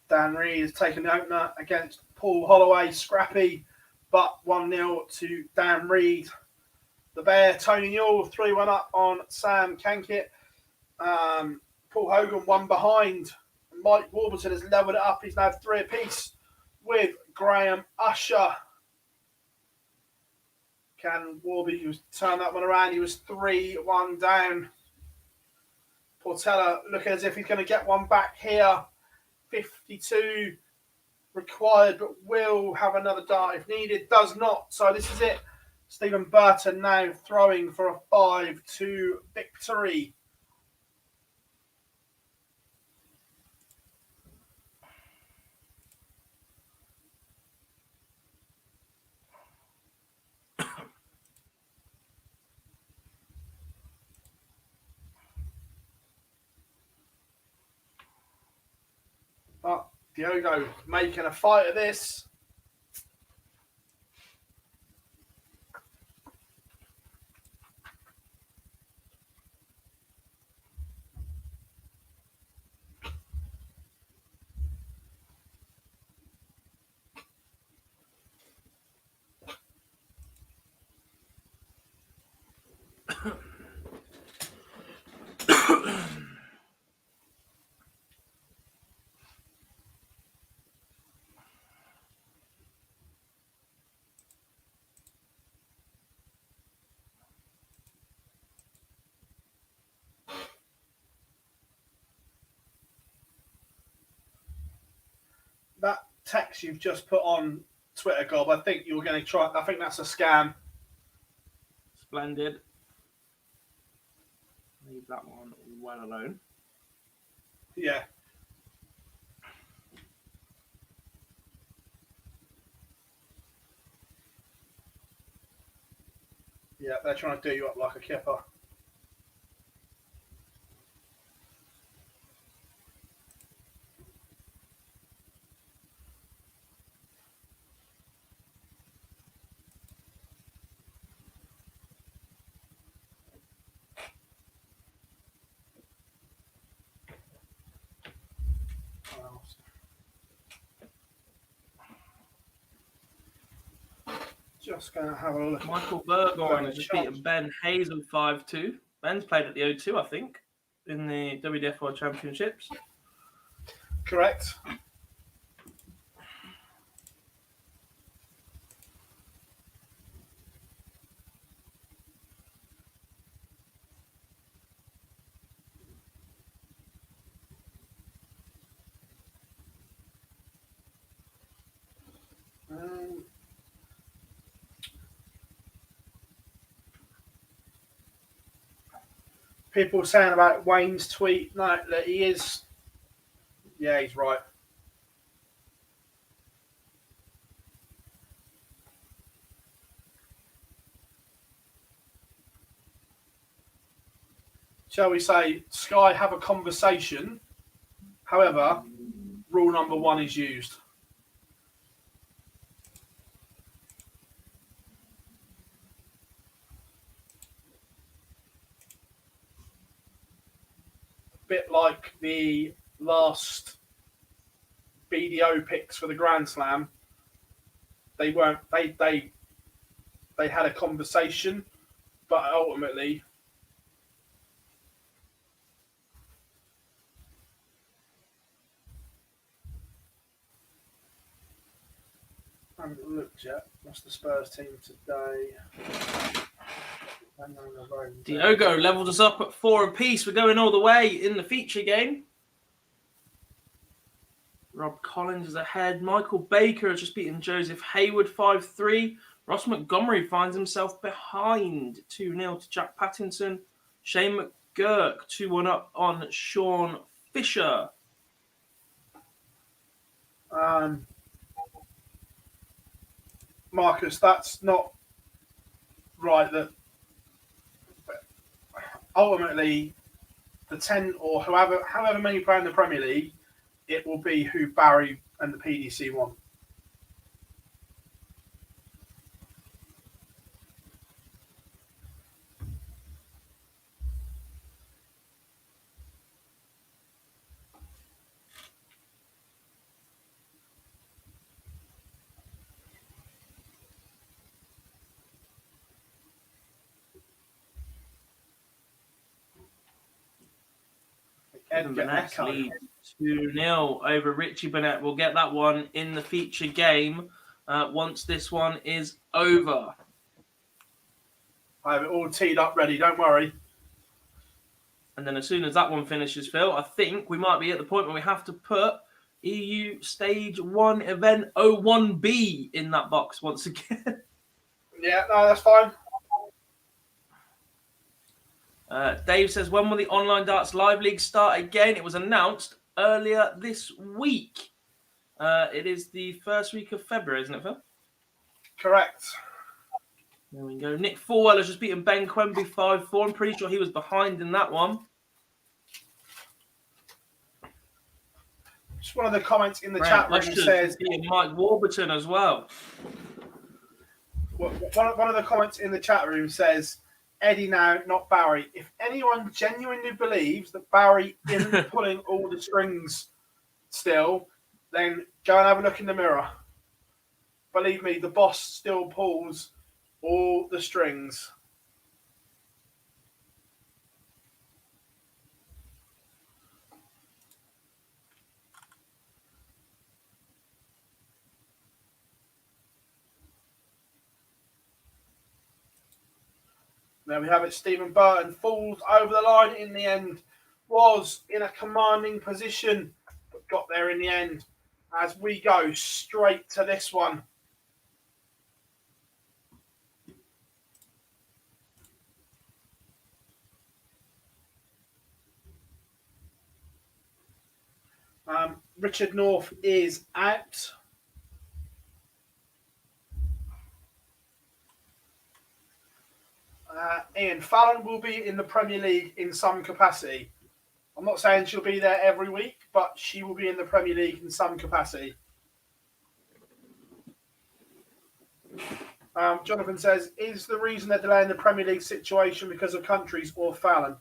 Dan Reed has taken the opener against Paul Holloway. Scrappy, but 1-0 to Dan Reed. The Bear, Tony Newell, 3-1 up on Sam Kankit. Paul Hogan 1 behind. Mike Warburton has levelled it up. He's now 3 apiece with Graham Usher. Can Warby turn that one around? He was 3-1 down. Portela looking as if he's going to get one back here. 52 required, but will have another dart if needed. Does not. So this is it. Stephen Burton now throwing for a 5-2 victory. But Diogo making a fight of this. That text you've just put on Twitter, Gob, I think you're going to try. I think that's a scam. Splendid. Leave that one well alone. Yeah. Yeah, they're trying to do you up like a kipper. Just going to have a look. Michael Burgoyne has just beaten Ben Hazel 5-2. Ben's played at the O2, I think, in the WDF World Championships. Correct. People saying about Wayne's tweet, no, that he is. Yeah, he's right. Shall we say, Sky have a conversation? However, rule number 1 is used. Bit like the last BDO picks for the Grand Slam. They weren't. They had a conversation, but ultimately. I haven't looked yet. What's the Spurs team today? Diogo levelled us up at 4 apiece. We're going all the way in the feature game. Rob Collins is ahead. Michael Baker has just beaten Joseph Hayward 5-3. Ross Montgomery finds himself behind 2-0 to Jack Pattinson. Shane McGurk 2-1 up on Sean Fisher. Marcus, that's not right. That ultimately the 10 or however many play in the Premier League, it will be who Barry and the PDC want. Evan Burnett's lead 2-0 over Richie Burnett. We'll get that one in the feature game once this one is over. I have it all teed up ready, don't worry. And then as soon as that one finishes, Phil, I think we might be at the point where we have to put EU Stage 1 Event 01B in that box once again. Yeah, no, that's fine. Dave says, when will the Online Darts Live League start again? It was announced earlier this week. It is the first week of February, isn't it, Phil? Correct. There we go. Nick Fulwell has just beaten Ben Quemby 5-4. I'm pretty sure he was behind in that one. Just one of the comments in the chat room says... Mike Warburton as well. One of the comments in the chat room says... Eddie now, not Barry. If anyone genuinely believes that Barry isn't pulling all the strings still, then go and have a look in the mirror. Believe me, the boss still pulls all the strings. There we have it. Stephen Burton falls over the line in the end. Was in a commanding position, but got there in the end. As we go straight to this one. Richard North is out. Ian Fallon will be in the Premier League in some capacity. I'm not saying she'll be there every week, but she will be in the Premier League in some capacity. Jonathan says, is the reason they're delaying the Premier League situation because of countries or Fallon?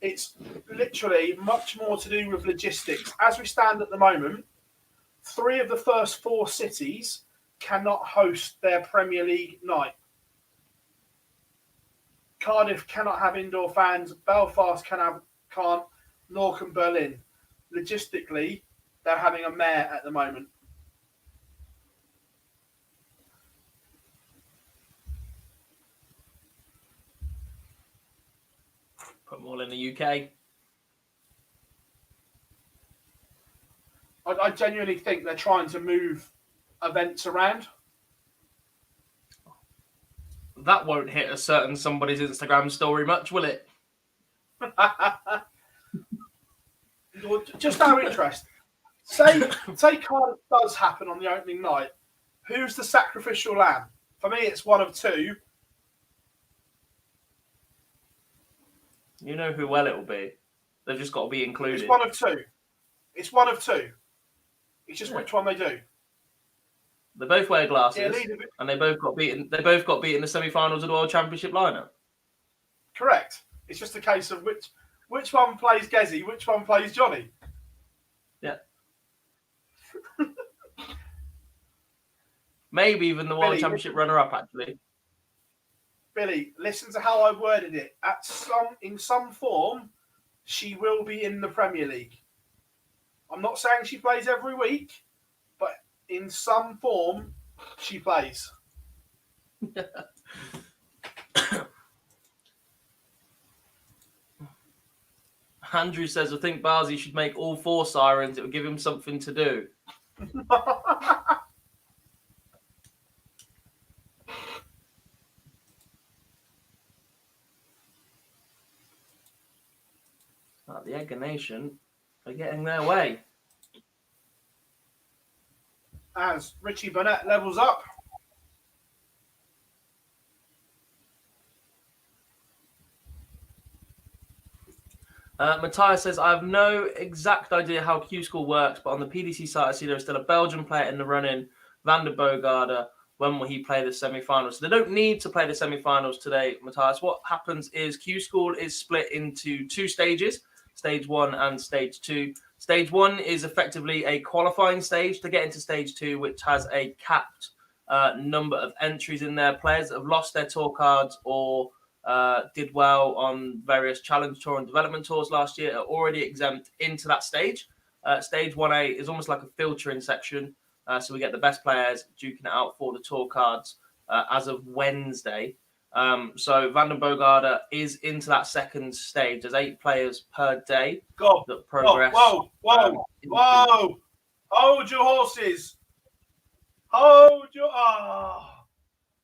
It's literally much more to do with logistics. As we stand at the moment, 3 of the first 4 cities cannot host their Premier League night. Cardiff cannot have indoor fans. Belfast can't, nor can Berlin. Logistically, they're having a mare at the moment. Put them all in the UK. I genuinely think they're trying to move events around. That won't hit a certain somebody's Instagram story much, will it? Just out of interest, say Cardiff does happen on the opening night. Who's the sacrificial lamb? For me, it's one of two. You know who well it will be. They've just got to be included. It's one of two. It's one of two. It's just which one they do. They both wear glasses, Yeah, and they both got beaten. They both got beaten in the semi-finals of the World Championship lineup. Correct. It's just a case of which one plays Gezi, which one plays Johnny. Yeah. Maybe even the World Billy, Championship runner-up, actually. Billy, listen to how I worded it. In some form, she will be in the Premier League. I'm not saying she plays every week, but in some form, she plays. Andrew says, I think Barzi should make all 4 sirens. It would give him something to do. The Egger Nation are getting their way. As Richie Burnett levels up. Matthias says, I have no exact idea how Q-School works, but on the PDC site, I see there is still a Belgian player in the run-in, Van der Bogarde. When will he play the semi-finals? So they don't need to play the semi-finals today, Matthias. What happens is Q-School is split into 2 stages, Stage 1 and Stage 2. Stage 1 is effectively a qualifying stage to get into Stage 2, which has a capped number of entries in there. Players that have lost their tour cards or did well on various challenge tour and development tours last year are already exempt into that stage. Stage 1A is almost like a filtering section. So we get the best players duking it out for the tour cards as of Wednesday. So Van der Bogarde is into that second stage. There's 8 players per day that progress. Whoa. Hold your horses. Hold your... Oh.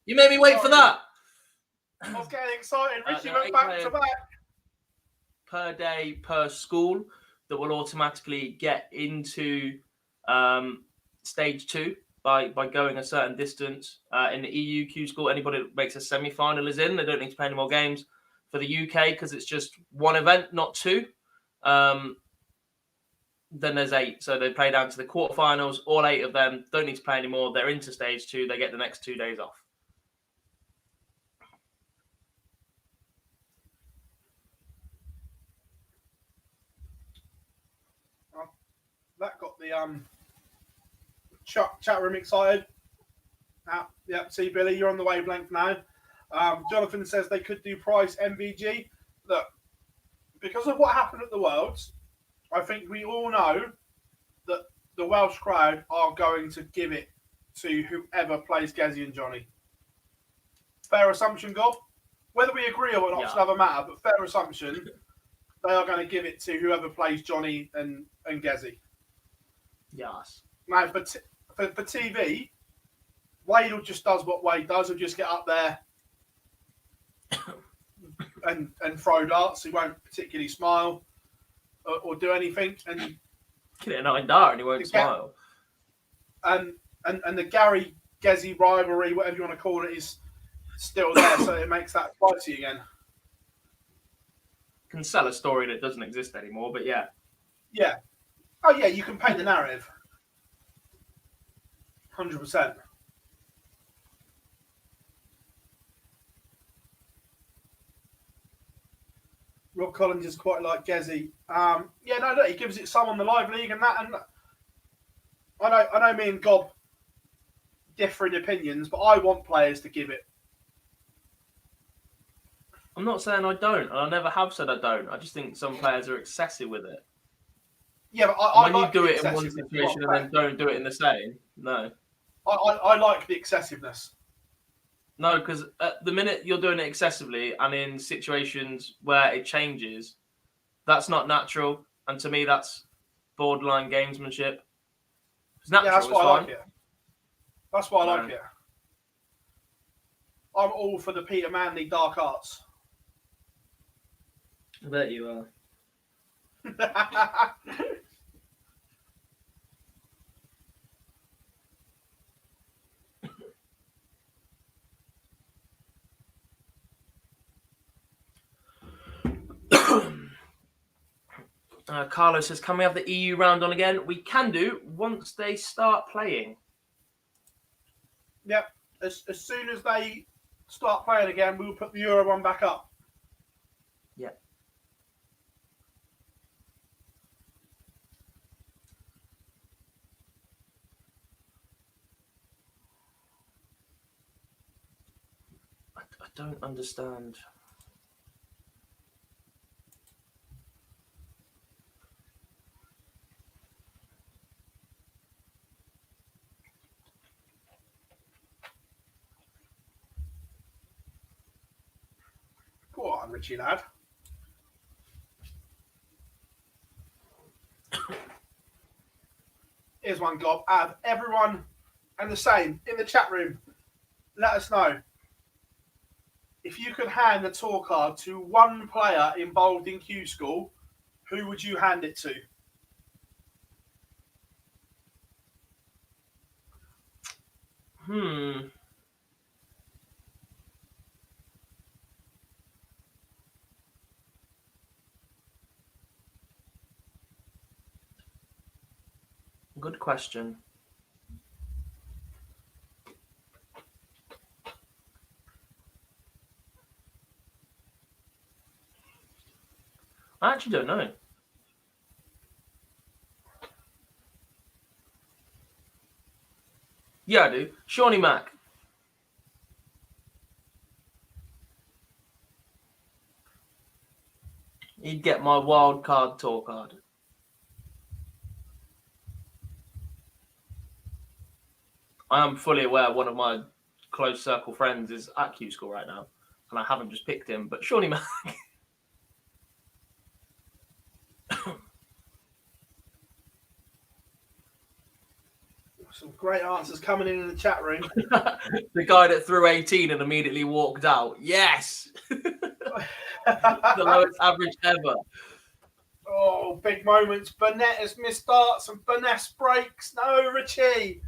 You made me wait for that. I was getting excited. Richie went back to back. Per day, per school, that will automatically get into Stage 2 by going a certain distance. In the EU Q-School, anybody that makes a semi-final is in. They don't need to play any more games. For the UK, because it's just 1 event, not 2, then there's 8. So they play down to the quarterfinals. All 8 of them don't need to play anymore. They're into Stage 2. They get the next 2 days off. That got the chat room excited. See, Billy, you're on the wavelength now. Jonathan says they could do Price MVG. Look, because of what happened at the Worlds, I think we all know that the Welsh crowd are going to give it to whoever plays Gezi and Johnny. Fair assumption, Gob? Whether we agree or not, it's another matter, but fair assumption, they are going to give it to whoever plays Johnny and Gezi. Yes. Now, for TV, Wade just does what Wade does. He'll just get up there and throw darts. He won't particularly smile or do anything. And get it a 9 dart and he won't smile. And the Gary Gezi rivalry, whatever you want to call it, is still there. So it makes that spicy again. Can sell a story that doesn't exist anymore, but yeah. Yeah. Oh, yeah, you can paint the narrative. 100%. Rob Collins is quite like Gezi. He gives it some on the live league and that. And I know me and Gob differ in opinions, but I want players to give it. I'm not saying I don't, and I never have said I don't. I just think some players are excessive with it. Yeah, but I When you like do the it in one excessiveness. situation and then don't do it in the same, no. I like the excessiveness. No, because at the minute you're doing it excessively and in situations where it changes, that's not natural. And to me, that's borderline gamesmanship. It's natural, Yeah, that's why it's I like fine. it. That's why I like No. it. I'm all for the Peter Manley dark arts. I bet you are. Carlos says, can we have the EU round on again? We can do once they start playing. Yep. As soon as they start playing again, we'll put the Euro one back up. Yeah. I don't understand. Go on, Richie lad. Here's one, Gob. Add everyone and the same in the chat room. Let us know. If you could hand the tour card to one player involved in Q-School, who would you hand it to? Good question. I actually don't know. Yeah, I do. Shawnee Mack. He'd get my wild card tour card. I am fully aware one of my close circle friends is at Q-School right now, and I haven't just picked him, but Shawnee Mack. Some great answers coming in the chat room. The guy that threw 18 and immediately walked out. Yes! The lowest average ever. Oh, big moments. Burnett has missed starts and Burnett breaks. No, Richie.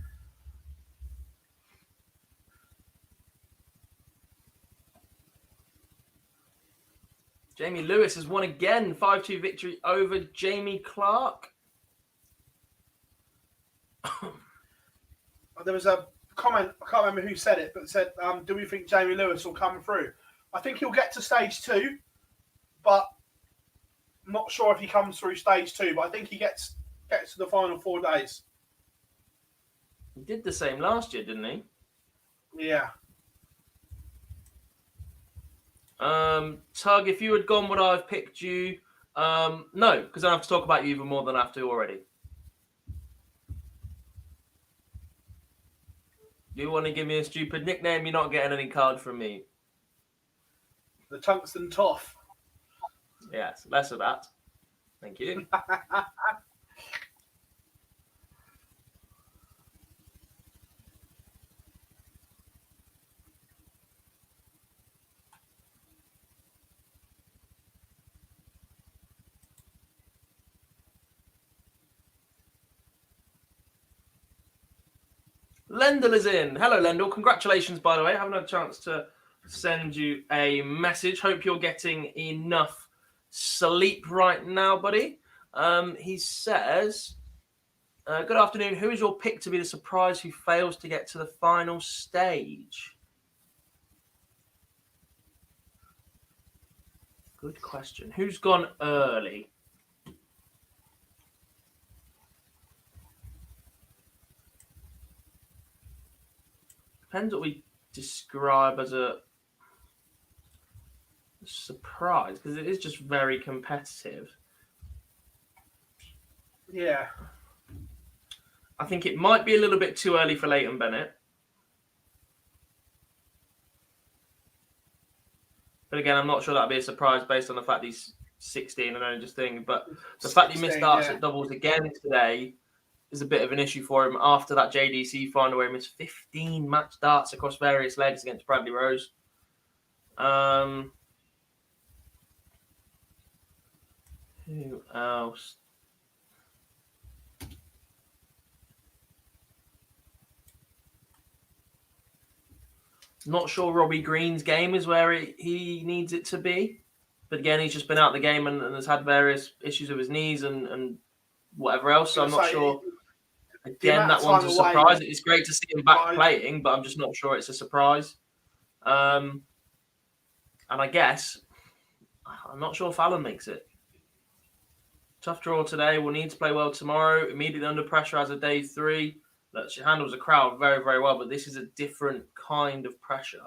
Jamie Lewis has won again. 5-2 victory over Jamie Clark. There was a comment, I can't remember who said it, but said, do we think Jamie Lewis will come through? I think he'll get to stage 2, but I'm not sure if he comes through stage 2, but I think he gets to the final 4 days. He did the same last year, didn't he? Yeah. Tug, if you had gone, would I have picked you? No, because I have to talk about you even more than I have to already. You want to give me a stupid nickname? You're not getting any card from me. The Tungsten Toff. Yes, less of that. Thank you. Lendl is in. Hello, Lendl. Congratulations, by the way. I haven't had a chance to send you a message. Hope you're getting enough sleep right now, buddy. He says, good afternoon. Who is your pick to be the surprise who fails to get to the final stage? Good question. Who's gone early? Depends what we describe as a surprise, because it is just very competitive. Yeah. I think it might be a little bit too early for Leighton Bennett. But again, I'm not sure that'd be a surprise based on the fact he's 16 and only just thinking. But the fact he missed starts at doubles again today is a bit of an issue for him after that JDC final where he missed 15 match starts across various legs against Bradley Rose. Who else? Not sure Robbie Green's game is where he needs it to be. But again, he's just been out of the game and has had various issues with his knees and whatever else. So I'm not sure. Again, that one's a surprise. It's great to see him back playing, but I'm just not sure it's a surprise. And I guess, I'm not sure Fallon makes it. Tough draw today. We'll need to play well tomorrow. Immediately under pressure as a day 3. Look, she handles the crowd very, very well, but this is a different kind of pressure.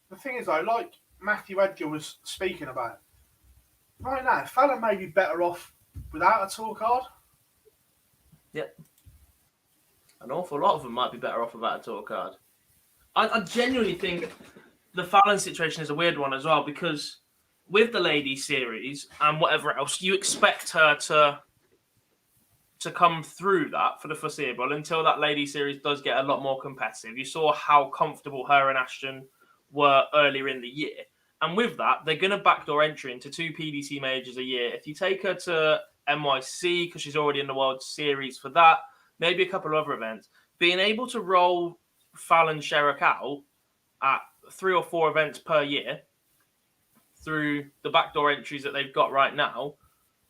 The thing is, though, like Matthew Edgar was speaking about, right now, Fallon may be better off without a tour card. Yep. An awful lot of them might be better off without a tour card. I genuinely think the Fallon situation is a weird one as well, because with the ladies series and whatever else, you expect her to come through that for the foreseeable until that ladies series does get a lot more competitive. You saw how comfortable her and Ashton were earlier in the year. And with that, they're going to backdoor entry into 2 PDC majors a year. If you take her to NYC, because she's already in the World Series for that, maybe a couple of other events, being able to roll Fallon Sherrock out at 3 or 4 events per year through the backdoor entries that they've got right now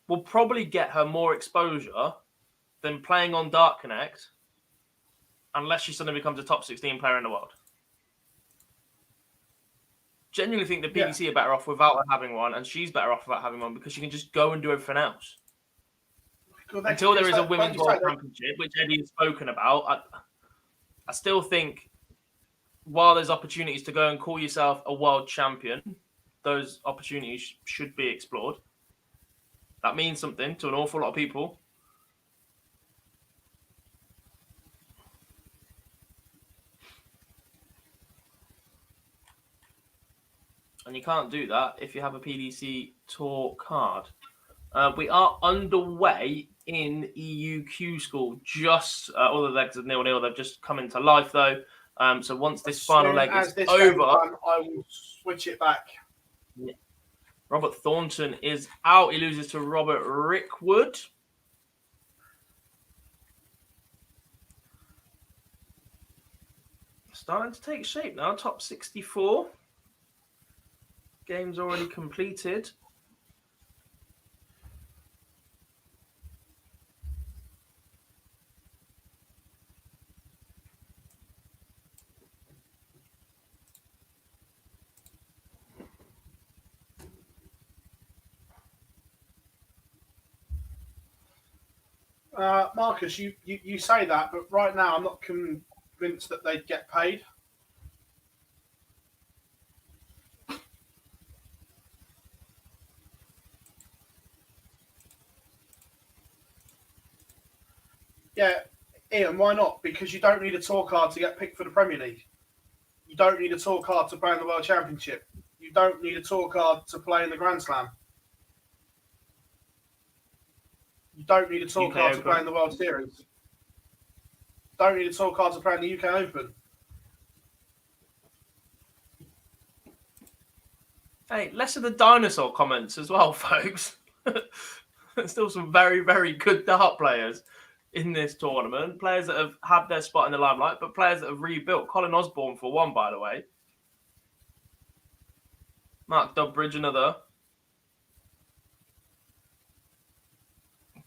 will probably get her more exposure than playing on Dart Connect unless she suddenly becomes a top 16 player in the world. Genuinely think the PDC are better off without her having one, and she's better off without having one because she can just go and do everything else. Until there is a Women's World Championship, which Eddie has spoken about, I still think while there's opportunities to go and call yourself a world champion, those opportunities should be explored. That means something to an awful lot of people. And you can't do that if you have a PDC Tour card. We are underway in EU Q-School. Just all the legs are 0-0. They've just come into life, though. So once this final leg is over, I will switch it back. Yeah. Robert Thornton is out. He loses to Robert Rickwood. Starting to take shape now. Top 64. Game's already completed. Marcus, you say that, but right now I'm not convinced that they'd get paid. Yeah, Ian, why not? Because you don't need a tour card to get picked for the Premier League. You don't need a tour card to play in the World Championship. You don't need a tour card to play in the Grand Slam. You don't need a tour card to play in the World Series. Don't need a tour card to play in the UK Open. Hey, less of the dinosaur comments as well, folks. There's still some very, very good dart players in this tournament. Players that have had their spot in the limelight, but players that have rebuilt. Colin Osborne for one, by the way. Mark Dubbridge, another.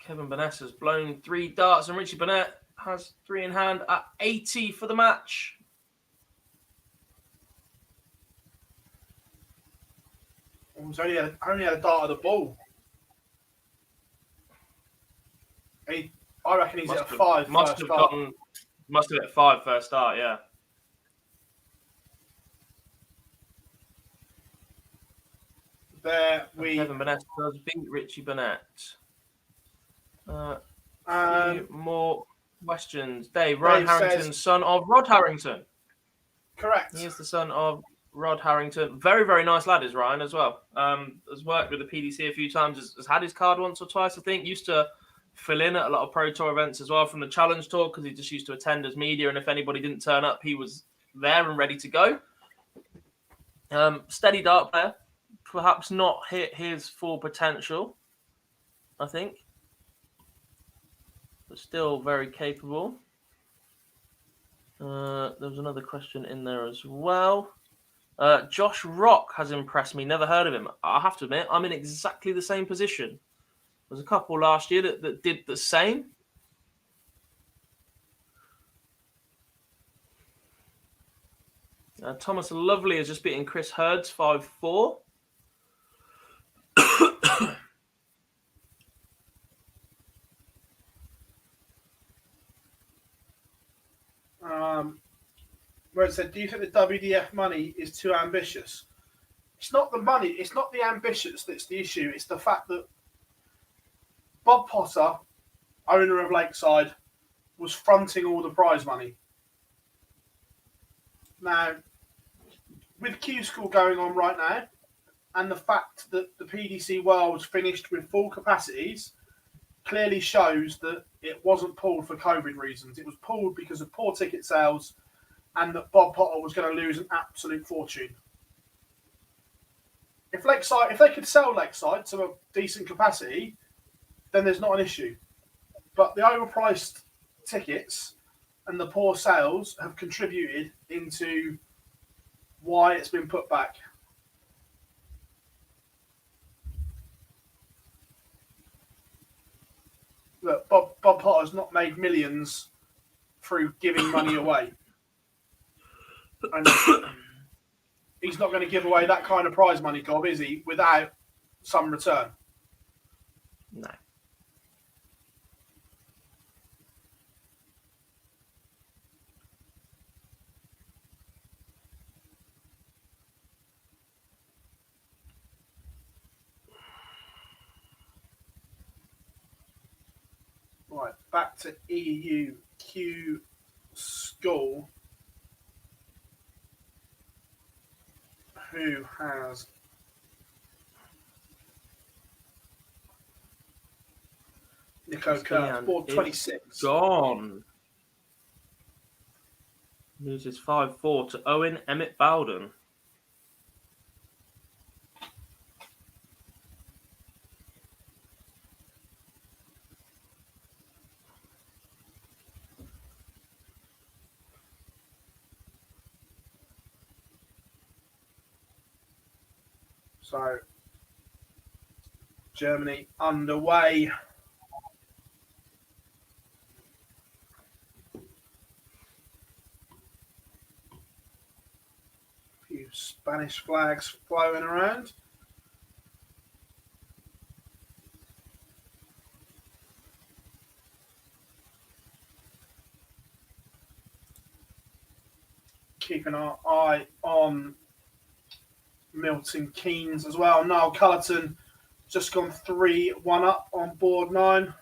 Kevin Burnett has blown 3 darts, and Richie Burnett has 3 in hand at 80 for the match. He's only had a dart of the ball. I reckon he's at a 5 must have hit 5 first start, yeah. there we Kevin Burnett does beat Richie Burnett. um, More questions. Dave, Ryan Dave Harrington, says- son of Rod Harrington. correct. He is the son of Rod Harrington. Very, very nice lad is Ryan as well. Has worked with the PDC a few times. Has had his card once or twice, I think. Used to fill in at a lot of Pro Tour events as well from the Challenge Tour because he just used to attend as media. And if anybody didn't turn up, he was there and ready to go. Steady dart player. Perhaps not hit his full potential, I think. But still very capable. There was another question in there as well. Josh Rock has impressed me. Never heard of him. I have to admit, I'm in exactly the same position. There's a couple last year that did the same. Thomas Lovely has just beaten Chris Hurds 5-4. Where it said, do you think the WDF money is too ambitious? It's not the money, it's not the ambitious that's the issue. It's the fact that Bob Potter, owner of Lakeside, was fronting all the prize money. Now, with Q-School going on right now, and the fact that the PDC World finished with full capacities, clearly shows that it wasn't pulled for COVID reasons. It was pulled because of poor ticket sales and that Bob Potter was going to lose an absolute fortune. If they could sell Lakeside to a decent capacity, then there's not an issue. But the overpriced tickets and the poor sales have contributed into why it's been put back. Look, Bob Potter's not made millions through giving money away. And he's not going to give away that kind of prize money, Gob, is he, without some return? No. Right, back to EU Q-School, who has Nico Kerr, 426. Gone. Loses 5-4 to Owen Emmett Bowden. So, Germany underway. A few Spanish flags flowing around. Keeping our eye on Milton Keynes as well. Niall Cullerton just gone 3-1 up on board 9.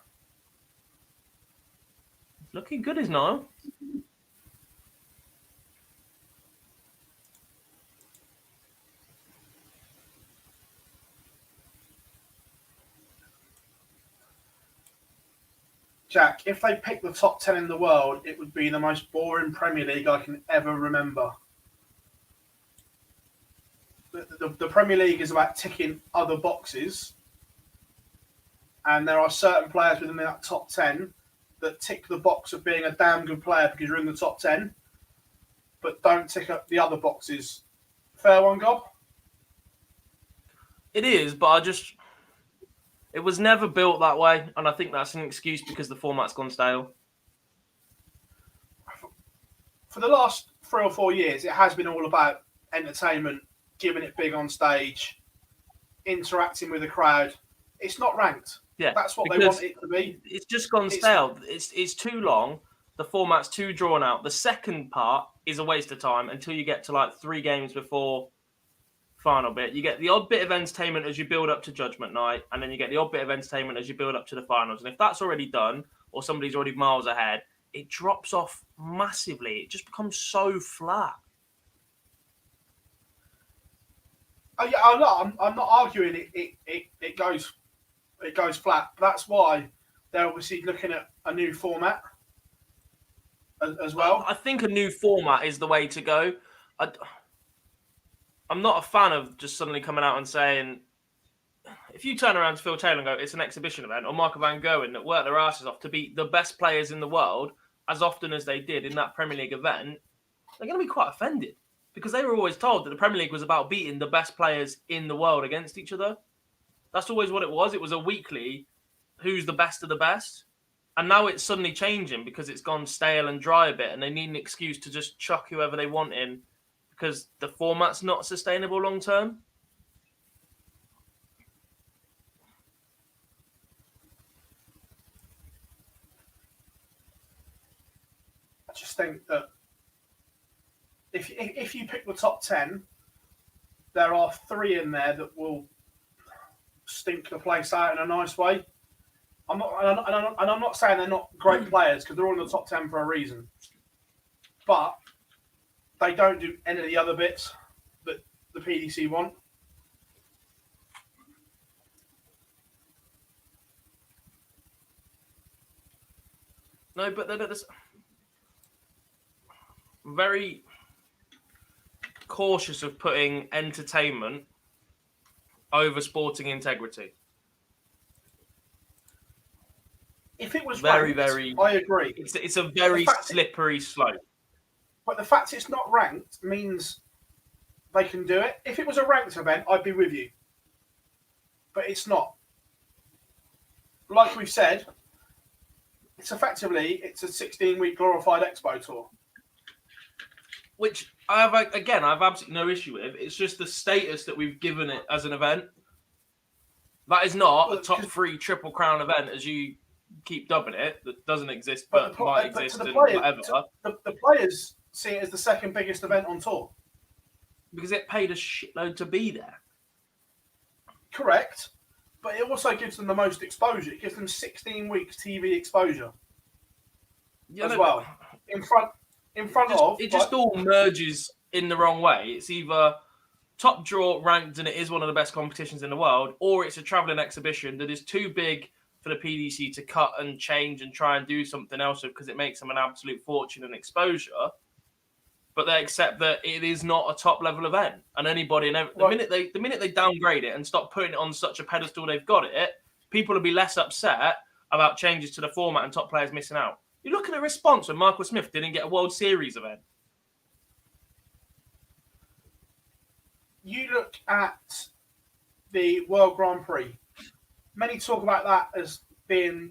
Looking good, is Niall. Jack, if they picked the top 10 in the world, it would be the most boring Premier League I can ever remember. The Premier League is about ticking other boxes, and there are certain players within that top 10 that tick the box of being a damn good player because you're in the top 10, but don't tick up the other boxes. Fair one, Gob? It is, but it was never built that way, and I think that's an excuse because the format's gone stale. For the last 3 or 4 years, it has been all about entertainment, giving it big on stage, interacting with the crowd. It's not ranked. Yeah, that's what they want it to be. It's just gone stale. It's too long. The format's too drawn out. The second part is a waste of time until you get to like 3 games before final bit. You get the odd bit of entertainment as you build up to Judgment Night, and then you get the odd bit of entertainment as you build up to the finals. And if that's already done, or somebody's already miles ahead, it drops off massively. It just becomes so flat. Oh yeah, I'm not arguing it goes flat. But that's why they're obviously looking at a new format as well. I think a new format is the way to go. I'm not a fan of just suddenly coming out and saying, if you turn around to Phil Taylor and go, it's an exhibition event, or Michael Van Goen that worked their asses off to beat the best players in the world as often as they did in that Premier League event, they're going to be quite offended because they were always told that the Premier League was about beating the best players in the world against each other. That's always what it was. It was a weekly, who's the best of the best. And now it's suddenly changing because it's gone stale and dry a bit and they need an excuse to just chuck whoever they want in because the format's not sustainable long term. I just think that if you pick the top 10, there are 3 in there that will stink the place out in a nice way. I'm not saying they're not great players because they're all in the top 10 for a reason, but they don't do any of the other bits that the PDC want. No, but they're very cautious of putting entertainment over sporting integrity. If it was very, ranked, I agree. It's a very slippery slope. But the fact it's not ranked means they can do it. If it was a ranked event, I'd be with you. But it's not. Like we've said, it's a 16-week glorified Expo Tour. Which I have absolutely no issue with. It's just the status that we've given it as an event. That is not a top 3 Triple Crown event, as you keep dubbing it. That doesn't exist, but might exist and whatever. The players see it as the second biggest event on tour. Because it paid a shitload to be there. Correct. But it also gives them the most exposure. It gives them 16 weeks TV exposure as well. It just all merges in the wrong way. It's either top draw ranked and it is one of the best competitions in the world, or it's a travelling exhibition that is too big for the PDC to cut and change and try and do something else with because it makes them an absolute fortune and exposure. But they accept that it is not a top level event, and anybody the minute they downgrade it and stop putting it on such a pedestal they've got it, people will be less upset about changes to the format and top players missing out. You look at the response when Michael Smith didn't get a World Series event. You look at the World Grand Prix. Many talk about that as being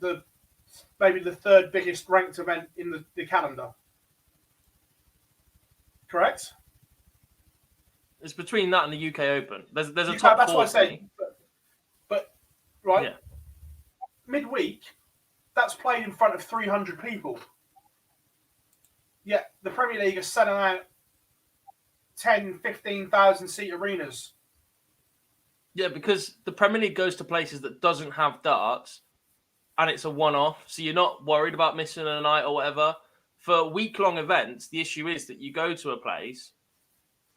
maybe the 3rd biggest ranked event in the calendar. Correct? It's between that and the UK Open. There's a top 4. That's what I say. But right, yeah. Midweek, that's played in front of 300 people. Yet the Premier League is selling out 10, 15,000 seat arenas. Yeah, because the Premier League goes to places that doesn't have darts and it's a one-off. So you're not worried about missing a night or whatever. For week-long events, the issue is that you go to a place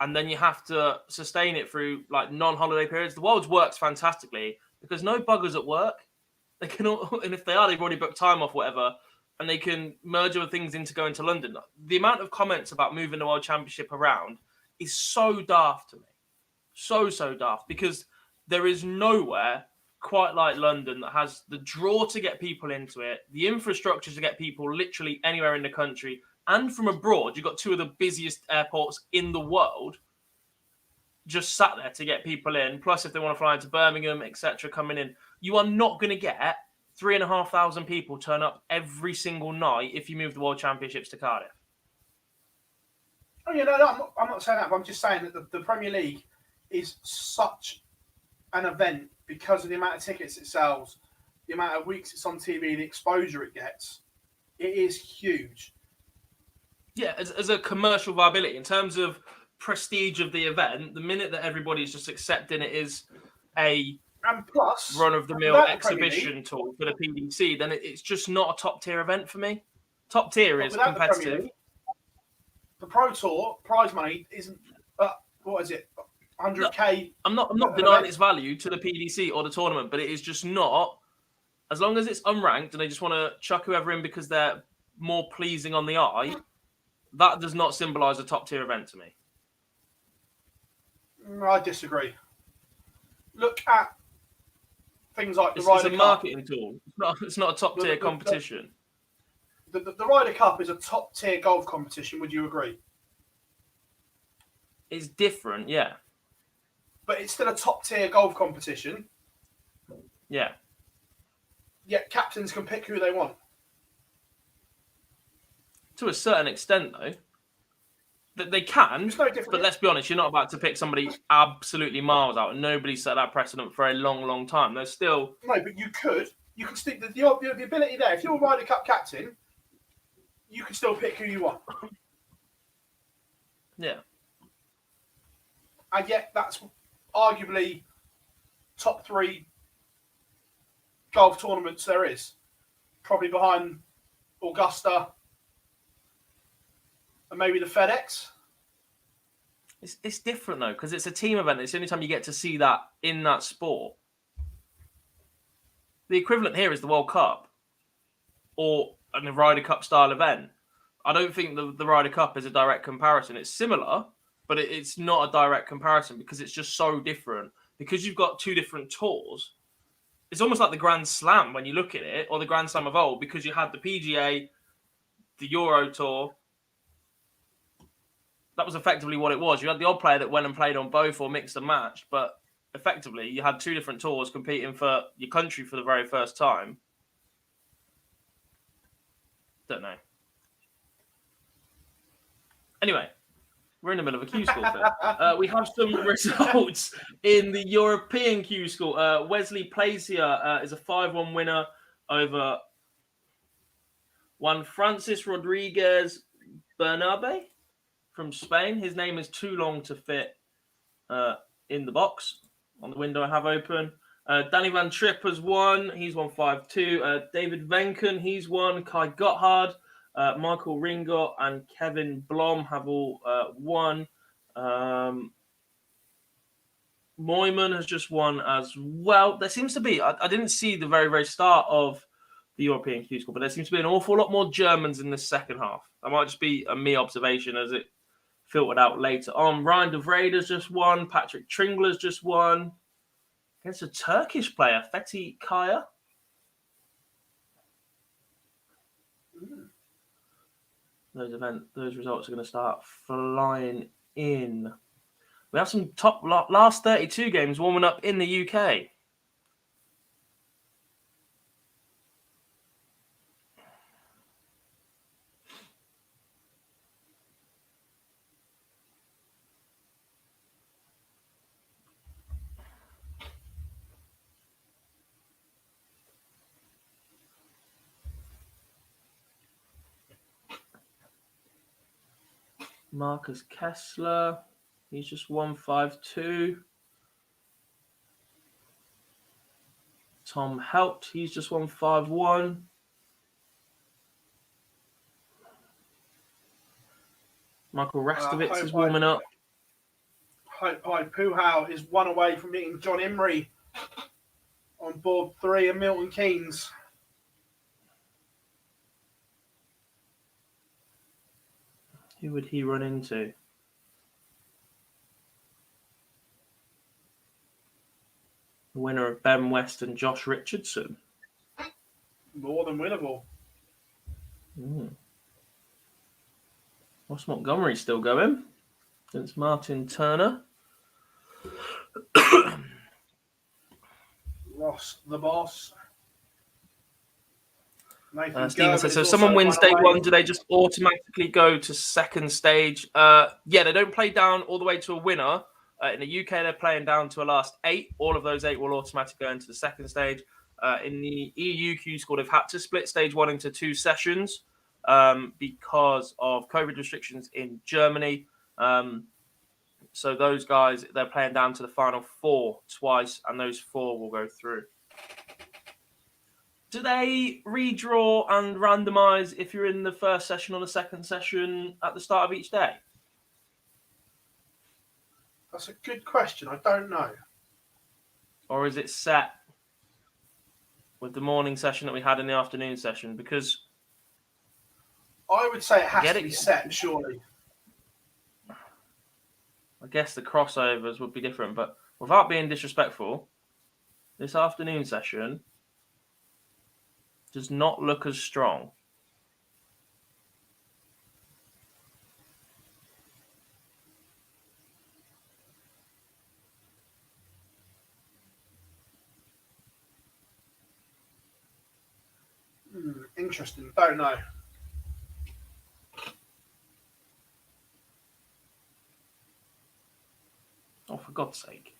and then you have to sustain it through like non-holiday periods. The Worlds works fantastically because no buggers at work. They can all, and if they are, they've already booked time off, whatever, and they can merge other things into going to London. The amount of comments about moving the World Championship around is so daft to me. So daft because there is nowhere quite like London that has the draw to get people into it, the infrastructure to get people literally anywhere in the country and from abroad. You've got 2 of the busiest airports in the world just sat there to get people in. Plus, if they want to fly into Birmingham, etc., coming in, you are not going to get 3,500 people turn up every single night if you move the World Championships to Cardiff. Oh, yeah, no, I'm not saying that, but I'm just saying that the Premier League is such an event because of the amount of tickets it sells, the amount of weeks it's on TV, the exposure it gets. It is huge. Yeah, as a commercial viability, in terms of prestige of the event, the minute that everybody's just accepting it is a And plus, run-of-the-mill without the Premier exhibition League- tour for the PDC, then it's just not a top-tier event for me. Top tier but is without the Premier competitive. League, the Pro Tour prize money isn't. What is it? 100k. I'm not denying its value to the PDC or the tournament, but it is just not. As long as it's unranked and they just want to chuck whoever in because they're more pleasing on the eye, that does not symbolise a top tier event to me. I disagree. Look at things like the It's Ryder a Cup. marketing tool. It's not a top tier competition. The Ryder Cup is a top tier golf competition. Would you agree? It's different, yeah. But it's still a top tier golf competition. Yeah. Yet captains can pick who they want. To a certain extent, though. That they can, It's no different. but let's be honest, you're not about to pick somebody absolutely miles out, and nobody set that precedent for a long, long time. There's still... No, but you could. You can stick the ability there. If you're a Ryder Cup captain, you can still pick who you want. Yeah. And yet that's arguably top 3 golf tournaments there is. Probably behind Augusta and maybe the FedEx. It's different, though, because it's a team event. It's the only time you get to see that in that sport. The equivalent here is the World Cup or a Ryder Cup style event. I don't think the Ryder Cup is a direct comparison. It's similar, but it's not a direct comparison because it's just so different. Because you've got 2 different tours, it's almost like the Grand Slam when you look at it, or the Grand Slam of old, because you had the PGA, the Euro Tour. That was effectively what it was. You had the odd player that went and played on both or mixed and matched, but effectively you had 2 different tours competing for your country for the very first time. Don't know. Anyway, we're in the middle of a Q-School thing. We have some results in the European Q-School. Wesley Plaisier is a 5-1 winner over Juan Francis Rodriguez Bernabe from Spain. His name is too long to fit in the box on the window I have open. Danny Van Tripp has won. He's won 5-2. David Venken, he's won. Kai Gotthard, Michael Ringot and Kevin Blom have all won. Moyman has just won as well. There seems to be, I didn't see the very, very start of the European Q-School, but there seems to be an awful lot more Germans in this second half. That might just be a me observation as it filtered out later on. Ryan de Vrede's just won. Patrick Tringler's just won against a Turkish player, Fethi Kaya. Those results are going to start flying in. We have some top last 32 games warming up in the UK. Marcus Kessler, he's just won 5-2. Tom Helpt, he's just won 5-1. Michael Rastovitz is warming up. Hope Puhau is 1 away from beating John Imrie on board 3 and Milton Keynes. Who would he run into? The winner of Ben West and Josh Richardson. More than winnable. Ross Montgomery still going against Martin Turner. Ross, the boss. Stephen says, so if someone wins day 1, do they just automatically go to second stage? Yeah, they don't play down all the way to a winner. In the UK, they're playing down to a last 8. All of those 8 will automatically go into the second stage. In the EU Q-School, they've had to split stage 1 into 2 sessions because of COVID restrictions in Germany. So those guys, they're playing down to the final 4 twice, and those 4 will go through. Do they redraw and randomize if you're in the first session or the second session at the start of each day? That's a good question. I don't know. Or is it set with the morning session that we had in the afternoon session? Because I would say it has Get to it. be set, surely. I guess the crossovers would be different, but without being disrespectful, this afternoon session does not look as strong. Interesting. Don't know. Oh, for God's sake.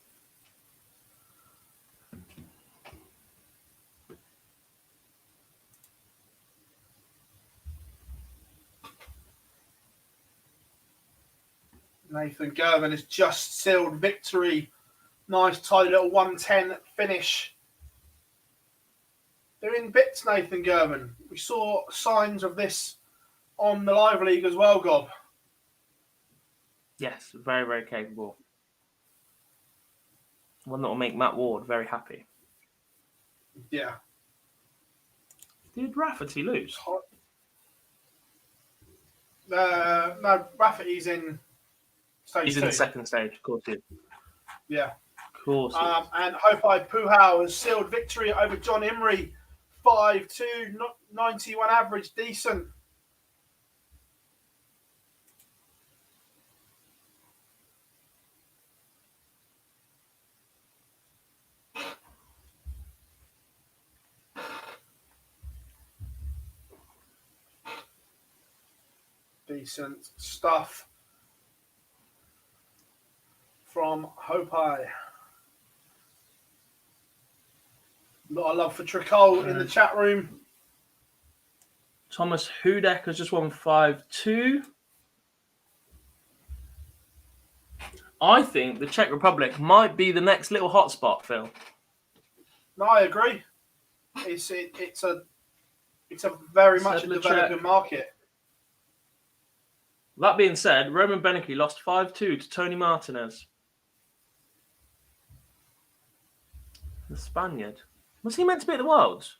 Nathan Gervin has just sealed victory. Nice, tidy little 110 finish. Doing bits, Nathan Gervin. We saw signs of this on the Live League as well, Gob. Yes, very, very capable. One that will make Matt Ward very happy. Yeah. Did Rafferty lose? No, Rafferty's in stage He's 2. in the second stage, of course he is. Yeah. Of course he is. And Hopai Puhau has sealed victory over John Imrie. 5'2", 91 average, decent. Decent stuff from Hopai. A lot of love for Tricol in the chat room. Thomas Hudek has just won 5-2. I think the Czech Republic might be the next little hotspot, Phil. No, I agree. It's a very much a Sedler developing Czech. market. That being said, Roman Beneke lost 5-2 to Tony Martinez. The Spaniard. Was he meant to be at the Worlds?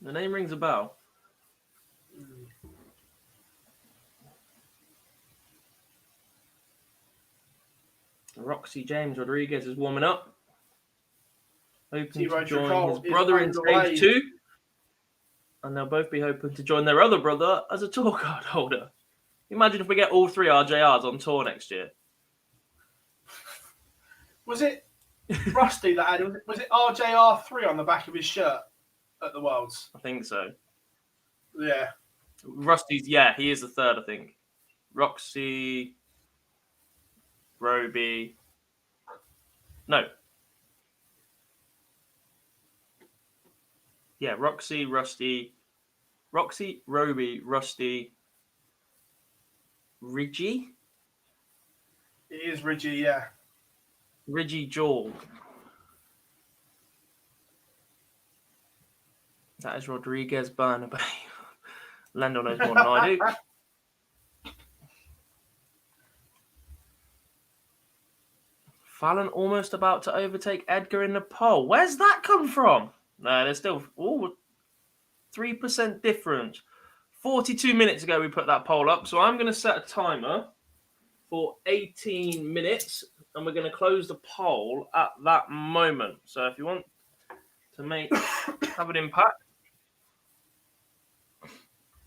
The name rings a bell. Roxy James Rodriguez is warming up. Hoping T-Roy to join Tricol his is brother in underway. stage 2. And they'll both be hoping to join their other brother as a tour card holder. Imagine if we get all 3 RJRs on tour next year. Was it Rusty that had? Was it RJR3 on the back of his shirt at the Worlds? I think so. Yeah. Rusty's, yeah, he is the third, I think. Roxy, Roby. No. Yeah, Roxy, Rusty. Roxy, Roby, Rusty. Ridgy? It is Ridgy, yeah. Ridgy Jewel. That is Rodriguez Bernabé. Lando knows more than I do. Fallon almost about to overtake Edgar in the poll. Where's that come from? No, there's still 3% difference. 42 minutes ago we put that poll up, so I'm going to set a timer for 18 minutes, and we're going to close the poll at that moment. So if you want to have an impact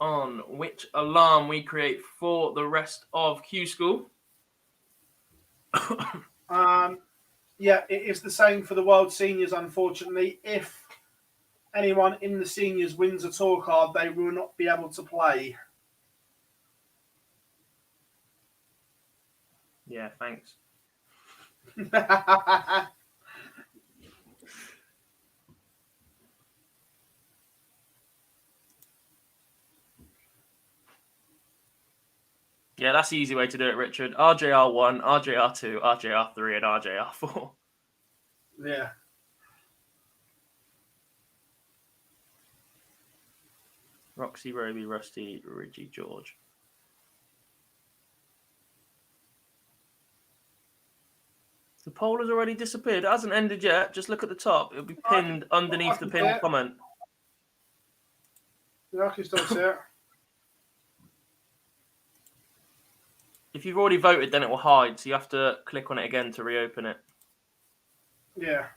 on which alarm we create for the rest of Q-School. Yeah, it is the same for the World Seniors, unfortunately. If anyone in the Seniors wins a tour card, they will not be able to play. Yeah, thanks. Yeah, that's the easy way to do it, Richard. RJR1, RJR2, RJR3, and RJR4. Yeah. Roxy, Roby, Rusty, Reggie, George. The poll has already disappeared. It hasn't ended yet. Just look at the top. It'll be pinned underneath the pinned comment. Yeah, I can still see it. If you've already voted, then it will hide. So you have to click on it again to reopen it. Yeah.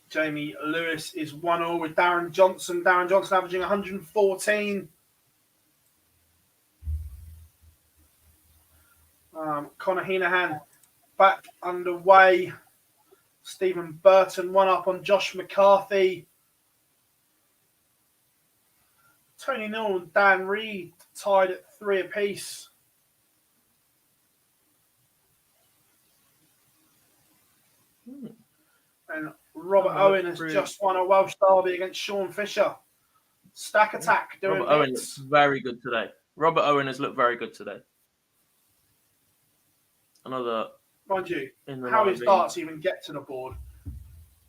Jamie Lewis is 1-1 with Darren Johnson. Darren Johnson averaging 114. Connor Heenahan back underway. Stephen Burton 1-up on Josh McCarthy. Tony Newell and Dan Reed tied at 3 apiece. And Robert Owen has just won a Welsh derby against Sean Fisher. Stack attack doing Robert Owen looks very good today. Robert Owen has looked very good today. Another, mind you, how his darts even get to the board.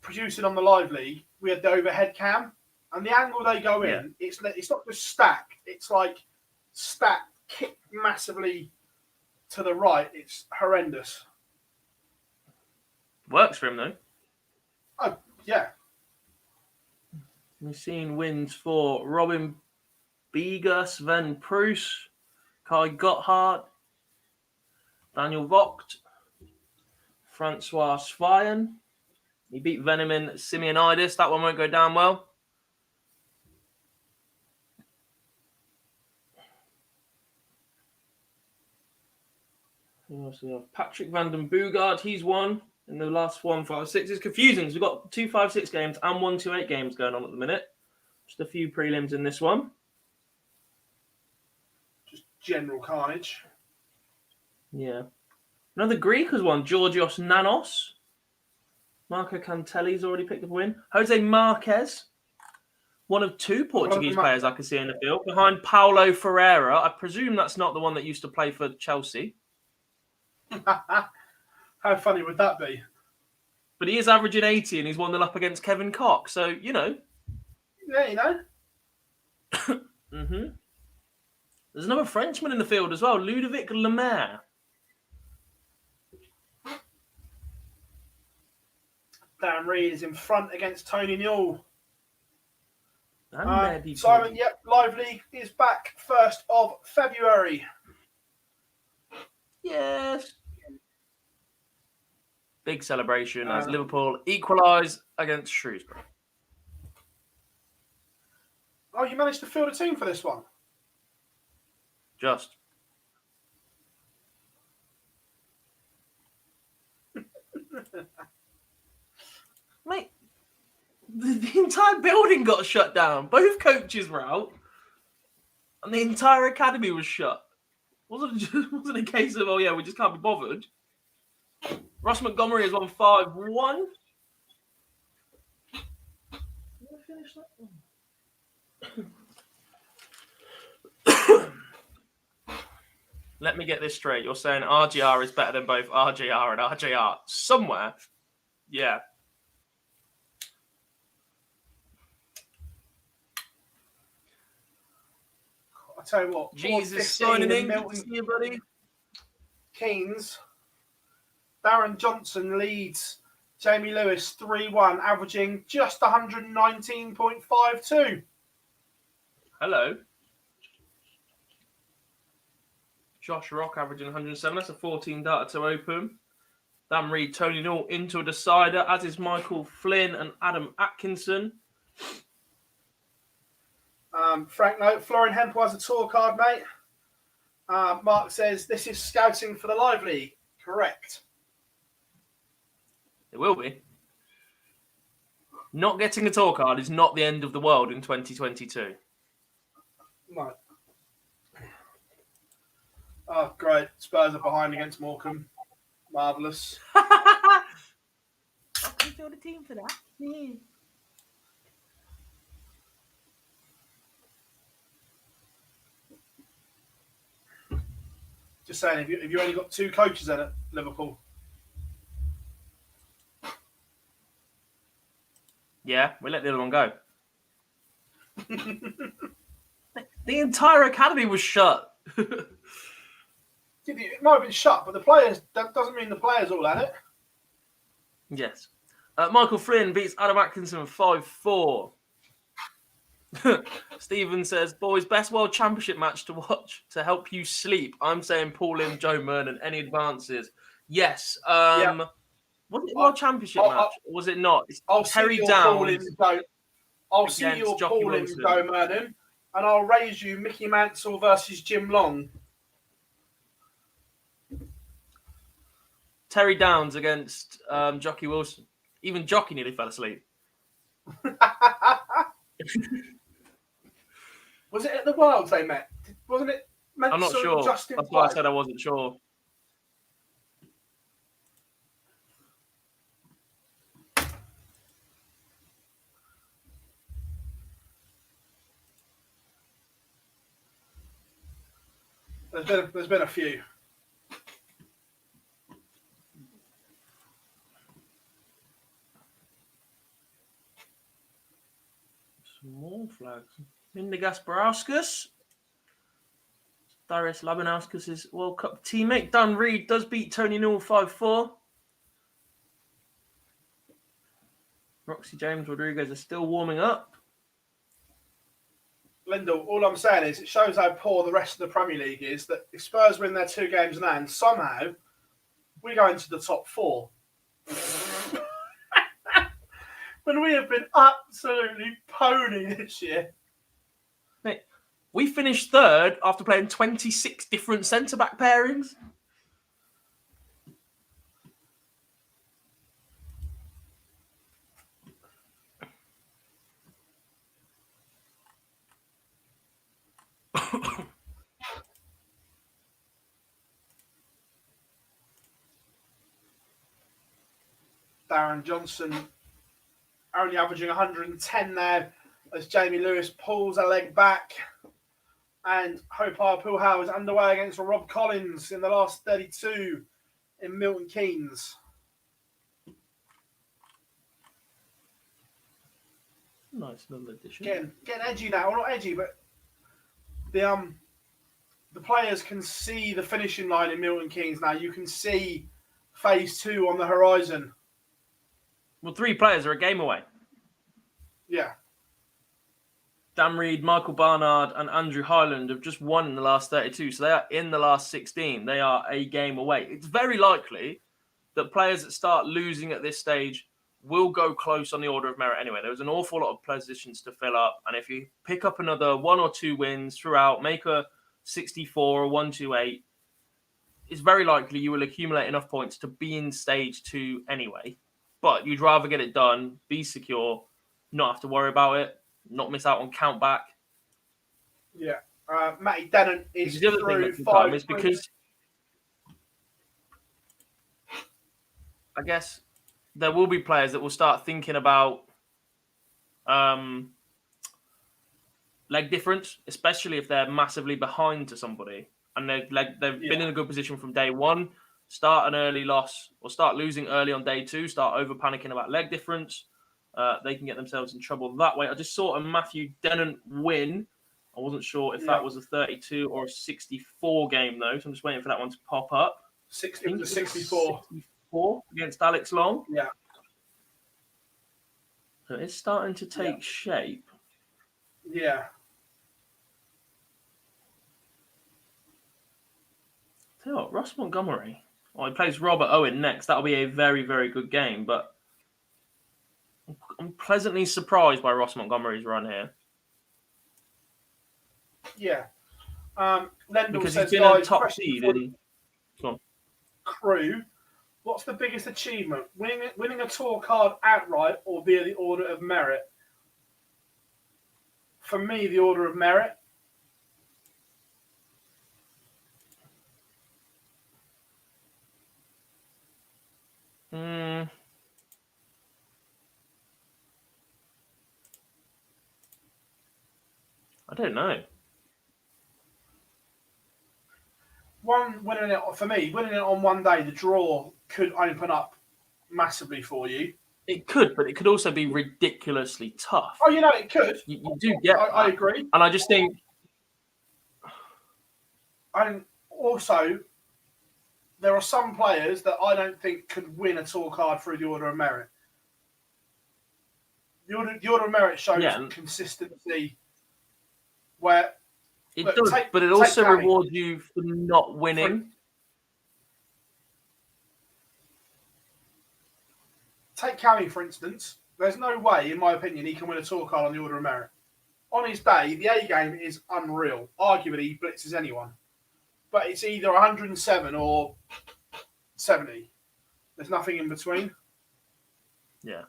Producing on the live league, we had the overhead cam, and the angle they go in, it's not just stack. It's like stack, kick massively to the right. It's horrendous. Works for him though. Oh yeah. We've seen wins for Robin Beeger, Sven Pruss, Kai Gotthard, Daniel Vogt, Francois Svayan. He beat Venemin Simeonidis. That one won't go down well. We also have Patrick van den Bogaard. He's won in the last 1-5-6. It's confusing because we've got 2 5-6 games and 1 2-8 games going on at the minute. Just a few prelims in this one. Just general carnage. Yeah. Another Greek has won. Georgios Nanos. Marco Cantelli's already picked up a win. Jose Marquez. One of 2 Portuguese players I can see in the field. Behind Paulo Ferreira. I presume that's not the one that used to play for Chelsea. How funny would that be? But he is averaging 80 and he's 1-0 up against Kevin Cox. So, you know. Yeah, you know. Mm-hmm. There's another Frenchman in the field as well. Ludovic Lemaire. Dan Reed is in front against Tony Newell. And Simon, yep, Live League is back 1st of February. Yes. Big celebration as Liverpool equalise against Shrewsbury. Oh, you managed to field a team for this one? Just. Mate, the entire building got shut down. Both coaches were out. And the entire academy was shut. Wasn't a case of, oh yeah, we just can't be bothered. Ross Montgomery has won 5-1. Let me get this straight. You're saying RGR is better than both RJR and RJR somewhere? Yeah. I tell you what. Jesus signing in. Good to see you, buddy. Keynes. Darren Johnson leads Jamie Lewis 3-1, averaging just 119.52. Hello. Josh Rock averaging 107. That's a 14 data to open. Dan Reed, Tony Newell into a decider, as is Michael Flynn and Adam Atkinson. Frank note, Florian Hempel has a tour card, mate. Mark says this is scouting for the Live League. Correct. It will be. Not getting a tour card is not the end of the world in 2022. No. Oh, great. Spurs are behind against Morecambe. Marvellous. I You join the team for that? Yeah. Just saying, have you only got 2 coaches then at Liverpool? Yeah, we let the other one go. The entire academy was shut. It might have been shut, but the players, that doesn't mean the players all had it. Yes. Michael Flynn beats Adam Atkinson 5-4. Stephen says, boys, best world championship match to watch to help you sleep. I'm saying Paul Lim, Joe Mernon. Any advances? Yes. Yeah. Was it a world championship match? Or was it not? It's I'll Terry see your Downs. Paul in Joe. I'll see against your Jockey Paul in Wilson. Joe Mernon, and I'll raise you Mickey Mansell versus Jim Long. Terry Downs against Jockey Wilson. Even Jockey nearly fell asleep. Was it at the Worlds they met? Wasn't it Mansell I'm not and sure. Justin That's why I White? said I wasn't sure. There's been a few. Some more flags. Mindigas Barauskas. Darius Labanauskas' World Cup teammate. Dan Reed does beat Tony Newell 5-4. Roxy James Rodriguez are still warming up. Lyndall, all I'm saying is it shows how poor the rest of the Premier League is that if Spurs win their 2 games in hand, somehow we go into the top 4. When we have been absolutely pony this year. Mate, we finished 3rd after playing 26 different centre-back pairings. Darren Johnson only averaging 110 now as Jamie Lewis pulls a leg back. And Hope Puhau is underway against Rob Collins in the last 32 in Milton Keynes. Nice little addition. Getting edgy now. Well, not edgy, but the players can see the finishing line in Milton Keynes now. You can see phase 2 on the horizon. Well, 3 players are a game away. Yeah. Dan Reed, Michael Barnard, and Andrew Hyland have just won in the last 32, so they are in the last 16. They are a game away. It's very likely that players that start losing at this stage will go close on the order of merit anyway. There's an awful lot of positions to fill up, and if you pick up another 1 or 2 wins throughout, make a 64 or 128, it's very likely you will accumulate enough points to be in stage 2 anyway. But you'd rather get it done, be secure, not have to worry about it, not miss out on count back. Yeah. Matty Dennant is The other thing through that can 5 come is points. because I guess there will be players that will start thinking about leg difference, especially if they're massively behind to somebody and they've been in a good position from day 1. Start an early loss or start losing early on day 2, start over panicking about leg difference. They can get themselves in trouble that way. I just saw a Matthew Dennant win. I wasn't sure if that was a 32 or a 64 game, though. So I'm just waiting for that one to pop up. 64. 64 against Alex Long. Yeah. So it's starting to take shape. Yeah. Tell you what, Ross Montgomery. Oh, he plays Robert Owen next. That'll be a very, very good game. But I'm pleasantly surprised by Ross Montgomery's run here. Yeah. Lendl Because says, he's been a guys, top question seed for the in... Go on. crew. What's the biggest achievement? Winning a tour card outright or via the order of merit? For me, the order of merit. I don't know. Winning it on one day, the draw could open up massively for you. It could, but it could also be ridiculously tough. Oh, it could. You do get I agree. And I just think... And also, there are some players that I don't think could win a tour card through the Order of Merit. The Order of Merit shows consistency where... It does, but it also rewards you for not winning. Take Cammy, for instance. There's no way, in my opinion, he can win a tour card on the Order of Merit. On his day, the A game is unreal. Arguably, he blitzes anyone. But it's either 107 or 70. There's nothing in between. Yeah.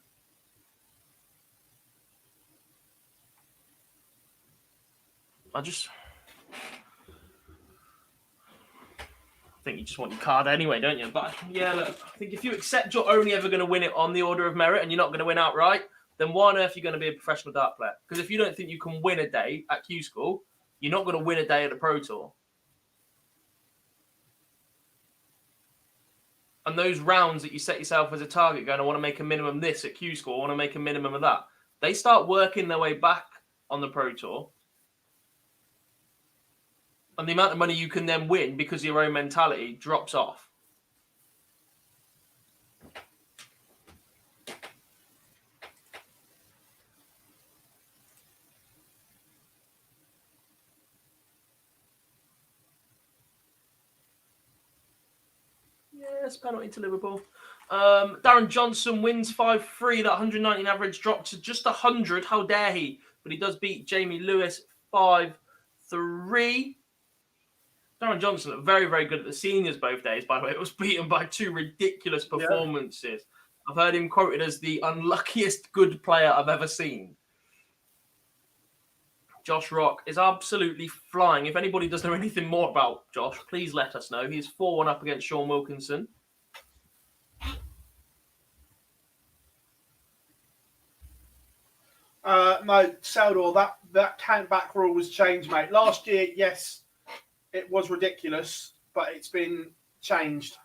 I think you just want your card anyway, don't you? But yeah, look, I think if you accept you're only ever going to win it on the Order of Merit and you're not going to win outright, then why on earth are you going to be a professional dart player? Because if you don't think you can win a day at Q-School, you're not going to win a day at the Pro Tour. And those rounds that you set yourself as a target going, I want to make a minimum this at Q-School, I want to make a minimum of that. They start working their way back on the Pro Tour. And the amount of money you can then win because of your own mentality drops off. Yes, penalty to Liverpool. Darren Johnson wins 5-3. That 119 average dropped to just 100. How dare he? But he does beat Jamie Lewis 5-3. Darren Johnson looked very, very good at the seniors both days, by the way. It was beaten by two ridiculous performances. Yeah. I've heard him quoted as the unluckiest good player I've ever seen. Josh Rock is absolutely flying. If anybody does know anything more about Josh, please let us know. He's 4-1 up against Sean Wilkinson. No, Saldor, that count back rule was changed, mate. Last year, yes, it was ridiculous, but it's been changed.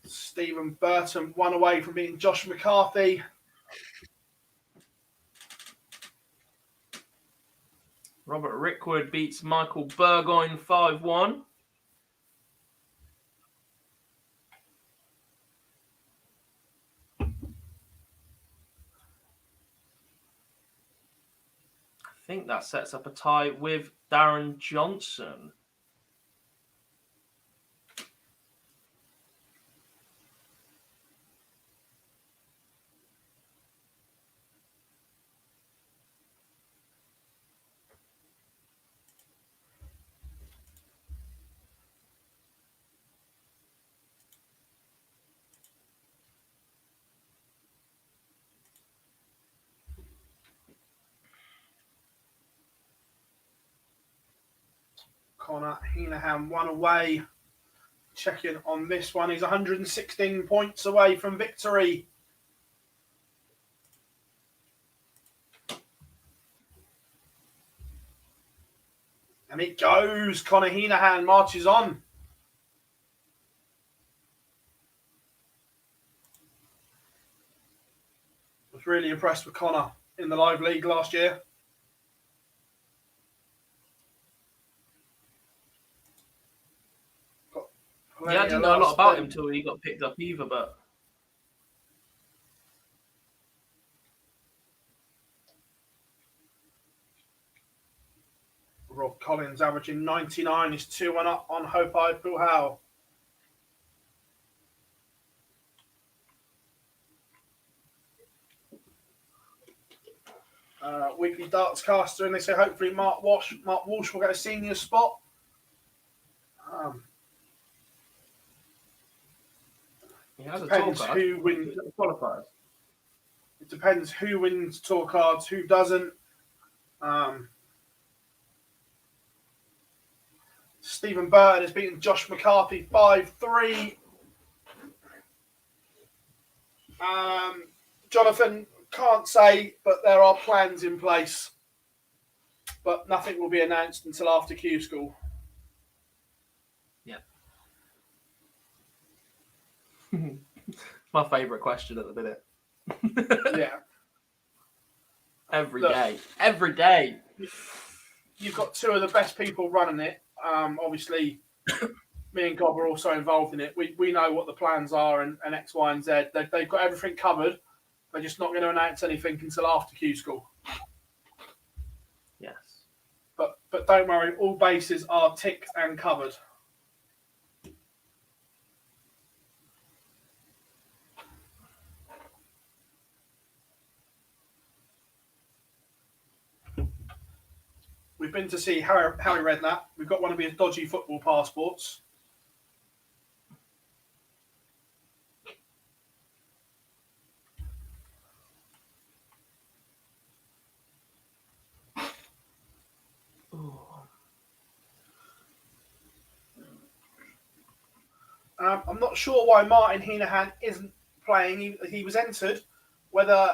Stephen Burton 1 away from beating Josh McCarthy. Robert Rickwood beats Michael Burgoyne 5-1. I think that sets up a tie with Darren Johnson. Connor Heenahan 1 away. Checking on this one. He's 116 points away from victory. And it goes. Connor Heenahan marches on. Was really impressed with Connor in the live league last year. Yeah, I didn't know a lot about him until he got picked up either, but... Rob Collins averaging 99 is 2-1 up on Hopai Puhao. Weekly darts caster, and they say hopefully Mark Walsh will get a senior spot. He has a Depends tour card. who wins qualifiers. It depends who wins tour cards, who doesn't. Stephen Burton has beaten Josh McCarthy 5-3. Jonathan, can't say, but there are plans in place. But nothing will be announced until after Q-School. Yeah. My favourite question at the minute. Yeah. Every Look, day. Every day. You've got two of the best people running it. Obviously, me and Gob are also involved in it. We know what the plans are and X, Y, and Z. They've got everything covered. They're just not going to announce anything until after Q-School. Yes. But don't worry, all bases are ticked and covered. We've been to see Harry Redknapp. We've got one of his dodgy football passports. I'm not sure why Martin Heenahan isn't playing. He was entered. Whether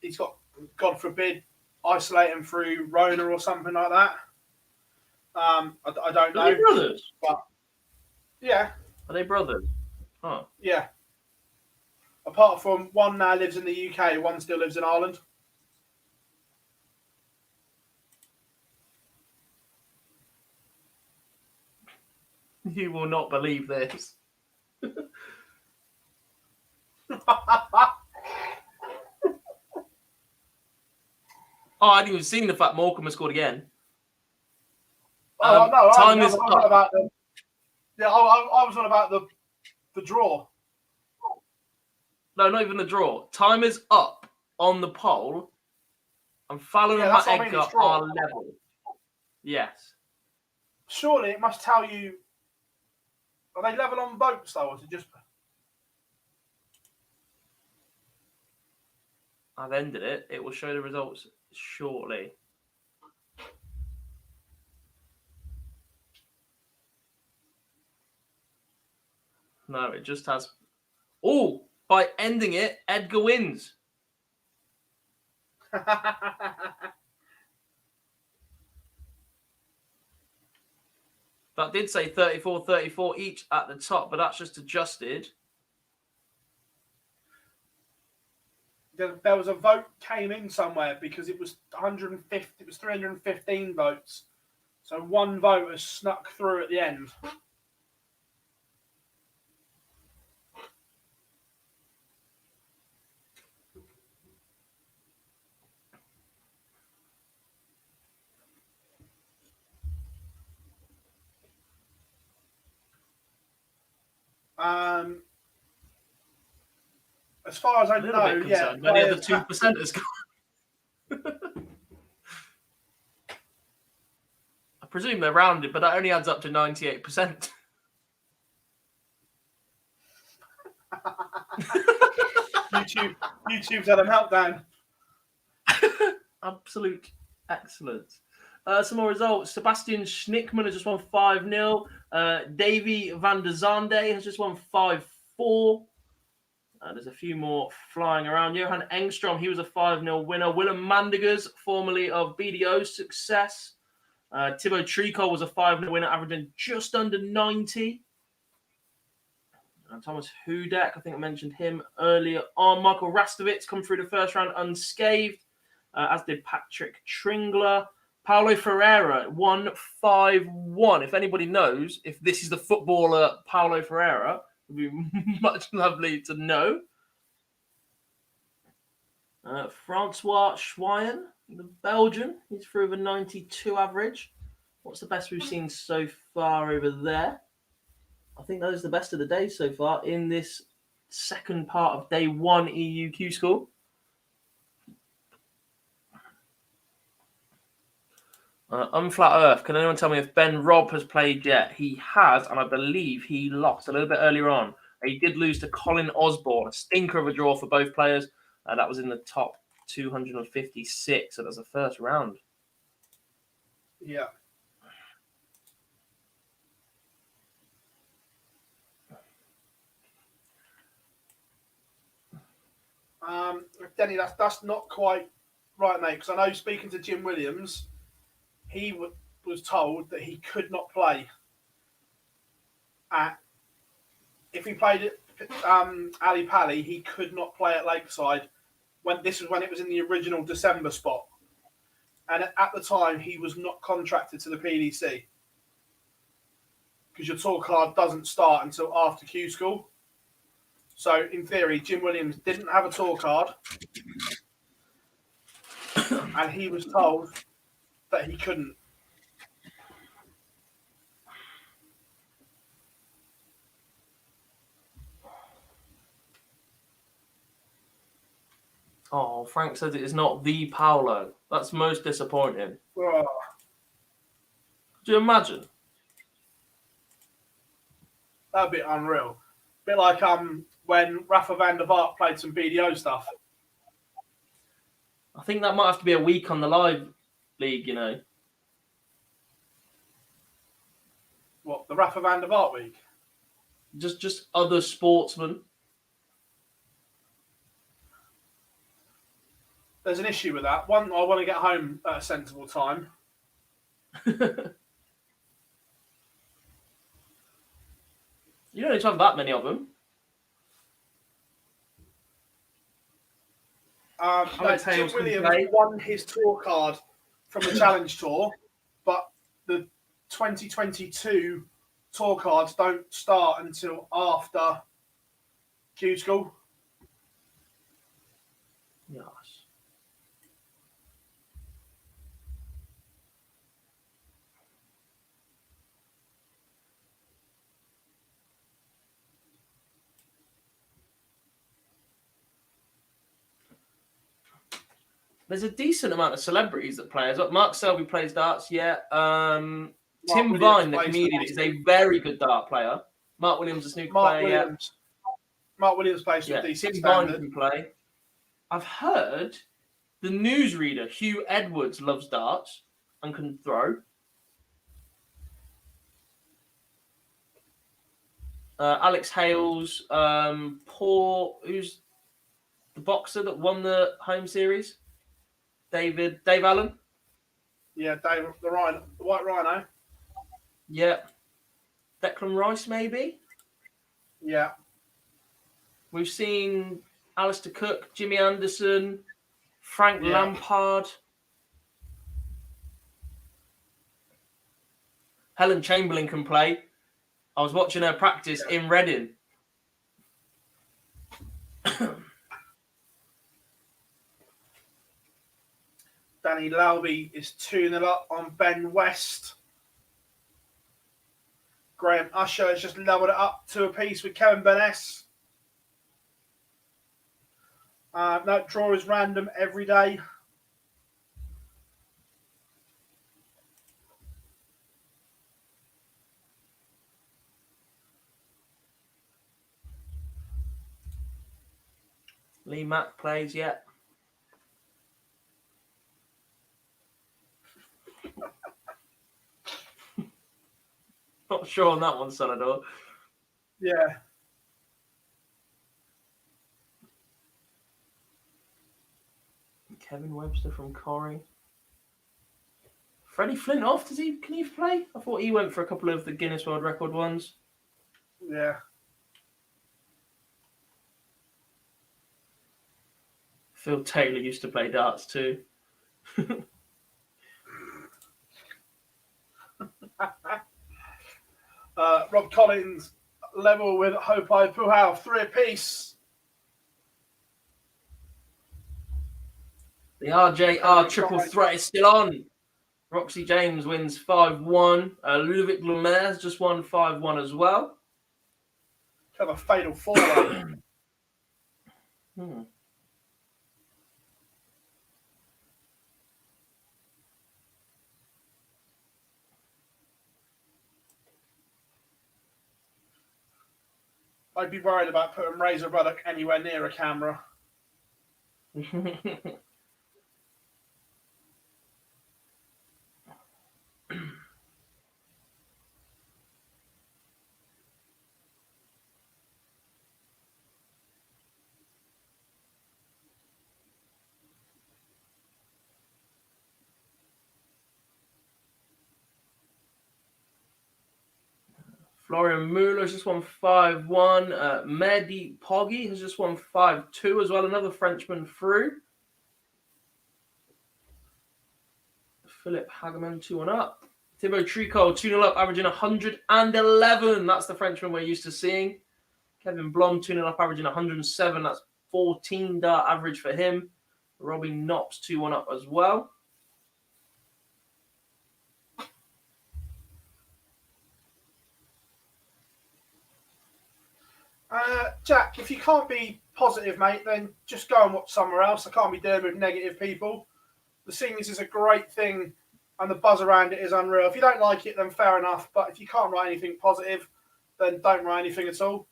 he's got, God forbid, isolating through Rona or something like that. I don't know. Are they brothers? But, yeah. Are they brothers? Oh. Yeah. Apart from one now lives in the UK, one still lives in Ireland. You will not believe this. Oh, I hadn't even seen the fact Morecambe has scored again. No, time I is was up. on about the. Yeah, I was on about the draw. No, not even the draw. Time is up on the poll, and Fallon Yeah, and that's Matt what I mean, Edgar it's draw. are level. Yes. Surely it must tell you. Are they level on votes though, or is it just? I've ended it. It will show the results shortly. No, it just has. Oh, by ending it, Edgar wins. That did say 34-34 each at the top, but that's just adjusted. There was a vote came in somewhere because it was 150. It was 315 votes, so one vote has snuck through at the end. As far as I A little know, bit yeah. concerned. Many of the 2% has gone. I presume they're rounded, but that only adds up to 98%. YouTube's had a meltdown. Absolute excellence. Some more results. Sebastian Schnickman has just won 5-0. Davy van der Zande has just won 5-4. There's a few more flying around. Johan Engstrom, he was a 5-0 winner. Willem Mandegers, formerly of BDO Success. Thibaut Tricol was a 5-0 winner, averaging just under 90. Thomas Hudek, I think I mentioned him earlier on. Michael Rastovitz come through the first round unscathed, as did Patrick Tringler. Paulo Ferreira won 5-1. If anybody knows if this is the footballer Paulo Ferreira, it would be much lovely to know. Francois Schweyen, the Belgian, he's through with a 92 average. What's the best we've seen so far over there? I think that is the best of the day so far in this second part of day one EU Q-School. Unflat Earth, can anyone tell me if Ben Robb has played yet? He has, and I believe he lost a little bit earlier on. He did lose to Colin Osborne, a stinker of a draw for both players. That was in the top 256, so that's the first round. Yeah. Denny, that's not quite right, mate. Because I know speaking to Jim Williams, he was told that he could not play if he played at Ali Pally, he could not play at Lakeside. This was when it was in the original December spot, and at the time he was not contracted to the PDC because your tour card doesn't start until after Q-School. So in theory, Jim Williams didn't have a tour card, and he was told that he couldn't. Oh, Frank says it is not the Paolo. That's most disappointing. Oh, Do you imagine? that'd be unreal. Bit like when Rafa van der Vaart played some BDO stuff. I think that might have to be a week on the live league, you know. What, the Rafa van der Vaart week? Just other sportsmen. There's an issue with that. One, I want to get home at a sensible time. You don't need to have that many of them. Jim Williams won his tour card from the Challenge Tour, but the 2022 tour cards don't start until after Q-School. Yes. There's a decent amount of celebrities that play. Mark Selby plays darts, yeah. Tim Williams Vine, the plays comedian, darts. is a very good dart player. Mark Williams, a snooker player, Mark Williams plays yeah. with decent Tim Vine standard. can play. I've heard the newsreader, Hugh Edwards, loves darts and can throw. Alex Hales, who's the boxer that won the home series? Dave Allen. Yeah, Dave, the White Rhino. Yeah. Declan Rice, maybe. Yeah. We've seen Alistair Cook, Jimmy Anderson, Frank Lampard. Helen Chamberlain can play. I was watching her practice in Reading. Danny Lalby is 2-0 up on Ben West. Graham Usher has just leveled it up to a piece with Kevin Beness. No, draw is random every day. Lee Mack plays yet. Not sure on that one, Salvador. Yeah. Kevin Webster from Corrie. Freddie Flintoff, can he play? I thought he went for a couple of the Guinness World Record ones. Yeah. Phil Taylor used to play darts too. Rob Collins level with Hopai Puhau, 3 apiece. The RJR triple threat is still on. Roxy James wins 5-1. Ludovic Lumiere just won 5-1 as well. Have a fatal 4-way. I'd be worried about putting Razor Ruddock anywhere near a camera. Florian Müller has just won 5-1. Mehdi Poggi has just won 5-2 as well. Another Frenchman through. Philip Hageman 2-1 up. Thibaut Tricot 2-0 up, averaging 111. That's the Frenchman we're used to seeing. Kevin Blom 2-0 up, averaging 107. That's 14 dart average for him. Robbie Knops 2-1 up as well. Jack, if you can't be positive, mate, then just go and watch somewhere else. I can't be dealing with negative people. The seniors is a great thing, and the buzz around it is unreal. If you don't like it, then fair enough. But if you can't write anything positive, then don't write anything at all.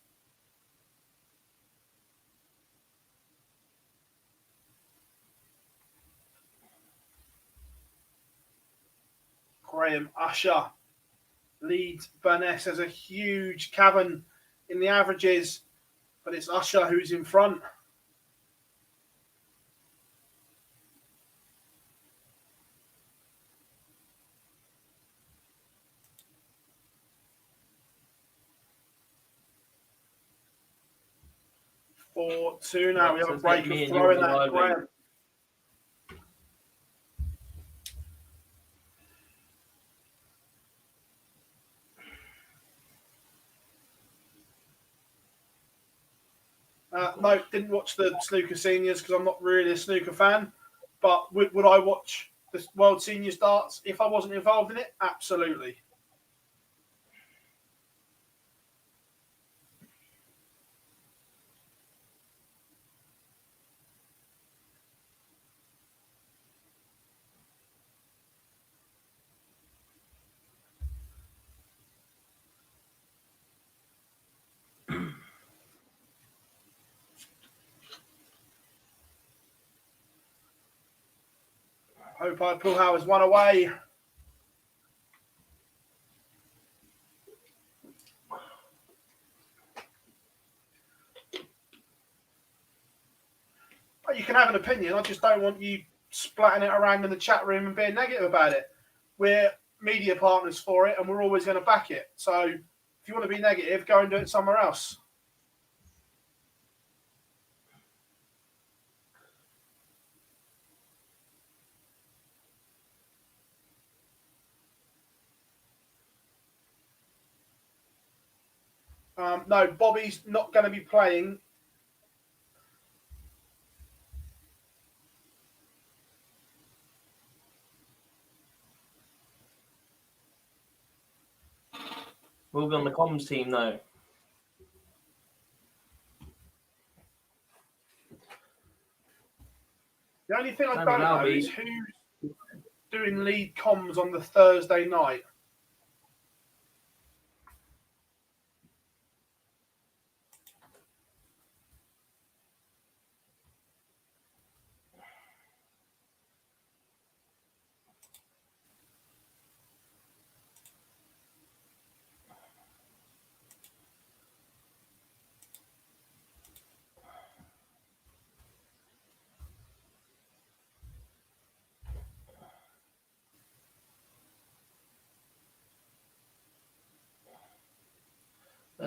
Graham Usher leads Burness as a huge cavern in the averages, but it's Usher who's in front. For 2 now, we have a break of throwing that Graham. No, didn't watch the snooker seniors because I'm not really a snooker fan. But would I watch the World Seniors darts if I wasn't involved in it? Absolutely. Hope I pull Howard's one away. But you can have an opinion. I just don't want you splatting it around in the chat room and being negative about it. We're media partners for it, and we're always going to back it. So if you want to be negative, go and do it somewhere else. No, Bobby's not going to be playing. We'll be on the comms team though. The only thing I Sammy don't know Lalby. is who's doing lead comms on the Thursday night.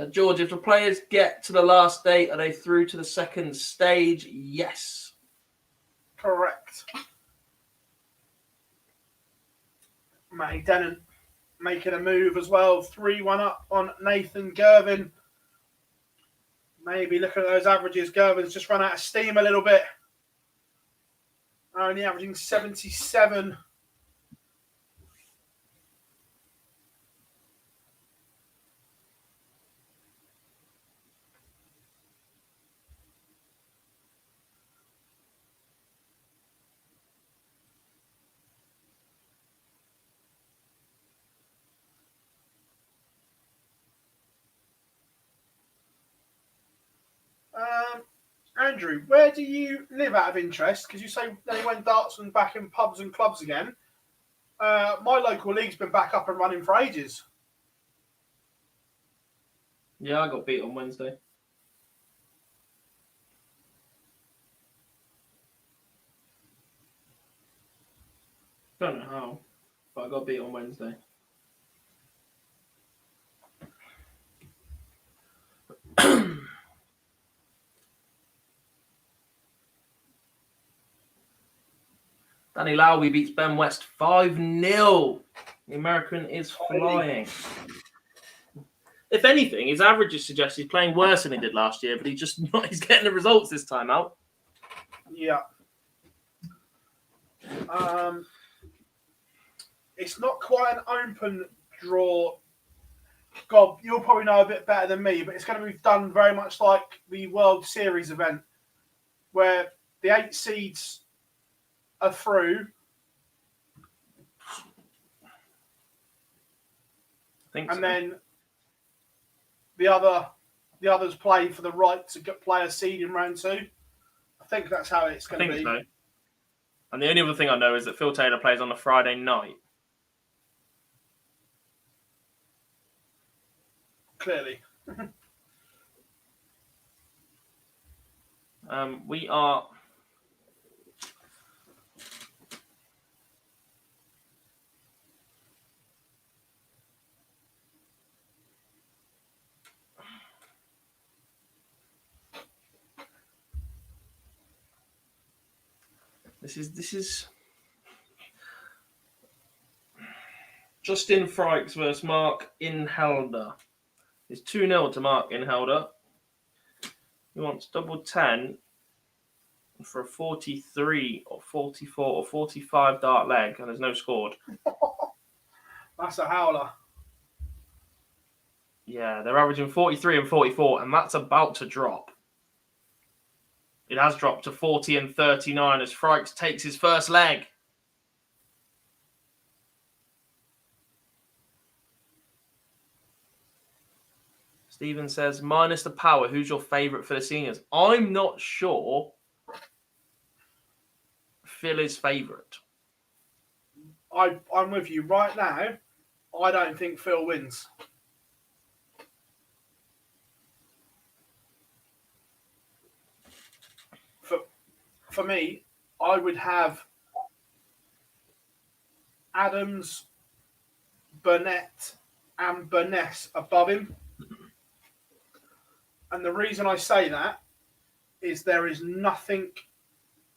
George, if the players get to the last date, are they through to the second stage? Yes. Correct. Matty Dennant making a move as well. 3-1 up on Nathan Gervin. Maybe looking at those averages, Gervin's just run out of steam a little bit. Only averaging 77. Andrew, where do you live out of interest? Because you say they went darts and back in pubs and clubs again. My local league's been back up and running for ages. Yeah, I got beat on Wednesday. Don't know how, but I got beat on Wednesday. Danny Lowry beats Ben West 5-0. The American is flying. If anything, his averages suggest he's playing worse than he did last year, but he's getting the results this time out. Yeah. It's not quite an open draw. God, you'll probably know a bit better than me, but it's going to be done very much like the World Series event, where the 8 seeds are through. And then the others play for the right to play a seed in round 2. I think that's how it's going to be. So. And the only other thing I know is that Phil Taylor plays on a Friday night. Clearly. We are... This is Justin Frykes versus Mark Inhelder. It's 2-0 to Mark Inhelder. He wants double 10 for a 43 or 44 or 45 dart leg, and there's no scored. That's a howler. Yeah, they're averaging 43 and 44, and that's about to drop. It has dropped to 40 and 39 as Frykes takes his first leg. Stephen says, minus the power, who's your favourite for the seniors? I'm not sure Phil is favourite. I'm with you right now. I don't think Phil wins. For me, I would have Adams, Burnett, and Burness above him. And the reason I say that is there is nothing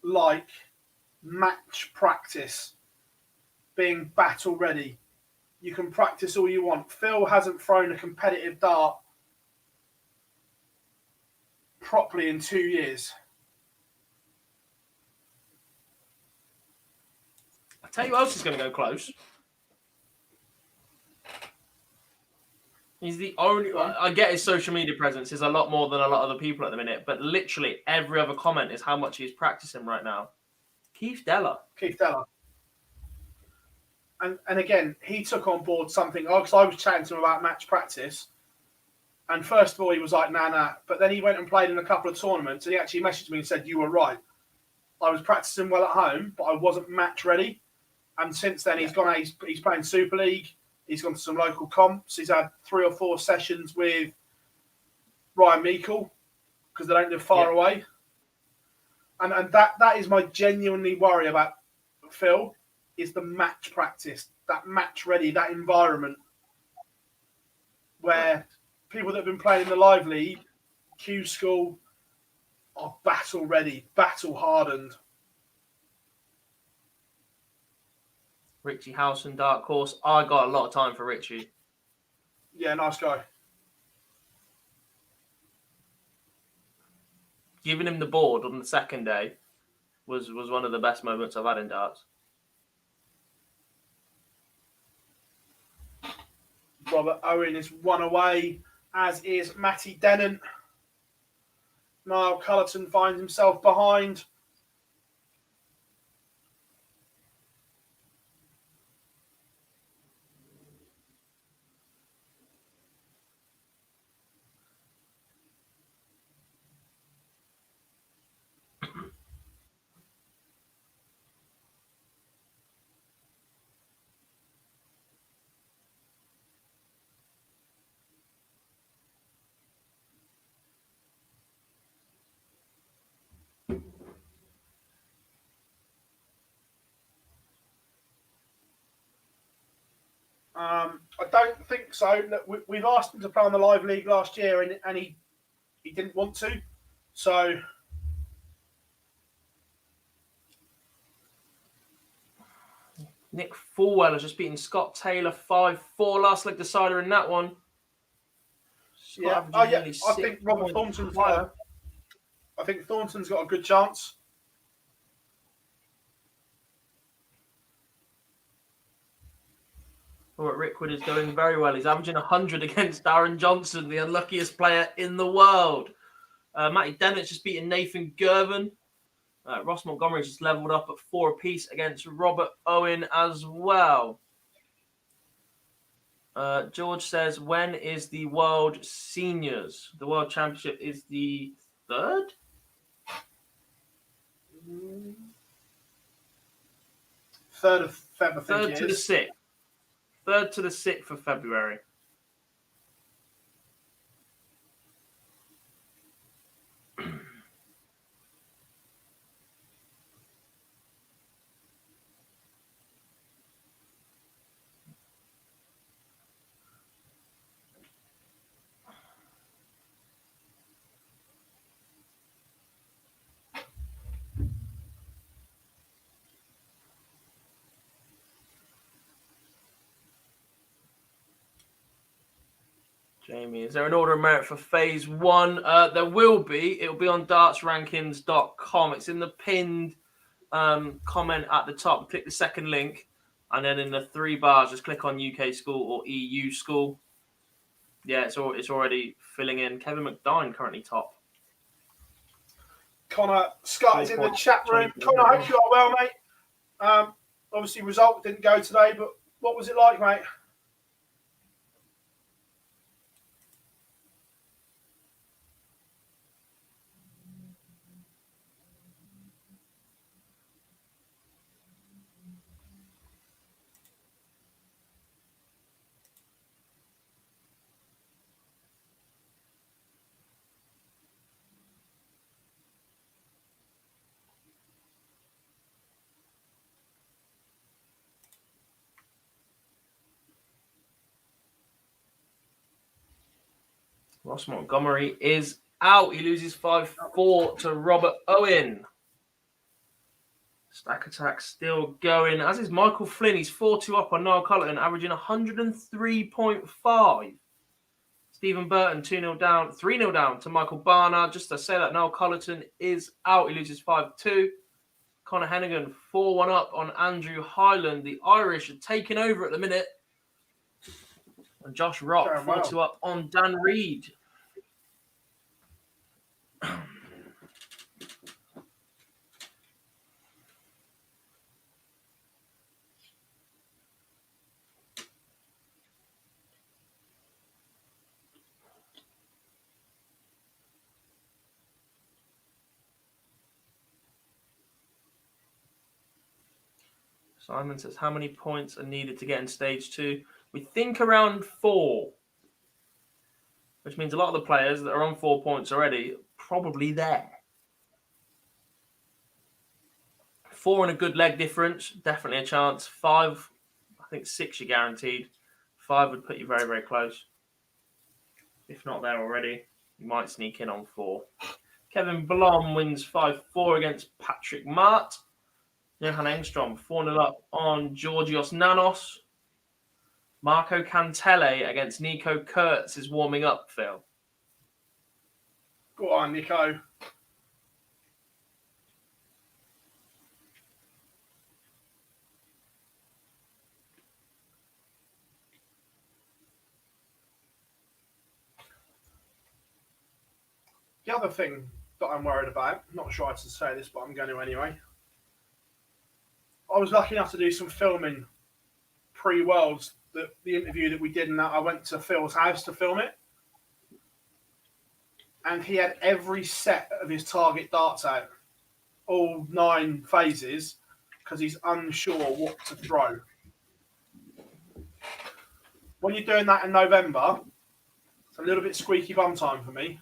like match practice being battle ready. You can practice all you want. Phil hasn't thrown a competitive dart properly in 2 years. I'll tell you who else is going to go close. He's the only... I get his social media presence is a lot more than a lot of the people at the minute, but literally every other comment is how much he's practicing right now. Keith Deller. And again, he took on board something, because I was chatting to him about match practice. And first of all, he was like, nah. But then he went and played in a couple of tournaments, and he actually messaged me and said, you were right. I was practicing well at home, but I wasn't match ready. And since then, he's gone out, he's playing Super League. He's gone to some local comps. He's had 3 or 4 sessions with Ryan Meikle because they don't live far away. And that is my genuinely worry about Phil, is the match practice, that match ready, that environment where people that have been playing in the live league, Q-School, are battle ready, battle hardened. Richie Howson, dark horse. I got a lot of time for Richie. Yeah, nice guy. Giving him the board on the second day was one of the best moments I've had in darts. Robert Owen is 1 away, as is Matty Dennant. Niall Cullerton finds himself behind. I don't think so. Look, we've asked him to play on the live league last year, and he didn't want to. So Nick Fulwell has just beaten Scott Taylor 5-4. Last leg decider in that one. Scott Yeah. averaging nearly I think Robert 6 Thornton's points got. higher. I think Thornton's got a good chance. Robert Rickwood is going very well. He's averaging 100 against Darren Johnson, the unluckiest player in the world. Matty Dennett's just beaten Nathan Gervin. Ross Montgomery's just leveled up at 4 apiece against Robert Owen as well. George says, when is the World Seniors? The World Championship is the 3rd? 3rd of February. 3rd to the 6th. 3rd to the 6th of February. Jamie, is there an order of merit for phase 1? There will be. It'll be on dartsrankings.com. It's in the pinned comment at the top. Click the second link, and then in the 3 bars, just click on UK school or EU school. Yeah, it's already filling in. Kevin McDine currently top. Connor Scott is in the chat room. Connor, I hope you are well, mate. Obviously, result didn't go today, but what was it like, mate? Ross Montgomery is out. He loses 5-4 to Robert Owen. Stack attack still going, as is Michael Flynn. He's 4-2 up on Niall Cullerton, averaging 103.5. Stephen Burton 2-0 down, 3-0 down to Michael Barnard. Just to say that Niall Cullerton is out. He loses 5-2. Conor Hennigan 4-1 up on Andrew Hyland. The Irish are taking over at the minute. And Josh Rock 4-2 up on Dan Reed. Simon says, how many points are needed to get in stage 2? We think around 4, which means a lot of the players that are on 4 points already are probably there. 4 and a good leg difference, definitely a chance. 5, I think 6 you're guaranteed. 5 would put you very, very close. If not there already, you might sneak in on 4. Kevin Blom wins 5-4 against Patrick Mart. Johan Engstrom 4-0 up on Georgios Nanos. Marco Cantele against Nico Kurtz is warming up, Phil. Go on, Nico. The other thing that I'm worried about, not sure how to say this, but I'm going to anyway. I was lucky enough to do some filming pre-Worlds. The interview that we did, and I went to Phil's house to film it. And he had every set of his target darts out, all 9 phases, because he's unsure what to throw. When you're doing that in November, it's a little bit squeaky bum time for me.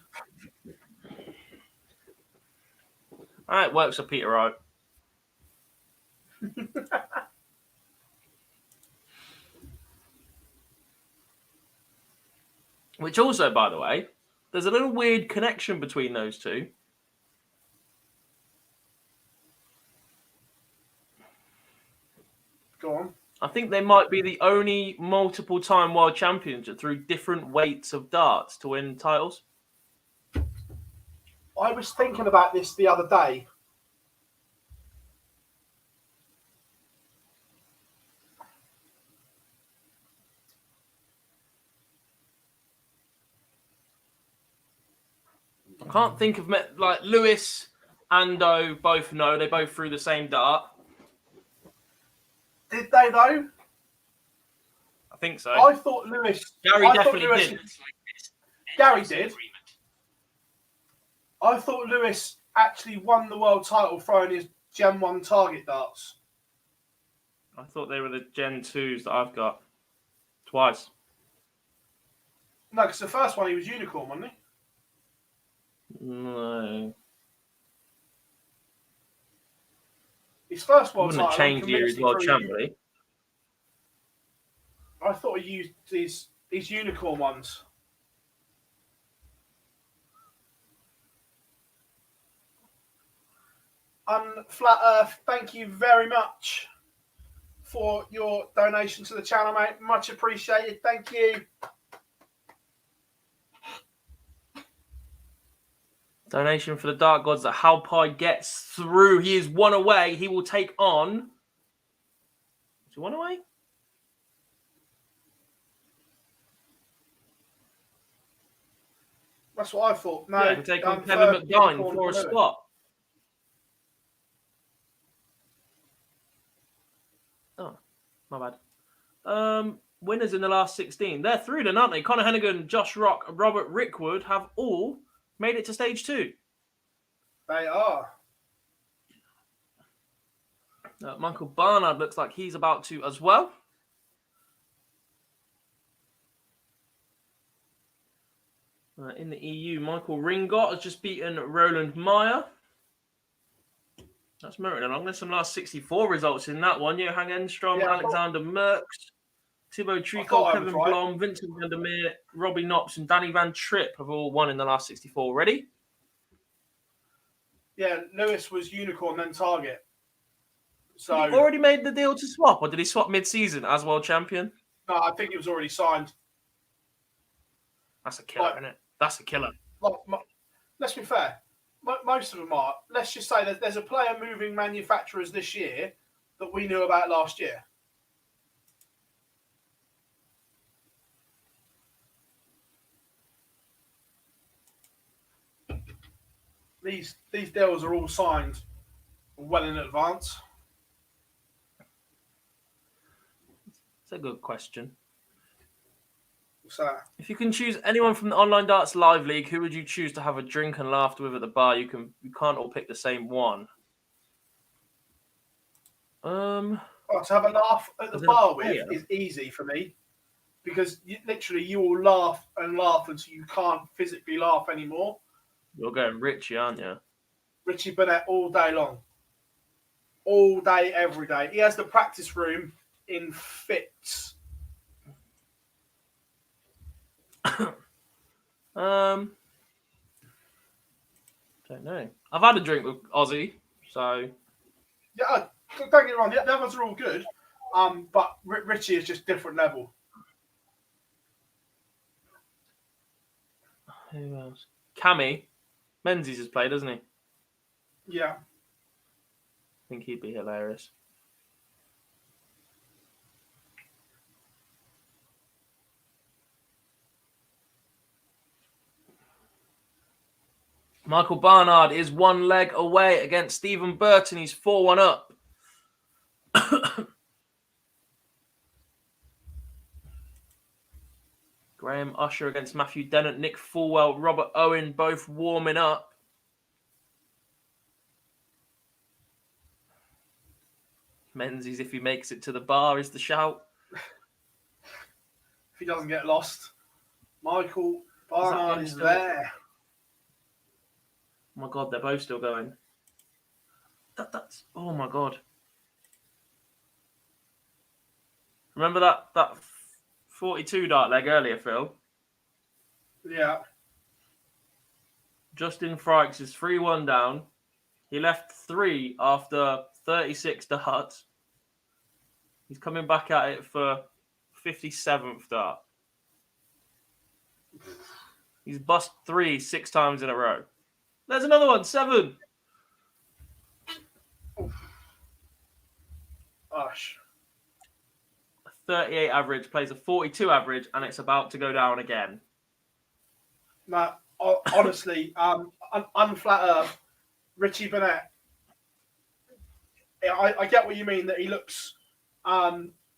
All right, works for Peter Wright. Which also, by the way, there's a little weird connection between those two. Go on. I think they might be the only multiple-time world champions that threw different weights of darts to win titles. I was thinking about this the other day. I can't think of like Lewis, Ando both know they both threw the same dart. Did they though? I think so. I thought Lewis. Gary I thought definitely Lewis- did. Gary did. I thought Lewis actually won the world title throwing his Gen 1 target darts. I thought they were the Gen 2s that I've got twice. No, because the first one he was unicorn, wasn't he? No. His first He world wouldn't title. have changed here as world champ, would he? I thought he used his unicorn ones. Flat Earth, thank you very much for your donation to the channel, mate. Much appreciated. Thank you. Donation for the Dark Gods that Halpy gets through. He is one away. He will take on. Is he one away? That's what I thought. No, Yeah, he'll take on Kevin third McDine unicorn for a Lewis. spot. Oh, my bad. Winners in the last 16. They're through then, aren't they? Conor Hennigan, Josh Rock, Robert Rickwood have all made it to stage 2. They are. Michael Barnard looks like he's about to as well. In the EU, Michael Ringott has just beaten Roland Meyer. That's motoring along. There's some last 64 results in that one. Johan Enstrom, Yeah, Alexander Merckx, Thibaut thought Tricot, I Kevin was right. Blom, Vincent van der Meer, Robbie Knops, and Danny Van Tripp have all won in the last 64 already. Yeah, Lewis was unicorn, then target. So He already made the deal to swap, or did he swap mid-season as world champion? no, I think it was already signed. That's a killer, Like- isn't it? That's a killer. Let's be fair. Most of them are. Let's just say that there's a player moving manufacturers this year that we knew about last year. These deals are all signed well in advance. It's a good question. So If you can choose anyone from the Online Darts Live League, who would you choose to have a drink and laughter with at the bar? You can't all pick the same one. to have a laugh at the Is it a bar with player? is easy for me because you will laugh and laugh until you can't physically laugh anymore. You're going Richie, aren't you? Richie Burnett all day long. All day, every day. He has the practice room in fits. Don't know. I've had a drink with Ozzy, so Yeah, don't get me wrong, the others are all good. But Richie is just different level. who else? Cammy. Menzies has played, hasn't he? I Yeah. think he'd be hilarious. Michael Barnard is one leg away against Stephen Burton. He's 4-1 up. Graham Usher against Matthew Dennett, Nick Fulwell, Robert Owen, both warming up. Menzies, if he makes it to the bar, is the shout. If he doesn't get lost. Michael Barnard is him? there. Oh my God, they're both still going. That's oh my God. Remember that 42 dart leg earlier, Phil? Yeah. Justin Frykes is 3-1 down. He left 3 after 36 darts. He's coming back at it for 57th dart. He's bust 3 6 times in a row. There's another one, 7. Gosh. 38 average, plays a 42 average, and it's about to go down again. No, honestly, unflat earth, Richie Burnett. I get what you mean, that he looks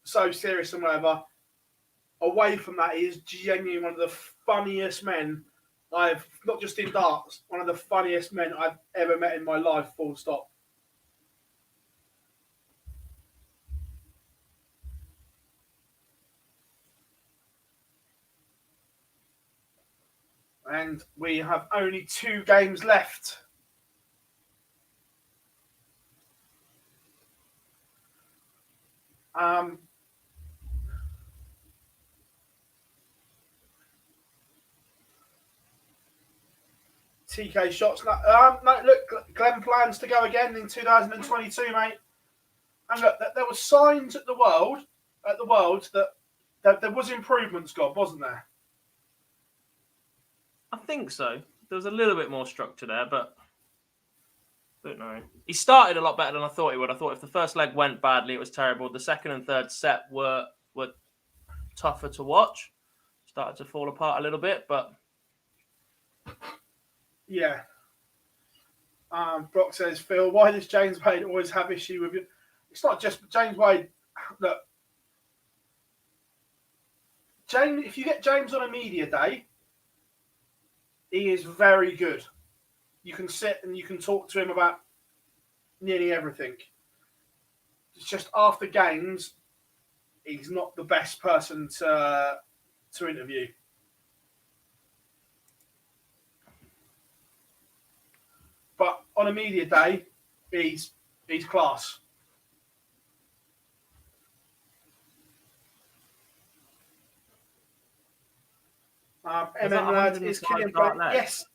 so serious and whatever. Away from that, he is genuinely one of the funniest men I've, not just in darts, one of the funniest men I've ever met in my life, full stop. And we have only 2 games left. TK shots. No, look, Glenn plans to go again in 2022, mate. And look, there were signs at the World that there was improvements, God, wasn't there? I think so. There was a little bit more structure there, but I don't know. He started a lot better than I thought he would. I thought if the first leg went badly, it was terrible. The second and third set were tougher to watch. Started to fall apart a little bit, but yeah. Brock says, Phil, why does James Wade always have issue with you? It's not just James Wade. Look, James. If you get James on a media day, he is very good. You can sit and you can talk to him about nearly everything. It's just after games, he's not the best person to interview. But on a media day, he's class. Is Killian playing? Yes.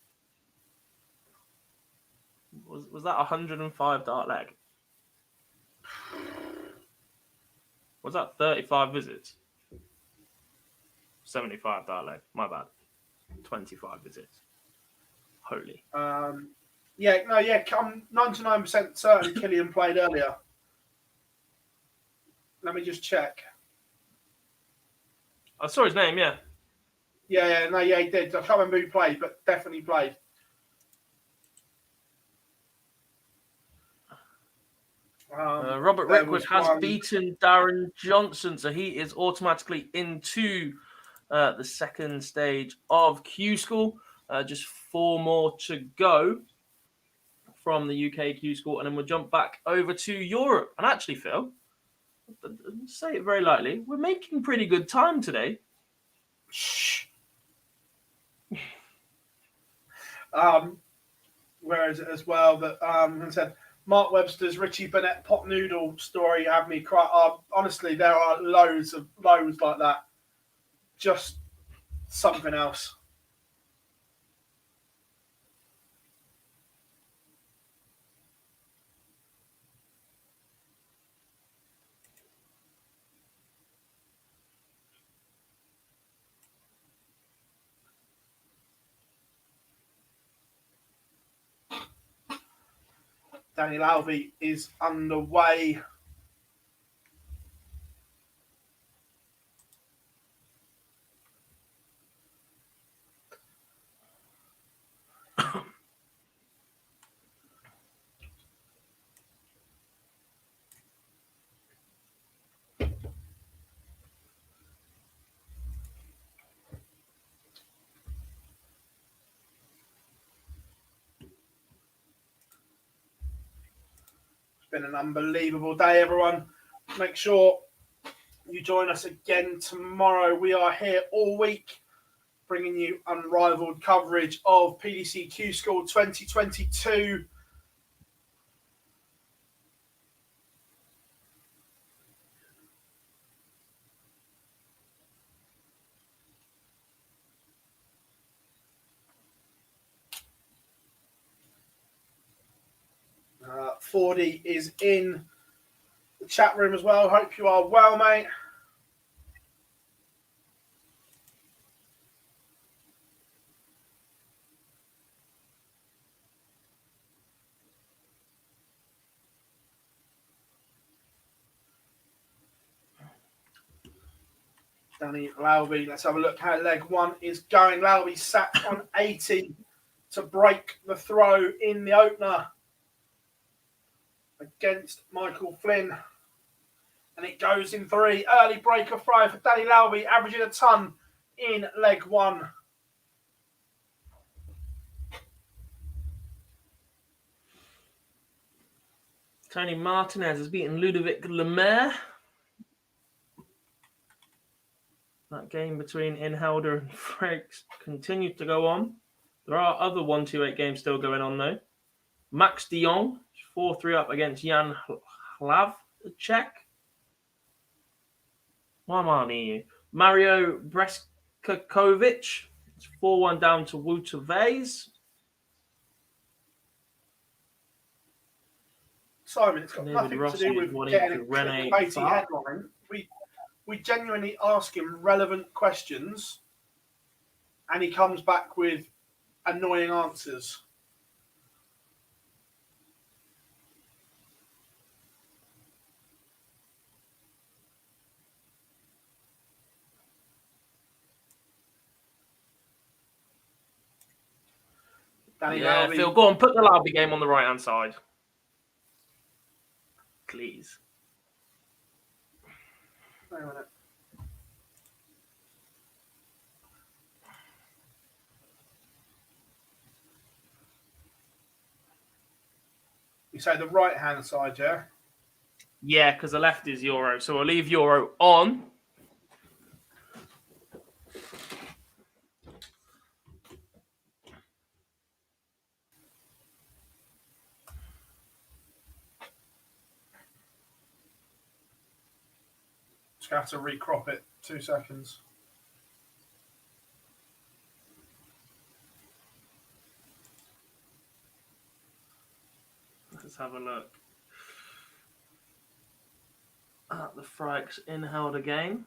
Was that 105 dart leg? Was that 35 visits? 75 dart leg. My bad. 25 visits. Holy. I'm 99% certain Killian played earlier. Let me just check. I saw his name, yeah. He did. I can't remember who played, but definitely played. Robert Rickwood has beaten Darren Johnson, so he is automatically into the second stage of Q-School. Just 4 more to go from the UK Q-School, and then we'll jump back over to Europe. And actually, Phil, say it very lightly, we're making pretty good time today. Shh. Where is it as well that I said Mark Webster's Richie Burnett pot noodle story had me cry. Honestly, there are loads like that. Just something else. Daniel Alvey is underway. Been an unbelievable day, everyone. Make sure you join us again tomorrow. We are here all week bringing you unrivaled coverage of PDC Q-School 2022. Fordy is in. The chat room as well. Hope you are well, mate. Danny Lalby, let's have a look how leg one is going. Lalby sat on 80 to break the throw in the opener against Michael Flynn. And it goes in 3. Early breaker throw for Danny Lalby, averaging a ton in leg one. Tony Martinez has beaten Ludovic Lemaire. That game between Inhelder and Frakes continued to go on. There are other 1-2-8 games still going on, though. Max de Jong, 4-3 up against Jan Hlavček. Why am I near you? Mario Breskakovic, 4-1 down to Wouter Vase. Simon, it's got David nothing Rossi to do is with 1-8 getting a to Rene clickbaity Farr. headline. We genuinely ask him relevant questions, and he comes back with annoying answers. Danny Yeah, Lalby. Phil, go on, put the Lalby game on the right-hand side. Please. Hang on a minute. You say the right-hand side, yeah? Yeah, because the left is Euro. So we'll leave Euro on. Just have to recrop it. 2 seconds. Let's have a look at the Frakes Inhelder game.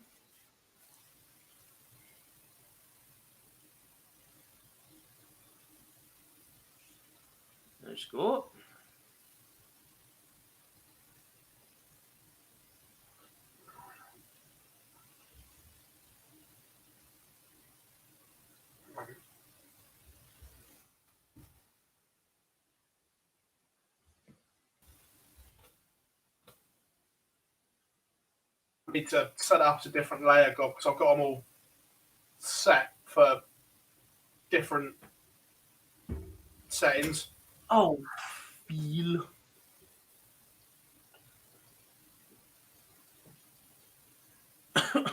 No score. Need to set up a different layer, God, because I've got them all set for different settings. Oh, feel. Oh,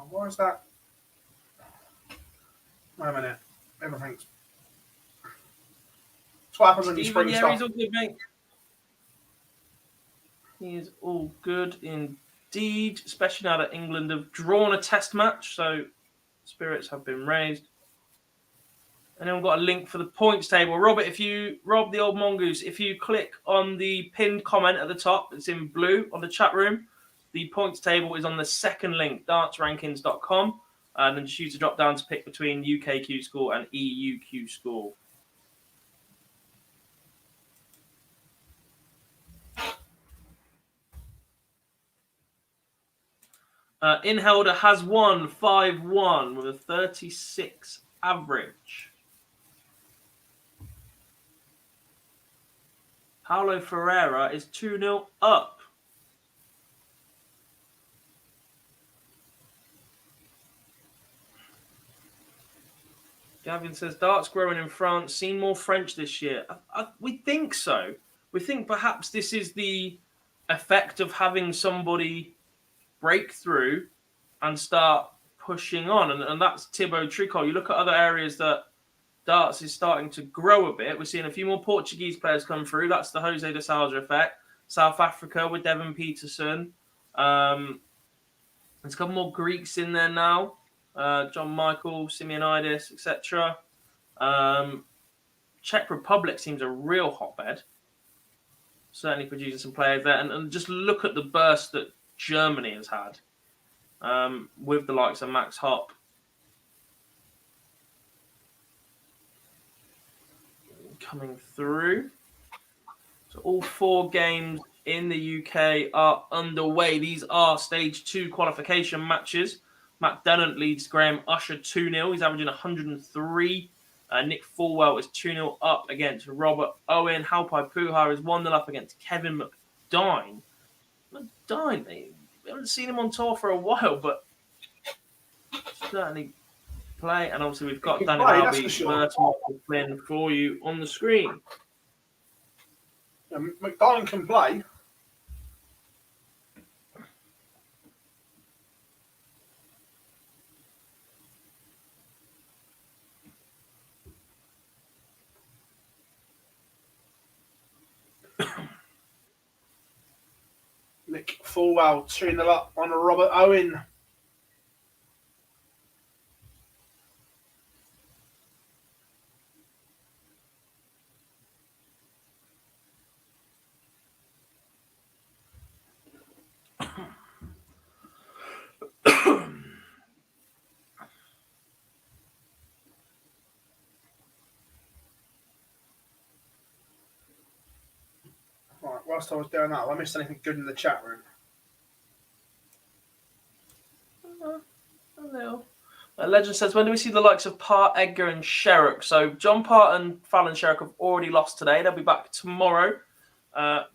why is that? Wait a minute. Everything's. That's what happens when you Stephen, spring yeah, stuff. he's all good, mate. He is all good indeed, especially now that England have drawn a test match, so spirits have been raised. And then we've got a link for the points table. Robert, Rob the old mongoose, if you click on the pinned comment at the top, it's in blue on the chat room. The points table is on the second link, dartsrankings.com. And then just use the drop down to pick between UK Q-School and EU Q-School. Inhelder has won 5-1 with a 36 average. Paulo Ferreira is 2-0 up. Gavin says, darts growing in France. Seen more French this year. We think so. We think perhaps this is the effect of having somebody break through and start pushing on. And that's Thibaut Tricot. You look at other areas that darts is starting to grow a bit. We're seeing a few more Portuguese players come through. That's the Jose de Sousa effect. South Africa with Devon Peterson. There's a couple more Greeks in there now. John Michael, Simeonidis, etc. Czech Republic seems a real hotbed. certainly producing some players there. And just look at the burst that Germany has had with the likes of Max Hopp. Coming through. So all 4 games in the UK are underway. These are stage 2 qualification matches. Matt Dennant leads Graham Usher 2-0. He's averaging 103. Nick Fulwell is 2-0 up against Robert Owen. Halpai Puha is 1-0 up against Kevin McDine. McDine, we haven't seen him on tour for a while, but certainly play. And obviously we've got Daniel Albee versus Michael Flynn for you on the screen. Yeah, McDine can play. Nick Fulwell 2-0 up on Robert Owen. Right, whilst I was doing that, have I missed anything good in the chat room? Hello. Legend says, when do we see the likes of Part, Edgar, and Sherrock? So John Part and Fallon Sherrock have already lost today. They'll be back tomorrow.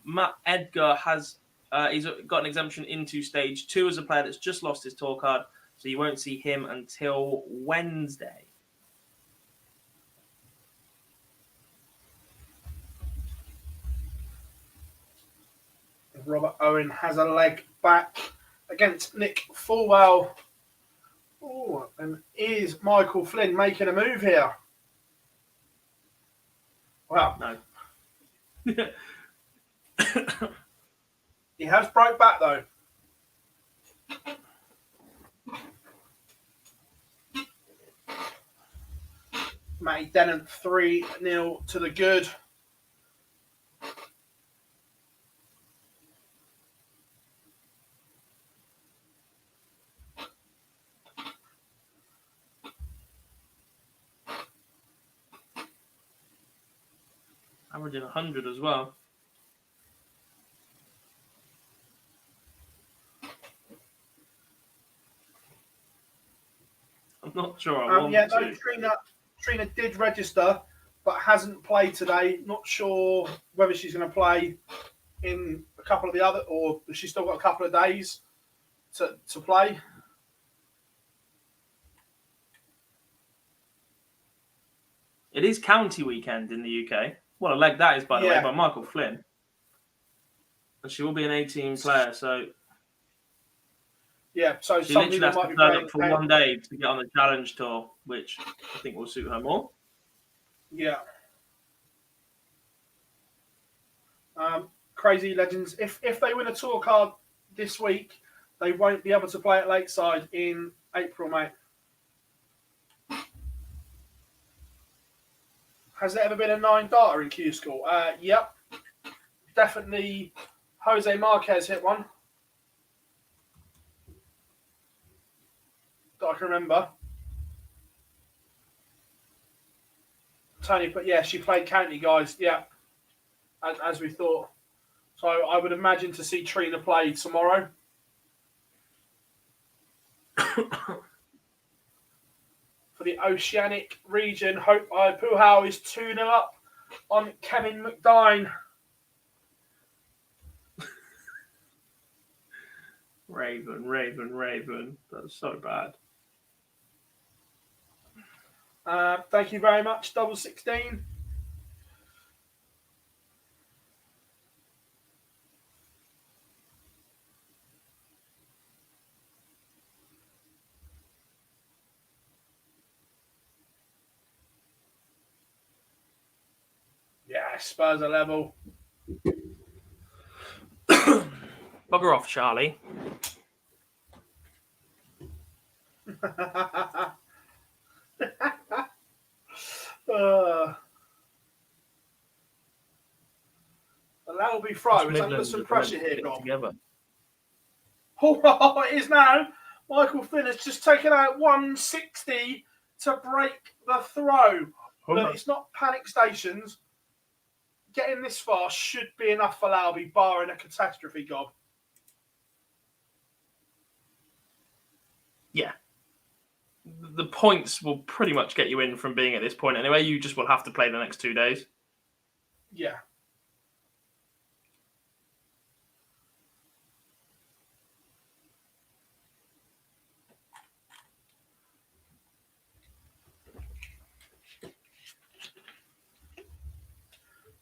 Matt Edgar has he's got an exemption into stage 2 as a player that's just lost his tour card, so you won't see him until Wednesday. Robert Owen has a leg back against Nick Fulwell. Oh, and is Michael Flynn making a move here? Wow. No. He has broke back though. Matty Dennant 3-0 to the good. Averaging 100 as well. I'm not sure I want Yeah, to. no, Trina did register, but hasn't played today. Not sure whether she's going to play in a couple of the other, or she's still got a couple of days to play. It is county weekend in the UK. What a leg that is, by the way, by Michael Flynn. And she will be an 18 player, so yeah. So she somebody literally has that to might be turn playing up for one day to get on the challenge tour, which I think will suit her more. Yeah. Crazy Legends. If they win a tour card this week, they won't be able to play at Lakeside in April, mate. Has there ever been a 9 darter in Q-School? Yep. Definitely Jose Marquez hit one. That I can remember. Tony, but yeah, she played county, guys. Yeah. As we thought. So I would imagine to see Trina play tomorrow. For the Oceanic region, Hope Puhau is 2-0 up on Kevin McDine. Raven. That's so bad. Thank you very much, Double 16. Yeah, Spurs are level. Bugger off, Charlie. Allow Alby throw is under Midlands some are pressure meant to here, get Rob. together. Oh, it is now. Michael Flynn has just taken out 160 to break the throw. Look, it's not panic stations. Getting this far should be enough for Alby, barring a catastrophe, Gob. Yeah. The points will pretty much get you in from being at this point anyway. You just will have to play the next 2 days. Yeah.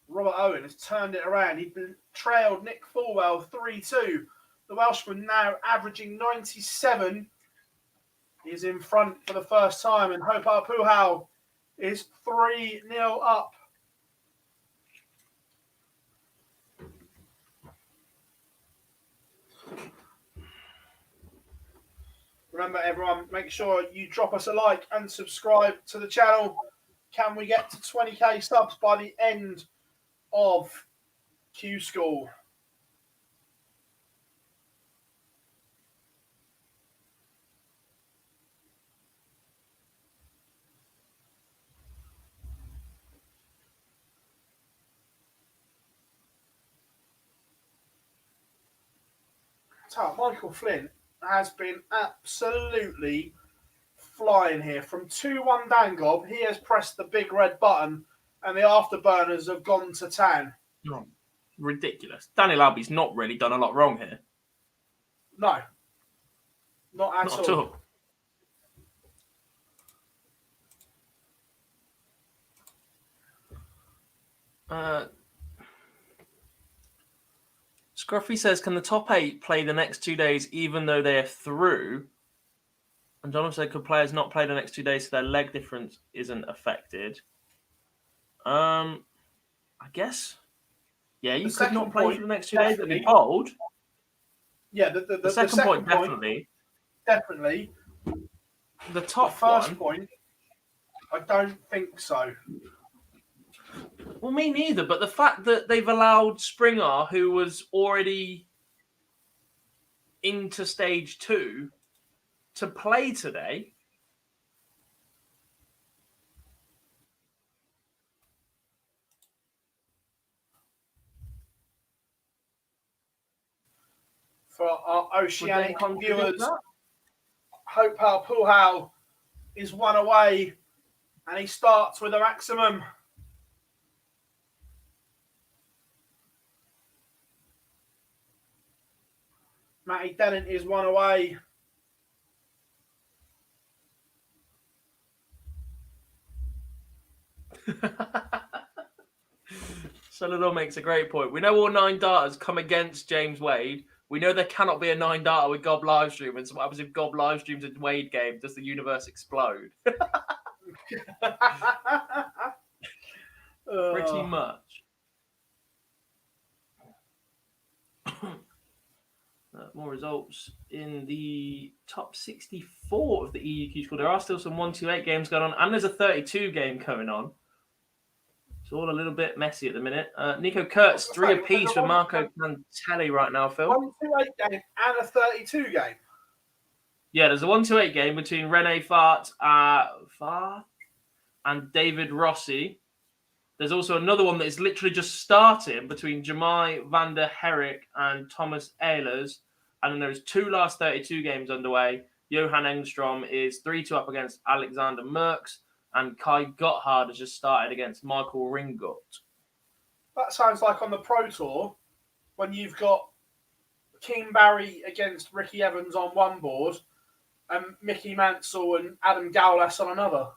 Robert Owen has turned it around. He trailed Nick Fulwell 3-2. The Welshman now averaging 97. He's in front for the first time, and Hopar Puhal is 3-0 up. Remember, everyone, make sure you drop us a like and subscribe to the channel. Can we get to 20k subs by the end of Q-School? So, Michael Flynn has been absolutely flying here. From 2-1 down, Gob, he has pressed the big red button and the afterburners have gone to town. Oh, ridiculous. Daniel Alby's not really done a lot wrong here. No. Not at Not all. Scruffy says, can the top 8 play the next 2 days even though they are through? And Jonathan said, could players not play the next 2 days so their leg difference isn't affected? I guess. Yeah, you could not play for the next 2 days and be told. Yeah, the second point, definitely. Definitely. The top first point, I don't think so. Well, me neither. But the fact that they've allowed Springer, who was already into stage 2, to play today. For our Oceanic viewers, Hopal Puhal is 1 away and he starts with a maximum. Matty Dennett is 1 away. Solidor makes a great point. We know all 9 darters come against James Wade. We know there cannot be a 9 darter with Gob livestream. And so what happens if Gob livestreams a Wade game? Does the universe explode? Pretty much. More results in the top 64 of the EU Q-School. There are still some 128 games going on, and there's a 32 game going on. It's all a little bit messy at the minute. Nico Kurtz, 3 apiece for Marco Cantelli right now, Phil. 128 game and a 32 game. Yeah, there's a 128 game between Rene Fart and David Rossi. There's also another one that is literally just starting between Jamai van der Herrick and Thomas Ehlers. And then there's 2 last 32 games underway. Johan Engstrom is 3-2 up against Alexander Merckx. And Kai Gotthard has just started against Michael Ringut. That sounds like on the Pro Tour when you've got Keane Barry against Ricky Evans on one board and Mickey Mansell and Adam Gowlas on another.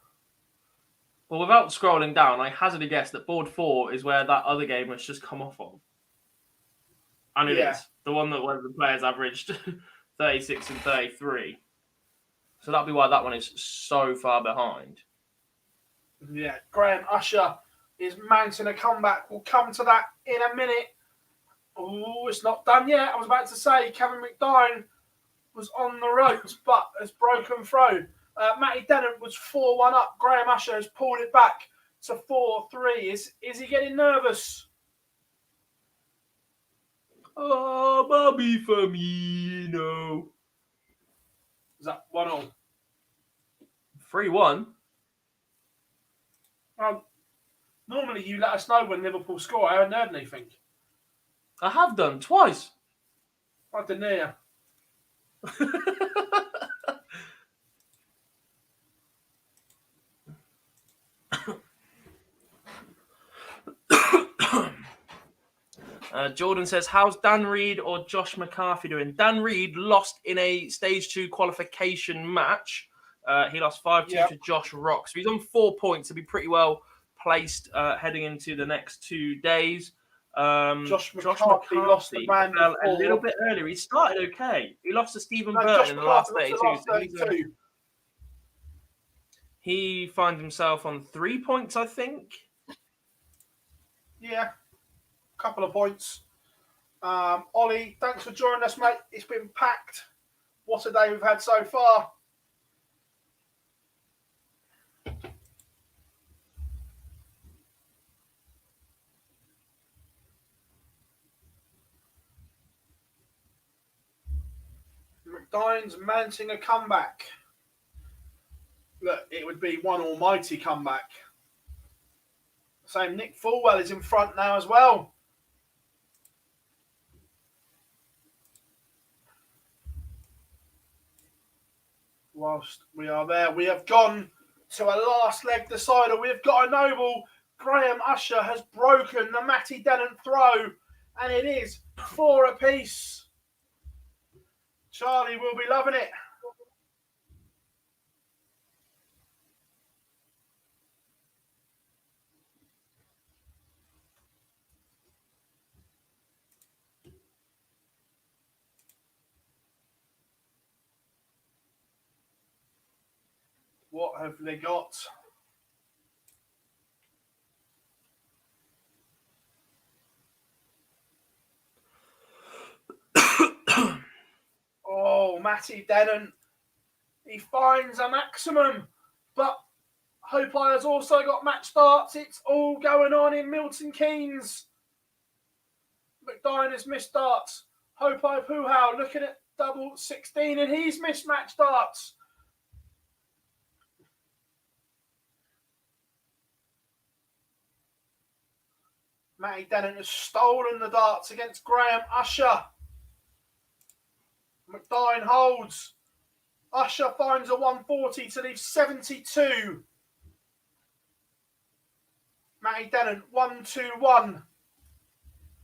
Well, without scrolling down, I hazard a guess that board 4 is where that other game has just come off of. And it is. The one that where the players averaged 36 and 33. So that'll be why that one is so far behind. Yeah, Graham Usher is mounting a comeback. We'll come to that in a minute. Oh, it's not done yet. I was about to say Kevin McDine was on the ropes, but has broken through. Matty Dennett was 4-1 up. Graham Usher has pulled it back to 4-3. Is he getting nervous? Oh, Bobby Firmino. Is that 1-1? 3-1. Normally you let us know when Liverpool score. I haven't heard anything. I have done twice. I didn't hear. Jordan says, how's Dan Reed or Josh McCarthy doing? Dan Reed lost in a stage 2 qualification match. He lost 5-2 to Josh Rock. So he's on 4 points to be pretty well placed heading into the next 2 days. Josh McCarthy lost the man fell a little bit earlier. He started okay. He lost to Stephen Burton in the last 32. He finds himself on 3 points, I think. Yeah, a couple of points. Ollie, thanks for joining us, mate. It's been packed. What a day we've had so far. McDine's mounting a comeback. Look, it would be one almighty comeback. Same, Nick Fulwell is in front now as well. Whilst we are there, we have gone to a last leg decider. We've got a noble. Graham Usher has broken the Matty Dennant throw, and it is 4 apiece. Charlie will be loving it. What have they got? Oh, Matty Dennant. He finds a maximum, but Hopi has also got match starts. It's all going on in Milton Keynes. McDine has missed darts. Hopi Puhau looking at double 16, and he's missed match darts. Matty Dennant has stolen the darts against Graham Usher. McDine holds. Usher finds a 140 to leave 72. Matty Dennant 1-2-1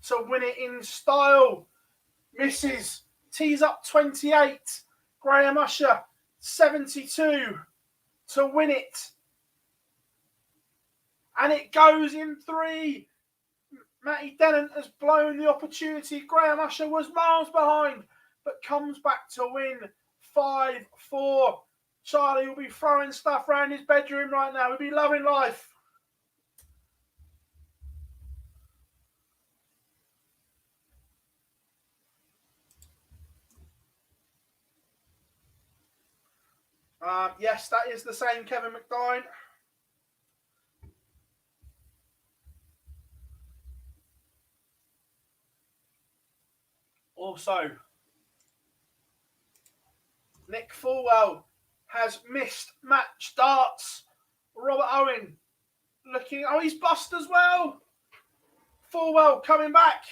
to win it in style. Misses. Tees up 28. Graham Usher 72 to win it. And it goes in 3. Matty Dennant has blown the opportunity. Graham Usher was miles behind, but comes back to win 5-4. Charlie will be throwing stuff around his bedroom right now. He'll be loving life. Yes, that is the same Kevin McDine. Also, Nick Fulwell has missed match darts. Robert Owen looking. Oh, he's bust as well. Fulwell coming back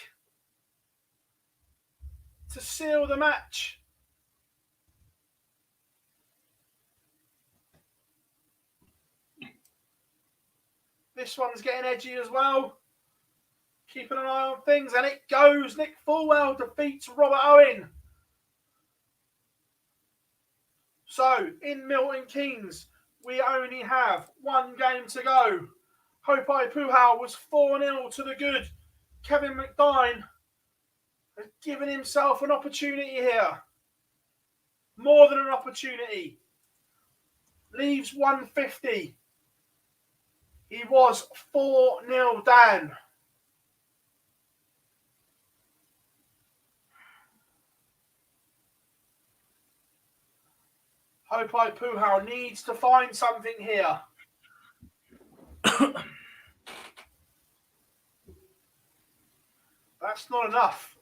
to seal the match. This one's getting edgy as well. Keeping an eye on things, and it goes. Nick Fulwell defeats Robert Owen. So, in Milton Keynes, we only have one game to go. Hopi Puhau was 4-0 to the good. Kevin McDine has given himself an opportunity here. More than an opportunity. Leaves 150. He was 4-0 down. Hopi Puhau needs to find something here. That's not enough.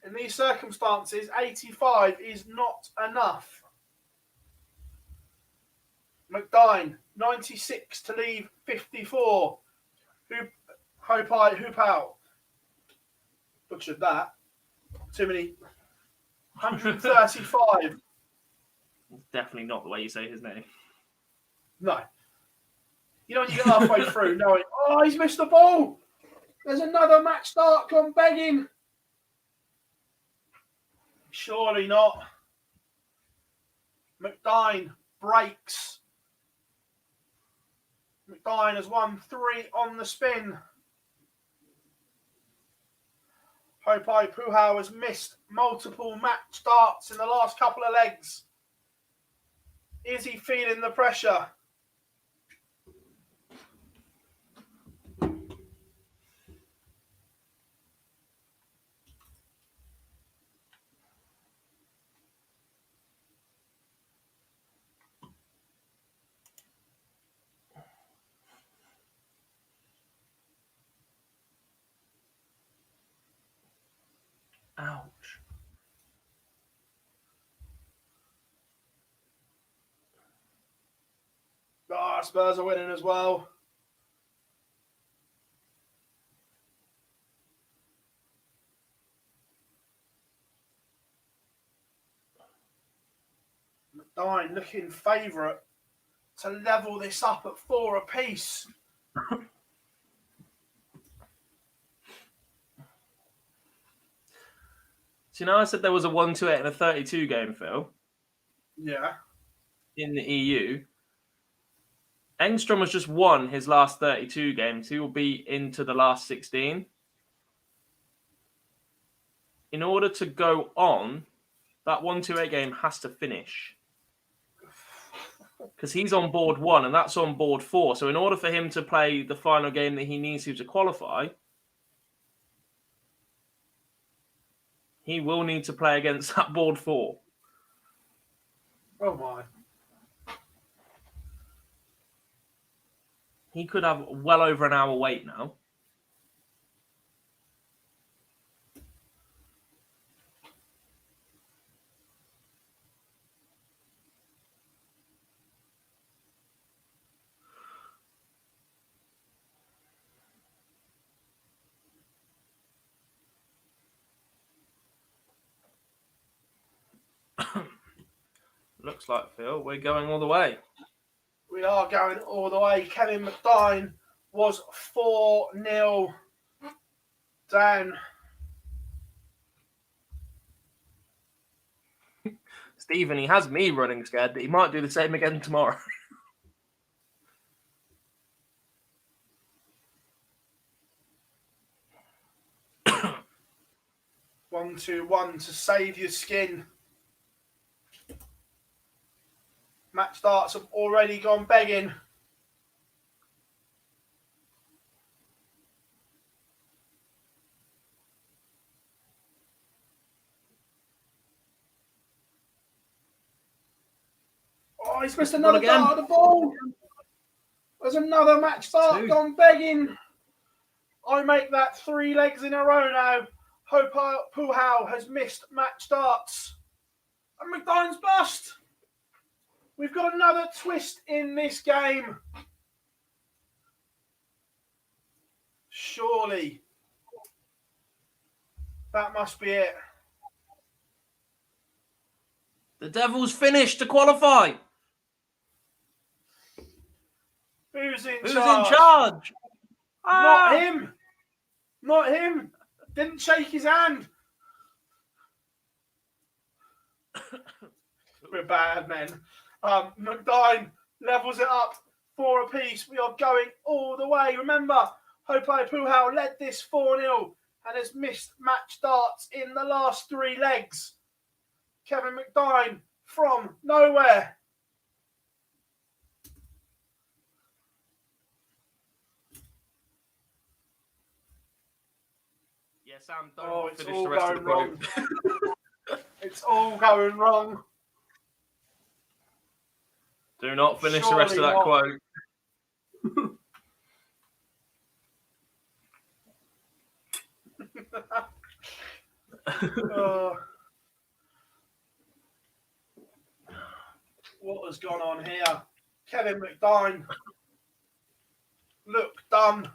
In these circumstances, 85 is not enough. McDine, 96 to leave 54. Hope out. Butchered that. Too many. 135. Definitely not the way you say his name. No. You know when you get halfway through knowing, oh, he's missed the ball. There's another match start gone begging. Surely not. McDine breaks. McDine has won 3 on the spin. Hopai Puhau has missed multiple match starts in the last couple of legs. Is he feeling the pressure? Ouch. Spurs are winning as well. McDine looking favourite to level this up at 4 apiece. So, I said there was a 1-2-8 and a 32 game, Phil, Yeah. in the EU. Engstrom has just won his last 32 games. He will be into the last 16. In order to go on, that 1-2-8 game has to finish. Because he's on board 1 and that's on board 4. So in order for him to play the final game that he needs to qualify, he will need to play against that board 4. Oh my. He could have well over an hour wait now. Looks like, Phil, we're going all the way. We are going all the way. Kevin McDine was 4-0 down. Stephen, he has me running scared that he might do the same again tomorrow. 1-2-1 to save your skin. Match starts have already gone begging. Oh, he's missed another dart of the ball. There's another match start gone begging. I make that 3 legs in a row now. Hopai Puhau has missed match starts. And McDine's bust. We've got another twist in this game. Surely. That must be it. The Devils finished to qualify. Who's in Who's charge? in charge? Not him. Not him. Didn't shake his hand. We're bad men. McDine levels it up 4 apiece. We are going all the way. Remember, Hopai Puhau led this 4-0 and has missed match starts in the last 3 legs. Kevin McDine from nowhere. Yeah, Sam, don't Oh, it's finish all the rest of the going quote. wrong. It's all going wrong. Do not finish the rest of Surely that not. quote. What has gone on here? Kevin McDine. Look done.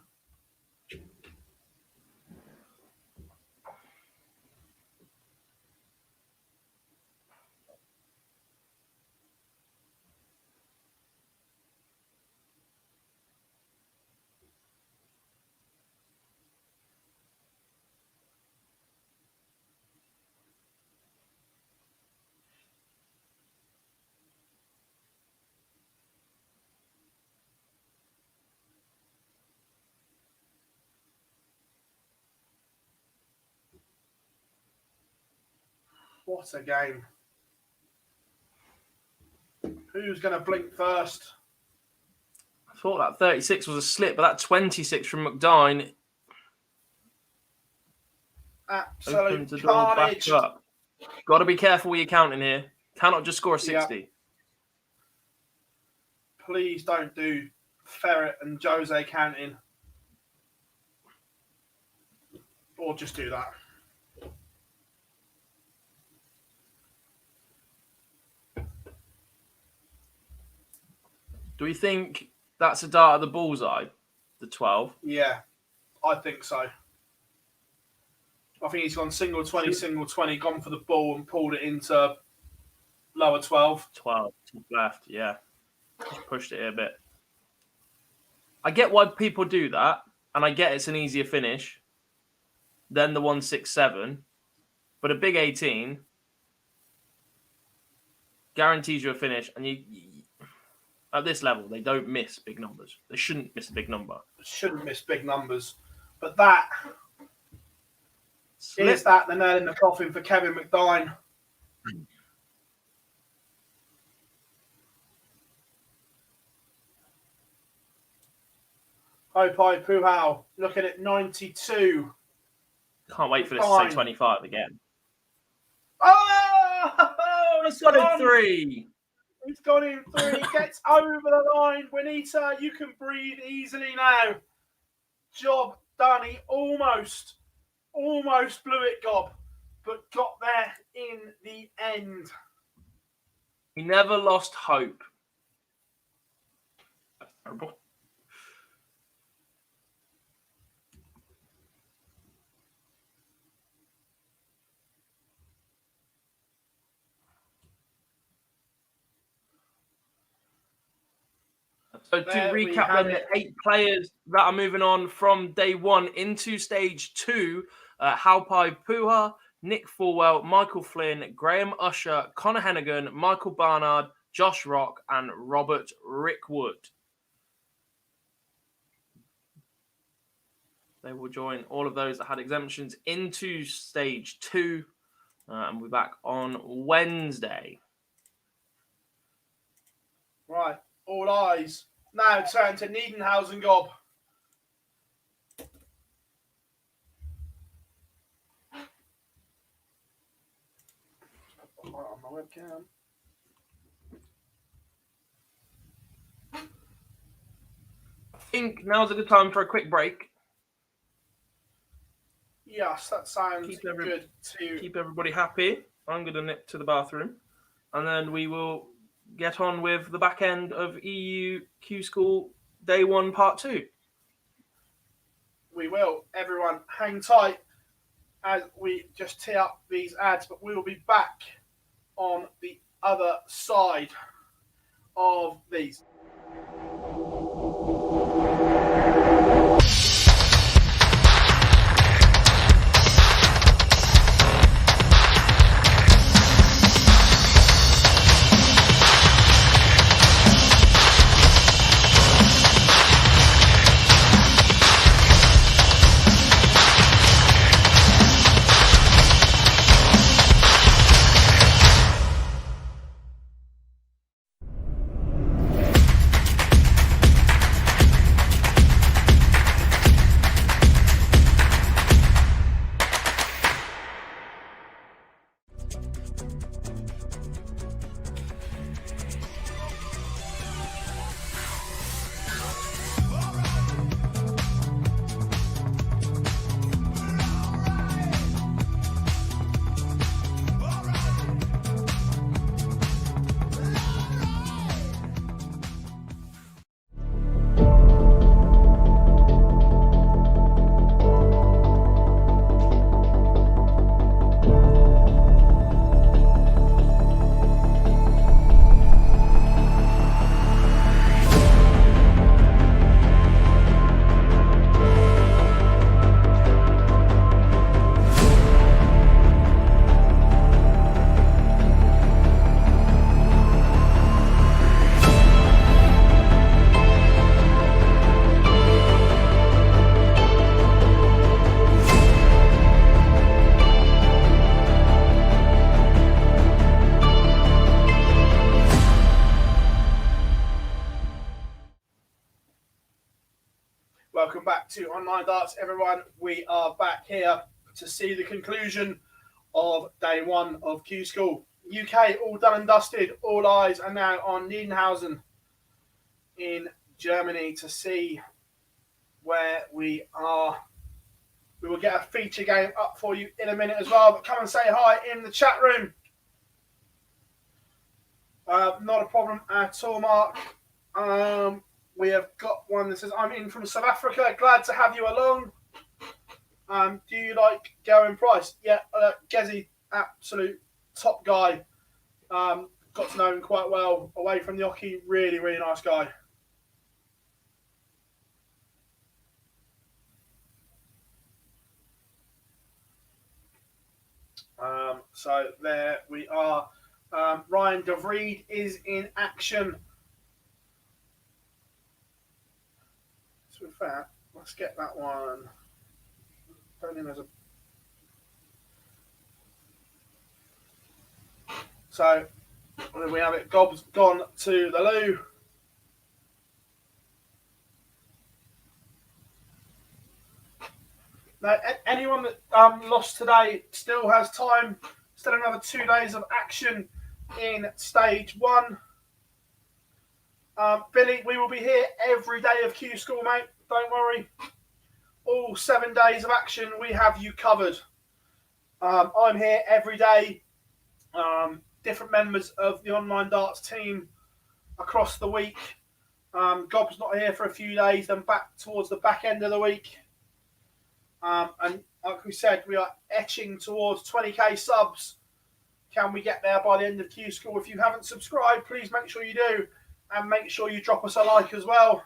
What a game. Who's going to blink first? I thought that 36 was a slip, but that 26 from McDine Absolute opens the door back carnage. up. Got to be careful with your counting here. Cannot just score a 60. Yeah. Please don't do Ferret and Jose counting. Or just do that. Do we think that's a dart at the bullseye, the 12? Yeah, I think so. I think he's gone single 20, single 20, gone for the ball and pulled it into lower 12. 12, top left, yeah. Just pushed it a bit. I get why people do that, and I get it's an easier finish than the 167, but a big 18 guarantees you a finish, and you at this level, they don't miss big numbers. They shouldn't miss a big number. Shouldn't miss big numbers. But that Slip. is that the nail in the coffin for Kevin McDine. Hopai Puhau looking at 92. Can't wait for this to say Fine. 25 again. Oh! It's got a 3. He's gone in 3. Gets over the line. Juanita, you can breathe easily now. Job done. He almost blew it, Gob, but got there in the end. He never lost hope. So to There we recap, have then, it. the 8 players that are moving on from day 1 into stage 2, Halpai Puha, Nick Fulwell, Michael Flynn, Graham Usher, Connor Hennigan, Michael Barnard, Josh Rock, and Robert Rickwood. They will join all of those that had exemptions into stage 2, and we'll be back on Wednesday. Right, all eyes. Now turn to Niedernhausen, Gob. On my webcam. I think now's a good time for a quick break. Yes, that sounds Keep every- good too. Keep everybody happy. I'm going to nip to the bathroom, and then we will get on with the back end of EU Q-School Day 1 Part 2. We will. Everyone, hang tight as we just tee up these ads, but we will be back on the other side of these. to Online Darts, everyone. We are back here to see the conclusion of day one of Q-School. UK all done and dusted. All eyes are now on Niedernhausen in Germany to see where we are. We will get a feature game up for you in a minute as well, but come and say hi in the chat room. Not a problem at all, Mark. We have got one that says, I'm in from South Africa. Glad to have you along. Do you like Gavin Price? Yeah, Gezi, absolute top guy. Got to know him quite well away from the hockey. Really, really nice guy. So there we are. Ryan De Vries is in action. So with that, let's get that one. Don't think there's a. So we have it. Gob's gone to the loo. Now, anyone that lost today still has time. Still another 2 days of action in stage one. Billy, we will be here every day of Q-School, mate. Don't worry. All 7 days of action, we have you covered. I'm here every day. Different members of the Online Darts team across the week. Gob's not here for a few days, then back towards the back end of the week. And like we said, we are etching towards 20k subs. Can we get there by the end of Q-School? If you haven't subscribed, please make sure you do. And make sure you drop us a like as well.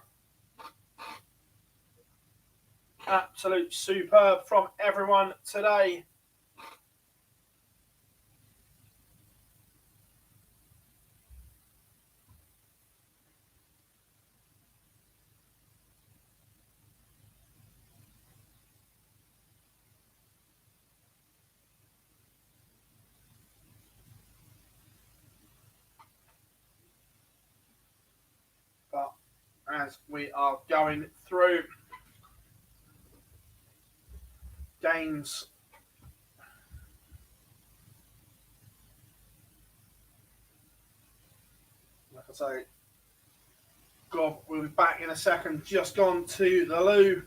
Absolute superb from everyone today. But as we are going through games, like I say, Gob will be back in a second. Just gone to the loo.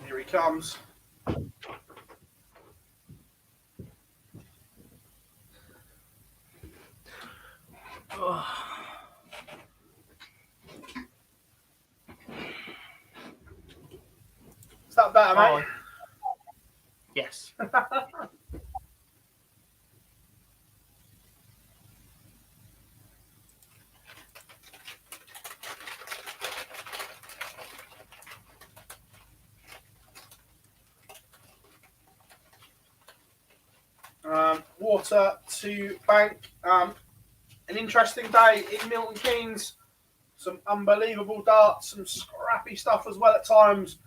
Here he comes. Is that better, mate? Yes. Water to bank. An interesting day in Milton Keynes. Some unbelievable darts, some scrappy stuff as well at times.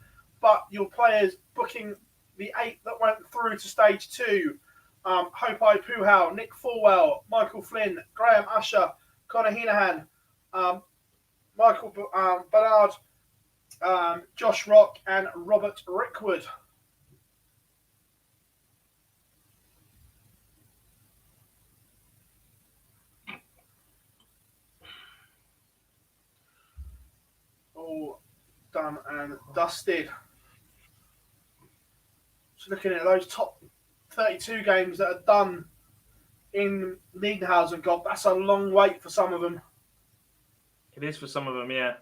But your players booking the 8 that went through to stage 2. Hopai Puhal, Nick Fulwell, Michael Flynn, Graham Usher, Connor Heenahan, Michael Bernard, Josh Rock, and Robert Rickwood. All done and dusted. Just looking at those top 32 games that are done in Niedernhausen, God, that's a long wait for some of them. It is for some of them, yeah.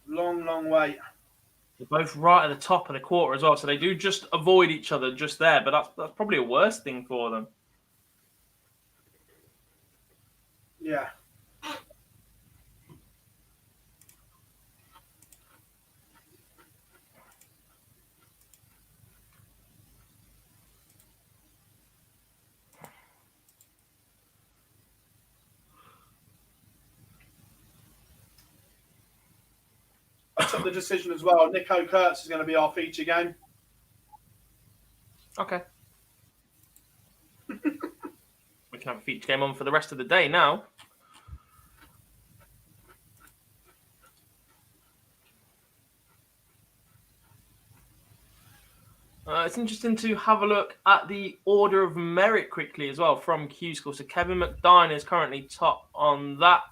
Long, long wait. They're both right at the top of the quarter as well, so they do just avoid each other just there, but that's probably a worse thing for them. Yeah. the decision as well. Nico Kurtz is going to be our feature game. Okay. We can have a feature game on for the rest of the day now. It's interesting to have a look at the order of merit quickly as well from Q-School. So Kevin McDine is currently top on that.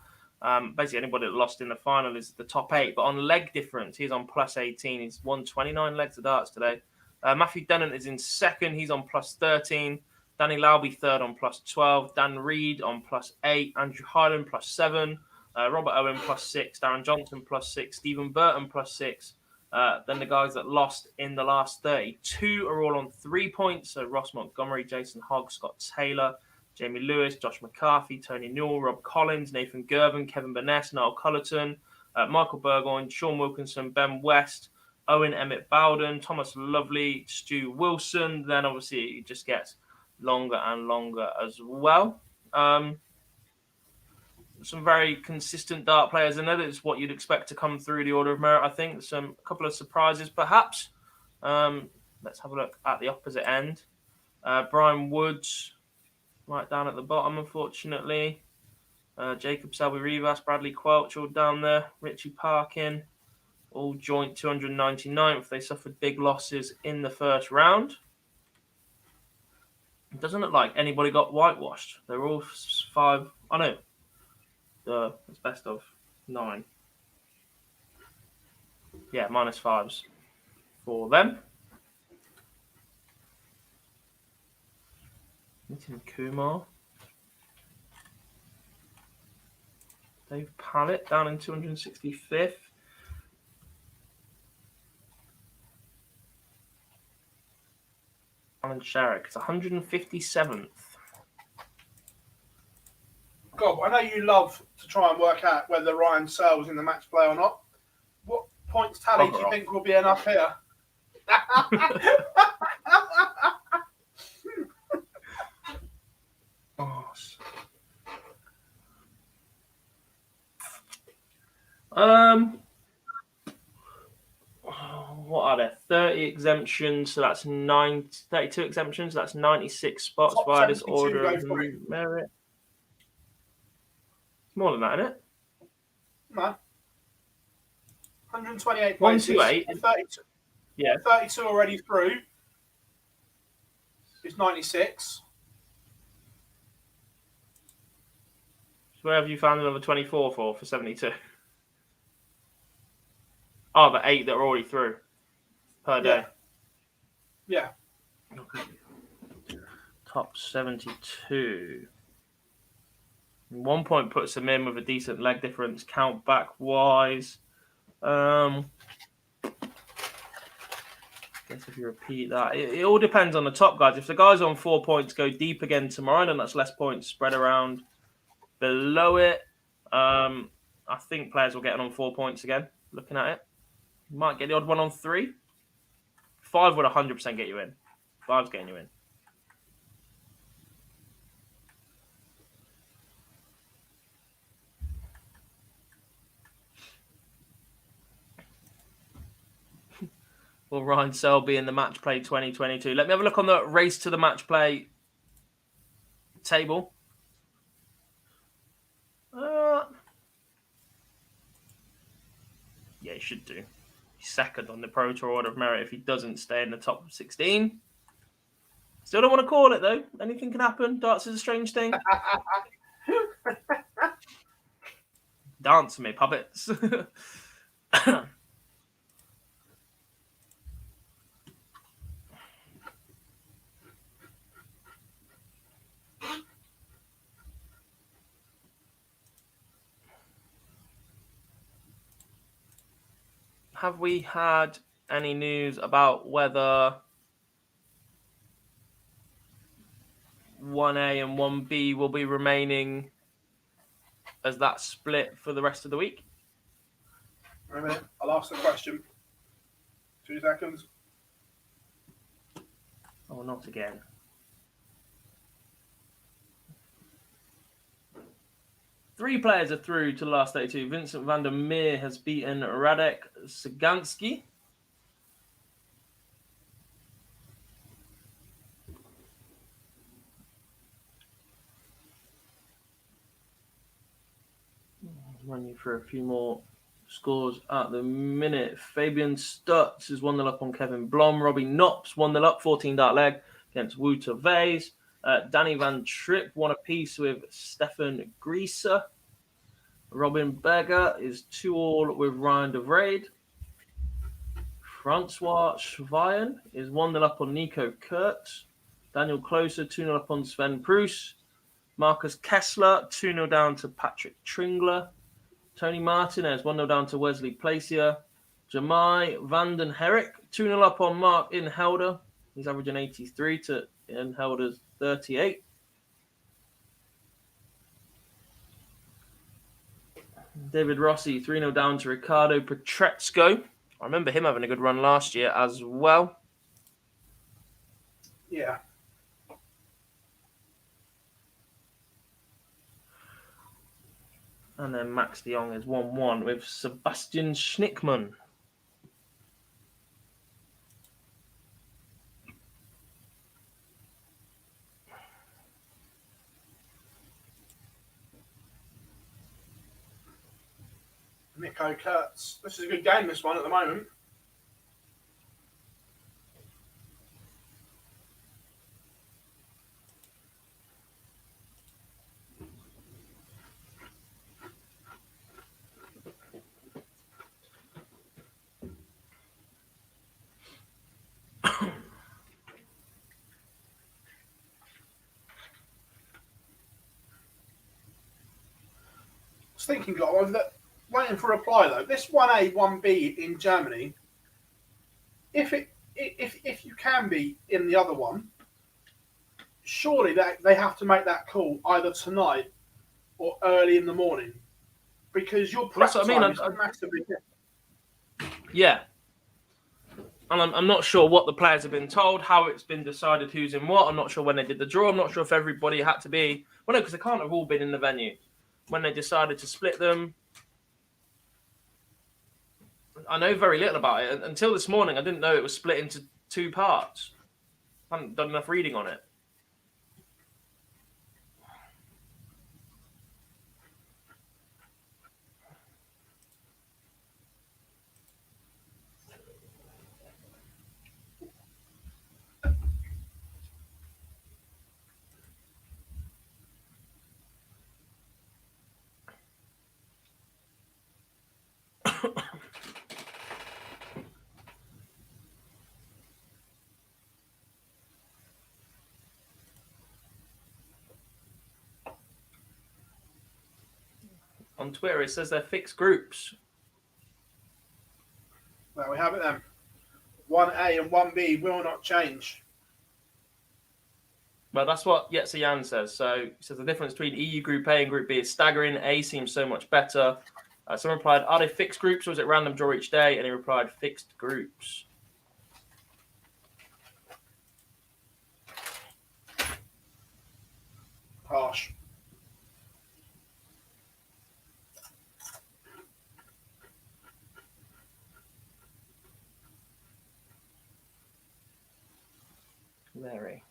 Basically, anybody that lost in the final is the top 8. But on leg difference, he's on plus 18. He's won 29 legs of darts today. Matthew Dennant is in second. He's on plus 13. Danny Lauby third on plus 12. Dan Reed on plus 8. Andrew Hyland plus 7. Robert Owen plus 6. Darren Johnson plus 6. Stephen Burton plus 6. Then the guys that lost in the last 32 are all on 3 points. So Ross Montgomery, Jason Hogg, Scott Taylor, Jamie Lewis, Josh McCarthy, Tony Newell, Rob Collins, Nathan Gervin, Kevin Burness, Niall Cullerton, Michael Burgoyne, Sean Wilkinson, Ben West, Owen Emmett Bowden, Thomas Lovely, Stu Wilson. Then obviously it just gets longer and longer as well. Some very consistent dart players. I know that's what you'd expect to come through the order of merit. I think a couple of surprises, perhaps. Let's have a look at the opposite end. Brian Woods, right down at the bottom, unfortunately. Jacob Selby Rivas, Bradley Quelch, all down there. Richie Parkin, all joint 299th. They suffered big losses in the first round. It doesn't look like anybody got whitewashed. They're all 5. I know. It's best of 9. Yeah, -5s for them. Nitin Kumar. Dave Pallett down in 265th. Alan Sherrick is 157th. God, I know you love to try and work out whether Ryan Searle was in the match play or not. What points tally do you think will be enough here? What are there? 30 exemptions, so that's 32 exemptions, so that's 96 spots Top via this 72 order go of for it. merit. More than that, isn't it? No. 128 128. places. 32, Yeah. 32 already through. It's 96. So where have you found another 24 for 72? Oh, the 8 that are already through per day. Yeah. Okay. Top 72. 1 point puts them in with a decent leg difference, count back wise. Guess if you repeat that, it all depends on the top guys. If the guys on 4 points go deep again tomorrow, then that's less points spread around below it. I think players will get it on 4 points again. Looking at it, you might get the odd one on 3. 5 would 100% get you in. 5's getting you in. Will Ryan Searle be in the match play 2022? Let me have a look on the race to the match play table. Yeah, he should do. He's second on the Pro Tour order of merit if he doesn't stay in the top 16. Still don't want to call it, though. Anything can happen. Darts is a strange thing. Dance for me, puppets. Have we had any news about whether 1A and 1B will be remaining as that split for the rest of the week? Wait a minute. I'll ask the question. 2 seconds. Oh, not again. 3 players are through to the last 32. Vincent van der Meer has beaten Radek Sagansky. Run you through a few more scores at the minute. Fabian Stutz is 1-0 up on Kevin Blom. Robbie Knops 1-0 up, 14 dart leg against Wouter Vase. Danny Van Tripp won a piece with Stefan Grieser. Robin Berger is 2-2 with Ryan de Vrede. Francois Schweyen is 1-0 up on Nico Kurtz. Daniel Closer 2-0 up on Sven Pruss. Marcus Kessler 2-0 down to Patrick Tringler. Tony Martinez 1-0 down to Wesley Placier. Jamai Vanden Herrick 2-0 up on Mark Inhelder. He's averaging 83 to Inhelder's 38. David Rossi 3-0 down to Ricardo Petretsko. I remember him having a good run last year as well. Yeah. And then Max de Jong is 1-1 with Sebastian Schnickmann. Nico Kurtz. This is a good game, this one, at the moment. I was thinking, guys, that waiting for a reply though. This 1A, 1B in Germany, if you can be in the other one, surely they have to make that call either tonight or early in the morning, because your prep That's what I mean. time is massively different. Yeah. And I'm not sure what the players have been told, how it's been decided who's in what. I'm not sure when they did the draw. I'm not sure if everybody had to be... Well, no, because they can't have all been in the venue. When they decided to split them, I know very little about it. Until this morning, I didn't know it was split into 2 parts. I hadn't done enough reading on it. On Twitter, it says they're fixed groups. Well, we have it then. 1A and 1B will not change. Well, that's what Yetzer Jan says. So he says the difference between EU Group A and Group B is staggering. A seems so much better. Someone replied, are they fixed groups or is it random draw each day? And he replied, fixed groups. Harsh. Very.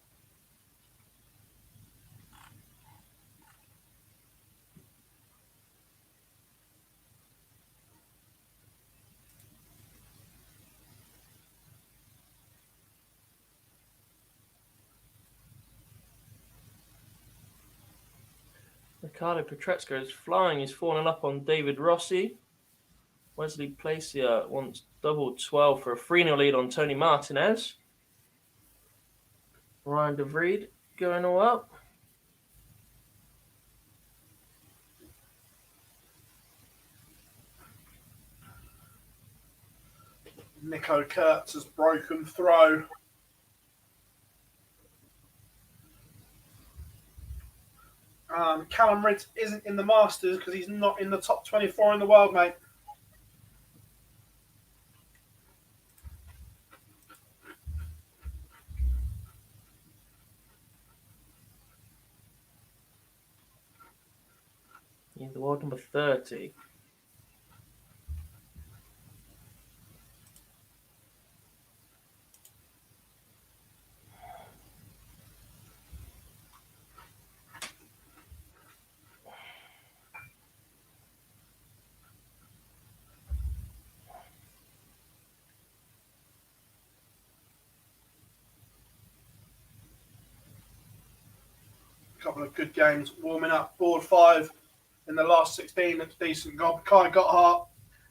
Ricardo Petretsko is flying. He's falling up on David Rossi. Wesley Placier wants double 12 for a 3-0 lead on Tony Martinez. Ryan de Vrede going all up. Nico Kurtz has broken throw. Callum Ritz isn't in the Masters because he's not in the top 24 in the world, mate. He's the world number 30. Couple of good games warming up. Board 5 in the last 16 looks decent. Kai Gotthard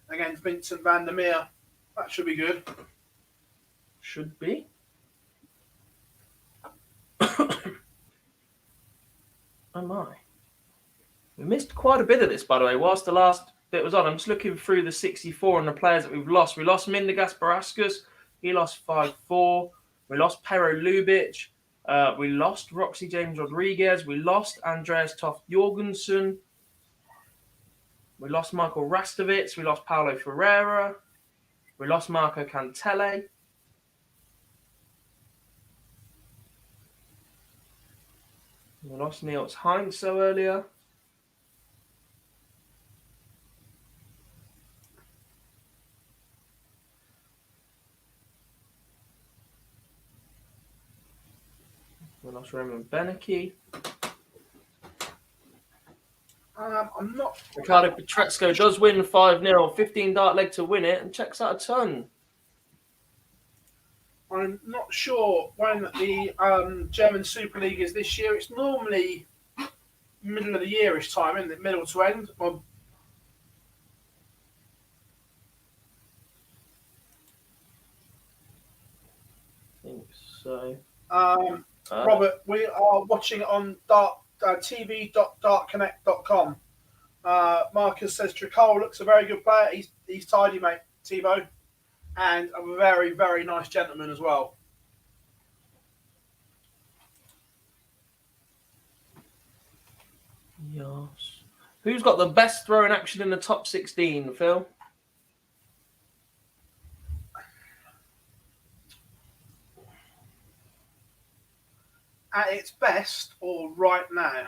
against Vincent van der Meer. That should be good. Should be. Oh my. We missed quite a bit of this, by the way, whilst the last bit was on. I'm just looking through the 64 and the players that we've lost. We lost Mindaugas Barascus. He lost 5-4. We lost Pero Lubitsch. We lost Roxy James Rodriguez. We lost Andreas Toft Jorgensen. We lost Michael Rastovitz. We lost Paulo Ferreira. We lost Marco Cantele. We lost Niels Heinz so earlier. We lost Roman Benecke. I'm not. Ricardo Petresco does win 5-0, 15 dart leg to win it, and checks out a ton. I'm not sure when the German Super League is this year. It's normally middle of the yearish time, isn't it? Middle to end. Well, I think so. Robert, we are watching it on tv.dartconnect.com. Marcus says Tricol looks a very good player. He's tidy, mate, Tebow. And a very, very nice gentleman as well. Yes. Who's got the best throwing action in the top 16, Phil? At its best or right now?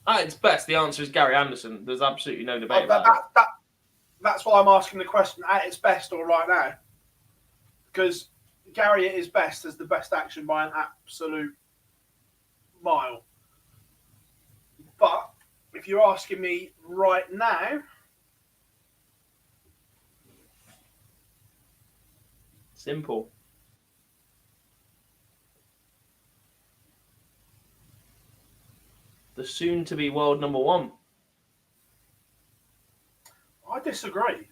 At its best, the answer is Gary Anderson. There's absolutely no debate about it. That's why I'm asking the question, at its best or right now? Because Gary at his best has the best action by an absolute mile. But if you're asking me right now, Simple. The soon-to-be world number 1. I disagree.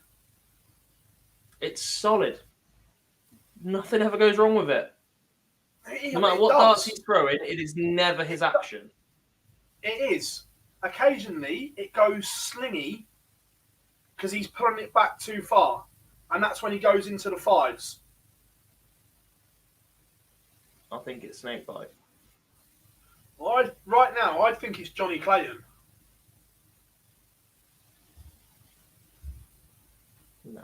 It's solid. Nothing ever goes wrong with it. No matter It what does. darts he's throwing, it is never his action. It is. Occasionally, it goes slingy because he's pulling it back too far. And that's when he goes into the 5s. I think it's snakebite. Well, right now, I think it's Johnny Clayton. No.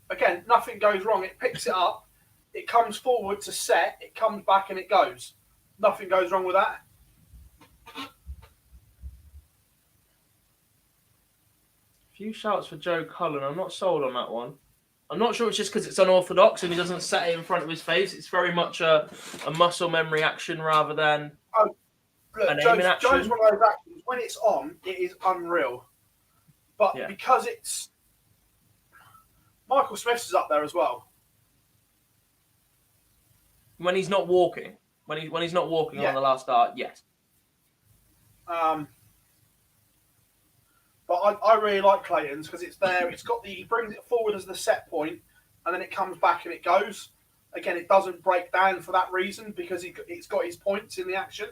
Again, nothing goes wrong. It picks it up. It comes forward to set. It comes back and it goes. Nothing goes wrong with that. Few shouts for Joe Cullen. I'm not sold on that one. I'm not sure it's just because it's unorthodox and he doesn't set it in front of his face. It's very much a muscle memory action rather than Look, an aiming action. Joe's one of those actions. When it's on, it is unreal. But Yeah. because it's... Michael Smith's is up there as well. When he's not walking. When he's not walking Yeah. on the last dart, yes. But I really like Clayton's because it's there. He brings it forward as the set point, and then it comes back and it goes. Again, it doesn't break down for that reason because it's got his points in the action.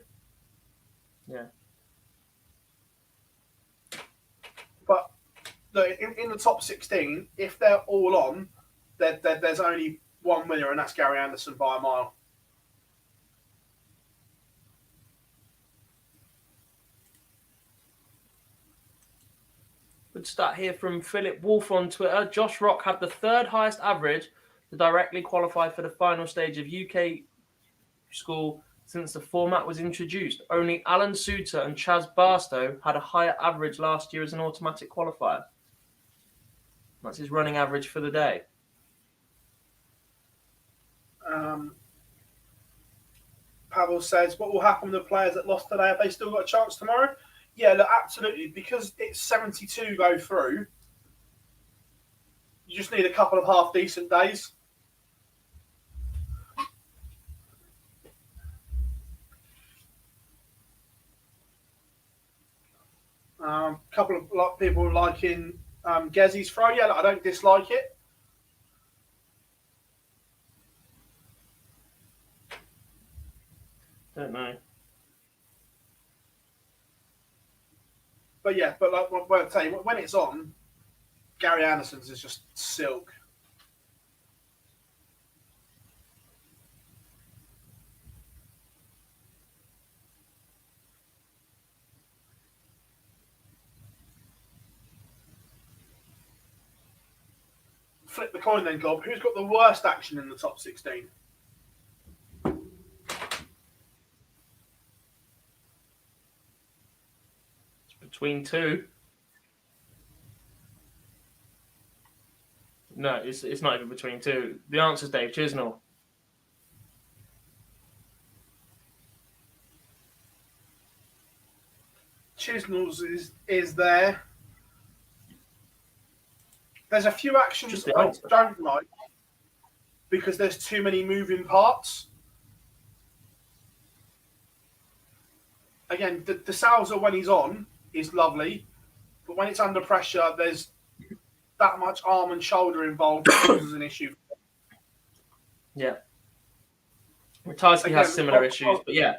Yeah. But look, in the top 16, if they're all on, there's only one winner, and that's Gary Anderson by a mile. Good start here from Philip Wolf on Twitter. Josh Rock had the third highest average to directly qualify for the final stage of UK School since the format was introduced. Only Alan Suter and Chaz Barstow had a higher average last year as an automatic qualifier. That's his running average for the day. Pavel says, what will happen with the players that lost today? Have they still got a chance tomorrow? Yeah, look, absolutely. Because it's 72 go through, you just need a couple of half-decent days. A couple of people liking Gezzy's throw. Yeah, look, I don't dislike it. Don't know. But yeah, but like what I'm saying, when it's on, Gary Anderson's is just silk. Flip the coin then, Gob. Who's got the worst action in the top 16? Between two. No, it's not even between two. The answer's Dave Chisnall. Chisnall's is there. There's a few actions I don't like because there's too many moving parts. Again, the Salzer when he's on is lovely, but when it's under pressure, there's that much arm and shoulder involved. That causes an issue. Yeah. Ratajski has similar issues, but yeah.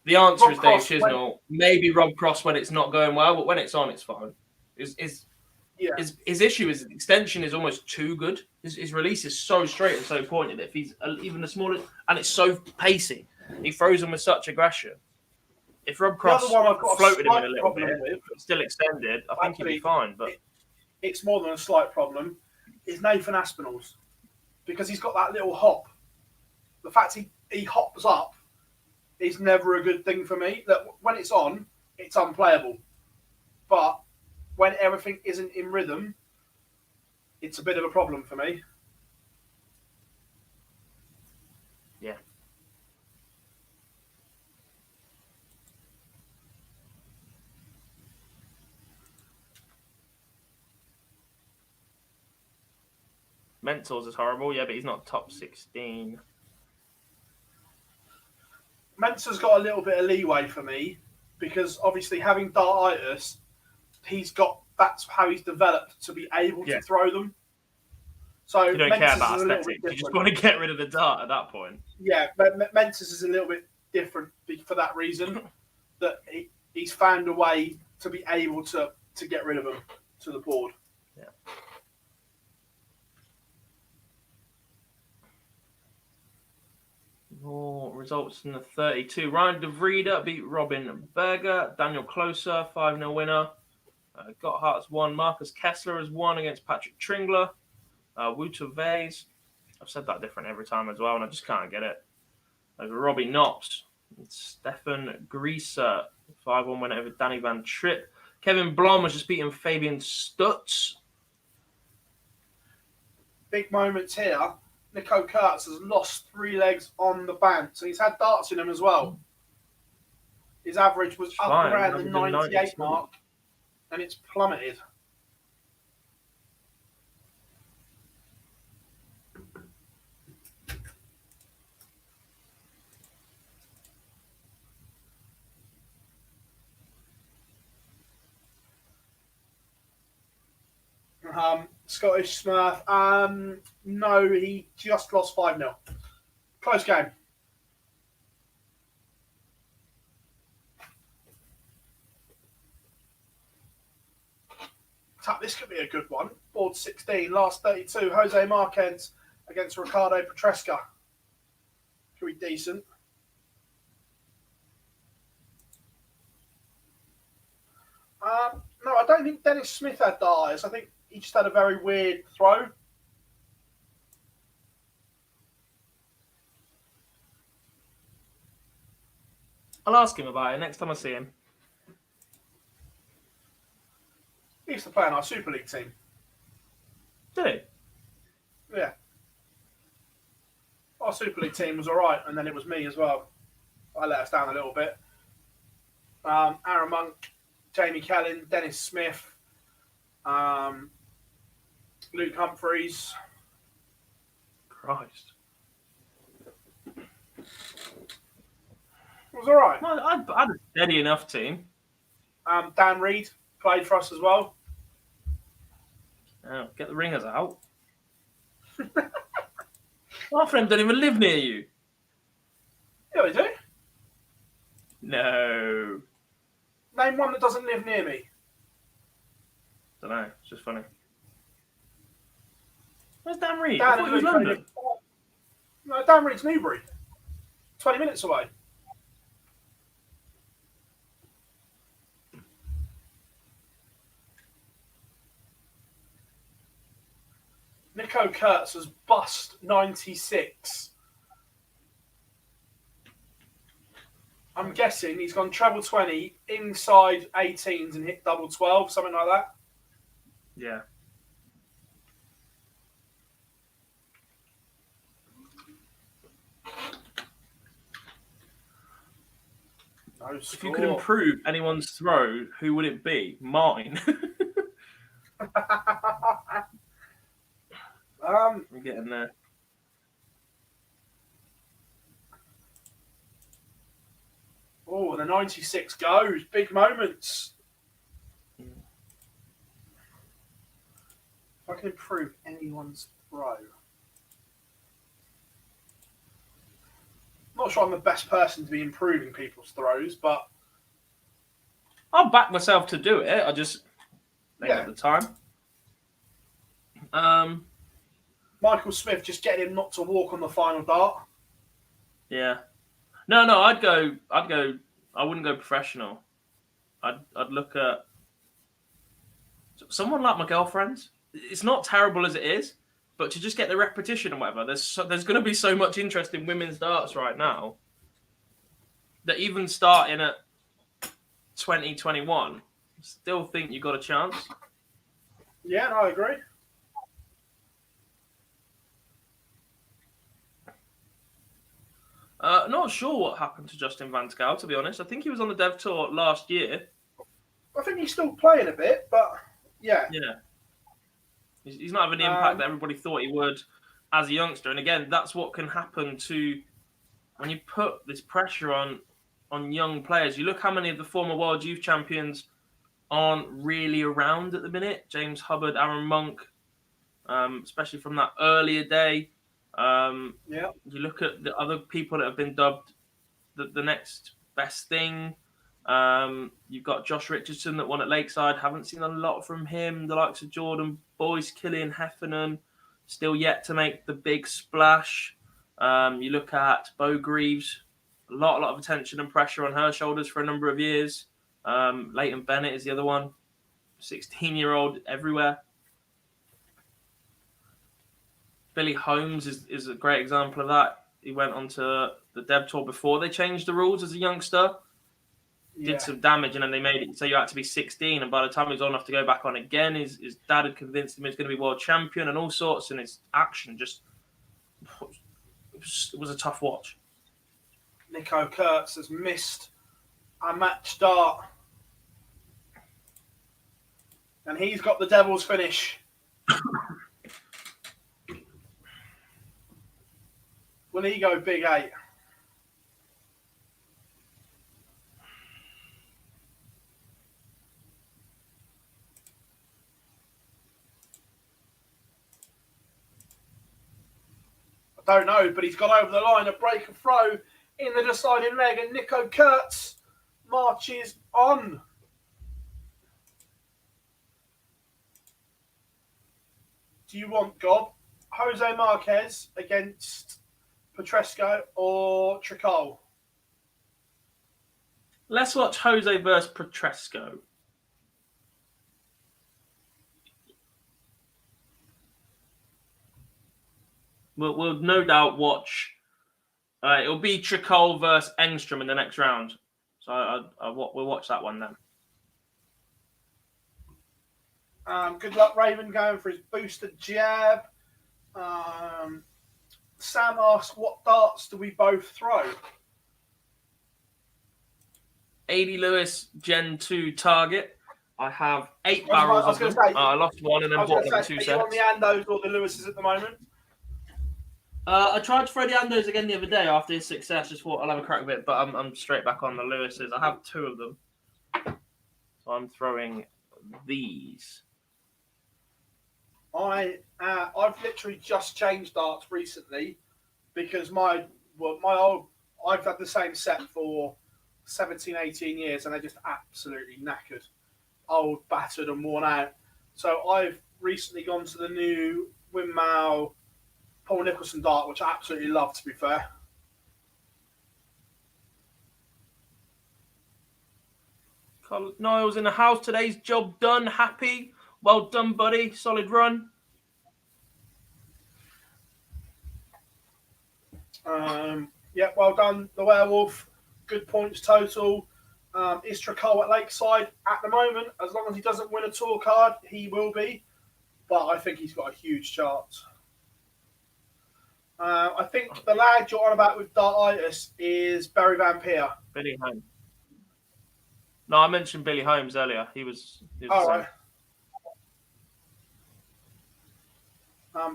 The answer Rob is Dave Cross, Chisnall. Maybe Rob Cross when it's not going well, but when it's on, it's fine. His issue is extension is almost too good. His release is so straight and so pointed. If he's even the smallest, and it's so pacey, he throws them with such aggression. If Rob Cross floated him in a little bit, still extended, I think he'd be fine. But it's more than a slight problem. Is Nathan Aspinall's, because he's got that little hop. The fact he hops up is never a good thing for me. Look, when it's on, it's unplayable. But when everything isn't in rhythm, it's a bit of a problem for me. Yeah. Mentors is horrible, yeah, but he's not top 16. Mentor's got a little bit of leeway for me because obviously having dartitis, that's how he's developed to be able to throw them. So you don't care about aesthetics. You just want to get rid of the dart at that point. Yeah, Mentis is a little bit different for that reason, that he's found a way to be able to get rid of them to the board. Yeah. More results in the 32. Ryan De Vrede beat Robin Berger. Daniel Closer, 5-0 winner. Gotthart's won. Marcus Kessler has won against Patrick Tringler. Wouter Vase. I've said that different every time as well, and I just can't get it. Over Robbie Knops. Stefan Grieser, 5-1 winner over Danny Van Tripp. Kevin Blom has just beaten Fabian Stutz. Big moments here. Nico Kurtz has lost 3 legs on the band, so he's had darts in him as well. His average was up around the 98 mark, and it's plummeted. Scottish Smurf. No, he just lost 5-0. Close game. This could be a good one. Board 16, last 32. Jose Marquez against Ricardo Petresca. Could be decent. No, I don't think Dennis Smith had darts. I think he just had a very weird throw. I'll ask him about it next time I see him. He used to play in our Super League team. Did he? Yeah. Our Super League team was all right, and then it was me as well. I let us down a little bit. Aaron Monk, Jamie Kellin, Dennis Smith, Luke Humphreys. Christ. It was all right. Well, I had a steady enough team. Dan Reed played for us as well. Oh, get the ringers out. Our friend don't even live near you. Yeah, they do. No. Name one that doesn't live near me. Don't know. It's just funny. Where's Dan Reed? Dan I thought he was and Luke London. No, Dan Reed's Newbury. 20 minutes away. Nico Kurtz was bust 96. I'm guessing he's gone treble 20 inside 18s and hit double 12, something like that. Yeah. No If you could improve anyone's throw, who would it be? Mine. We're getting there. Oh, the 96 goes. Big moments. If I can improve anyone's throw. Not sure I'm the best person to be improving people's throws, but I'll back myself to do it. I just ain't Yeah. at the time. Michael Smith, just getting him not to walk on the final dart. Yeah. No, I'd go. I wouldn't go professional. I'd look at someone like my girlfriend's. It's not terrible as it is, but to just get the repetition and whatever, there's going to be so much interest in women's darts right now that even starting at 2021, still think you got a chance. Yeah, no, I agree. Not sure what happened to Justin Van Scal, to be honest. I think he was on the Dev Tour last year. I think he's still playing a bit, but yeah. Yeah. He's not having the impact that everybody thought he would as a youngster. And again, that's what can happen to when you put this pressure on young players. You look how many of the former World Youth Champions aren't really around at the minute. James Hubbard, Aaron Monk, especially from that earlier day. Yeah. You look at the other people that have been dubbed the next best thing. You've got Josh Richardson that won at Lakeside. Haven't seen a lot from him. The likes of Jordan Boyce, Killian Heffernan, still yet to make the big splash. You look at Bo Greaves, a lot of attention and pressure on her shoulders for a number of years. Leighton Bennett is the other one, 16-year-old everywhere. Billy Holmes is a great example of that. He went on to the Dev Tour before they changed the rules as a youngster. Did some damage, and then they made it so you had to be 16. And by the time he was old enough to go back on again, his dad had convinced him he was going to be world champion and all sorts. And his action just it was a tough watch. Nico Kurtz has missed a match dart, and he's got the Devil's finish. Will he go big 8? I don't know, but he's gone over the line, a break and throw in the deciding leg, and Nico Kurtz marches on. Do you want God? Jose Marquez against Petresco or Tricol? Let's watch Jose versus Petresco. We'll no doubt watch. It'll be Tricol versus Engstrom in the next round. So we'll watch that one then. Good luck, Raven, going for his booster jab. Sam asks, what darts do we both throw? 80 Lewis Gen 2 target. I have 8 I barrels was of gonna them. say- I lost one and I then was bought going them to say, 2 are sets. you on the Andos or the Lewises at the moment? I tried to throw the Andos again the other day after his success. Just thought I'll have a crack with it, but I'm straight back on the Lewises. I have 2 of them. So I'm throwing these. I've literally just changed darts recently because I've had the same set for 17, 18 years and they're just absolutely knackered, old, battered and worn out. So I've recently gone to the new Windmill Paul Nicholson dart, which I absolutely love, to be fair. Niall's in the house. Today's job done. Happy. Well done, buddy. Solid run. Yeah, well done, the Werewolf. Good points total. Is Tricol at Lakeside at the moment? As long as he doesn't win a tour card, he will be. But I think he's got a huge chance. I think the lad you're on about with dartitis is Barry Van Peer. Billy Holmes. No, I mentioned Billy Holmes earlier. He was All right.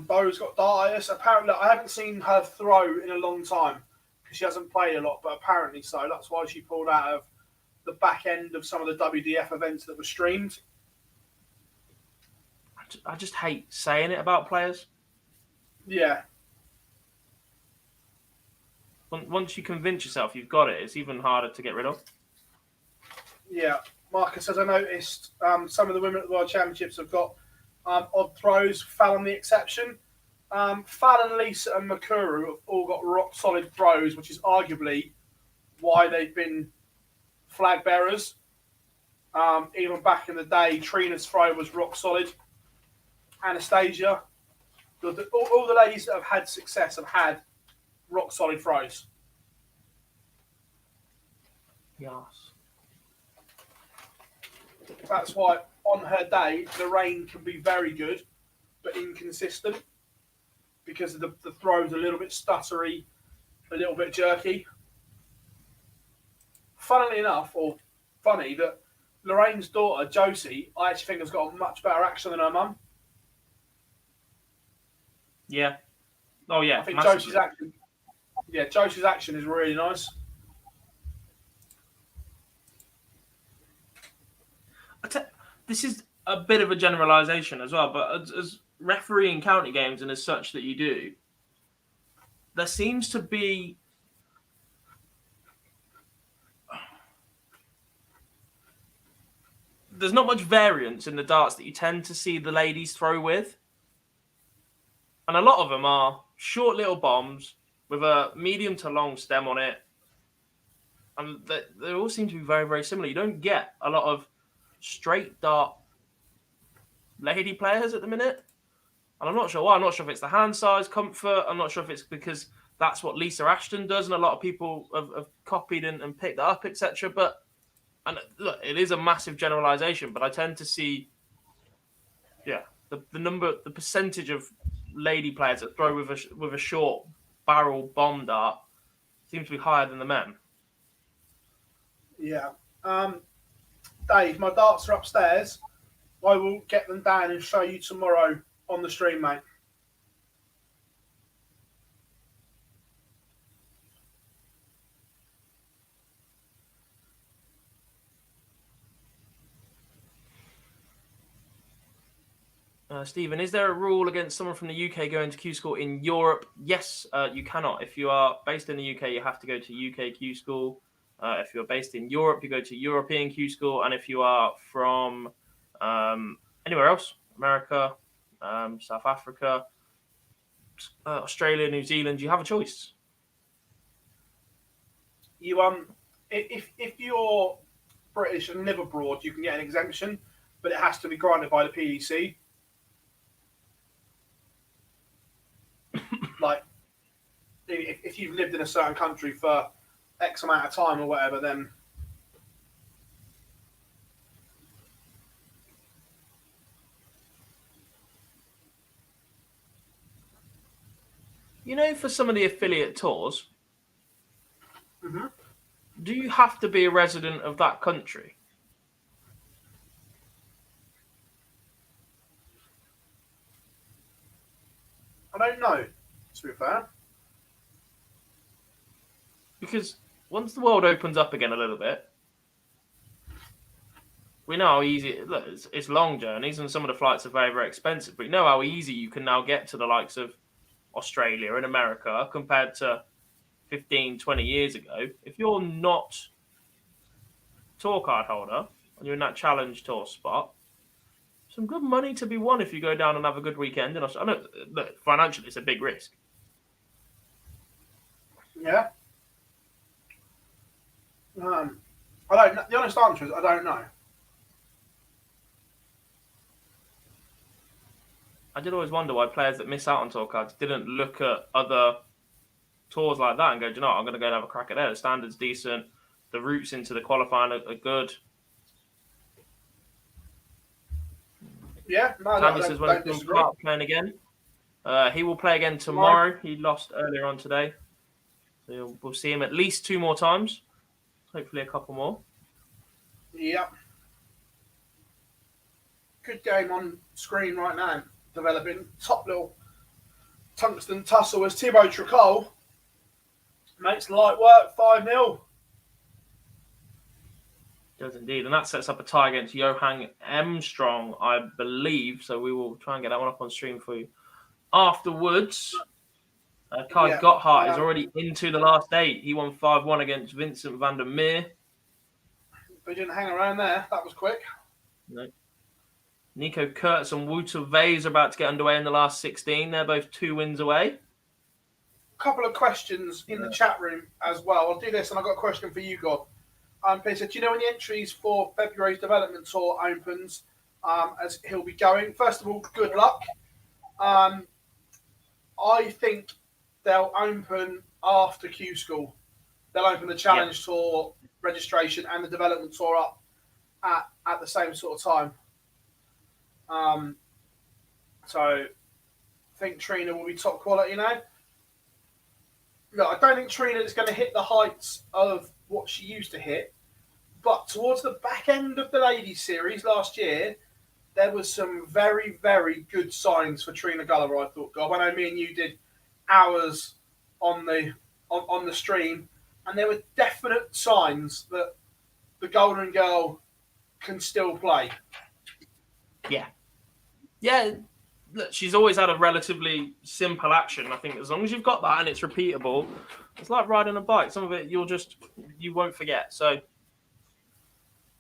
Bo's got dartitis. Apparently, I haven't seen her throw in a long time because she hasn't played a lot, but apparently so. That's why she pulled out of the back end of some of the WDF events that were streamed. I just hate saying it about players. Yeah. Once you convince yourself you've got it, it's even harder to get rid of. Yeah. Marcus says, I noticed some of the women at the World Championships have got odd throws, Fallon the exception. Fallon, Lisa and Makuru have all got rock solid throws, which is arguably why they've been flag bearers. Even back in the day, Trina's throw was rock solid. Anastasia. All the ladies that have had success have had rock solid throws. Yes. That's why on her day, Lorraine can be very good, but inconsistent because the throws a little bit stuttery, a little bit jerky. Funnily enough, or funny, that Lorraine's daughter, Josie, I actually think has got much better action than her mum. Yeah. Oh, yeah. I think massively. Josie's action is really nice. This is a bit of a generalisation as well, but as refereeing county games and as such that you do, there seems to be there's not much variance in the darts that you tend to see the ladies throw with. And a lot of them are short little bombs with a medium to long stem on it. And they all seem to be very, very similar. You don't get a lot of straight dart lady players at the minute. And I'm not sure why. I'm not sure if it's the hand size, comfort. I'm not sure if it's because that's what Lisa Ashton does. And a lot of people have copied and picked that up, etc. But and look, it is a massive generalization, but I tend to see, the percentage of lady players that throw with a short barrel bomb dart seems to be higher than the men. Yeah. Dave, my darts are upstairs. I will get them down and show you tomorrow on the stream, mate. Stephen, is there a rule against someone from the UK going to Q-School in Europe? Yes, you cannot. If you are based in the UK, you have to go to UK Q-School. If you're based in Europe, you go to European Q-School. And if you are from anywhere else, America, South Africa, Australia, New Zealand, you have a choice. You if you're British and live abroad, you can get an exemption, but it has to be granted by the PDC. Like, if you've lived in a certain country for X amount of time or whatever, then You know, for some of the affiliate tours, Mhm. do you have to be a resident of that country? I don't know, to be fair. Because once the world opens up again a little bit, we know how easy look, it's long journeys and some of the flights are very, very expensive. But you know how easy you can now get to the likes of Australia and America compared to 15, 20 years ago. If you're not a tour card holder and you're in that challenge tour spot, some good money to be won if you go down and have a good weekend. And I know, look, financially, it's a big risk. Yeah. I don't. The honest answer is I don't know. I did always wonder why players that miss out on tour cards didn't look at other tours like that and go, do you know what, I'm going to go and have a crack at that. The standard's decent. The routes into the qualifying are good. Yeah, no, Tammy no, says, don't when's disagree. Clark playing again? He will play again tomorrow. He lost earlier on today. So we'll see him at least 2 more times. Hopefully a couple more. Yeah. Good game on screen right now. Developing top little tungsten tussle as Thibaut Tricol makes light work 5-0. Does indeed. And that sets up a tie against Johan M. Strong, I believe. So we will try and get that one up on stream for you afterwards. Kai Gotthard is already into the last 8. He won 5-1 against Vincent van der Meer. They didn't hang around there. That was quick. No. Nico Kurtz and Wouter Vase are about to get underway in the last 16. They're both 2 wins away. A couple of questions in the chat room as well. I'll do this, and I've got a question for you, God. Peter, do you know when the entries for February's development tour opens as he'll be going? First of all, good luck. I think they'll open after Q-School. They'll open the Challenge Tour registration and the development tour up at the same sort of time. So I think Trina will be top quality now. Look, I don't think Trina is going to hit the heights of what she used to hit, but towards the back end of the ladies series last year, there was some very, very good signs for Trina Gulliver, I thought. God, I know me and you did hours on the stream, and there were definite signs that the Golden Girl can still play. Yeah, look, she's always had a relatively simple action. I think as long as you've got that and it's repeatable, it's like riding a bike. Some of it you won't forget. So,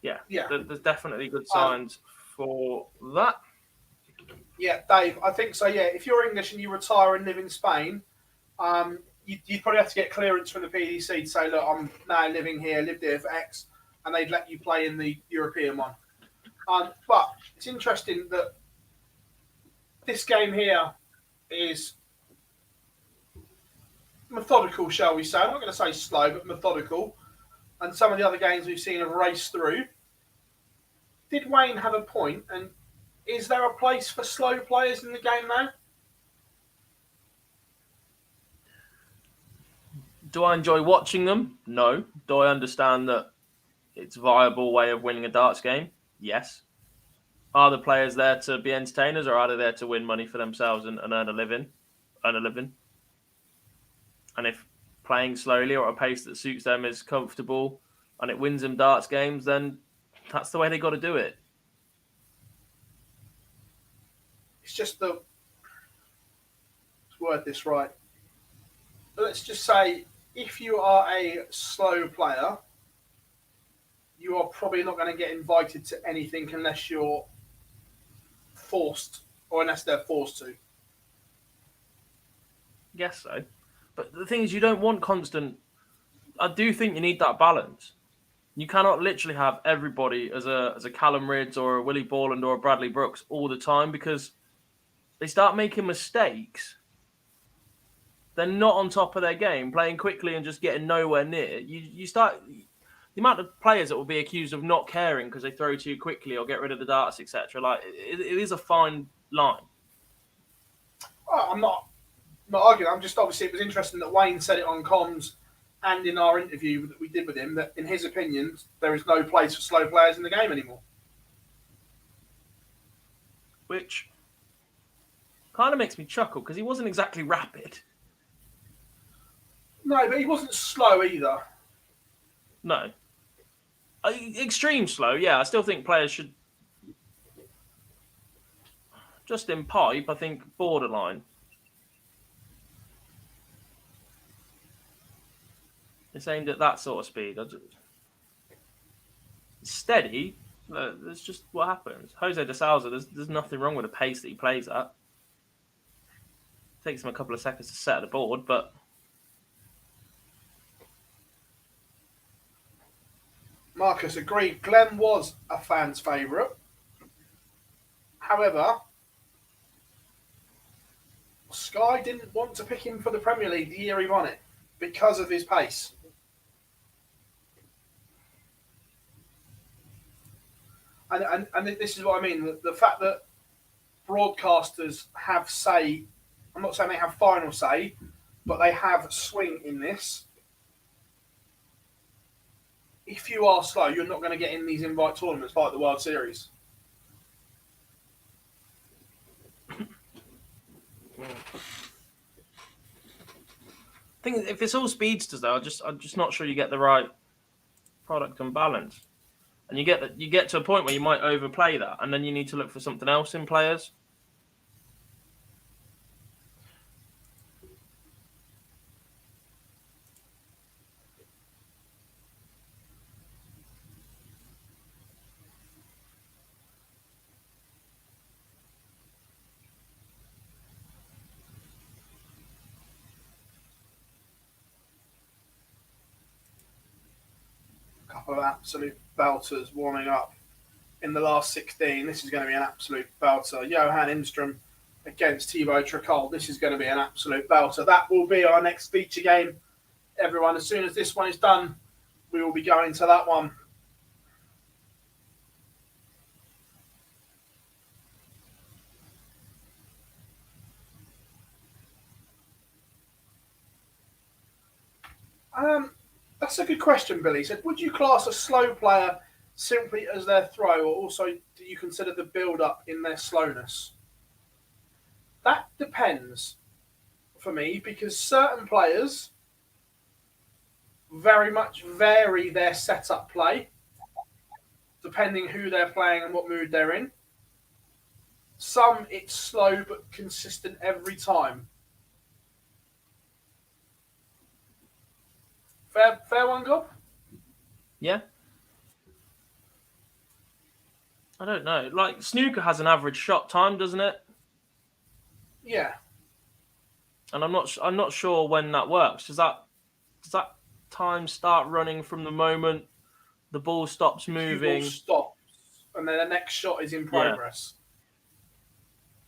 yeah. There's definitely good signs for that. Yeah, Dave, I think so. Yeah, if you're English and you retire and live in Spain, you'd probably have to get clearance from the PDC to say, look, I'm now living here, lived here for X, and they'd let you play in the European one. But it's interesting that this game here is methodical, shall we say. I'm not going to say slow, but methodical. And some of the other games we've seen have raced through. Did Wayne have a point? And is there a place for slow players in the game now? Do I enjoy watching them? No. Do I understand that it's a viable way of winning a darts game? Yes. Are the players there to be entertainers, or are they there to win money for themselves and earn a living? And if playing slowly or at a pace that suits them is comfortable and it wins them darts games, then that's the way they got to do it. It's just let's word this right. Let's just say if you are a slow player, you are probably not going to get invited to anything unless you're forced, or unless they're forced to. Guess so. But the thing is, you don't want constant. I do think you need that balance. You cannot literally have everybody as a Callum Ridds or a Willie Borland or a Bradley Brooks all the time, because they start making mistakes. They're not on top of their game, playing quickly and just getting nowhere near. You start the amount of players that will be accused of not caring because they throw too quickly or get rid of the darts, etc. Like it is a fine line. I'm not not arguing. I'm just obviously it was interesting that Wayne said it on comms and in our interview that we did with him that in his opinion there is no place for slow players in the game anymore. Which kind of makes me chuckle because he wasn't exactly rapid. No, but he wasn't slow either. No. Extreme slow, yeah. I still think players should. Just in pipe, I think borderline. It's aimed at that sort of speed. Steady. That's just what happens. Jose de Souza, there's nothing wrong with the pace that he plays at. Takes him a couple of seconds to set the board, but Marcus agreed. Glenn was a fan's favourite. However, Sky didn't want to pick him for the Premier League the year he won it because of his pace. And this is what I mean. The fact that broadcasters have say, I'm not saying they have final say, but they have swing in this. If you are slow, you're not going to get in these invite tournaments like the World Series. I think if it's all speedsters, though, I'm just not sure you get the right product and balance. And you get to a point where you might overplay that, and then you need to look for something else in players. Couple of absolute belters warming up in the last 16. This is going to be an absolute belter. Johan Instrom against Thibaut Tricol. This is going to be an absolute belter. That will be our next feature game, everyone. As soon as this one is done, we will be going to that one. That's a good question, Billy. He said, would you class a slow player simply as their throw, or also do you consider the build-up in their slowness? That depends for me, because certain players very much vary their setup play depending who they're playing and what mood they're in. Some, it's slow but consistent every time. Fair one, Gob? Yeah. I don't know. Like, snooker has an average shot time, doesn't it? Yeah. And I'm not sure when that works. Does that time start running from the moment the ball stops moving? Ball stops, and then the next shot is in progress.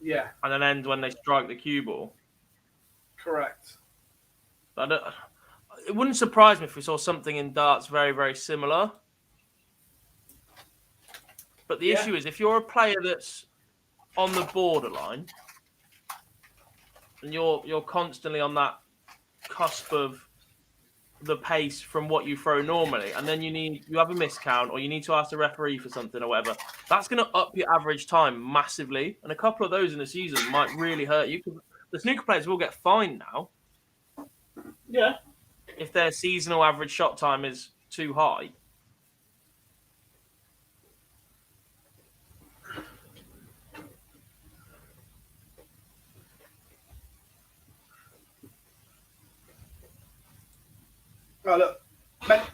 Yeah. And then ends when they strike the cue ball. Correct. It wouldn't surprise me if we saw something in darts very, very similar. But the issue is, if you're a player that's on the borderline and you're constantly on that cusp of the pace from what you throw normally, and then you have a miscount or you need to ask the referee for something or whatever, that's going to up your average time massively. And a couple of those in a season might really hurt you. The snooker players will get fined now. Yeah. If their seasonal average shot time is too high. Well, look,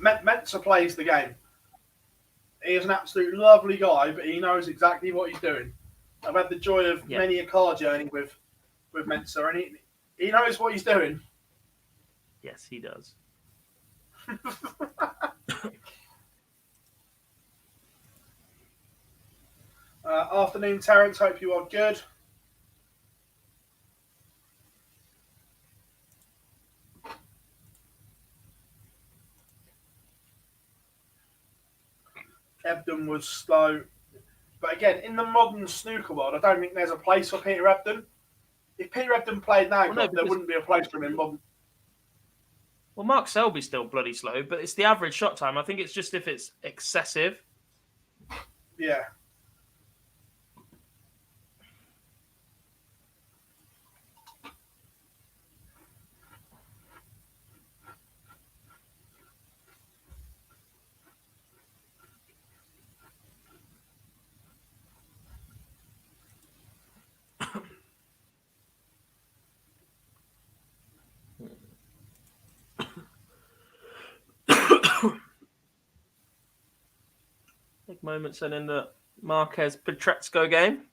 Mensa plays the game. He is an absolute lovely guy, but he knows exactly what he's doing. I've had the joy of many a car journey with Mensa, and he knows what he's doing. Yes, he does. Afternoon, Terence. Hope you are good. Ebden was slow. But again, in the modern snooker world, I don't think there's a place for Peter Ebden. if Peter Ebdon played now, Well, no, there because- wouldn't be a place for him in Bob. Well, Mark Selby's still bloody slow, but it's the average shot time. I think it's just if it's excessive. Yeah. Big moments then in the Marquez Petretsko game.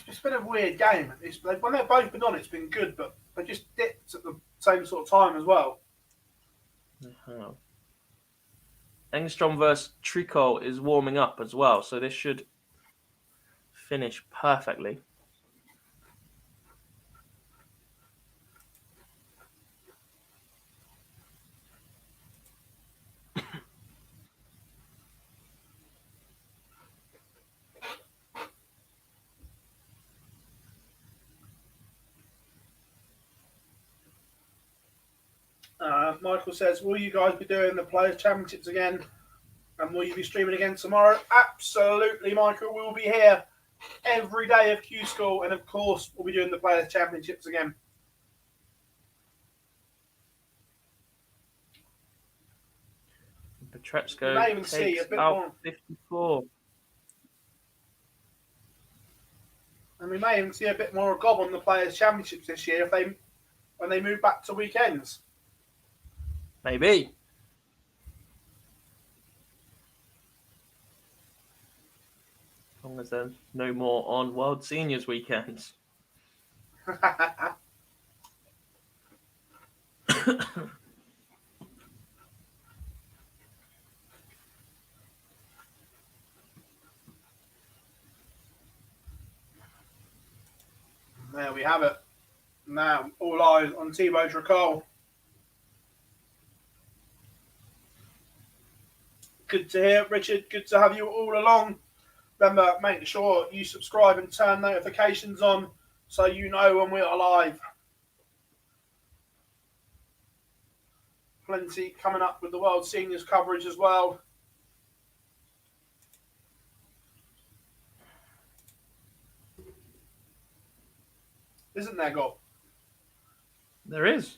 It's been a weird game. When they've both been on, it's been good, but they just dipped at the same sort of time as well. Oh. Engstrom versus Tricot is warming up as well, so this should finish perfectly. Michael says, will you guys be doing the Players' Championships again? And will you be streaming again tomorrow? Absolutely, Michael. We'll be here every day of Q-School. And, of course, we'll be doing the Players' Championships again. Petretsko You may even see takes a bit out more. 54. And we may even see a bit more of Gob on the Players' Championships this year when they move back to weekends. Maybe. As long as there's no more on World Seniors weekends. There we have it. Now, all eyes on Thibaut Dracol. Good to hear, Richard. Good to have you all along. Remember, make sure you subscribe and turn notifications on so you know when we're live. Plenty coming up with the World Seniors coverage as well. Isn't there, Gob? There is.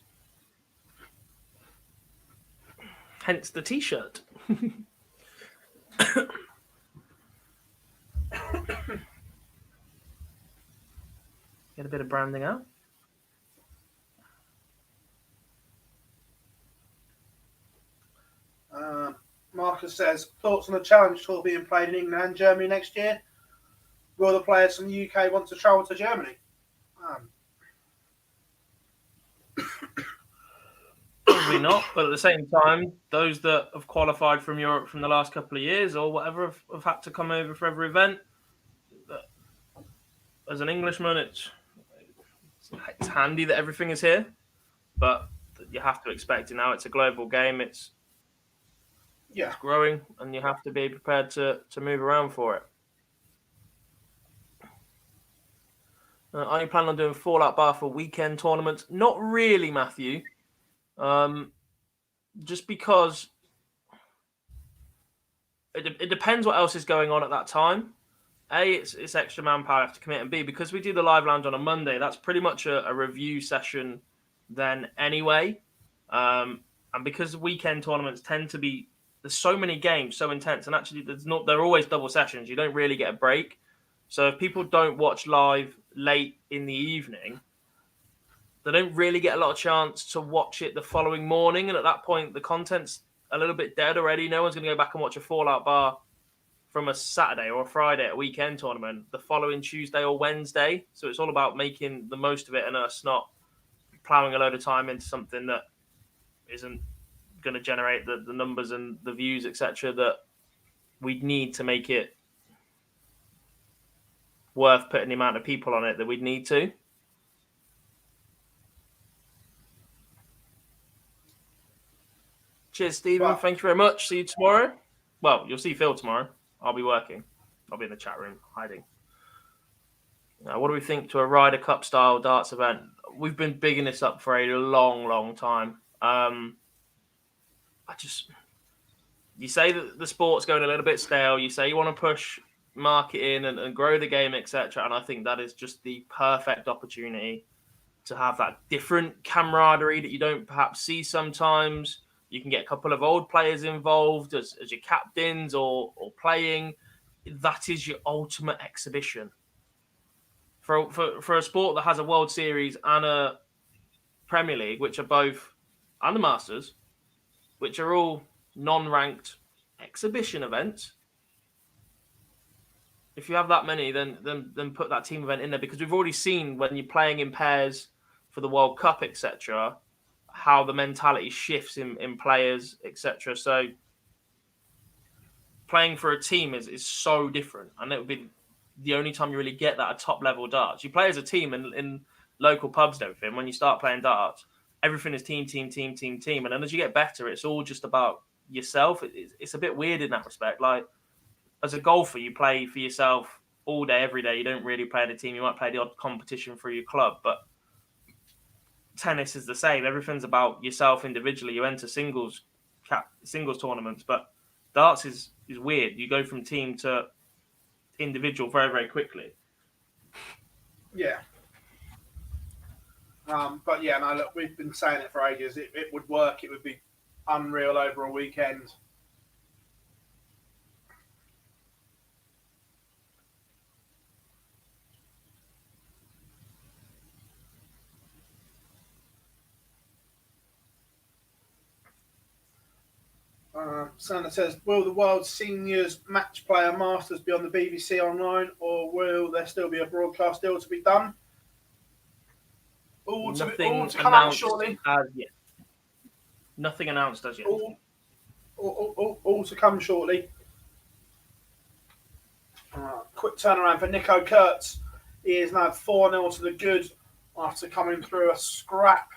Hence the T-shirt. Get a bit of branding out. Marcus says, thoughts on the challenge tour being played in England and Germany next year? Will the players from the UK want to travel to Germany? Probably not, but at the same time, those that have qualified from Europe from the last couple of years or whatever have had to come over for every event. As an Englishman, it's handy that everything is here, but you have to expect it now. It's a global game. It's growing, and you have to be prepared to move around for it. Are you planning on doing Fallout Bar for weekend tournaments? Not really, Matthew. Just because it depends what else is going on at that time. A, it's extra manpower I have to commit, and B, because we do the live lounge on a Monday, that's pretty much a review session then anyway. And because weekend tournaments tend to be, there's so many games, so intense, and actually they're always double sessions. You don't really get a break. So if people don't watch live late in the evening, they don't really get a lot of chance to watch it the following morning. And at that point, the content's a little bit dead already. No one's going to go back and watch a Fallout Bar from a Saturday or a Friday at a weekend tournament the following Tuesday or Wednesday. So it's all about making the most of it and us not plowing a load of time into something that isn't going to generate the numbers and the views, etc., that we'd need to make it worth putting the amount of people on it that we'd need to. Cheers, Stephen. Wow. Thank you very much. See you tomorrow. Well, you'll see Phil tomorrow. I'll be working. I'll be in the chat room hiding. What do we think to a Ryder Cup style darts event? We've been bigging this up for a long, long time. You say that the sport's going a little bit stale. You say you want to push marketing and grow the game, etc. And I think that is just the perfect opportunity to have that different camaraderie that you don't perhaps see sometimes. You can get a couple of old players involved as your captains or playing. That is your ultimate exhibition. For a sport that has a World Series and a Premier League, which are both, and the Masters, which are all non-ranked exhibition events. If you have that many, then put that team event in there, because we've already seen when you're playing in pairs for the World Cup, etc., how the mentality shifts in players, etc. So playing for a team is so different, and it would be the only time you really get that at top level darts. You play as a team in local pubs and everything. When you start playing darts, everything is team. And then as you get better, it's all just about yourself. It's a bit weird in that respect. Like, as a golfer, you play for yourself all day, every day. You don't really play in a team. You might play the odd competition for your club, but tennis is the same. Everything's about yourself individually. You enter singles tournaments, but darts is weird. You go from team to individual very, very quickly. Yeah. But yeah, no, look, we've been saying it for ages. It would work. It would be unreal over a weekend. Santa says, will the World Seniors Match Player Masters be on the BBC online, or will there still be a broadcast deal to be done? All to come out shortly. Nothing announced as yet. All to come shortly. Quick turnaround for Nico Kurtz. He is now 4-0 to the good after coming through a scrap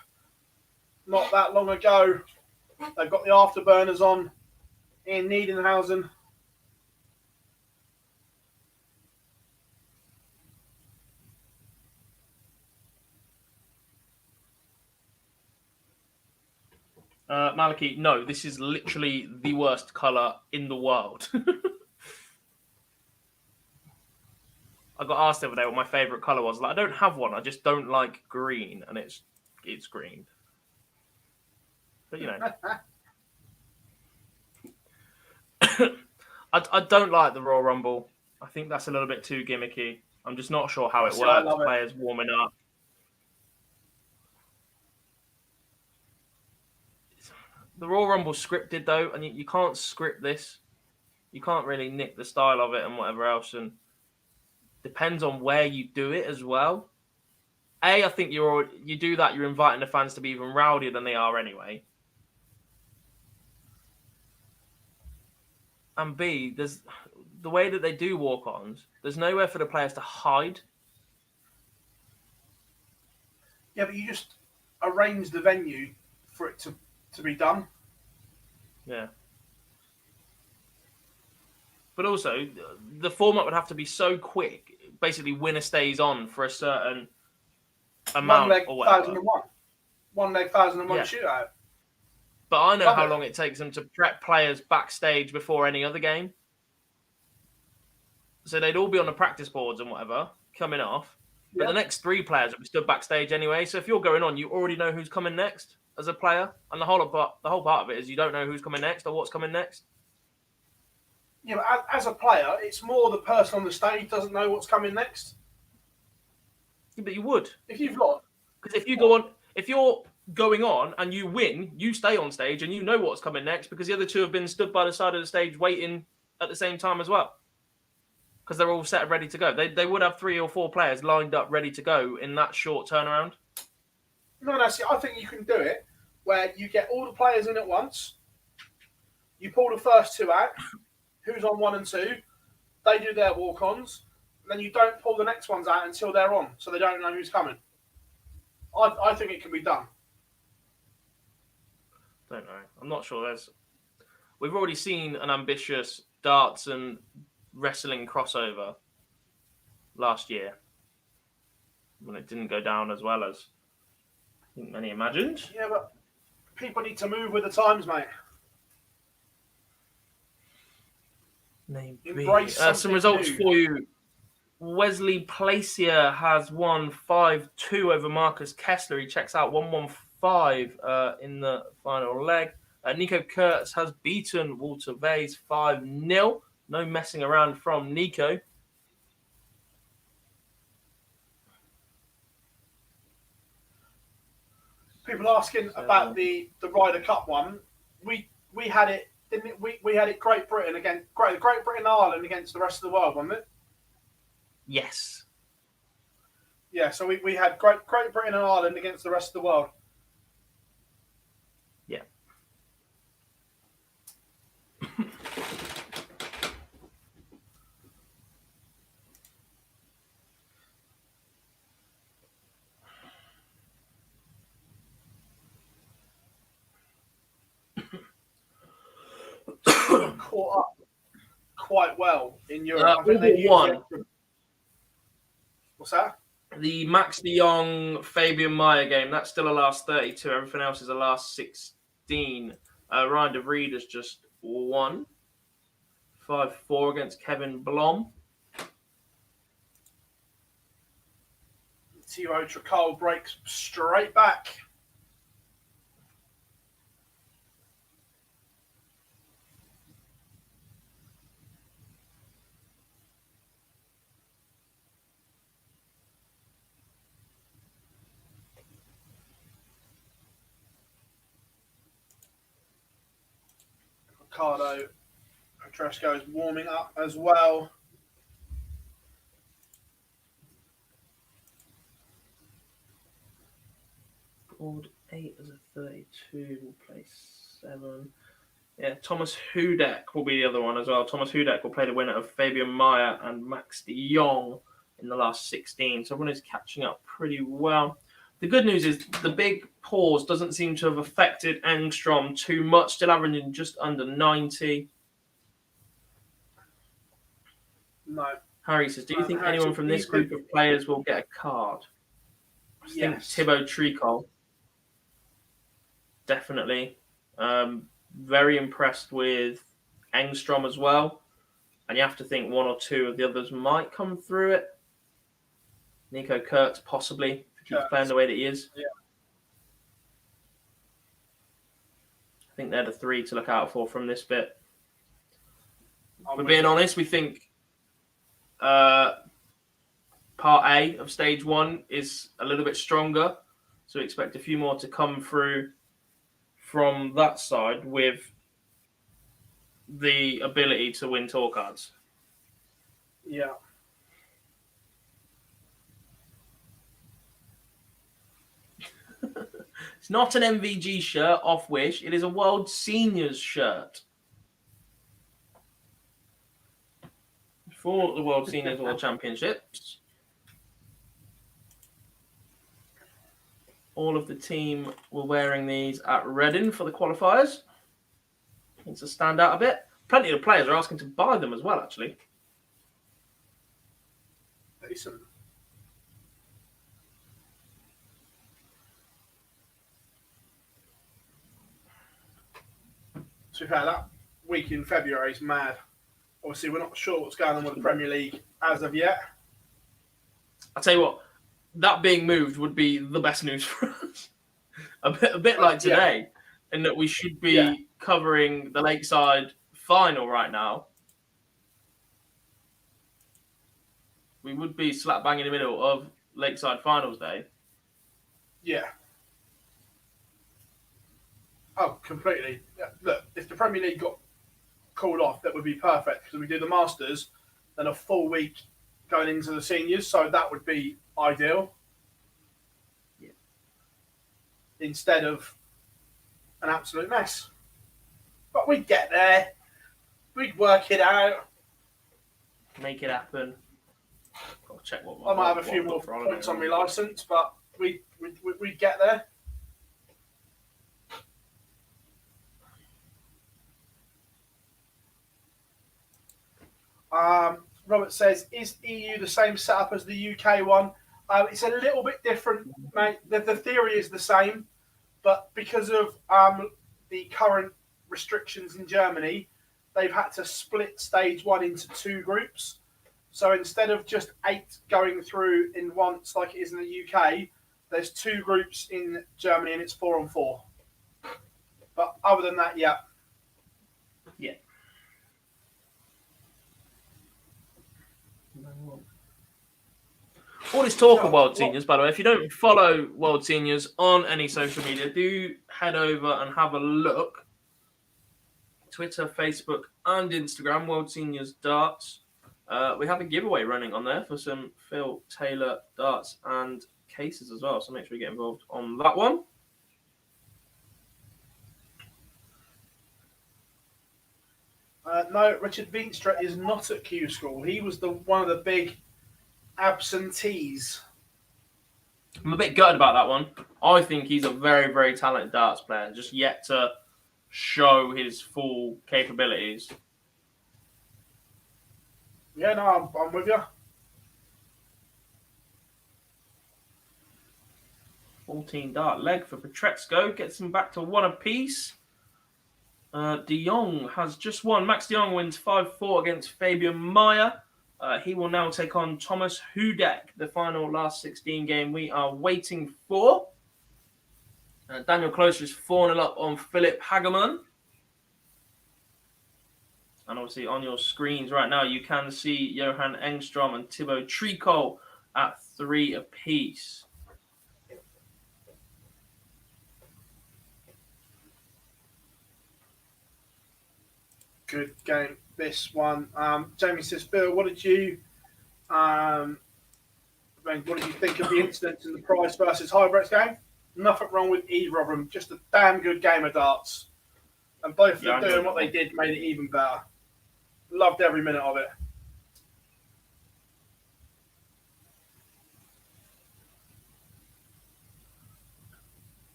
not that long ago. They've got the afterburners on in Niedernhausen. Maliki, no, this is literally the worst colour in the world. I got asked the other day what my favourite colour was. Like, I don't have one. I just don't like green, and it's green. But you know, I don't like the Royal Rumble. I think that's a little bit too gimmicky. I'm just not sure how it works. Players warming up. The Royal Rumble's scripted though, and you can't script this. You can't really nick the style of it and whatever else, and depends on where you do it as well. I think you do that, you're inviting the fans to be even rowdier than they are anyway. And B, there's the way that they do walk-ons, there's nowhere for the players to hide. Yeah, but you just arrange the venue for it to be done. Yeah. But also, the format would have to be so quick. Basically, winner stays on for a certain amount or whatever. 1,001. 1,001 shootout. But I know how long it takes them to prep players backstage before any other game. So they'd all be on the practice boards and whatever, coming off. But the next 3 players will be stood backstage anyway. So if you're going on, you already know who's coming next as a player. And the whole part of it is you don't know who's coming next or what's coming next. Yeah, but as a player, it's more the person on the stage doesn't know what's coming next. Yeah, but you would. If you've got... Because if you're going on and you win, you stay on stage and you know what's coming next because the other 2 have been stood by the side of the stage waiting at the same time as well. Because they're all set and ready to go. They would have 3 or 4 players lined up ready to go in that short turnaround. No, see, I think you can do it where you get all the players in at once, you pull the first 2 out, who's on 1 and 2, they do their walk-ons, and then you don't pull the next ones out until they're on, so they don't know who's coming. I think it can be done. Don't know. I'm not sure. We've already seen an ambitious darts and wrestling crossover last year. when it didn't go down as well as I think many imagined. Yeah, but people need to move with the times, mate. Maybe. Embrace Some something results new. for you. Wesley Placier has won 5-2 over Marcus Kessler. He checks out 115 in the final leg. Nico Kurtz has beaten Walter Vase 5-0. No messing around from Nico. People asking about the Ryder Cup one. We had it, didn't it? We had it Great Britain against Great Britain and Ireland against the rest of the world, wasn't it? Yes. Yeah, so we had Great Britain and Ireland against the rest of the world. Yeah. Caught up quite well in Europe. I think all they but used one. it. What's that? The Max de Jong Fabian Meyer game, that's still a last 32. Everything else is a last 16. Ryan de Vries has just won 5-4 against Kevin Blom. Thibaut Tricol breaks straight back. Ricardo Petresco is warming up as well. Board 8 as a 32 will play 7. Yeah, Thomas Hudek will be the other one as well. Thomas Hudek will play the winner of Fabian Meyer and Max de Jong in the last 16. So everyone is catching up pretty well. The good news is the big pause doesn't seem to have affected Engstrom too much, still averaging just under 90. No. Harry says, do you think Harry, anyone from this group of players will get a card? I think Yes. Thibaut Tricol. Definitely. Very impressed with Engstrom as well. And you have to think one or two of the others might come through it. Nico Kurtz, possibly, if he keeps playing the way that he is. Yeah. I think they're the three to look out for from this bit. I'm We're with being you. honest, we think part A of stage 1 is a little bit stronger. So we expect a few more to come through from that side with the ability to win tour cards. Yeah. It's not an MVG shirt off Wish. It is a World Seniors shirt. For the World Seniors World Championships. All of the team were wearing these at Reading for the qualifiers. Needs to stand out a bit. Plenty of players are asking to buy them as well, actually. Decent. To be fair, that week in February is mad. Obviously, we're not sure what's going on with the Premier League as of yet. I'll tell you what, that being moved would be the best news for us. a bit like today, in that we should be covering the Lakeside final right now. We would be slap bang in the middle of Lakeside Finals Day. Yeah. Oh, completely. Yeah, look, if the Premier League got called off, that would be perfect because we do the Masters, then a full week going into the seniors, so that would be ideal. Yeah. Instead of an absolute mess. But we'd get there. We'd work it out. Make it happen. I'll check what I might have a few more points on my licence, but we'd get there. Robert says, is EU the same setup as the UK one? It's a little bit different, mate. The theory is the same, but because of the current restrictions in Germany, they've had to split stage 1 into 2 groups. So instead of just 8 going through in once like it is in the UK, there's 2 groups in Germany and it's 4-on-4. But other than that, yeah. Yeah. All this talk of World Seniors, by the way, if you don't follow World Seniors on any social media, do head over and have a look. Twitter, Facebook, and Instagram, World Seniors Darts. We have a giveaway running on there for some Phil Taylor darts and cases as well, so make sure you get involved on that one. No, Richard Veenstra is not at Q-School. He was one of the big absentees. I'm a bit gutted about that one. I think he's a very, very talented darts player, just yet to show his full capabilities. Yeah, no, I'm with you. 14 dart leg for Petretsko, gets him back to 1 apiece. De Jong has just won. Max De Jong wins 5-4 against Fabian Meyer. He will now take on Thomas Hudek, the final last 16 game we are waiting for. Daniel Closer is 4-0 up on Philip Hagemann. And obviously on your screens right now, you can see Johan Engstrom and Thibaut Tricot at 3 apiece. Good game, this one. Jamie says, Phil, what did you think of the incidents in the Price versus Highbrets game? Nothing wrong with either of them. Just a damn good game of darts. And both of them doing what they did made it even better. Loved every minute of it.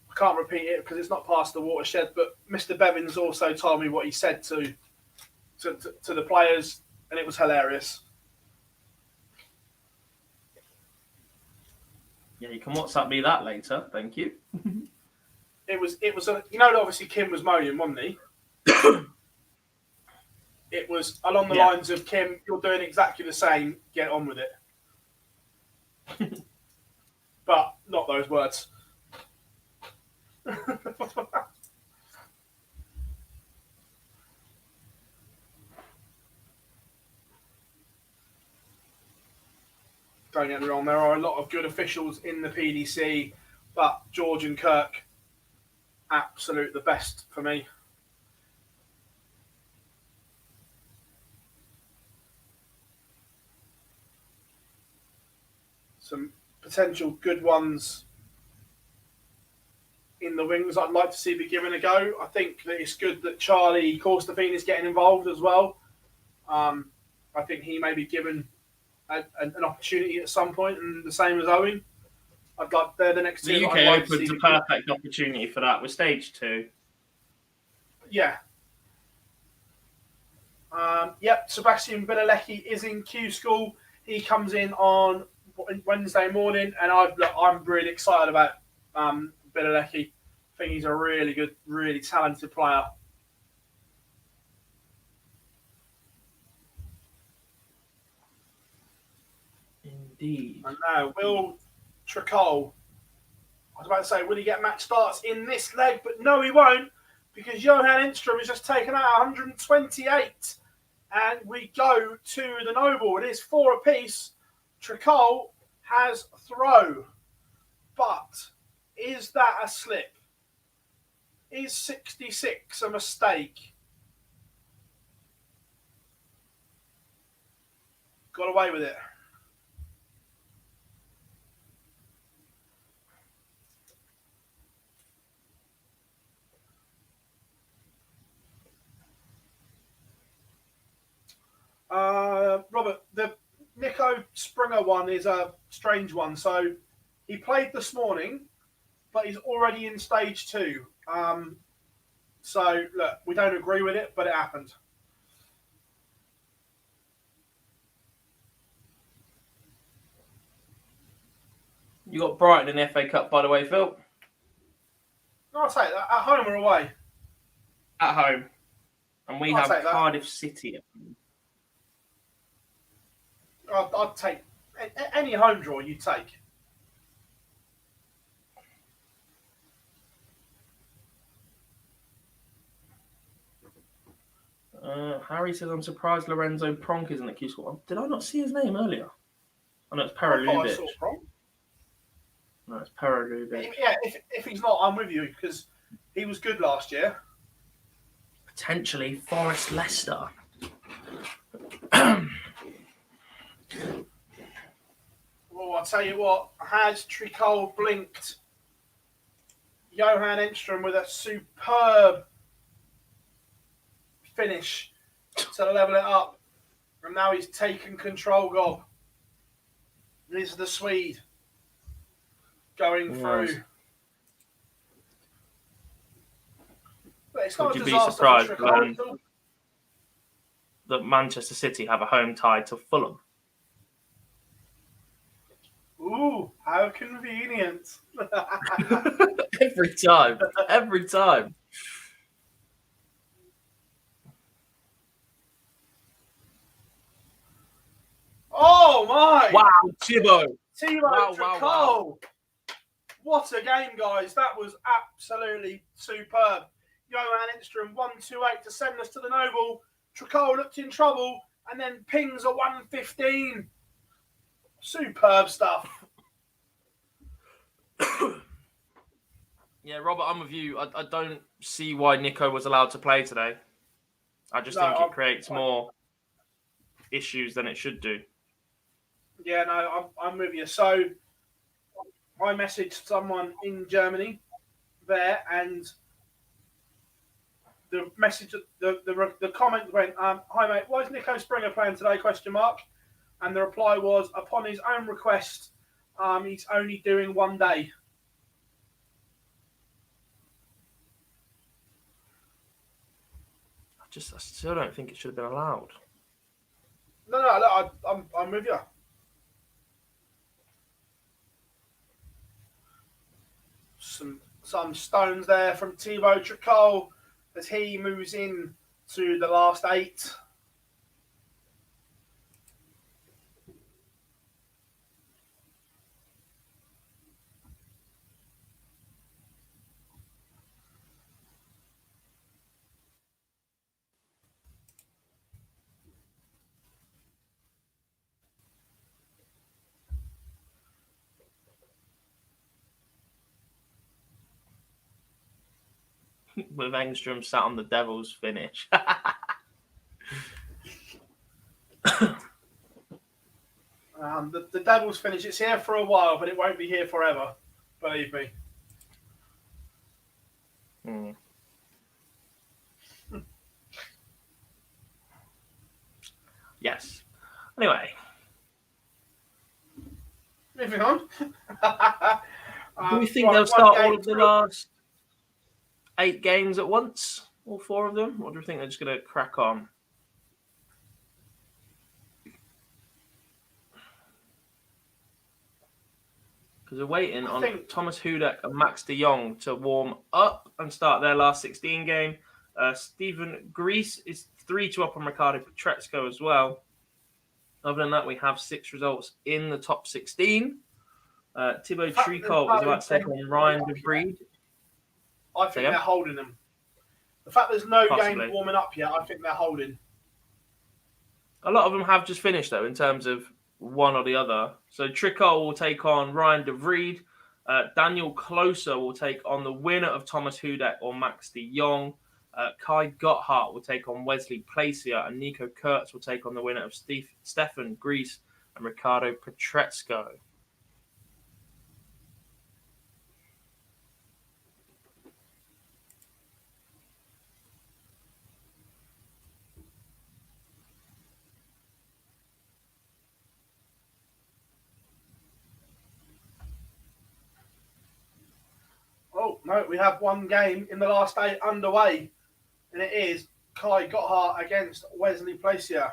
I can't repeat it because it's not past the watershed, but Mr. Bevins also told me what he said to the players, and it was hilarious. Yeah, you can WhatsApp me that later. Thank you. It was obviously Kim was moaning, wasn't he? It was along the lines of, Kim, you're doing exactly the same, get on with it. But not those words. Don't get me wrong, there are a lot of good officials in the PDC, but George and Kirk, absolute the best for me. Some potential good ones in the wings I'd like to see be given a go. I think that it's good that Charlie Corstefin is getting involved as well. I think he may be given an opportunity at some point, and the same as Owen. I'd like they're the next two. The UK Open's a perfect opportunity for that with stage 2. Yeah. Yep, Sebastian Bilelecki is in Q-School. He comes in on Wednesday morning, and I'm really excited about Bilelecki. I think he's a really good, really talented player. Indeed. And now, Will Tricol. I was about to say, will he get match starts in this leg? But no, he won't, because Johan Enstrom has just taken out 128. And we go to the Noble. It is 4 apiece. Tricol has throw. But is that a slip? Is 66 a mistake? Got away with it. Robert, the Nico Springer one is a strange one. So he played this morning, but he's already in stage 2. So, look, we don't agree with it, but it happened. You got Brighton in the FA Cup, by the way, Phil. No, I'll take that. At home or away? At home. And we I'll have take that. Cardiff City at home. I'd take any home draw you take. Harry says, I'm surprised Lorenzo Pronk isn't at Q-School. Did I not see his name earlier? Oh, no, it's I thought I Paralubic. saw Pronk. No, it's Paralubic. Yeah, if he's not, I'm with you because he was good last year. Potentially Forest Leicester. Well, I'll tell you what, has Tricol blinked? Johan Enstrom with a superb finish to level it up. And now he's taken control, Gob. This is the Swede going through. But it's not Would a you be disaster surprised for Tricol. that Manchester City have a home tie to Fulham? Ooh, how convenient. Every time. Every time. Oh, my. Wow, Thibaut. Timo Wow, Tricol. wow. What a game, guys. That was absolutely superb. Johan Enstrom 128 to send us to the Noble. Tricol looked in trouble and then pings a 115. Superb stuff. Yeah, Robert, I'm with you. I don't see why Nico was allowed to play today. I just think it creates more issues than it should do. Yeah, no, I'm with you. So I messaged someone in Germany there, and the message, the comment went, "Hi mate, why is Nico Springer playing today?" ? And the reply was, upon his own request, he's only doing 1 day. I still don't think it should have been allowed. No, I'm with you. Some stones there from Thibaut Tricol as he moves in to the last 8. With Engstrom sat on the Devils finish. The Devils finish. It's here for a while, but it won't be here forever. Believe me. Yes. Anyway. Moving on. Do we think they'll start all of the last 8 games at once? All 4 of them? Or do you think they're just going to crack on? Because we're waiting on Thomas Hudek and Max de Jong to warm up and start their last 16 game. Stephen Grease is 3-2 up on Ricardo Pietreczko as well. Other than that, we have 6 results in the top 16. Thibaut Tricol is about to take on Ryan de Vried. I think they're holding them. The fact there's no Possibly. game warming up yet, I think they're holding. A lot of them have just finished, though, in terms of one or the other. So Tricol will take on Ryan de Vried. Daniel Closer will take on the winner of Thomas Hudek or Max de Jong. Kai Gotthard will take on Wesley Placier. And Nico Kurtz will take on the winner of Stefan Grease and Ricardo Pietreczko. Oh, no, we have one game in the last 8 underway, and it is Kai Gotthard against Wesley Placier.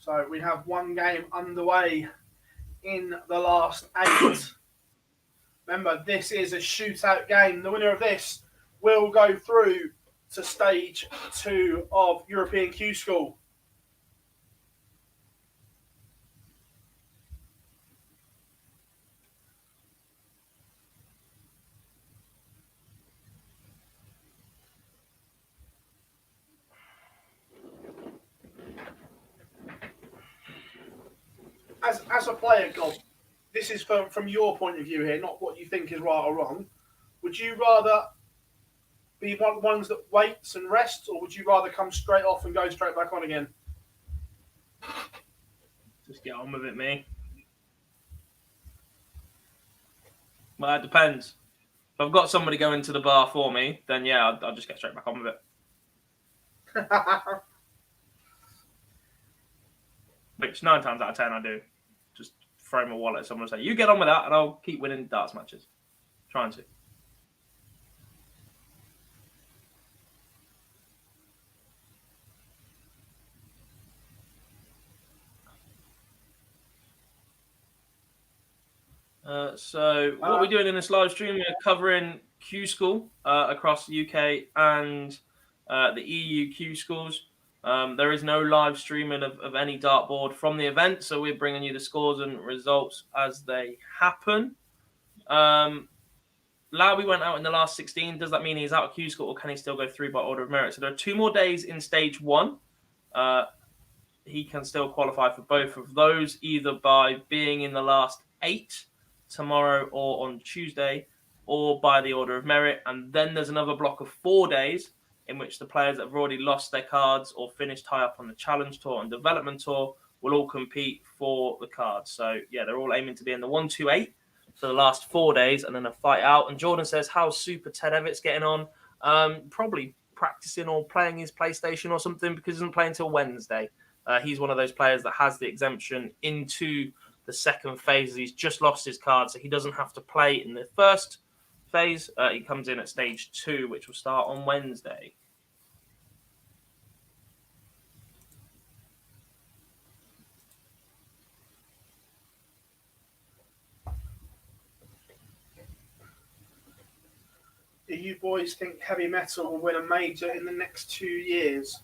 So we have one game underway in the last 8. Remember, this is a shootout game. The winner of this will go through to stage 2 of European Q-School. As a player, God, this is from your point of view here, not what you think is right or wrong. Would you rather be ones that waits and rests, or would you rather come straight off and go straight back on again? Just get on with it, me. Well, it depends. If I've got somebody going to the bar for me, then yeah, I'll just get straight back on with it. Which 9 times out of 10 I do. Just throw my wallet at someone and say, you get on with that, and I'll keep winning darts matches. Trying to. So what we're doing in this live stream, we're covering Q-School across the UK and the EU Q-Schools. There is no live streaming of any dartboard from the event, so we're bringing you the scores and results as they happen. Lowy went out in the last 16. Does that mean he's out of Q-School, or can he still go through by order of merit? So there are 2 more days in stage 1. He can still qualify for both of those, either by being in the last 8 tomorrow or on Tuesday, or by the order of merit. And then there's another block of 4 days in which the players that have already lost their cards or finished high up on the Challenge Tour and Development Tour will all compete for the cards. So, yeah, they're all aiming to be in the 1-2-8 for the last 4 days and then a fight out. And Jordan says, how's Super Ted Evans getting on? Probably practicing or playing his PlayStation or something, because he doesn't play until Wednesday. He's one of those players that has the exemption into the second phase. He's just lost his card, so he doesn't have to play in the first phase. He comes in at stage 2, which will start on Wednesday. Do you boys think heavy metal will win a major in the next 2 years?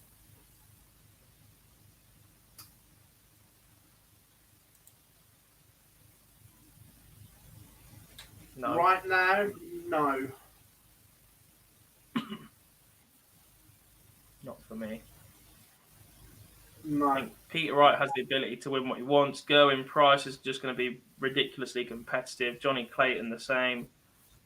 No. Right now, no. Not for me. I No. think Peter Wright has the ability to win what he wants. Gerwin Price is just going to be ridiculously competitive. Johnny Clayton the same.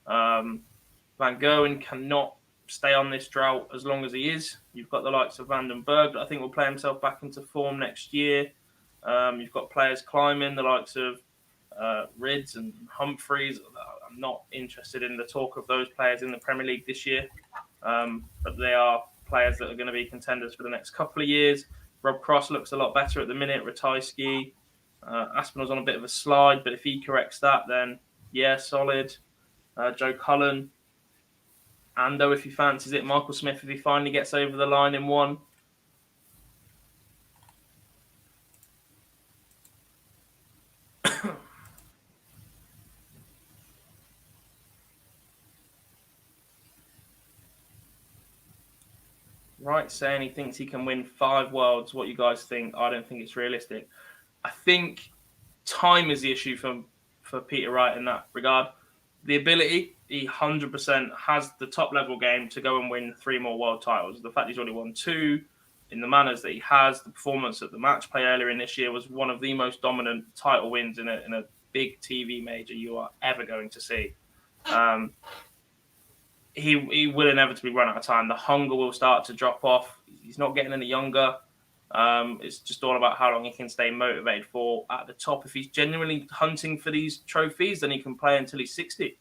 Van Gerwen cannot stay on this drought as long as he is. You've got the likes of Vandenberg that I think will play himself back into form next year. You've got players climbing, the likes of Rids and Humphreys. I'm not interested in the talk of those players in the Premier League this year, but they are players that are going to be contenders for the next couple of years. Rob Cross looks a lot better at the minute. Ratajski, Aspinall's on a bit of a slide, but if he corrects that, then yeah, solid. Joe Cullen, Ando if he fancies it, Michael Smith if he finally gets over the line in 1. Right, saying he thinks he can win 5 worlds. What you guys think? I don't think it's realistic. I think time is the issue for Peter Wright in that regard. The ability, he 100% has the top level game to go and win 3 more world titles. The fact he's already won 2 in the manners that he has, the performance at the match play earlier in this year was one of the most dominant title wins in a big TV major you are ever going to see. He will inevitably run out of time. The hunger will start to drop off. He's not getting any younger. It's just all about how long he can stay motivated for at the top. If he's genuinely hunting for these trophies, then he can play until he's 60.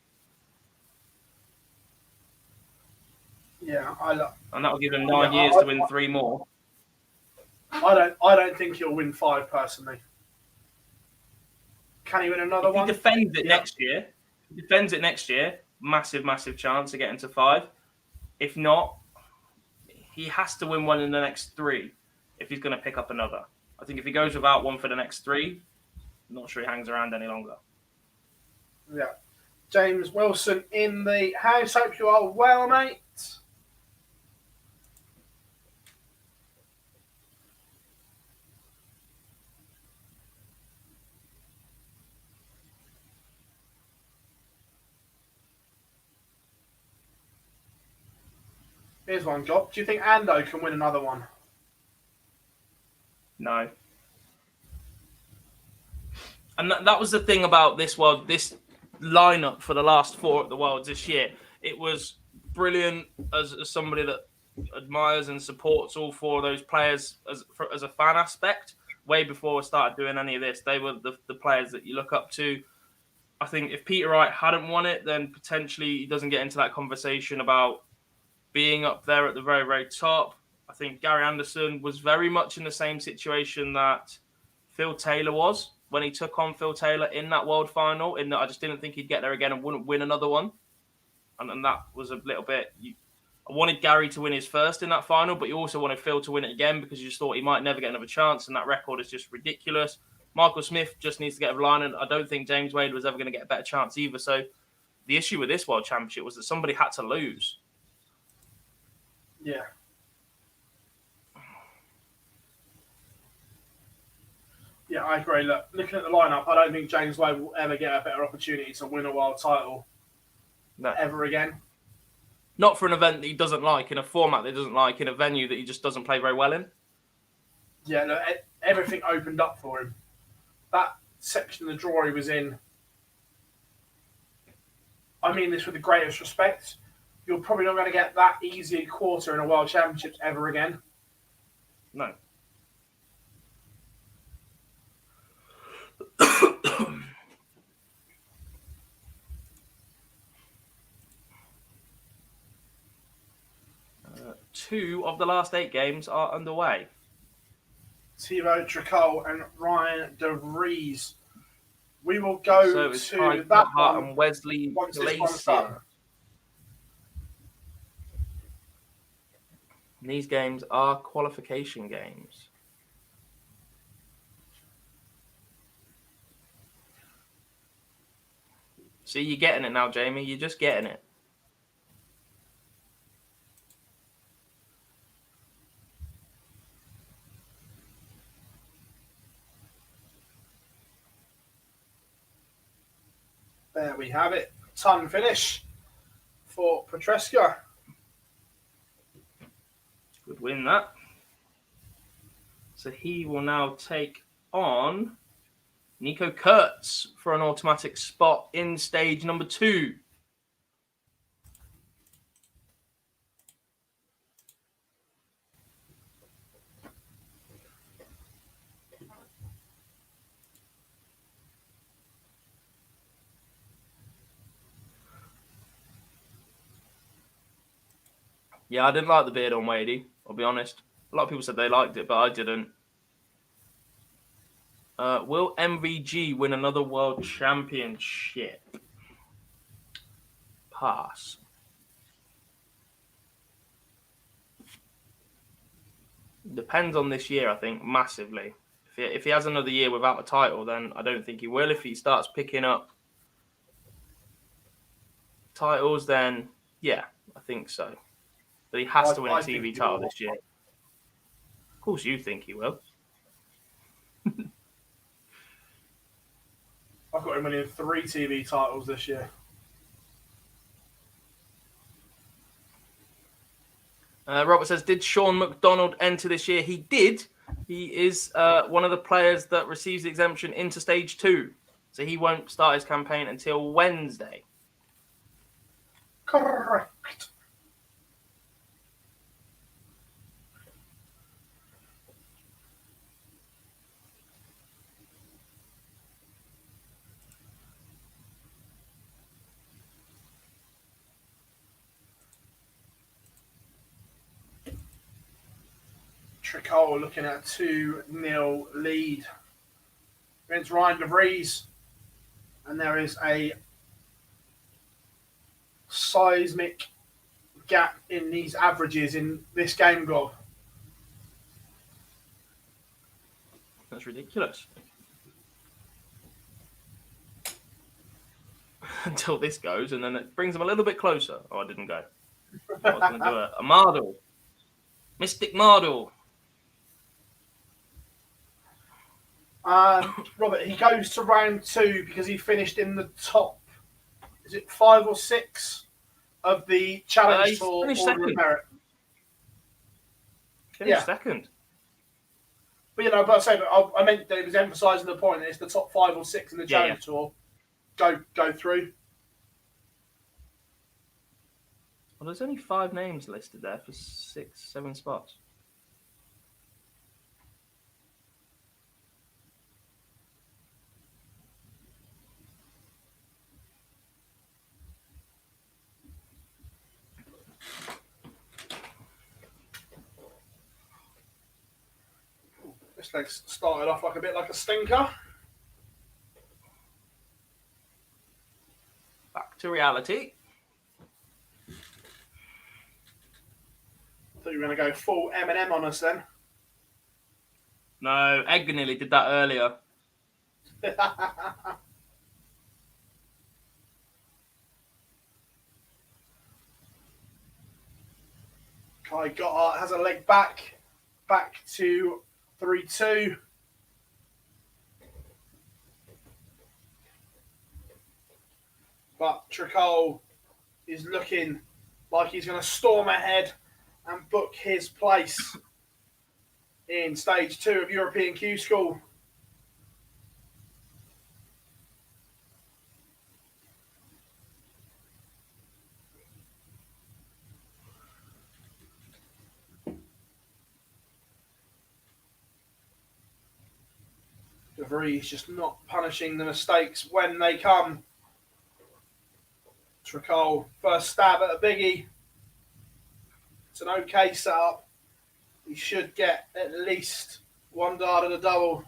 Yeah, and that'll give him 9 years to win 3 more. I don't think he'll win 5 personally. Can he win another one? If he defends it next year, massive chance of getting to 5. If not, he has to win one in the next 3 if he's going to pick up another. I think if he goes without one for the next 3, I'm not sure he hangs around any longer. Yeah. James Wilson in the house. Hope you are well, mate. Here's one, Job. Do you think Ando can win another one? No. And that was the thing about this world, this lineup for the last 4 at the Worlds this year. It was brilliant as somebody that admires and supports all 4 of those players as a fan aspect. Way before I started doing any of this, they were the players that you look up to. I think if Peter Wright hadn't won it, then potentially he doesn't get into that conversation about being up there at the very, very top. I think Gary Anderson was very much in the same situation that Phil Taylor was when he took on Phil Taylor in that World Final, in that I just didn't think he'd get there again and wouldn't win another one. And that was a little bit... I wanted Gary to win his first in that final, but you also wanted Phil to win it again because you just thought he might never get another chance, and that record is just ridiculous. Michael Smith just needs to get over the line, and I don't think James Wade was ever going to get a better chance either. So the issue with this World Championship was that somebody had to lose. Yeah. Yeah, I agree. Look, looking at the lineup, I don't think James Wade will ever get a better opportunity to win a world title ever again. Not for an event that he doesn't like, in a format that he doesn't like, in a venue that he just doesn't play very well in. Yeah, look, everything opened up for him. That section of the draw he was in, I mean this with the greatest respect, you're probably not going to get that easy a quarter in a World Championships ever again. No. Two of the last 8 games are underway. Thibaut Tricol and Ryan De Vries. We will go it's to that Hart one and Wesley once this one's Glacier. done. These games are qualification games. See, you're getting it now, Jamie. You're just getting it. There we have it. Ton finish for Petrescu. Good win, that. So he will now take on Nico Kurtz for an automatic spot in stage number 2. Yeah, I didn't like the beard on Wadey, I'll be honest. A lot of people said they liked it, but I didn't. Will MVG win another world championship? Pass. Depends on this year, I think, massively. If he has another year without a title, then I don't think he will. If he starts picking up titles, then yeah, I think so. But he has to win a TV title this year. Of course you think he will. I've got him winning 3 TV titles this year. Robert says, did Sean McDonald enter this year? He did. He is one of the players that receives the exemption into stage 2. So he won't start his campaign until Wednesday. Correct. Tricol looking at a 2-0 lead against Ryan De Vries. And there is a seismic gap in these averages in this game, Gob. That's ridiculous. Until this goes, and then it brings them a little bit closer. Oh, I didn't go. I was going to do a Mardle. Mystic Mardle. Robert, he goes to round 2 because he finished in the top, is it 5 or 6 of the Challenge Tour finished Order of second. Merit? Finished second. But but I say, I meant that it was emphasising the point that it's the top 5 or 6 in the Challenge Tour. Go through. Well, there's only 5 names listed there for 6, 7 spots. This leg's started off a bit like a stinker. Back to reality. I thought you were going to go full M&M on us then. No, Edgar nearly did that earlier. Kai Gotthardt has a leg back to 3-2. But Tricol is looking like he's going to storm ahead and book his place in stage 2 of European Q-School. De Vries just not punishing the mistakes when they come. Tricol, first stab at a biggie. It's an okay setup. He should get at least one dart and a double.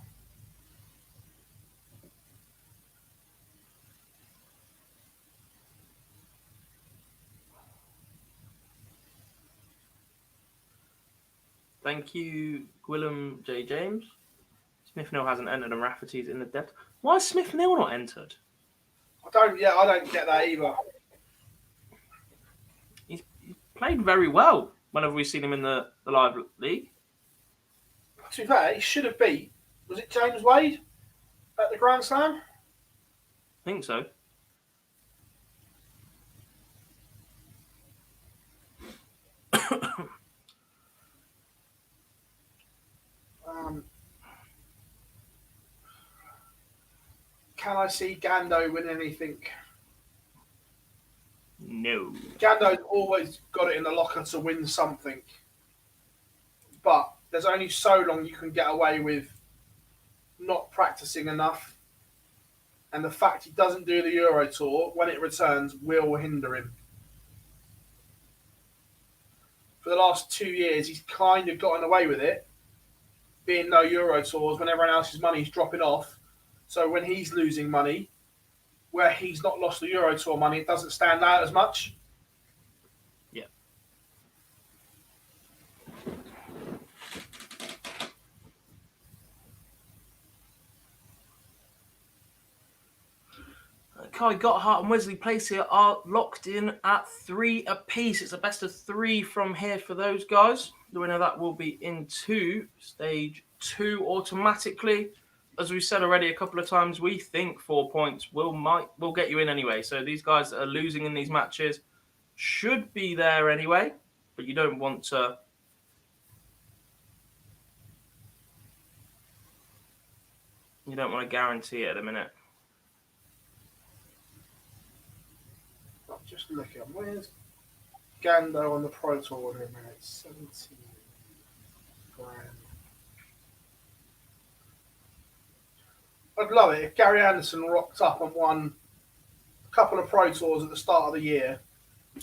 Thank you, Gwillem J. James. Smith Nil hasn't entered and Rafferty's in the depth. Why is Smith Nil not entered? I don't get that either. He's played very well whenever we've seen him in the live league. To be fair, he should have beat, was it James Wade at the Grand Slam? I think so. Can I see Gando win anything? No. Gando's always got it in the locker to win something. But there's only so long you can get away with not practicing enough. And the fact he doesn't do the Euro Tour when it returns will hinder him. For the last 2 years, he's kind of gotten away with it, being no Euro Tours when everyone else's money's dropping off. So when he's losing money, where he's not lost the Euro Tour money, it doesn't stand out as much. Yeah. Kai Gotthard and Wesley Place here are locked in at 3 apiece. It's a best of 3 from here for those guys. The winner of that will be into stage 2 automatically. As we said already a couple of times, we think 4 points will get you in anyway. So these guys that are losing in these matches should be there anyway, but you don't want to. You don't want to guarantee it at a minute. Just look at where's Gando on the Pro Tour order, man. It's 17 grand. I'd love it if Gary Anderson rocked up and won a couple of Pro Tours at the start of the year,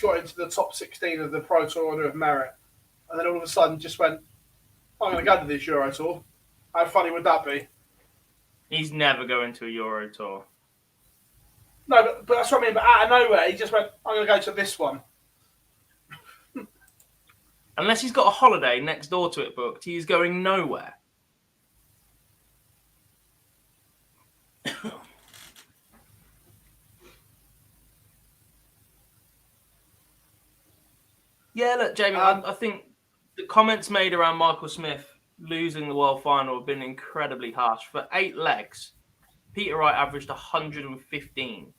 got into the top 16 of the Pro Tour Order of Merit, and then all of a sudden just went, I'm going to go to this Euro Tour. How funny would that be? He's never going to a Euro Tour. No, but that's what I mean. But out of nowhere, he just went, I'm going to go to this one. Unless he's got a holiday next door to it booked, he's going nowhere. Yeah, look, Jamie, I think the comments made around Michael Smith losing the World Final have been incredibly harsh. For 8 legs, Peter Wright averaged 115.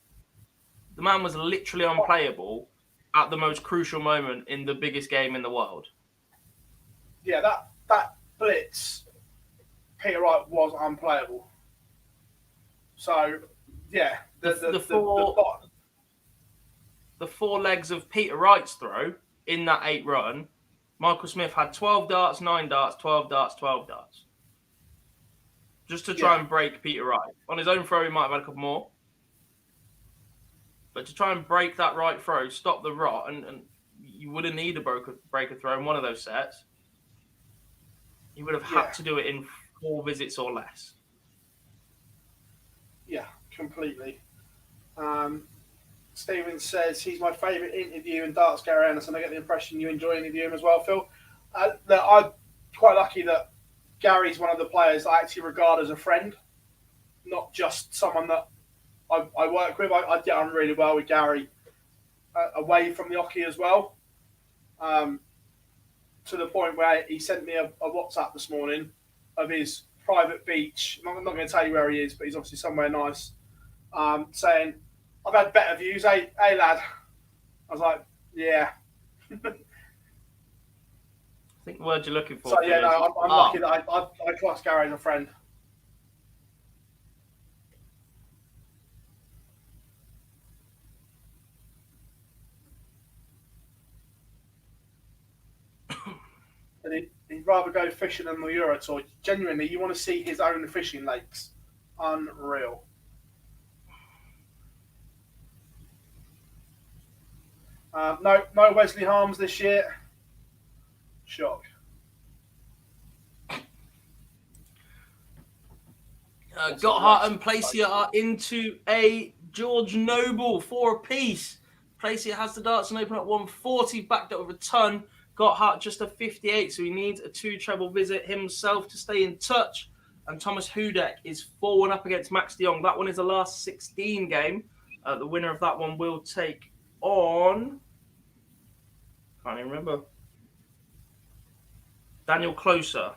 The man was literally unplayable at the most crucial moment in the biggest game in the world. Yeah, that blitz, Peter Wright was unplayable. So, yeah, The 4 legs of Peter Wright's throw in that 8 run, Michael Smith had 12 darts, 9 darts, 12 darts, 12 darts. Just to try and break Peter Wright. On his own throw, he might have had a couple more. But to try and break that right throw, stop the rot, and you wouldn't need a breaker throw in one of those sets. You would have had to do it in 4 visits or less. Yeah, completely. Stephen says he's my favourite interview in darts, Gary Anderson. I get the impression you enjoy interviewing him as well, Phil. I'm quite lucky that Gary's one of the players I actually regard as a friend, not just someone that I work with. I get on really well with Gary away from the hockey as well, to the point where he sent me a WhatsApp this morning of his private beach. I'm not going to tell you where he is, but he's obviously somewhere nice, saying, I've had better views, hey lad. I was like, yeah. I think the word you're looking for. So yeah, no, I'm lucky that I class Gary as a friend. And he'd rather go fishing than the Euro Tour. Genuinely, you want to see his own fishing lakes. Unreal. No Wesley Harms this year. Shock. Gotthard and Placier are into a George Noble 4 apiece. Placier has the darts and open at 140, backed up with a ton. Gotthard just a 58, so he needs a 2 treble visit himself to stay in touch. And Thomas Hudek is 4-1 up against Max de Jong. That one is the last 16 game. The winner of that one will take on... can't even remember. Daniel Closer.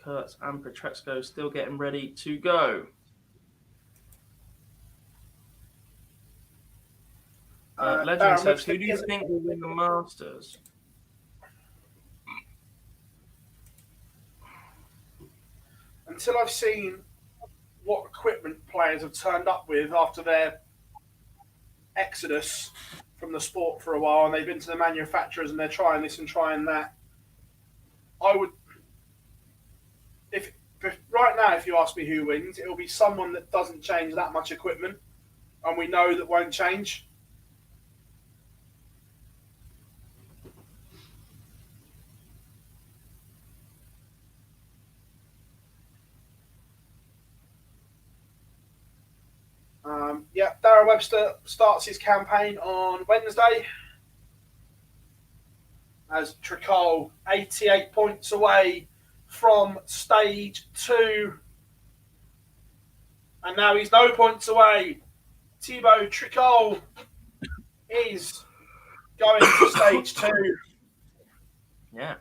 Kurtz and Petresco still getting ready to go. Legend says, who do you think will win the Masters? Until I've seen what equipment players have turned up with after their exodus from the sport for a while, and they've been to the manufacturers and they're trying this and trying that, I would... If right now, if you ask me who wins, it will be someone that doesn't change that much equipment, and we know that won't change. Darren Webster starts his campaign on Wednesday as Tricol 88 points away from stage 2. And now he's no points away. Thibaut Tricol is going to stage 2. Yeah.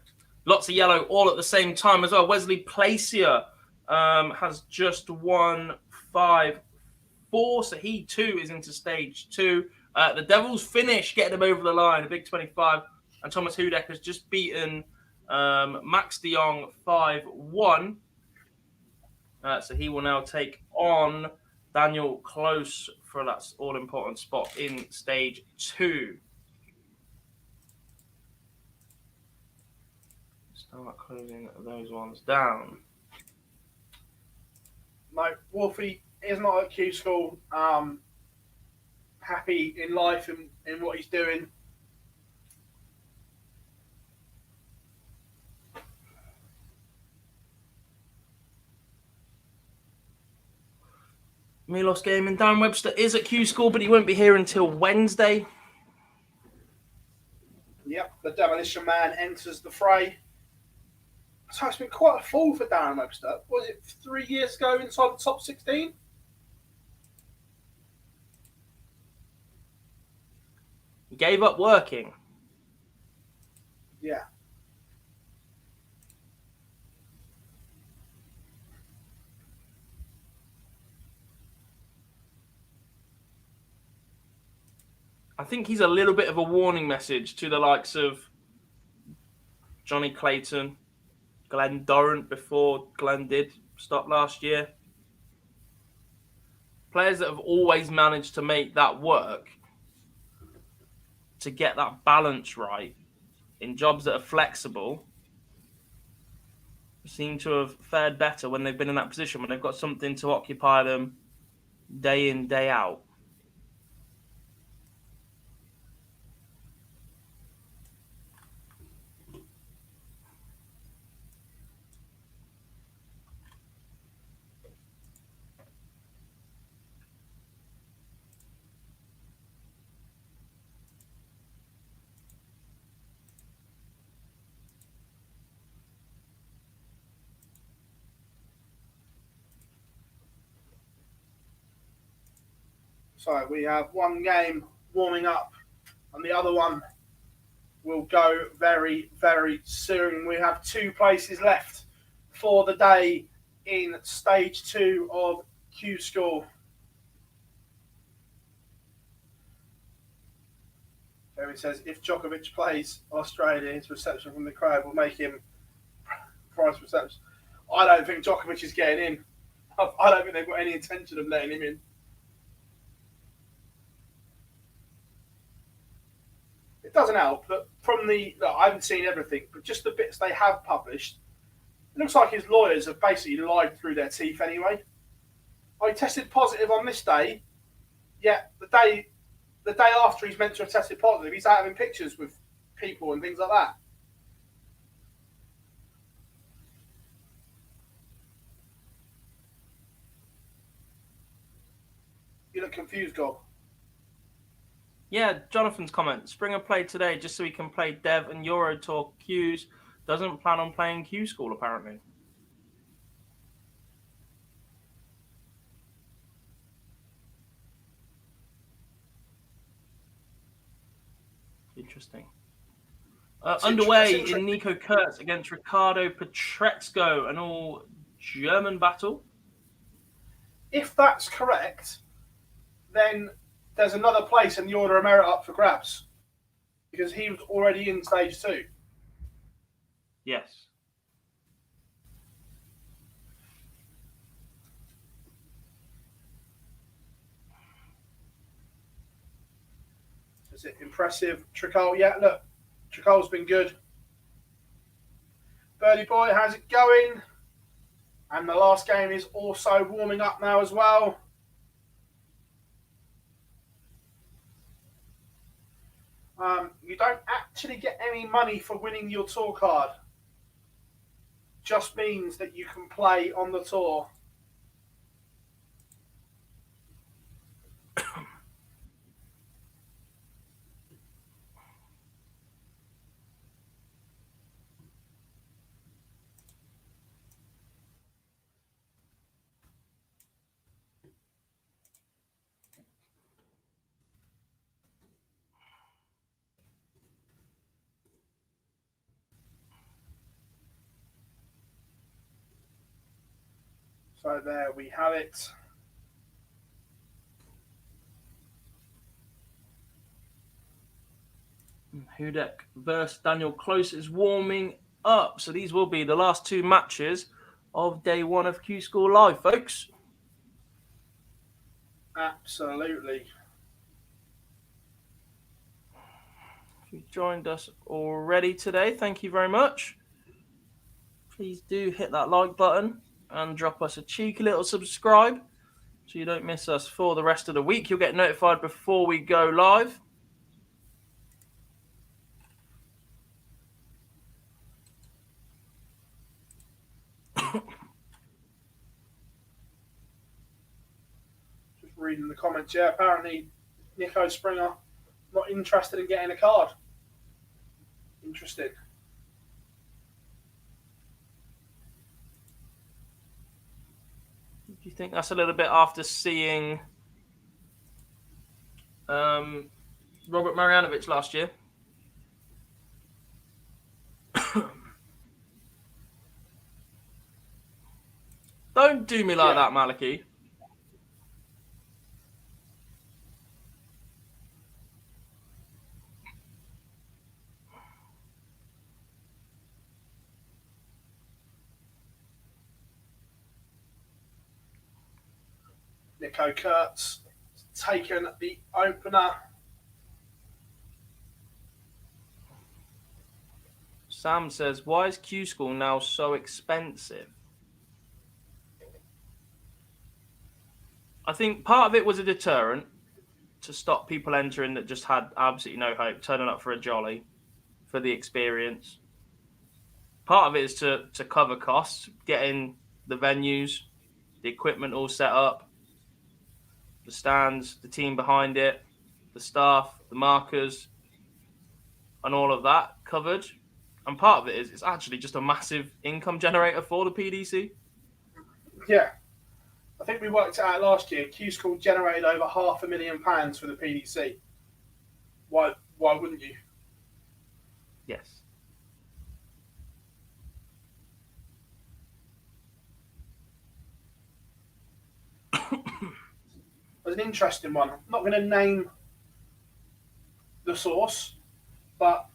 Lots of yellow all at the same time as well. Wesley Placier has just won 5-4, so he too is into stage 2. The Devils finish getting him over the line, a big 25. And Thomas Hudek has just beaten Max de Jong 5-1. So he will now take on Daniel Close for that all-important spot in stage 2. Start closing those ones down. No, Wolfie is not at Q-School. Happy in life and in what he's doing. Milos Gaming. Darren Webster is at Q-School, but he won't be here until Wednesday. Yep, the Demolition Man enters the fray. So it's been quite a fall for Darren Webster. Was it 3 years ago inside the top 16? He gave up working. Yeah. I think he's a little bit of a warning message to the likes of Johnny Clayton, Glenn Dorrant before Glenn did stop last year. Players that have always managed to make that work, to get that balance right in jobs that are flexible, seem to have fared better when they've been in that position, when they've got something to occupy them day in, day out. So we have one game warming up and the other one will go very, very soon. We have 2 places left for the day in stage 2 of Q-School. Jeremy says, if Djokovic plays Australia, his reception from the crowd will make him prize reception. I don't think Djokovic is getting in. I don't think they've got any intention of letting him in. It doesn't help that from I haven't seen everything, but just the bits they have published, it looks like his lawyers have basically lied through their teeth anyway. I tested positive on this day, yet the day after he's meant to have tested positive, he's out having pictures with people and things like that. You look confused, Gob. Yeah, Jonathan's comment. Springer played today just so he can play Dev and Euro Tour Qs. Doesn't plan on playing Q-School, apparently. Interesting. Underway in Nico Kurtz against Ricardo Petreczko, an all-German battle. If that's correct, then there's another place in the order of merit up for grabs because he was already in stage 2. Yes. Is it impressive? Tricol, yeah, look, Tricol's been good. Birdie Boy, how's it going? And the last game is also warming up now as well. You don't actually get any money for winning your tour card. Just means that you can play on the tour. So there we have it. Hudek versus Daniel Close is warming up. So these will be the last 2 matches of day 1 of Q-School Live, folks. Absolutely. If you've joined us already today, thank you very much. Please do hit that like button and drop us a cheeky little subscribe so you don't miss us for the rest of the week. You'll get notified before we go live. Just reading the comments. Yeah, apparently Nico Springer not interested in getting a card. Interesting. Do you think that's a little bit after seeing Robert Marjanovic last year? Don't do me like that, Maliki. Nico Kurtz taken the opener. Sam says, why is Q-School now so expensive? I think part of it was a deterrent to stop people entering that just had absolutely no hope, turning up for a jolly, for the experience. Part of it is to cover costs, getting the venues, the equipment all set up, the stands, the team behind it, the staff, the markers, and all of that covered. And part of it is it's actually just a massive income generator for the PDC. Yeah. I think we worked it out last year. Q-School generated over £500,000 for the PDC. Why wouldn't you? Yes. There's an interesting one. I'm not going to name the source, but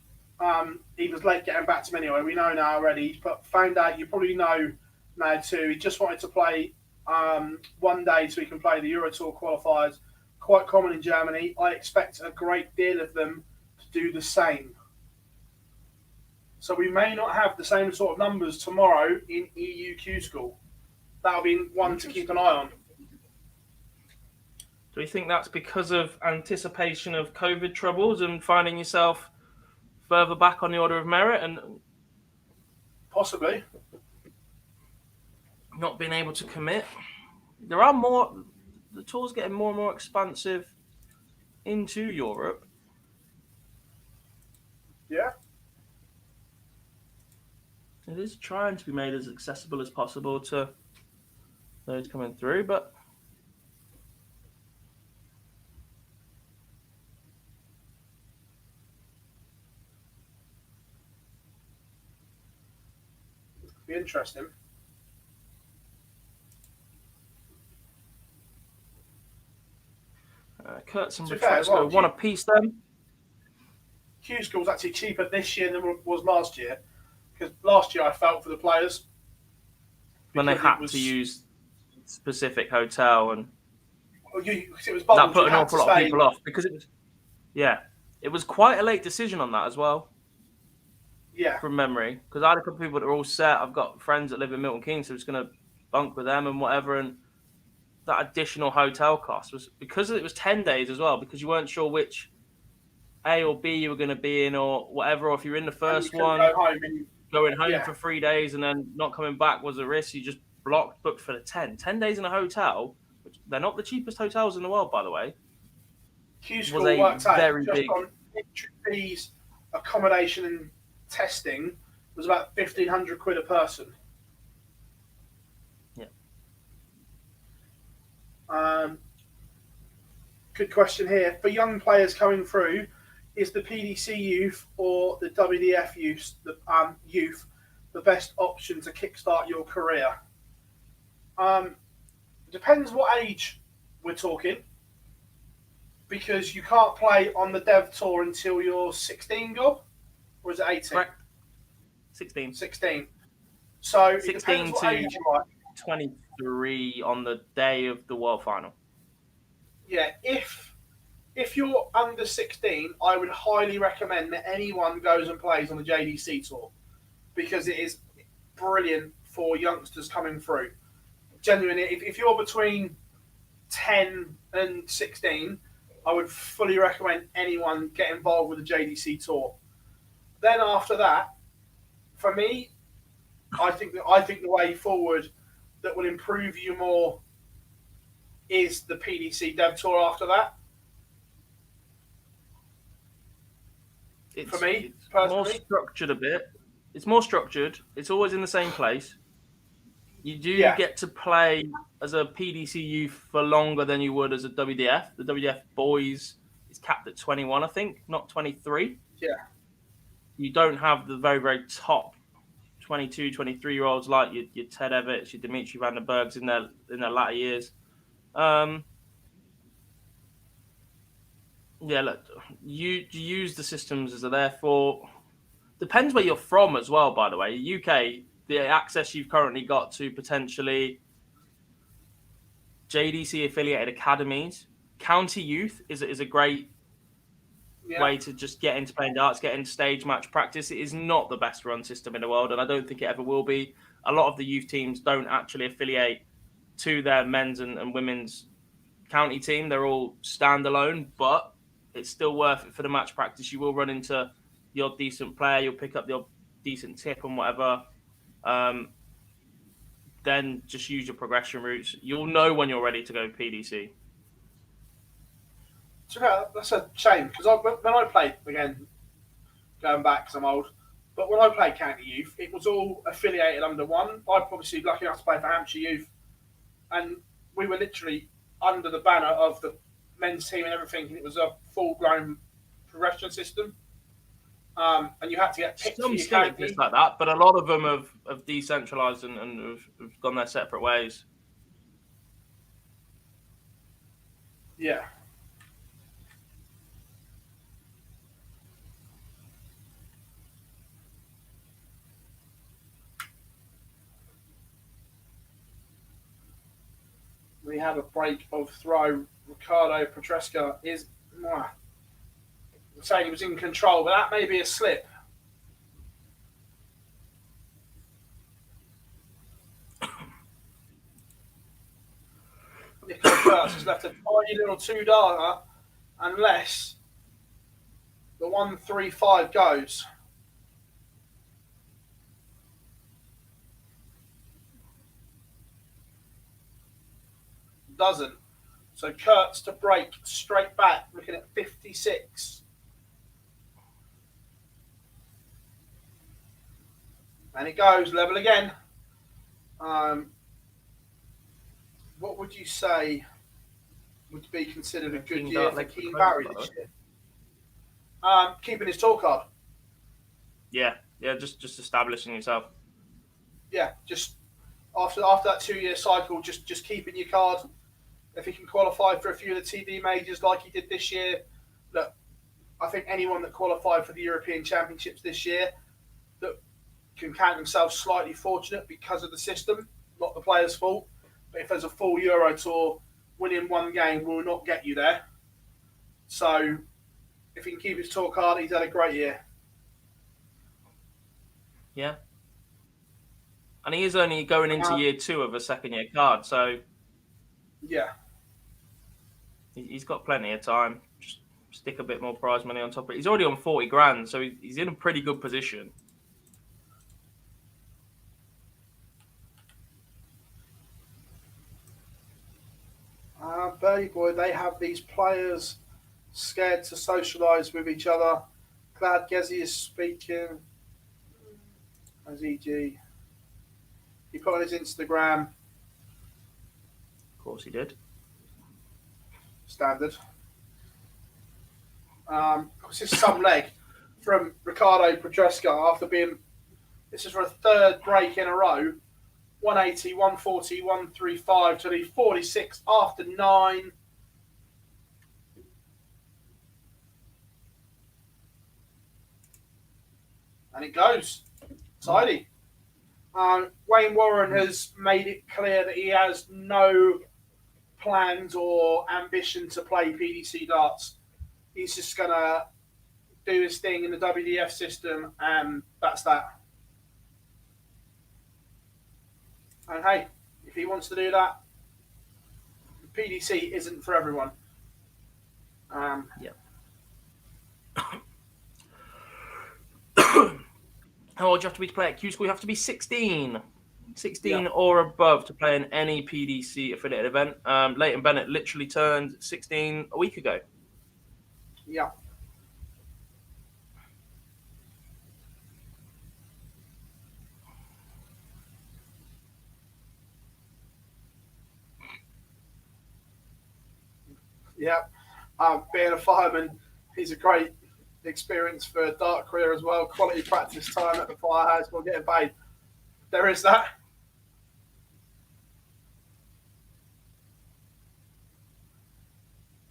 he was late getting back to me anyway. We know now already, but found out, you probably know now too, he just wanted to play 1 day so he can play the Euro Tour qualifiers. Quite common in Germany. I expect a great deal of them to do the same. So we may not have the same sort of numbers tomorrow in EU Q-School. That'll be one to keep an eye on. Do you think that's because of anticipation of COVID troubles and finding yourself further back on the order of merit and Possibly. not being able to commit? There are more. The tour's getting more and more expansive into Europe. Yeah. It is trying to be made as accessible as possible to those coming through, but Be interesting. Kurtz and To be fair as well, Refresco want a piece then. Q-School's actually cheaper this year than it was last year. Because last year I felt for the players. When they because had it was- to use specific hotel and it was that bubbles, put you an had awful to lot of stay. people off because it was quite a late decision on that as well. Yeah. From memory, because I had a couple of people that are all set. I've got friends that live in Milton Keynes, so it's going to bunk with them and whatever. And that additional hotel cost was because it was 10 days as well, because you weren't sure which A or B you were going to be in or whatever. Or if you're in the first one, going home for 3 days and then not coming back was a risk. You just booked for the 10 days in a hotel, which they're not the cheapest hotels in the world, by the way. Q-School was a worked out very just big- on entry fees, accommodation and testing was about £1,500 a person. Yeah. Good question here. For young players coming through, is the PDC youth or the WDF youth the best option to kickstart your career? Depends what age we're talking, because you can't play on the Dev Tour until you're 16, Gob? Or is it 18? Correct. 16. 16. So it 16 depends what to age you are. 23 on the day of the World Final. Yeah, if you're under 16, I would highly recommend that anyone goes and plays on the JDC Tour, because it is brilliant for youngsters coming through. Genuinely, if you're between 10 and 16, I would fully recommend anyone get involved with the JDC Tour. Then after that, for me, I think the way forward that will improve you more is the PDC Dev Tour after that. For me, more personally. structured a bit. It's more structured. It's always in the same place. You do Yeah. get to play as a PDC youth for longer than you would as a WDF. The WDF boys is capped at 21, I think, not 23. Yeah. You don't have the very, very top 22, 23-year-olds like your Ted Evans, your Dimitri van den Bergs in their latter years. Yeah, look, you use the systems as they're there for. Depends where you're from as well, by the way. UK, the access you've currently got to potentially JDC affiliated academies. County youth is a great way to just get into playing darts, get into stage match practice. It is not the best run system in the world, and I don't think it ever will be. A lot of the youth teams don't actually affiliate to their men's and women's county team. They're all standalone, but it's still worth it for the match practice. You will run into the odd decent player. You'll pick up the odd decent tip and whatever. Then just use your progression routes. You'll know when you're ready to go PDC. That's a shame because when I played, again, going back because I'm old, but when I played county youth, it was all affiliated under one. I'm obviously lucky enough to play for Hampshire youth, and we were literally under the banner of the men's team and everything. And it was a full-blown progression system, and you had to get picked. Some still exist like that, but a lot of them have decentralized and have gone their separate ways. Yeah. We have a break of throw. Ricardo Petresca is saying he was in control, but that may be a slip. Nicola Kurtz has left a tiny little 2-darter unless the 1-3-5 goes. Doesn't. So Kurtz to break straight back, looking at 56. And it goes level again. What would you say would be considered a good year for Keane Barry this year? Keeping his tour card. Yeah, just establishing yourself. Yeah, just after that 2-year cycle, just keeping your card. If he can qualify for a few of the TD majors like he did this year, look, I think anyone that qualified for the European Championships this year that can count themselves slightly fortunate because of the system, not the player's fault. But if there's a full Euro Tour, winning one game will not get you there. So if he can keep his tour card, he's had a great year. Yeah. And he is only going into year 2 of a second-year card, so yeah, he's got plenty of time. Just stick a bit more prize money on top of it. He's already on 40 grand, so he's in a pretty good position. Birdie Boy, they have these players scared to socialise with each other. Glad Gezi is speaking. As EG. He put on his Instagram. Of course he did. Standard. This is some leg from Ricardo Petresca after being. This is for a third break in a row. 180, 140, 135 to the 46 after 9. And it goes. Tidy. Wayne Warren has made it clear that he has no plans or ambition to play PDC darts. He's just going to do his thing in the WDF system, and that's that. And hey, if he wants to do that, PDC isn't for everyone. Yeah. How old do you have to be to play at Q-School? You have to be 16. 16 or above to play in any PDC affiliated event. Leighton Bennett literally turned 16 a week ago. Yeah. Yeah. Being a fireman, he's a great experience for a dark career as well. Quality practice time at the firehouse while getting paid. There is that.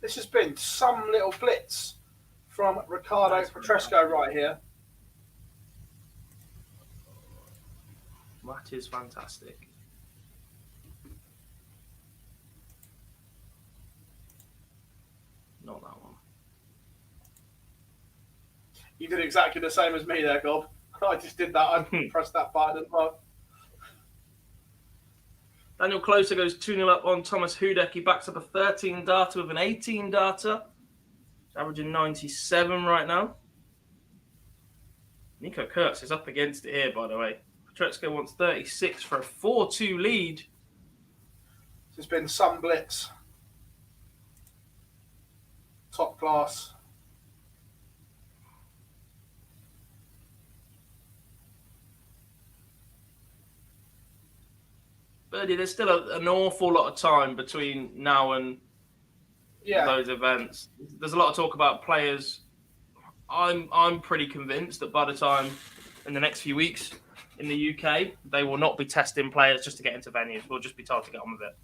This has been some little blitz from Ricardo Petresco right here. That is fantastic. Not that one. You did exactly the same as me there, Gob. I just did that. I pressed that button as well. Daniel Closer goes 2-0 up on Thomas Hudek. He backs up a 13 data with an 18 data. Averaging 97 right now. Nico Kurtz is up against it here, by the way. Petresco wants 36 for a 4-2 lead. There's been some blitz. Top class. Birdie, there's still an awful lot of time between now and those events. There's a lot of talk about players. I'm pretty convinced that by the time in the next few weeks in the UK, they will not be testing players just to get into venues. We'll just be told to get on with it.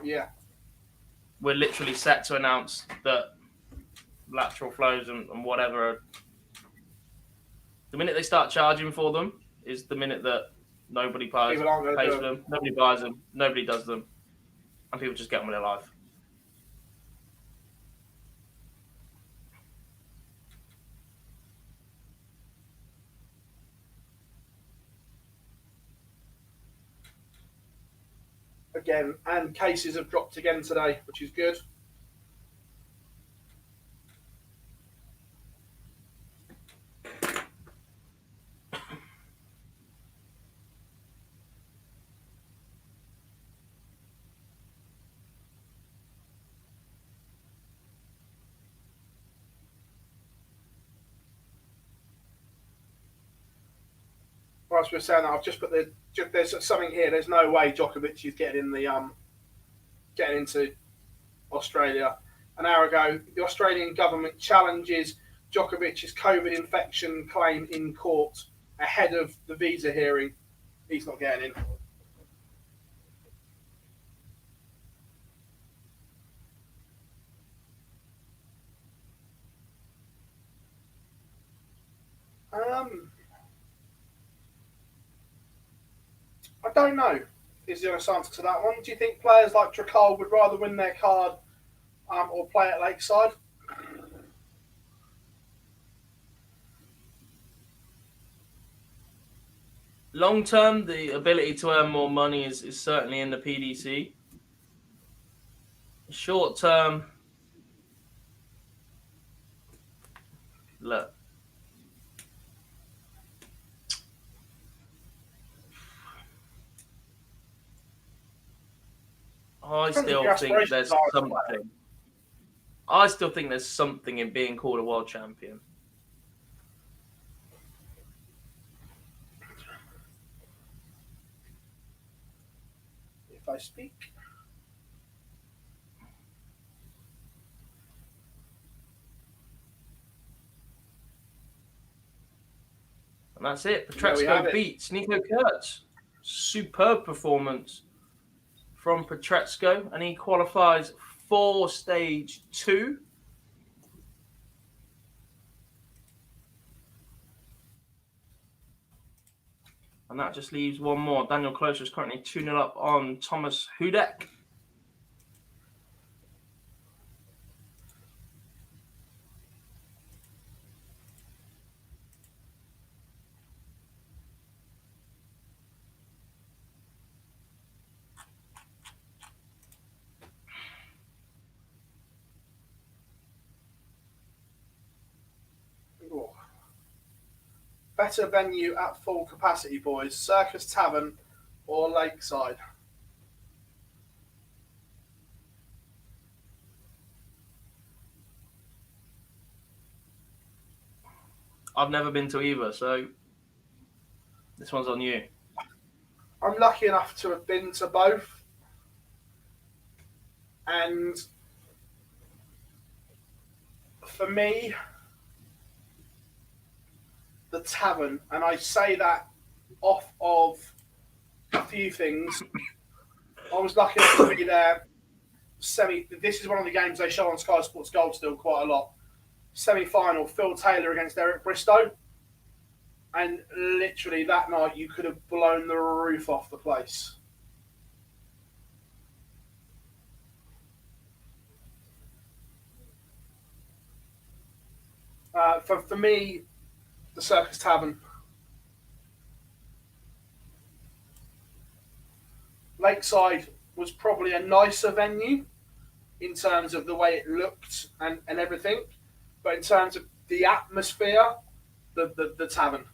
Yeah. We're literally set to announce that lateral flows and whatever. The minute they start charging for them is the minute that nobody pays for them, nobody buys them, nobody does them, and people just get on with their life. Again, and cases have dropped again today, which is good. Whilst we're saying that, I've just put there's something here. There's no way Djokovic is getting into Australia. An hour ago, the Australian government challenges Djokovic's COVID infection claim in court ahead of the visa hearing. He's not getting in. I don't know. Is the honest answer to that one? Do you think players like Drakal would rather win their card or play at Lakeside? Long term, the ability to earn more money is certainly in the PDC. Short term, look. I still think there's something. I still think there's something in being called a world champion. If I speak. And that's it. Petresco beats Nico Kurtz. Superb performance from Petresco, and he qualifies for stage 2. And that just leaves one more. Daniel Closer is currently 2-0 up on Thomas Hudek. Better venue at full capacity, boys. Circus Tavern or Lakeside? I've never been to either, so this one's on you. I'm lucky enough to have been to both. And For me, the Tavern, and I say that off of a few things. I was lucky enough to be there. This is one of the games they show on Sky Sports Gold still quite a lot. Semi-final, Phil Taylor against Eric Bristow. And literally that night, you could have blown the roof off the place. For me, the Circus Tavern. Lakeside was probably a nicer venue in terms of the way it looked and everything. But in terms of the atmosphere, the Tavern.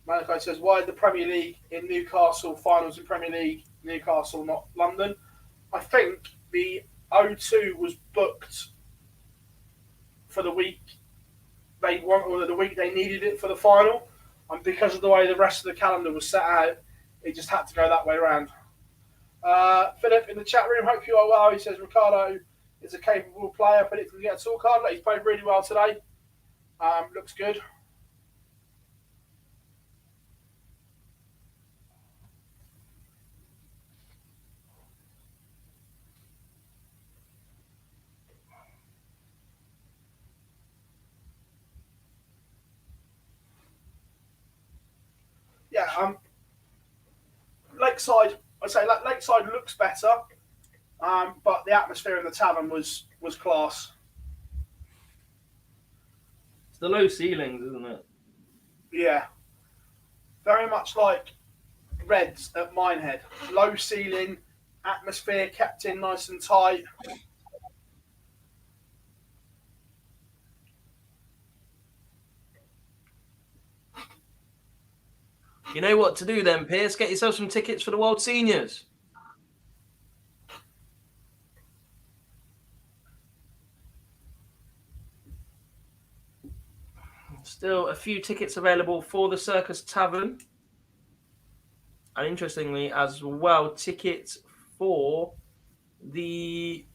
Malachi says, why the Premier League in Newcastle, finals in Premier League, Newcastle, not London? I think the O2 was booked for the week they want, or the week they needed it for the final. And because of the way the rest of the calendar was set out, it just had to go that way around. Philip in the chat room, hope you are well. He says, Ricardo is a capable player, predicting to get a tour card. He's played really well today. Looks good. Yeah, Lakeside. I say Lakeside looks better, but the atmosphere in the Tavern was class. It's the low ceilings, isn't it? Yeah, very much like Reds at Minehead. Low ceiling, atmosphere kept in nice and tight. You know what to do then, Pierce? Get yourself some tickets for the World Seniors. Still a few tickets available for the Circus Tavern. And interestingly as well, tickets for the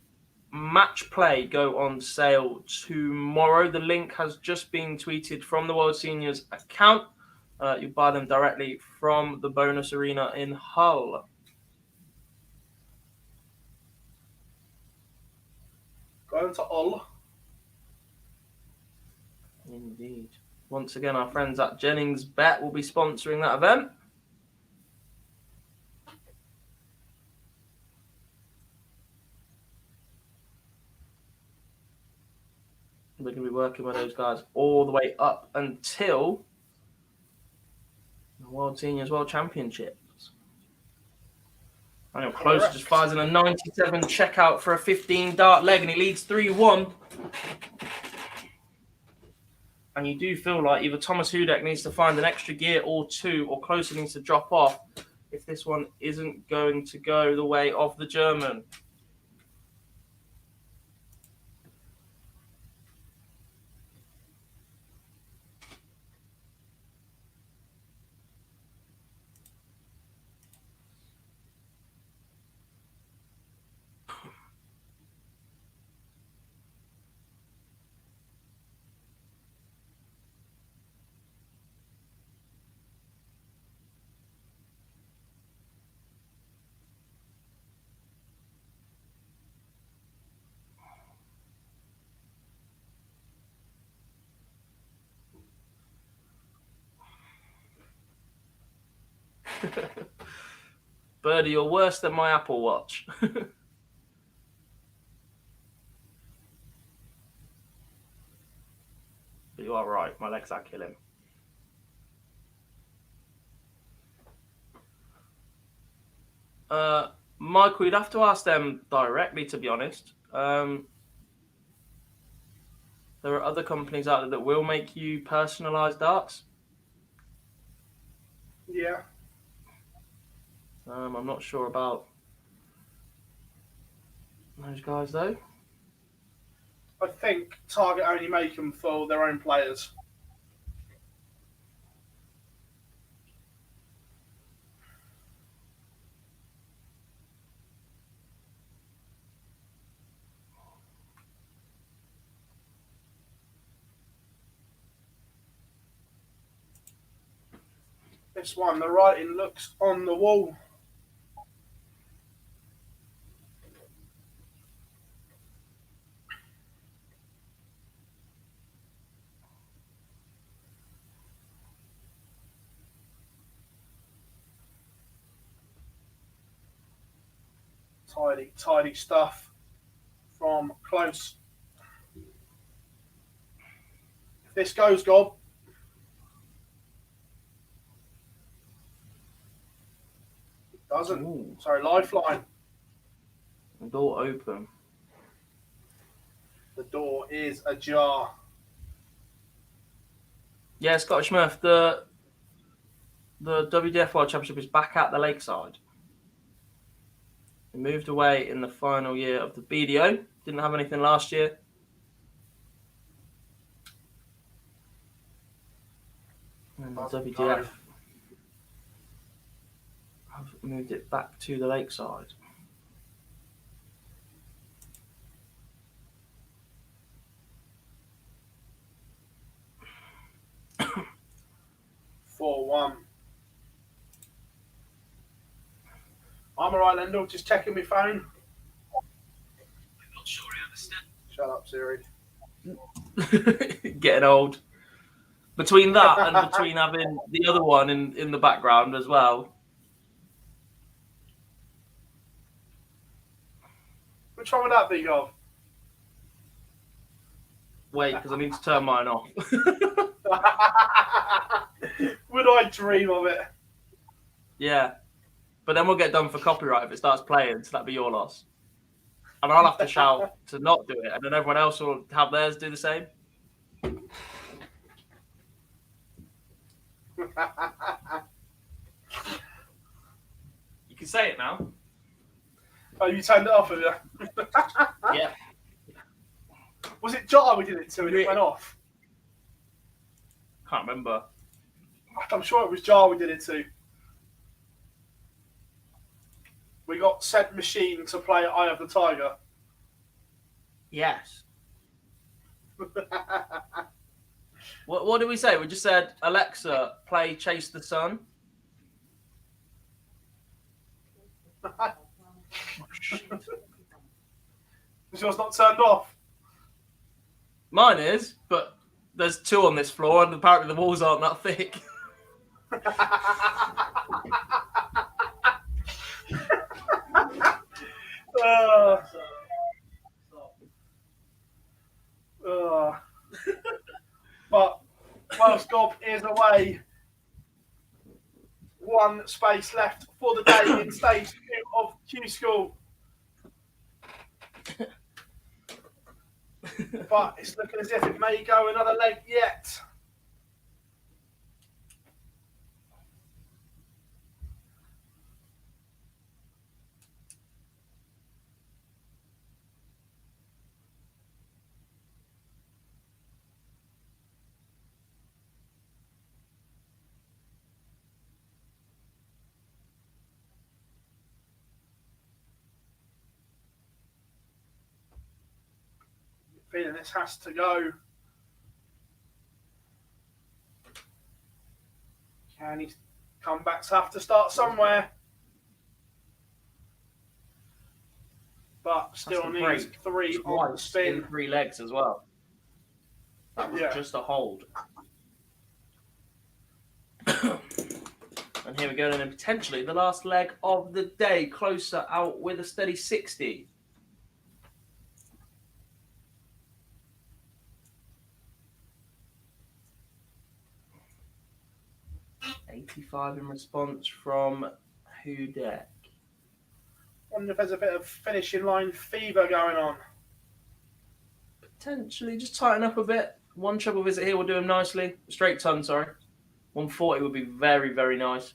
match play go on sale tomorrow. The link has just been tweeted from the World Seniors account. You buy them directly from the Bonus Arena in Hull. Going to Hull. Indeed. Once again, our friends at Jennings Bet will be sponsoring that event. We're going to be working with those guys all the way up until the World Seniors World Championships. Daniel Close just fires in a 97 checkout for a 15 dart leg, and he leads 3-1. And you do feel like either Thomas Hudek needs to find an extra gear or two, or Closer needs to drop off if this one isn't going to go the way of the German. Birdie, you're worse than my Apple Watch. But you are right. My legs are killing. Michael, you'd have to ask them directly, to be honest. There are other companies out there that will make you personalised darts. Yeah. I'm not sure about those guys, though. I think Target only make them for their own players. This one, the writing looks on the wall. Tidy stuff from close. If this goes, Gob. It doesn't. Ooh. Sorry, lifeline. Door open. The door is ajar. Yeah, Scottish Murph, the WDF World Championship is back at the Lakeside. It moved away in the final year of the BDO. Didn't have anything last year. And the WDF have moved it back to the Lakeside. (4-1). I'm alright, Lendl. Just checking my phone. I'm not sure I understand. Shut up, Siri. Getting old. Between that and between having the other one in the background as well. Which one would that be, Gob? Wait, because I need to turn mine off. Would I dream of it? Yeah. But then we'll get done for copyright if it starts playing, so that'd be your loss. And I'll have to shout to not do it, and then everyone else will have theirs do the same. You can say it now. Oh, you turned it off, have you? Yeah. Was it Jar we did it to and it went off? Can't remember. I'm sure it was Jar we did it to. We got sent machine to play Eye of the Tiger. Yes. What did we say? We just said, Alexa, play Chase the Sun. Is yours not turned off? Mine is, but there's two on this floor, and apparently the walls aren't that thick. But whilst Gob is away, one space left for the day in stage 2 of Q-School. But it's looking as if it may go another leg yet. Feeling this has to go. Can he comebacks have to start somewhere? But still needs 3 on the spin. In 3 legs as well. That was just a hold. And here we go, and then potentially the last leg of the day, closer out with a steady 60. 85 in response from Hudek. Wonder if there's a bit of finishing line fever going on. Potentially, just tighten up a bit. One treble visit here will do him nicely. Straight ton, sorry. 140 would be very, very nice.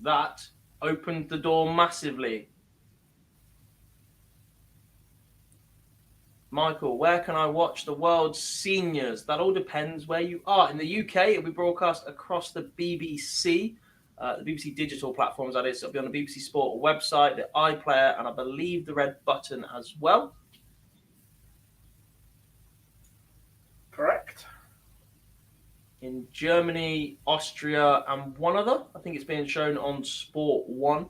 That opened the door massively. Michael, where can I watch the World Seniors? That all depends where you are. In the UK, it'll be broadcast across the BBC, the BBC digital platforms, that is. It'll be on the BBC Sport website, the iPlayer, and I believe the red button as well. Correct. In in Germany, Austria, and one other. I think it's being shown on Sport 1.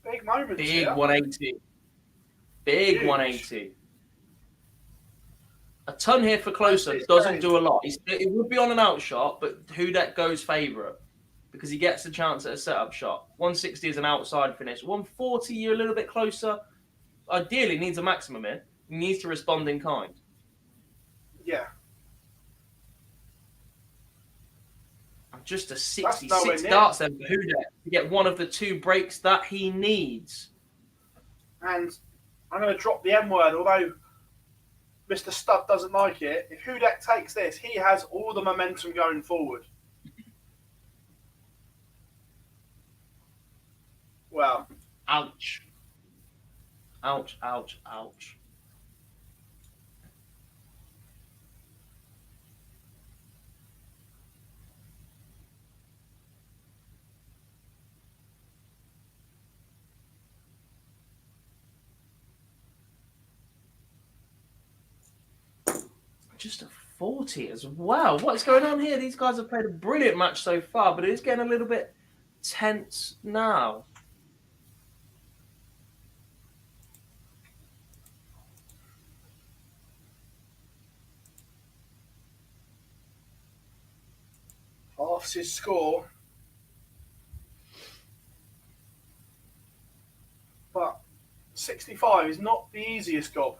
Big moments Big here. 180. Big Huge. 180. A ton here for Closer. It's Doesn't great. do a lot. It would be on an out shot, but Hudek goes favourite because he gets a chance at a setup shot. 160 is an outside finish. 140, you're a little bit closer. Ideally, needs a maximum here. He needs to respond in kind. Yeah. And just a That's 66 nowhere near. darts then for Hudek to get one of the 2 breaks that he needs. And I'm going to drop the M word, although Mr. Stud doesn't like it. If Hudek takes this, he has all the momentum going forward. Well, Ouch. Ouch, ouch, ouch. Just a 40 as well. What is going on here? These guys have played a brilliant match so far, but it is getting a little bit tense now. halves his score. But 65 is not the easiest gob.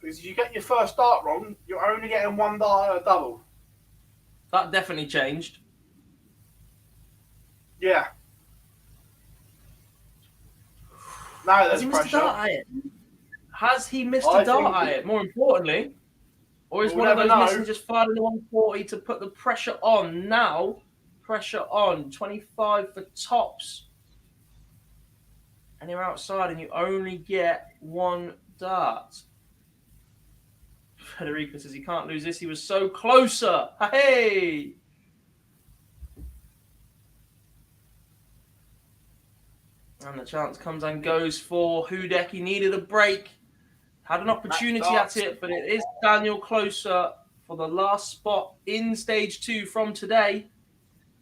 Because if you get your first dart wrong, you're only getting 1 dart at a double. That definitely changed. Yeah. Now Has there's he missed a pressure. dart at it? Has he missed I a dart think at it, more importantly? Or is We'll one of never those know. missing just fired in the 140 to put the pressure on? Now, pressure on. 25 for tops. And you're outside and you only get 1 dart. Federico says he can't lose this. He was so closer. Hey! And the chance comes and goes for Hudek. He needed a break. Had an opportunity at it, but it is Daniel Closer for the last spot in stage 2 from today.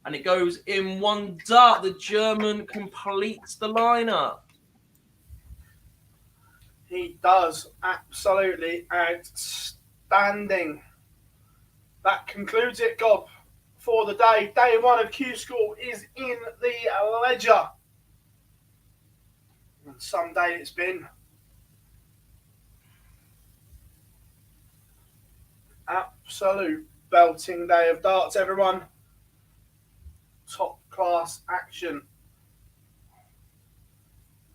And it goes in 1 dart. The German completes the lineup. He does absolutely outstanding. That concludes it, Gob, for the day. Day 1 of Q-School is in the ledger. And some day it's been. Absolute belting day of darts, everyone. Top class action.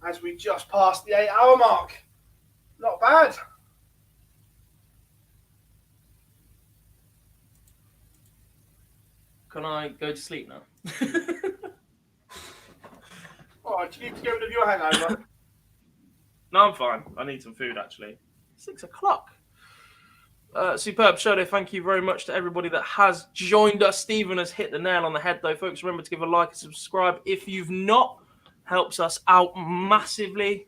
As we just passed the 8-hour mark. Not bad. Can I go to sleep now? All right, you need to get rid of your hangover. No, I'm fine. I need some food, actually. 6 o'clock. Superb show, though. Thank you very much to everybody that has joined us. Stephen has hit the nail on the head, though. Folks, remember to give a like and subscribe if you've not. Helps us out massively.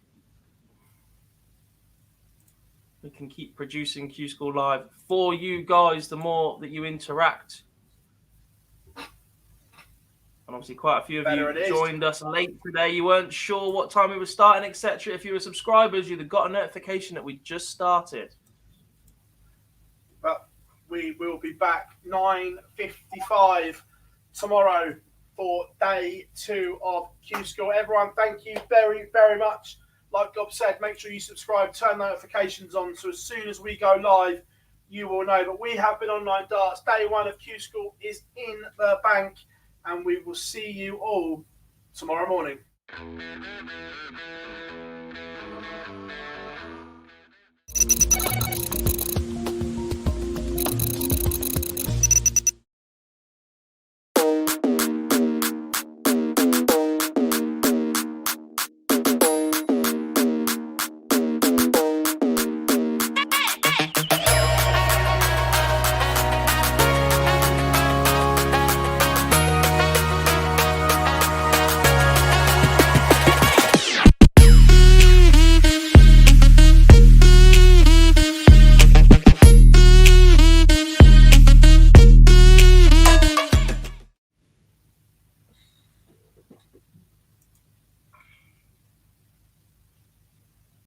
We can keep producing Q-School Live for you guys the more that you interact. And obviously quite a few of Better you it is. joined us late today. You weren't sure what time we were starting, etc. If you were subscribers, you'd have got a notification that we just started. But we will be back 9:55 tomorrow for day 2 of Q-School. Everyone, thank you very, very much. Like Gob said, make sure you subscribe, turn notifications on, so as soon as we go live, you will know. But we have been online darts. Day 1 of Q-School is in the bank, and we will see you all tomorrow morning.